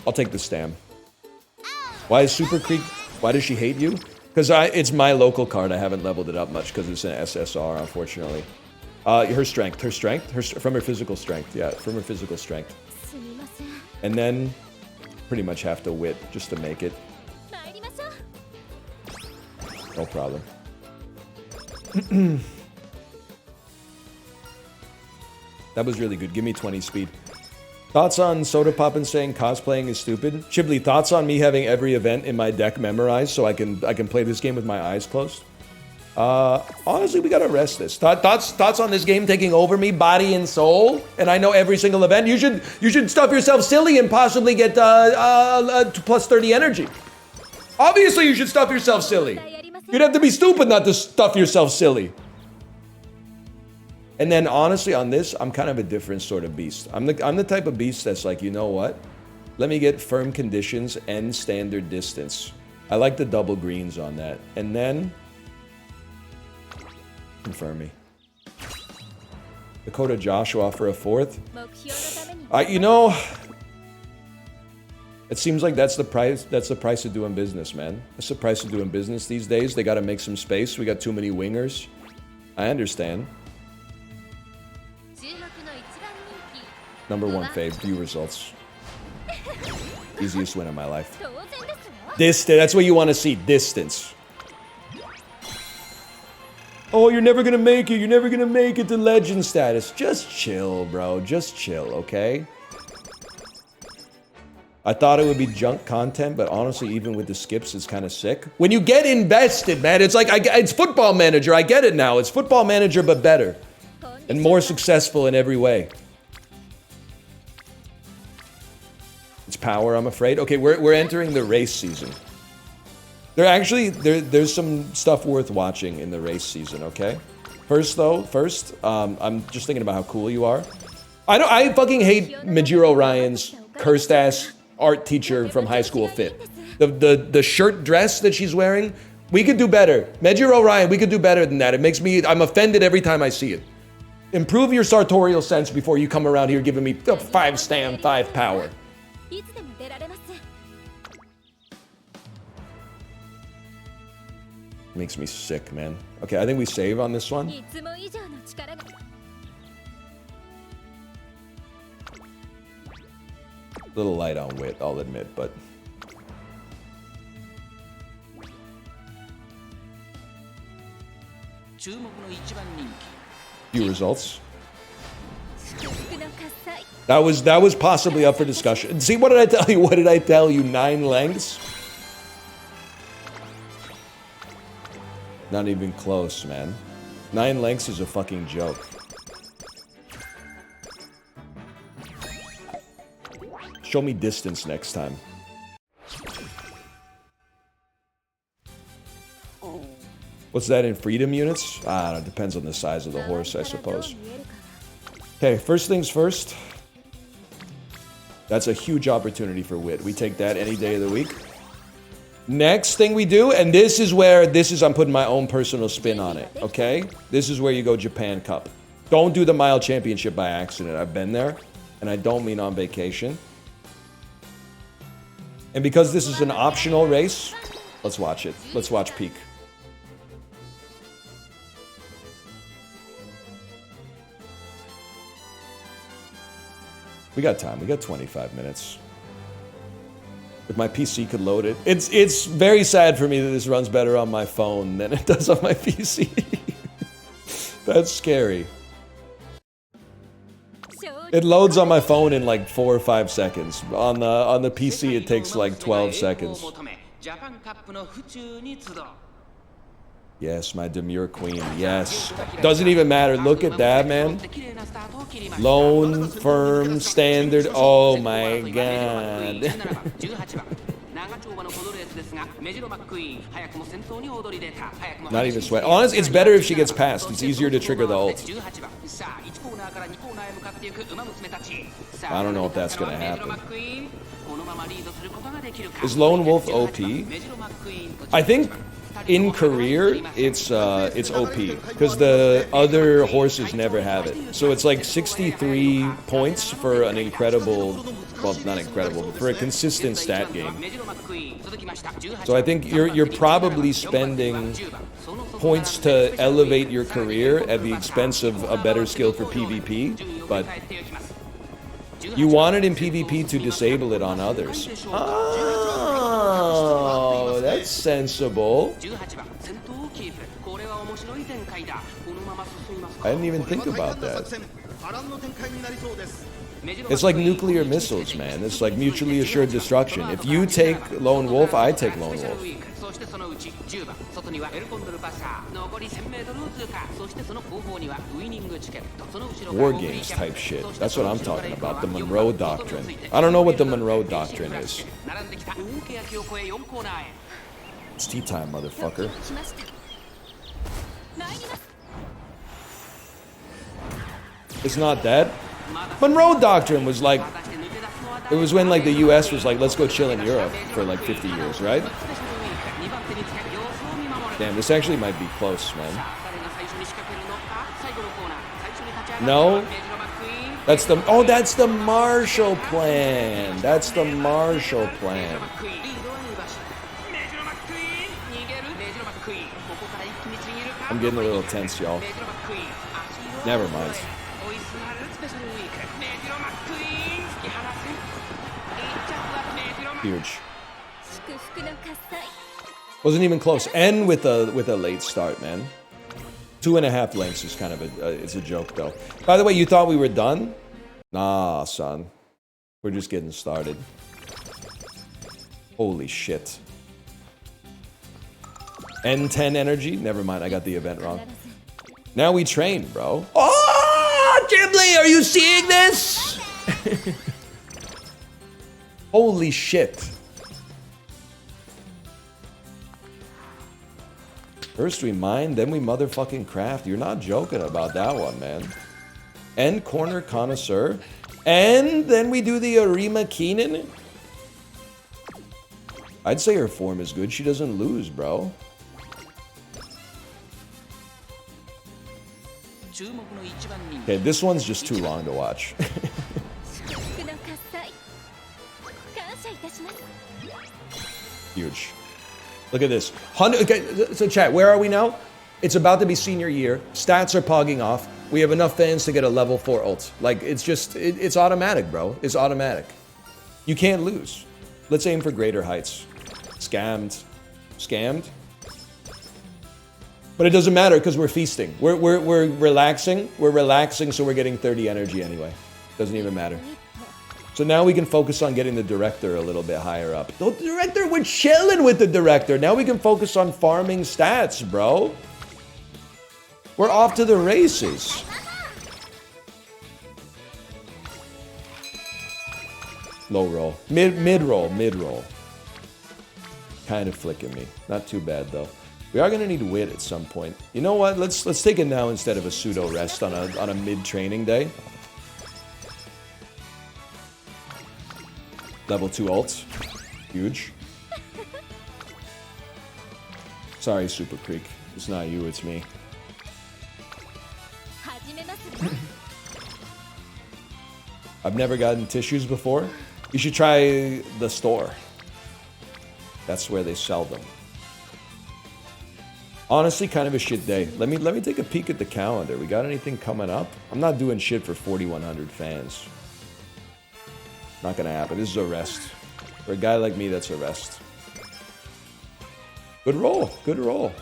I'll take the stam. Why is Super Creek... Why does she hate you? Because it's my local card. I haven't leveled it up much because it's an SSR, unfortunately. Her strength. From her physical strength. Yeah, from her physical strength. And then... pretty much have to wit just to make it. No problem. That was really good. Give me 20 speed. Thoughts on Soda Poppin saying cosplaying is stupid? Chibli, thoughts on me having every event in my deck memorized so I can play this game with my eyes closed? Honestly, we gotta rest this. Thoughts on this game taking over me, body and soul, and I know every single event. You should stuff yourself silly and possibly get plus 30 energy. Obviously, you should stuff yourself silly. You'd have to be stupid not to stuff yourself silly. And then honestly, on this, I'm kind of a different sort of beast. I'm the type of beast that's like, you know what? Let me get firm conditions and standard distance. I like the double greens on that, and then. Confirm me. Dakota Joshua for a 4th. You know, it seems like that's the price. That's the price of doing business, man. That's the price of doing business these days. They got to make some space. We got too many wingers. I understand. #1 fave. View results. Easiest win of my life. Distance. That's what you want to see. Distance. Oh, you're never gonna make it. You're never gonna make it to legend status. Just chill, bro. Just chill, okay? I thought it would be junk content, but honestly, even with the skips, it's kind of sick. When you get invested, man, it's like, it's Football Manager. I get it now. It's Football Manager, but better. And more successful in every way. It's power, I'm afraid. Okay, we're entering the race season. There's some stuff worth watching in the race season, okay? First, I'm just thinking about how cool you are. I fucking hate Majiro Ryan's cursed ass art teacher from high school fit. The shirt dress that she's wearing, we could do better. Majiro Ryan, we could do better than that. It makes me, I'm offended every time I see it. Improve your sartorial sense before you come around here giving me 5 stam, 5 power. Makes me sick, man. Okay, I think we save on this one. Little light on wit, I'll admit, but... Few results. That was possibly up for discussion. See, what did I tell you? What did I tell you? 9 lengths? Not even close, man. 9 lengths is a fucking joke. Show me distance next time. What's that in freedom units? I don't know, it depends on the size of the horse, I suppose. Okay, first things first. That's a huge opportunity for wit. We take that any day of the week. Next thing we do, and this is I'm putting my own personal spin on it, okay? This is where you go Japan Cup. Don't do the mile championship by accident. I've been there, and I don't mean on vacation. And because this is an optional race, let's watch it. Let's watch peak. We got time. We got 25 minutes. If my PC could load it. It's very sad for me that this runs better on my phone than it does on my PC. That's scary. It loads on my phone in like 4 or 5 seconds. On the PC it takes like 12 seconds. Yes, my demure queen. Yes. Doesn't even matter. Look at that, man. Lone, firm, standard. Oh my god. Not even sweat. Honestly, it's better if she gets past. It's easier to trigger the ult. I don't know if that's gonna happen. Is Lone Wolf OP? I think in career it's OP because the other horses never have it. So it's like 63 points for an incredible, well, not incredible, but for a consistent stat game. So I think you're probably spending points to elevate your career at the expense of a better skill for PvP, but you want it in PvP to disable it on others. Oh, that's sensible. I didn't even think about that. It's like nuclear missiles, man. It's like mutually assured destruction. If you take Lone Wolf, I take Lone Wolf. War games type shit. That's what I'm talking about. The Monroe Doctrine. I don't know what the Monroe Doctrine is. It's tea time, motherfucker. It's not that. Monroe Doctrine was like, it was when like the US was like, let's go chill in Europe for like 50 years, right? Damn, this actually might be close, man. No? That's the Marshall Plan. That's the Marshall Plan. I'm getting a little tense, y'all. Never mind. Huge. Wasn't even close. And with a late start, man. 2.5 lengths is kind of it's a joke though. By the way, you thought we were done? Nah, son. We're just getting started. Holy shit. N10 energy? Never mind, I got the event wrong. Now we train, bro. Oh, Ghibli, are you seeing this? Holy shit. First we mine, then we motherfucking craft. You're not joking about that one, man. And corner connoisseur. And then we do the Arima Keenan. I'd say her form is good. She doesn't lose, bro. Okay, this one's just too long to watch. Huge. Look at this. Okay, so chat, where are we now? It's about to be senior year. Stats are pogging off. We have enough fans to get a level 4 ult. Like, it's just, it's automatic, bro. It's automatic. You can't lose. Let's aim for greater heights. Scammed. Scammed? But it doesn't matter because we're feasting. We're relaxing. We're relaxing, so we're getting 30 energy anyway. Doesn't even matter. So now we can focus on getting the director a little bit higher up. The director, we're chilling with the director. Now we can focus on farming stats, bro. We're off to the races. Low roll. Mid roll. Kind of flicking me. Not too bad though. We are gonna need wit at some point. You know what? Let's take it now instead of a pseudo rest on a mid training day. Level 2 ults. Huge. Sorry, Super Creek. It's not you, it's me. I've never gotten tissues before. You should try the store. That's where they sell them. Honestly, kind of a shit day. Let me take a peek at the calendar. We got anything coming up? I'm not doing shit for 4,100 fans. Not gonna happen. This is a rest. For a guy like me, that's a rest. Good roll. Good roll.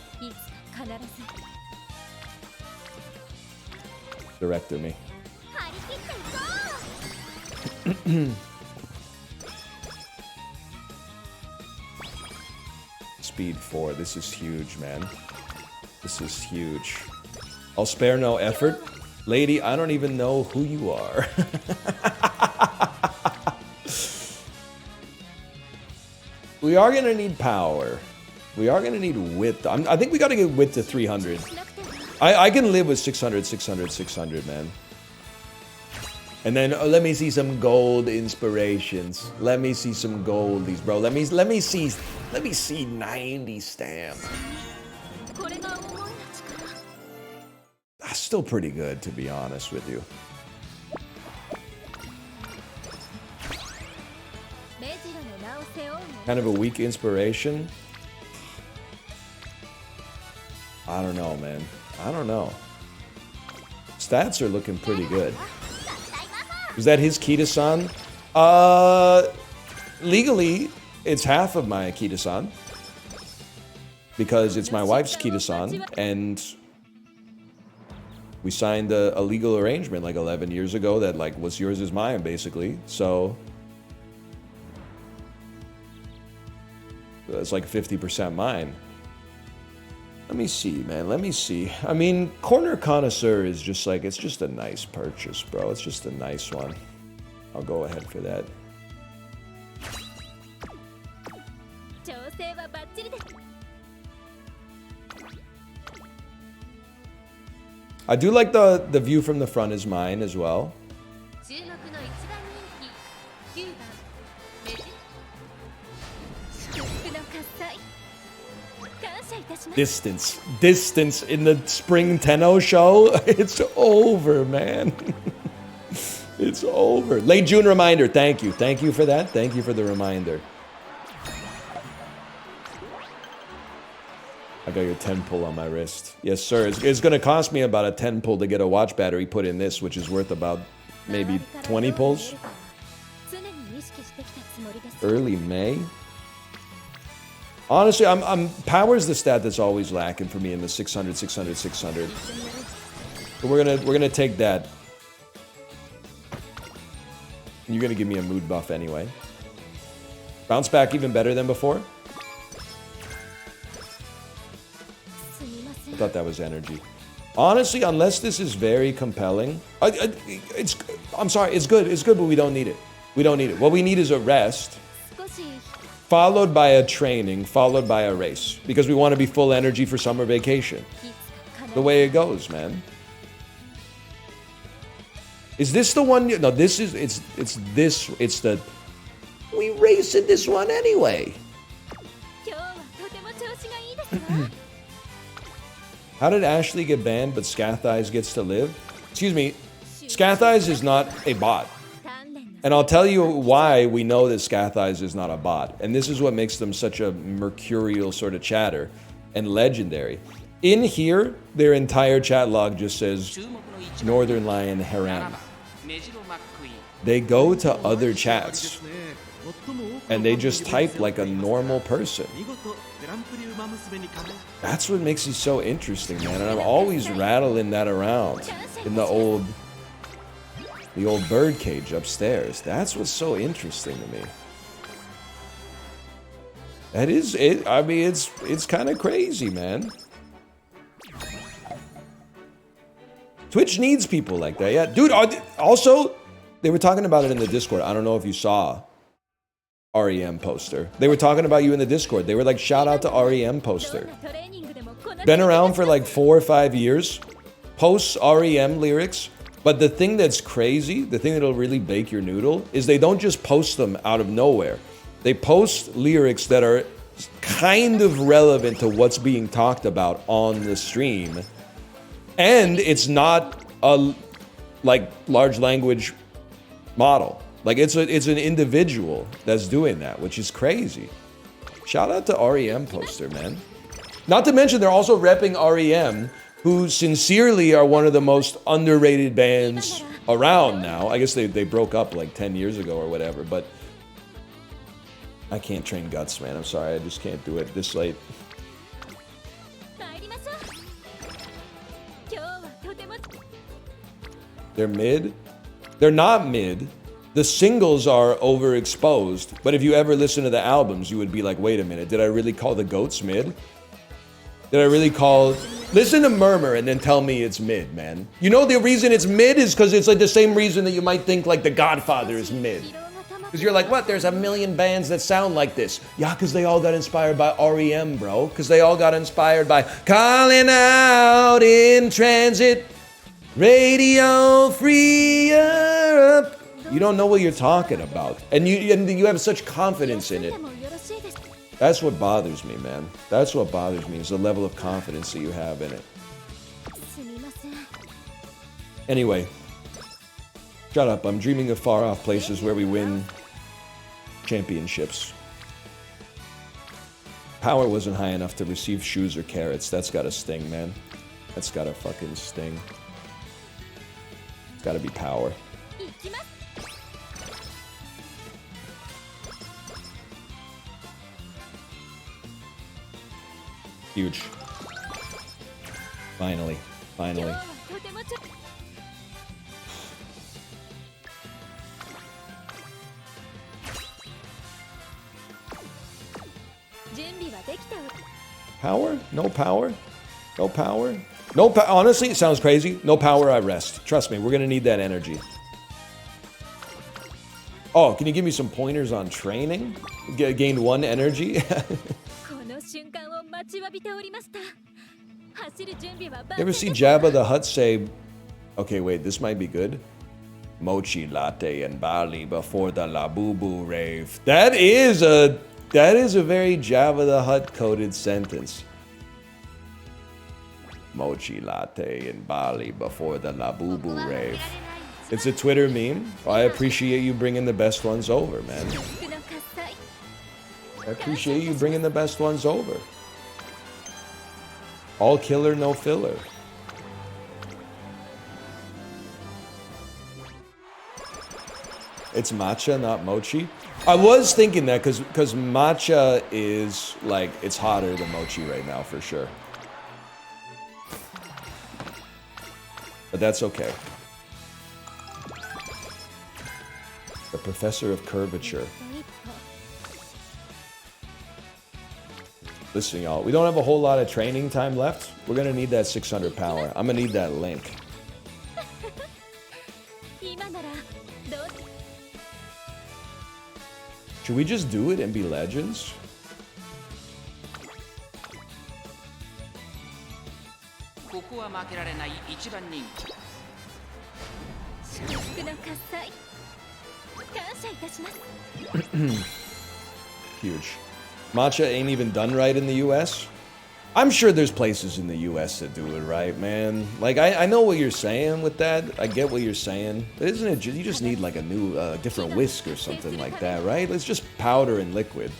Director me. Speed 4. This is huge, man. This is huge. I'll spare no effort. Lady, I don't even know who you are. We are going to need power. We are going to need width. I think we got to get width to 300. I can live with 600, 600, 600, man. And then let me see some gold inspirations. Let me see some goldies, bro. Let me see 90 stamp. That's still pretty good, to be honest with you. Kind of a weak inspiration. I don't know, man. I don't know. Stats are looking pretty good. Is that his Kita-san? Legally, it's half of my Kita-san. Because it's my wife's Kita-san, and we signed a legal arrangement like 11 years ago that like what's yours is mine, basically. So it's like 50% mine. Let me see, man. Let me see. I mean, Corner Connoisseur is just like, it's just a nice purchase, bro. It's just a nice one. I'll go ahead for that. I do like the view from the front is mine as well. Distance in the Spring Tenno show. It's over, man. It's over. Late June reminder. Thank you for that. Thank you for the reminder. I got your 10 pull on my wrist. Yes, sir. It's going to cost me about a 10 pull to get a watch battery put in this, which is worth about maybe 20 pulls. Early May. Honestly, power's the stat that's always lacking for me in the 600, 600, 600. But we're gonna take that. You're gonna give me a mood buff anyway. Bounce back even better than before. I thought that was energy. Honestly, unless this is very compelling, I'm sorry, it's good, but we don't need it. We don't need it. What we need is a rest. followed by a training, followed by a race. Because we want to be full energy for summer vacation. The way it goes, man. Is this the one? No, this is, it's the, we race in this one anyway. How did Ashley get banned, but Scath Eyes gets to live? Excuse me, Scath Eyes is not a bot. And I'll tell you why we know that Scath Eyes is not a bot. And this is what makes them such a mercurial sort of chatter and legendary. In here, their entire chat log just says Northern Lion Haram. They go to other chats and they just type like a normal person. That's what makes it so interesting, man. And I'm always rattling that around in the old bird cage upstairs. That's what's so interesting to me. That is it. I mean, it's kind of crazy, man. Twitch needs people like that. Yeah, dude. Also, they were talking about it in the Discord. I don't know if you saw REM Poster. They were talking about you in the Discord. They were like, shout out to REM Poster. Been around for like 4 or 5 years. Posts REM lyrics. But the thing that's crazy, the thing that'll really bake your noodle, is they don't just post them out of nowhere. They post lyrics that are kind of relevant to what's being talked about on the stream. And it's not a like large language model. Like it's an individual that's doing that, which is crazy. Shout out to REM Poster, man. Not to mention they're also repping REM, who sincerely are one of the most underrated bands around now. I guess they broke up like 10 years ago or whatever, but I can't train Guts, man. I'm sorry, I just can't do it this late. They're mid? They're not mid. The singles are overexposed, but if you ever listen to the albums, you would be like, wait a minute, did I really call the Goats mid? Did I really call... Listen to Murmur and then tell me it's mid, man. You know the reason it's mid is because it's like the same reason that you might think like The Godfather is mid. Because you're like, what? There's a million bands that sound like this. Yeah, because they all got inspired by REM, bro. Because they all got inspired by Calling Out in Transit, Radio Free Europe. You don't know what you're talking about. And you have such confidence in it. That's what bothers me, man. That's what bothers me, is the level of confidence that you have in it. Anyway, shut up. I'm dreaming of far-off places where we win championships. Power wasn't high enough to receive shoes or carrots. That's gotta sting, man. That's gotta fucking sting. It's gotta be power. Huge. Finally. Finally. Power? No power? No power? No power. Honestly, it sounds crazy. No power, I rest. Trust me, we're gonna need that energy. Oh, can you give me some pointers on training? Gained 1 energy? You ever see Jabba the Hutt say, okay, wait, this might be good. Mochi latte in Bali before the Labubu rave. That is a very Jabba the Hutt coded sentence. Mochi latte in Bali before the Labubu rave. It's a Twitter meme. I appreciate you bringing the best ones over, man. I appreciate you bringing the best ones over. All killer, no filler. It's matcha, not mochi. I was thinking that because matcha is like, it's hotter than mochi right now for sure. But that's okay. The Professor of Curvature. Listen, y'all, we don't have a whole lot of training time left. We're gonna need that 600 power. I'm gonna need that link. Should we just do it and be legends? Huge. Matcha ain't even done right in the US? I'm sure there's places in the US that do it right, man. Like, I know what you're saying with that. I get what you're saying. But isn't it, you just need like a new, different whisk or something like that, right? It's just powder and liquid.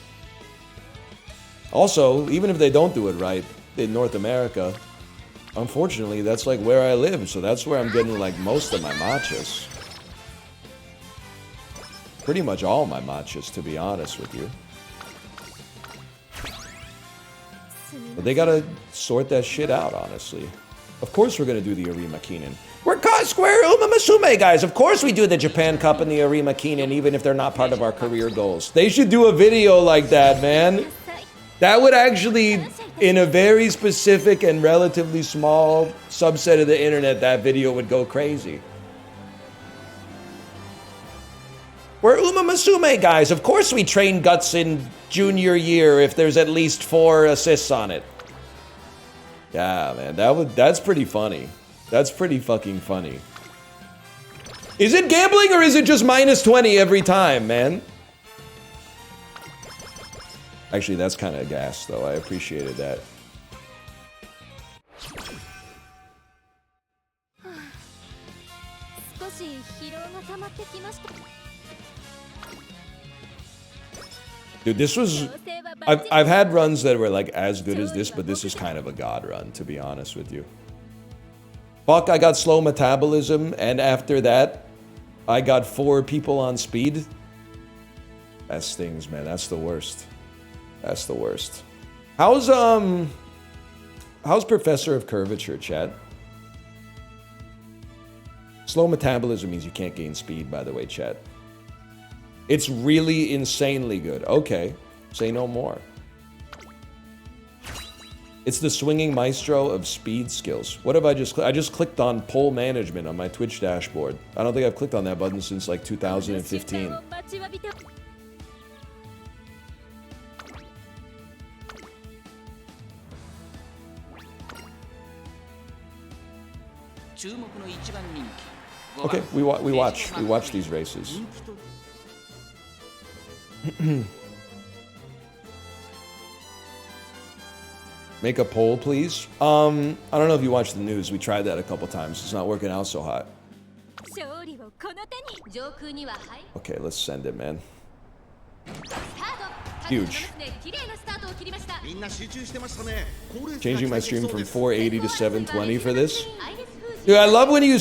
Also, even if they don't do it right in North America, unfortunately, that's like where I live. So that's where I'm getting like most of my matchas. Pretty much all my matchas, to be honest with you. But they gotta sort that shit out, honestly. Of course we're gonna do the Arima Keenan. We're Square Umamusume, guys. Of course we do the Japan Cup and the Arima Keenan, even if they're not part of our career goals. They should do a video like that, man. That would actually, in a very specific and relatively small subset of the internet, that video would go crazy. We're Umamusume, guys. Of course we train guts in junior year if there's at least 4 assists on it. Yeah, man, that's pretty funny. That's pretty fucking funny. Is it gambling or is it just minus 20 every time, man? Actually, that's kind of gas, though. I appreciated that. Dude, this was... I've had runs that were like as good as this, but this is kind of a god run, to be honest with you. Fuck, I got slow metabolism, and after that, I got 4 people on speed. That stings, man. That's the worst. That's the worst. How's Professor of Curvature, chat? Slow metabolism means you can't gain speed, by the way, chat. It's really insanely good. Okay, say no more. It's the swinging maestro of speed skills. What have I just clicked on pole management on my Twitch dashboard. I don't think I've clicked on that button since like 2015. Okay, we watch these races. Make a poll, please. I don't know if you watched the news. We tried that a couple times. It's not working out so hot. Okay, let's send it, man. Huge. Changing my stream from 480 to 720 for this. Dude, I love when you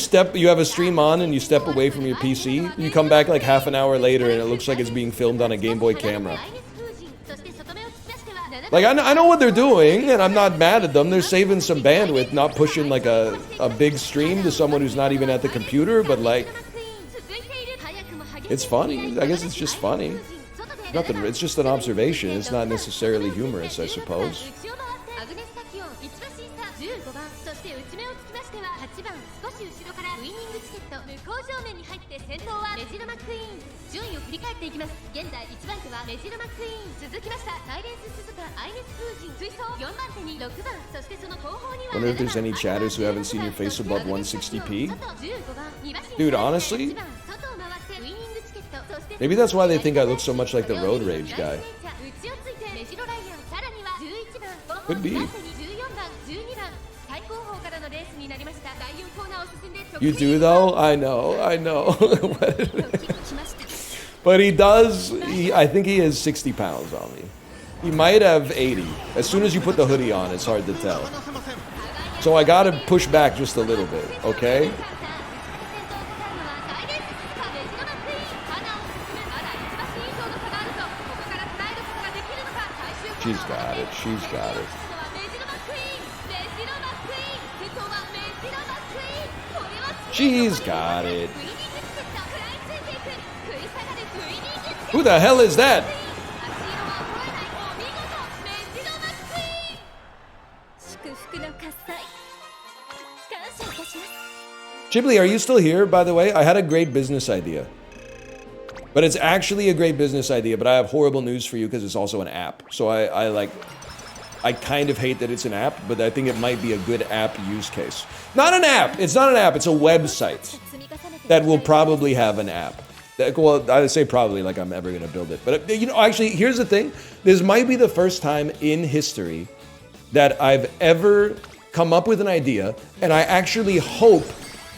have a stream on and you step away from your PC. You come back like half an hour later and it looks like it's being filmed on a Game Boy camera. Like, I know what they're doing, and I'm not mad at them. They're saving some bandwidth, not pushing like a big stream to someone who's not even at the computer, but like, it's funny. I guess it's just funny. Nothing. It's just an observation. It's not necessarily humorous, I suppose. Wonder if there's any chatters who haven't seen your face above 160p? Dude, honestly, maybe that's why they think I look so much like the Road Rage guy. Could be. You do though? I know. But he does, I think he has 60 pounds on me. He might have 80. As soon as you put the hoodie on, it's hard to tell. So I gotta push back just a little bit, okay? She's got it, she's got it. She's got it. Who the hell is that? Ghibli, are you still here, by the way? I had a great business idea. But it's actually a great business idea, but I have horrible news for you because it's also an app. So I kind of hate that it's an app, but I think it might be a good app use case. Not an app. It's not an app. It's a website that will probably have an app. Well, I would say probably, like I'm ever going to build it. But, you know, actually, here's the thing. This might be the first time in history that I've ever come up with an idea, and I actually hope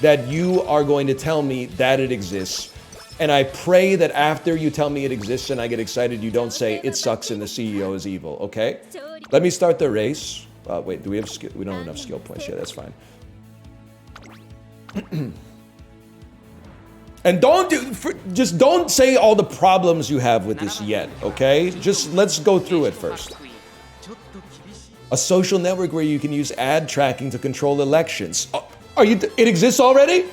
that you are going to tell me that it exists. And I pray that after you tell me it exists and I get excited, you don't say, it sucks and the CEO is evil, okay? Let me start the race. Wait, do we have skill? We don't have enough skill points. Yeah, that's fine. And just don't say all the problems you have with this yet, okay? Just let's go through it first. A social network where you can use ad tracking to control elections. It exists already?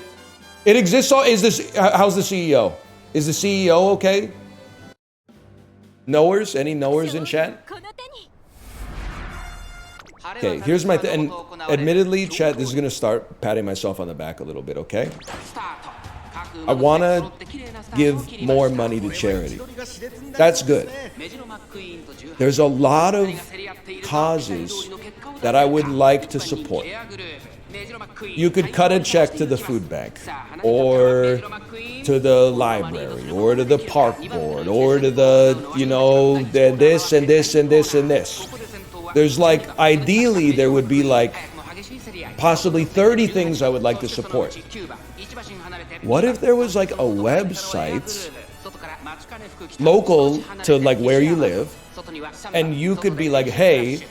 It exists. How's the CEO? Is the CEO okay? Knowers? Any knowers in chat? Okay, here's my and admittedly, chat, this is gonna start patting myself on the back a little bit, okay? I wanna give more money to charity. That's good. There's a lot of causes that I would like to support. You could cut a check to the food bank, or to the library, or to the park board, or to the, you know, this and this and this and this. There's like, ideally, there would be like possibly 30 things I would like to support. What if there was like a website local to like where you live, and you could be like, hey,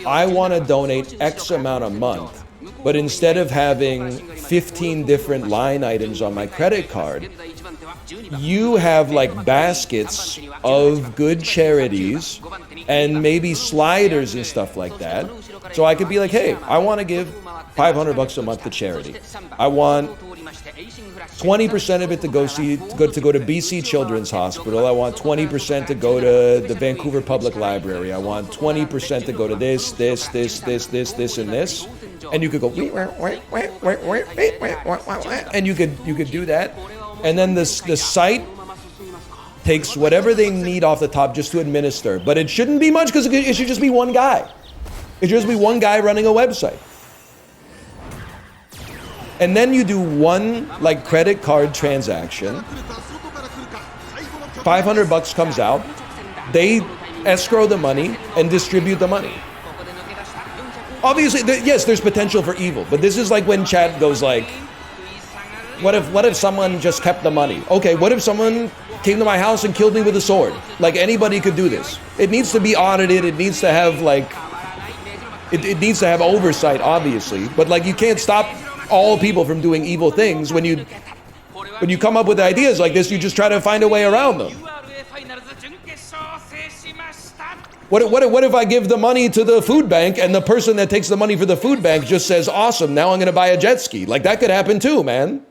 I want to donate X amount a month, but instead of having 15 different line items on my credit card, you have like baskets of good charities and maybe sliders and stuff like that. So I could be like, hey, I want to give $500 a month to charity. I want 20% of it to go to BC Children's Hospital. I want 20% to go to the Vancouver Public Library. I want 20% to go to this, and this. And you could go, and you could do that. And then the site takes whatever they need off the top just to administer. But it shouldn't be much because it should just be one guy. It should just be one guy running a website. And then you do one like credit card transaction. $500 comes out. They escrow the money and distribute the money. Obviously, yes, there's potential for evil, but this is like when chat goes like, what if someone just kept the money? Okay, what if someone came to my house and killed me with a sword? Like, anybody could do this. It needs to be audited. It needs to have like, it needs to have oversight, obviously, but like you can't stop all people from doing evil things. When you come up with ideas like this, you just try to find a way around them. What if I give the money to the food bank and the person that takes the money for the food bank just says, awesome, now I'm going to buy a jet ski? Like, that could happen too, man.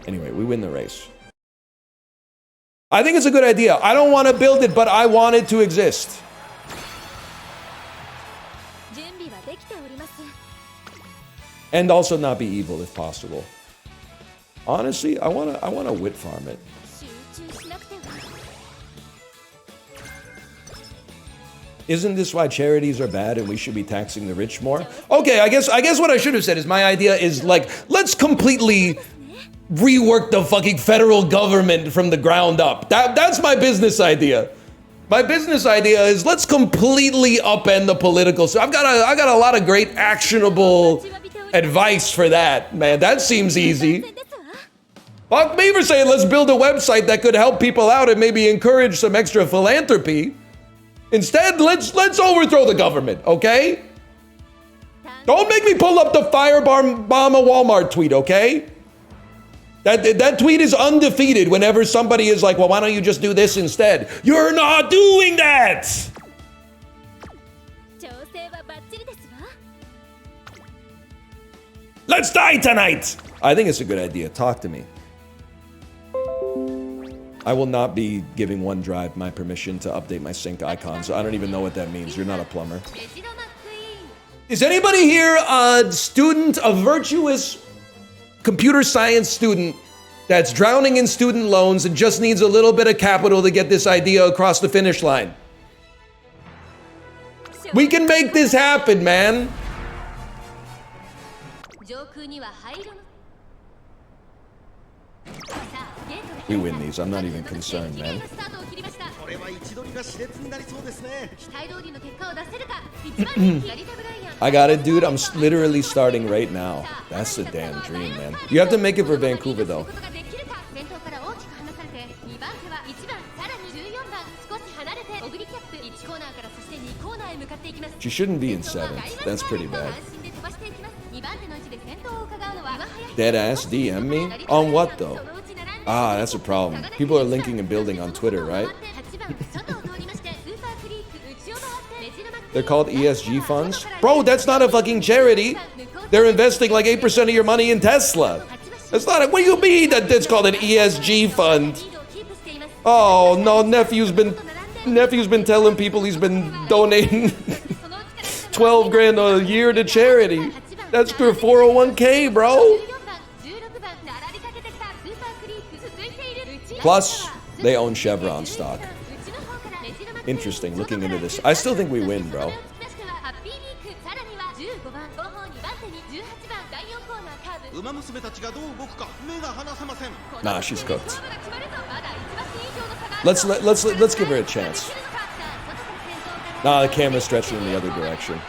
Anyway, we win the race. I think it's a good idea. I don't want to build it, but I want it to exist. And also not be evil if possible. Honestly, I wanna wit farm it. Isn't this why charities are bad and we should be taxing the rich more? Okay, I guess what I should have said is my idea is like, let's completely rework the fucking federal government from the ground up. That's my business idea. My business idea is let's completely upend the political. So I got a lot of great actionable advice for that, man. That seems easy. Fuck me for saying let's build a website that could help people out and maybe encourage some extra philanthropy. Instead, let's overthrow the government, okay? Don't make me pull up the firebomb a Walmart tweet, okay? That tweet is undefeated whenever somebody is like, well, why don't you just do this instead? You're not doing that! Let's die tonight! I think it's a good idea. Talk to me. I will not be giving OneDrive my permission to update my sync icons. I don't even know what that means. You're not a plumber. Is anybody here a student, a virtuous computer science student that's drowning in student loans and just needs a little bit of capital to get this idea across the finish line? We can make this happen, man. We win these. I'm not even concerned, man. I got it, dude. I'm literally starting right now. That's the damn dream, man. You have to make it for Vancouver, though. She shouldn't be in 7th. That's pretty bad. Deadass DM me? On what, though? Ah, that's a problem. People are linking and building on Twitter, right? They're called ESG funds? Bro, that's not a fucking charity. They're investing like 8% of your money in Tesla. That's not a, what do you mean that it's called an ESG fund? Oh, no, nephew's been telling people he's been donating 12 grand a year to charity. That's for 401k, bro. Plus, they own Chevron stock. Interesting, looking into this. I still think we win, bro. Nah, she's cooked. Let's give her a chance. Nah, the camera's stretching in the other direction.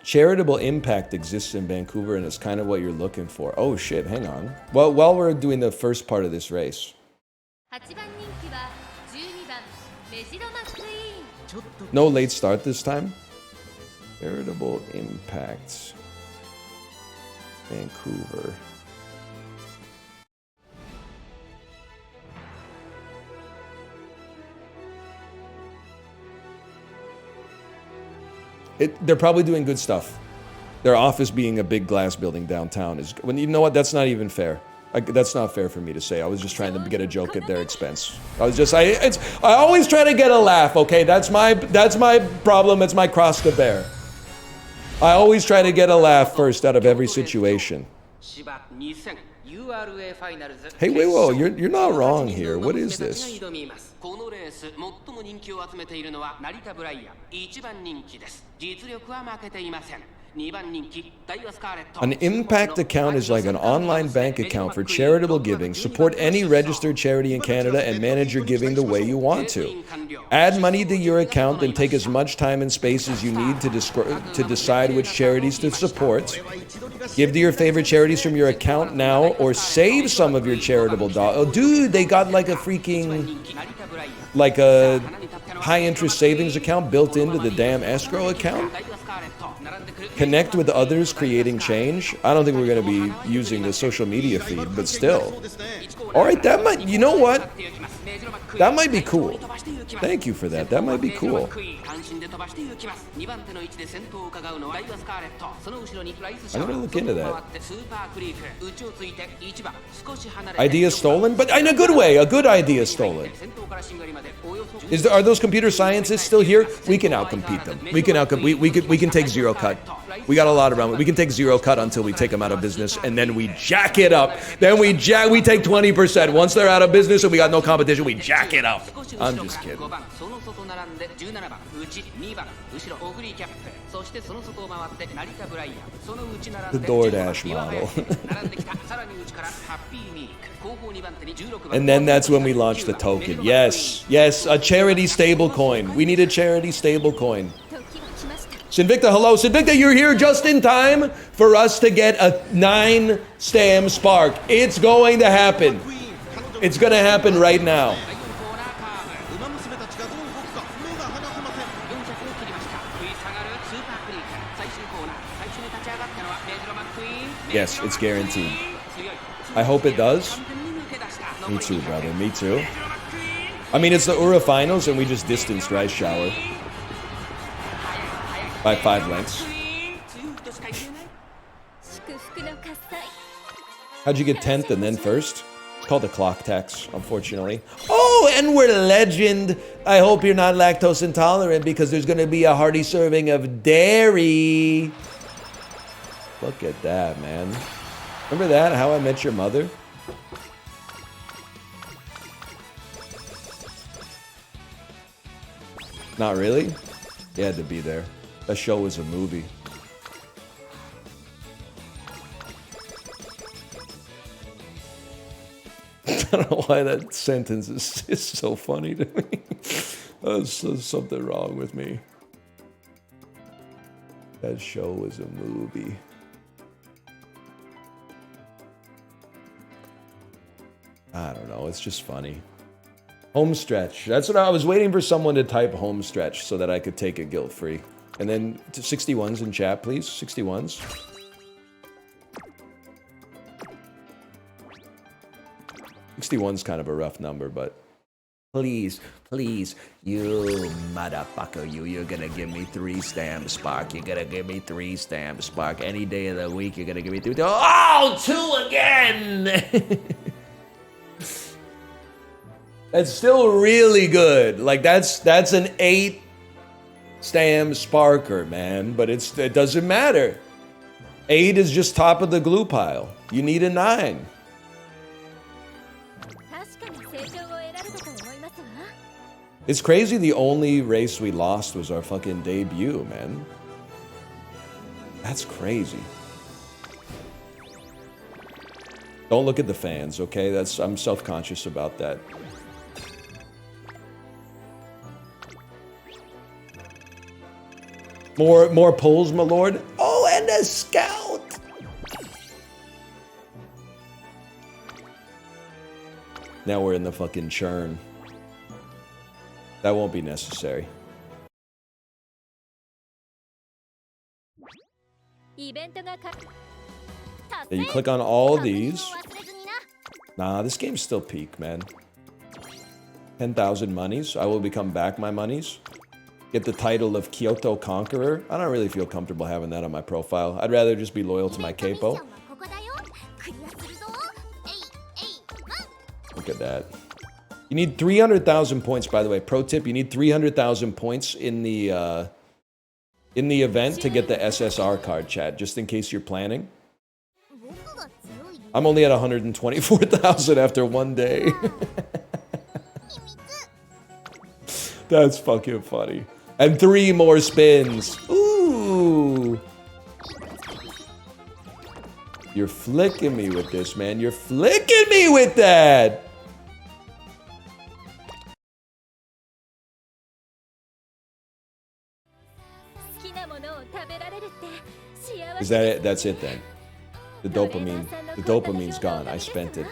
Charitable impact exists in Vancouver, and it's kind of what you're looking for. Oh shit, hang on. Well, while we're doing the first part of this race. No late start this time? Charitable impact. Vancouver. They're probably doing good stuff. Their office being a big glass building downtown is, when you know what, that's not even fair. That's not fair for me to say. I was just trying to get a joke at their expense. I always try to get a laugh, okay? That's my problem. It's my cross to bear. I always try to get a laugh first out of every situation. Hey, wait, whoa, you're not wrong here. What is this? An impact account is like an online bank account for charitable giving. Support any registered charity in Canada and manage your giving the way you want to. Add money to your account, then take as much time and space as you need to decide which charities to support. Give to your favorite charities from your account now, or save some of your charitable dollars. Oh, dude, they got like a freaking, like a high-interest savings account built into the damn escrow account. Connect with others creating change. I don't think we're going to be using the social media feed, but still. All right, that might, you know what? That might be cool. Thank you for that. That might be cool. I'm going to look into that. Idea stolen? But in a good way. A good idea stolen. Are those computer scientists still here? We can outcompete them. We can take zero cut. We got a lot around. We can take zero cut until we take them out of business, and then we jack it up. Then we take 20%. Once they're out of business and we got no competition, we jack it up. I'm just kidding. The DoorDash model. And then that's when we launch the token. Yes, a charity stablecoin. We need a charity stablecoin. Sinvicta, hello. Sinvicta, you're here just in time for us to get a 9 stam spark. It's going to happen. It's going to happen right now. Yes, it's guaranteed. I hope it does. Me too, brother. Me too. I mean, it's the Ura finals, and we just distanced Rice Shower by 5 lengths. How'd you get 10th and then first? It's called a clock tax, unfortunately. Oh, Oh, and we're legend. I hope you're not lactose intolerant because there's going to be a hearty serving of dairy. Look at that, man. Remember that? How I Met Your Mother? Not really? You had to be there. That show was a movie. I don't know why that sentence is so funny to me. There's something wrong with me. That show was a movie. I don't know. It's just funny. Home stretch. That's what I was waiting for, someone to type home stretch so that I could take it guilt-free. And then to 61s in chat, please. 61s. One's kind of a rough number, but please, please, you motherfucker, you're gonna give me 3 stamps, Spark. You're gonna give me 3 stamps, Spark. Any day of the week, you're gonna give me 2. Oh, 2 again! That's still really good. Like that's an 8 stamp Sparker, man. But it doesn't matter. 8 is just top of the glue pile. You need a 9. It's crazy the only race we lost was our fucking debut, man. That's crazy. Don't look at the fans, okay? I'm self-conscious about that. More pulls, my lord. Oh, and a scout. Now we're in the fucking churn. That won't be necessary. Yeah, you click on all of these. Nah, this game's still peak, man. 10,000 monies. I will become back my monies. Get the title of Kyoto Conqueror. I don't really feel comfortable having that on my profile. I'd rather just be loyal to my capo. Look at that. You need 300,000 points, by the way. Pro tip, you need 300,000 points in the event to get the SSR card, chat, just in case you're planning. I'm only at 124,000 after 1 day. That's fucking funny. And 3 more spins. Ooh. You're flicking me with this, man. You're flicking me with that. Is that it? That's it then. The dopamine's gone. I spent it.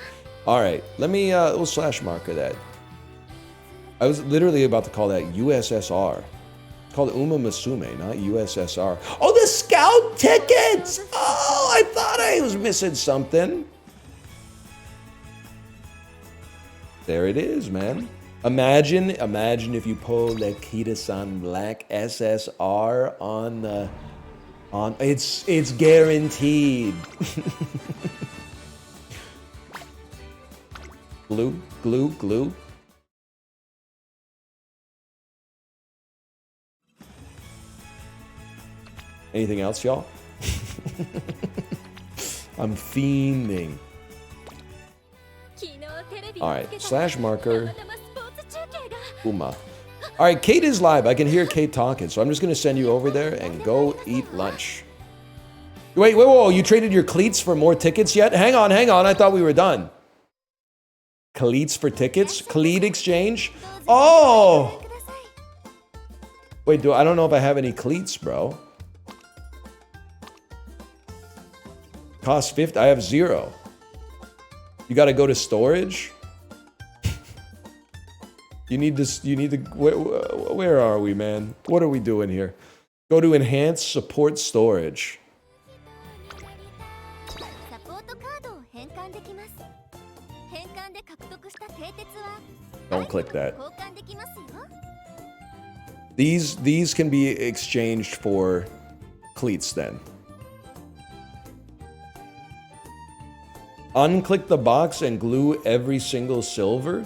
All right, let me, we'll slash marker that. I was literally about to call that USSR. It's called Umamusume, not USSR. Oh, the scout tickets! Oh, I thought I was missing something. There it is, man. Imagine if you pull the Kita-san Black SSR on the... It's guaranteed. Glue. Anything else, y'all? I'm fiending. Alright, slash marker. Uma. Alright, Kate is live. I can hear Kate talking, so I'm just gonna send you over there and go eat lunch. Wait, whoa, you traded your cleats for more tickets yet? Hang on, I thought we were done. Cleats for tickets? Cleat exchange? Oh! Wait, I don't know if I have any cleats, bro. Cost 50, I have 0. You gotta go to storage? You need to, where are we, man? What are we doing here? Go to enhance support storage. Don't click that. These can be exchanged for cleats then. Unclick the box and glue every single silver?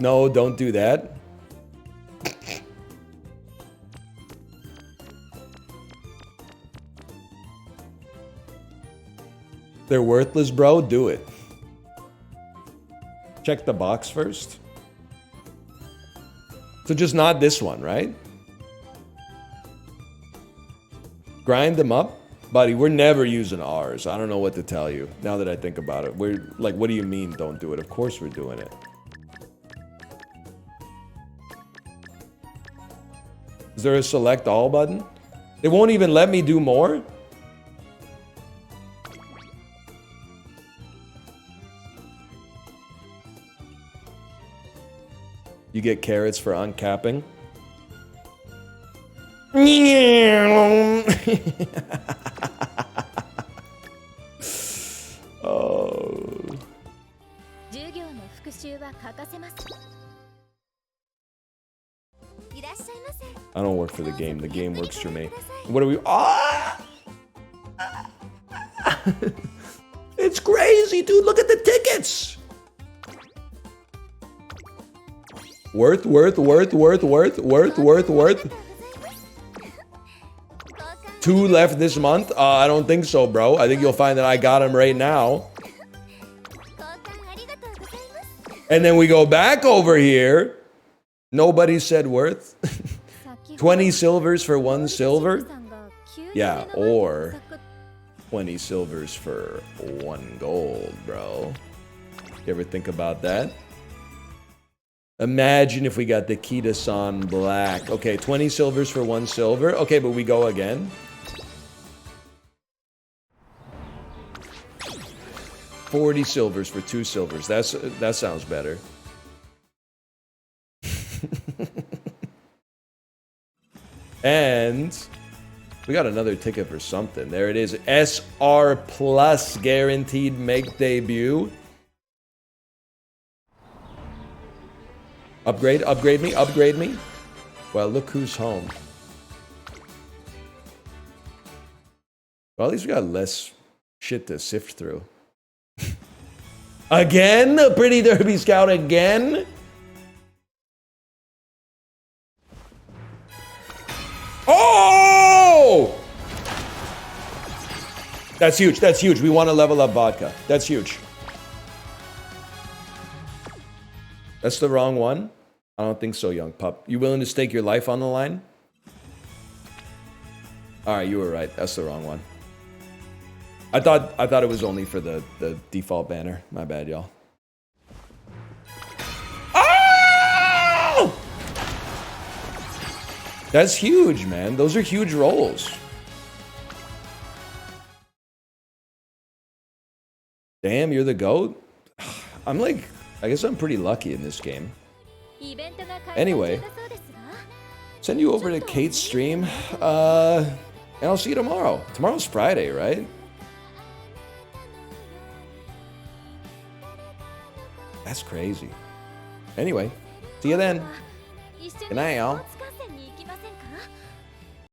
No, don't do that. They're worthless, bro. Do it. Check the box first. So just not this one, right? Grind them up? Buddy, we're never using ours. I don't know what to tell you now that I think about it. We're like, what do you mean don't do it? Of course we're doing it. Is there a select all button? They won't even let me do more? You get carrots for uncapping. Oh. I don't work for the game. The game works for me. What are we? Ah! It's crazy, dude. Look at the tickets. Worth. 2 left this month? I don't think so, bro. I think you'll find that I got him right now. And then we go back over here. Nobody said worth. 20 silvers for 1 silver? Yeah, or 20 silvers for 1 gold, bro. You ever think about that? Imagine if we got the Kita-san black. Okay, 20 silvers for 1 silver. Okay, but we go again. 40 silvers for 2 silvers. That sounds better. And we got another ticket for something. There it is. SR Plus guaranteed make debut. Upgrade me. Well, look who's home. Well, at least we got less shit to sift through. Again? A Pretty Derby Scout again? Oh! That's huge. We want to level up vodka. That's huge. That's the wrong one? I don't think so, young pup. You willing to stake your life on the line? Alright, you were right. That's the wrong one. I thought it was only for the default banner. My bad, y'all. Oh! That's huge, man. Those are huge rolls. Damn, you're the GOAT? I'm like, I guess I'm pretty lucky in this game. Anyway, send you over to Kate's stream, and I'll see you tomorrow. Tomorrow's Friday, right? That's crazy. Anyway, see you then. Good night, y'all.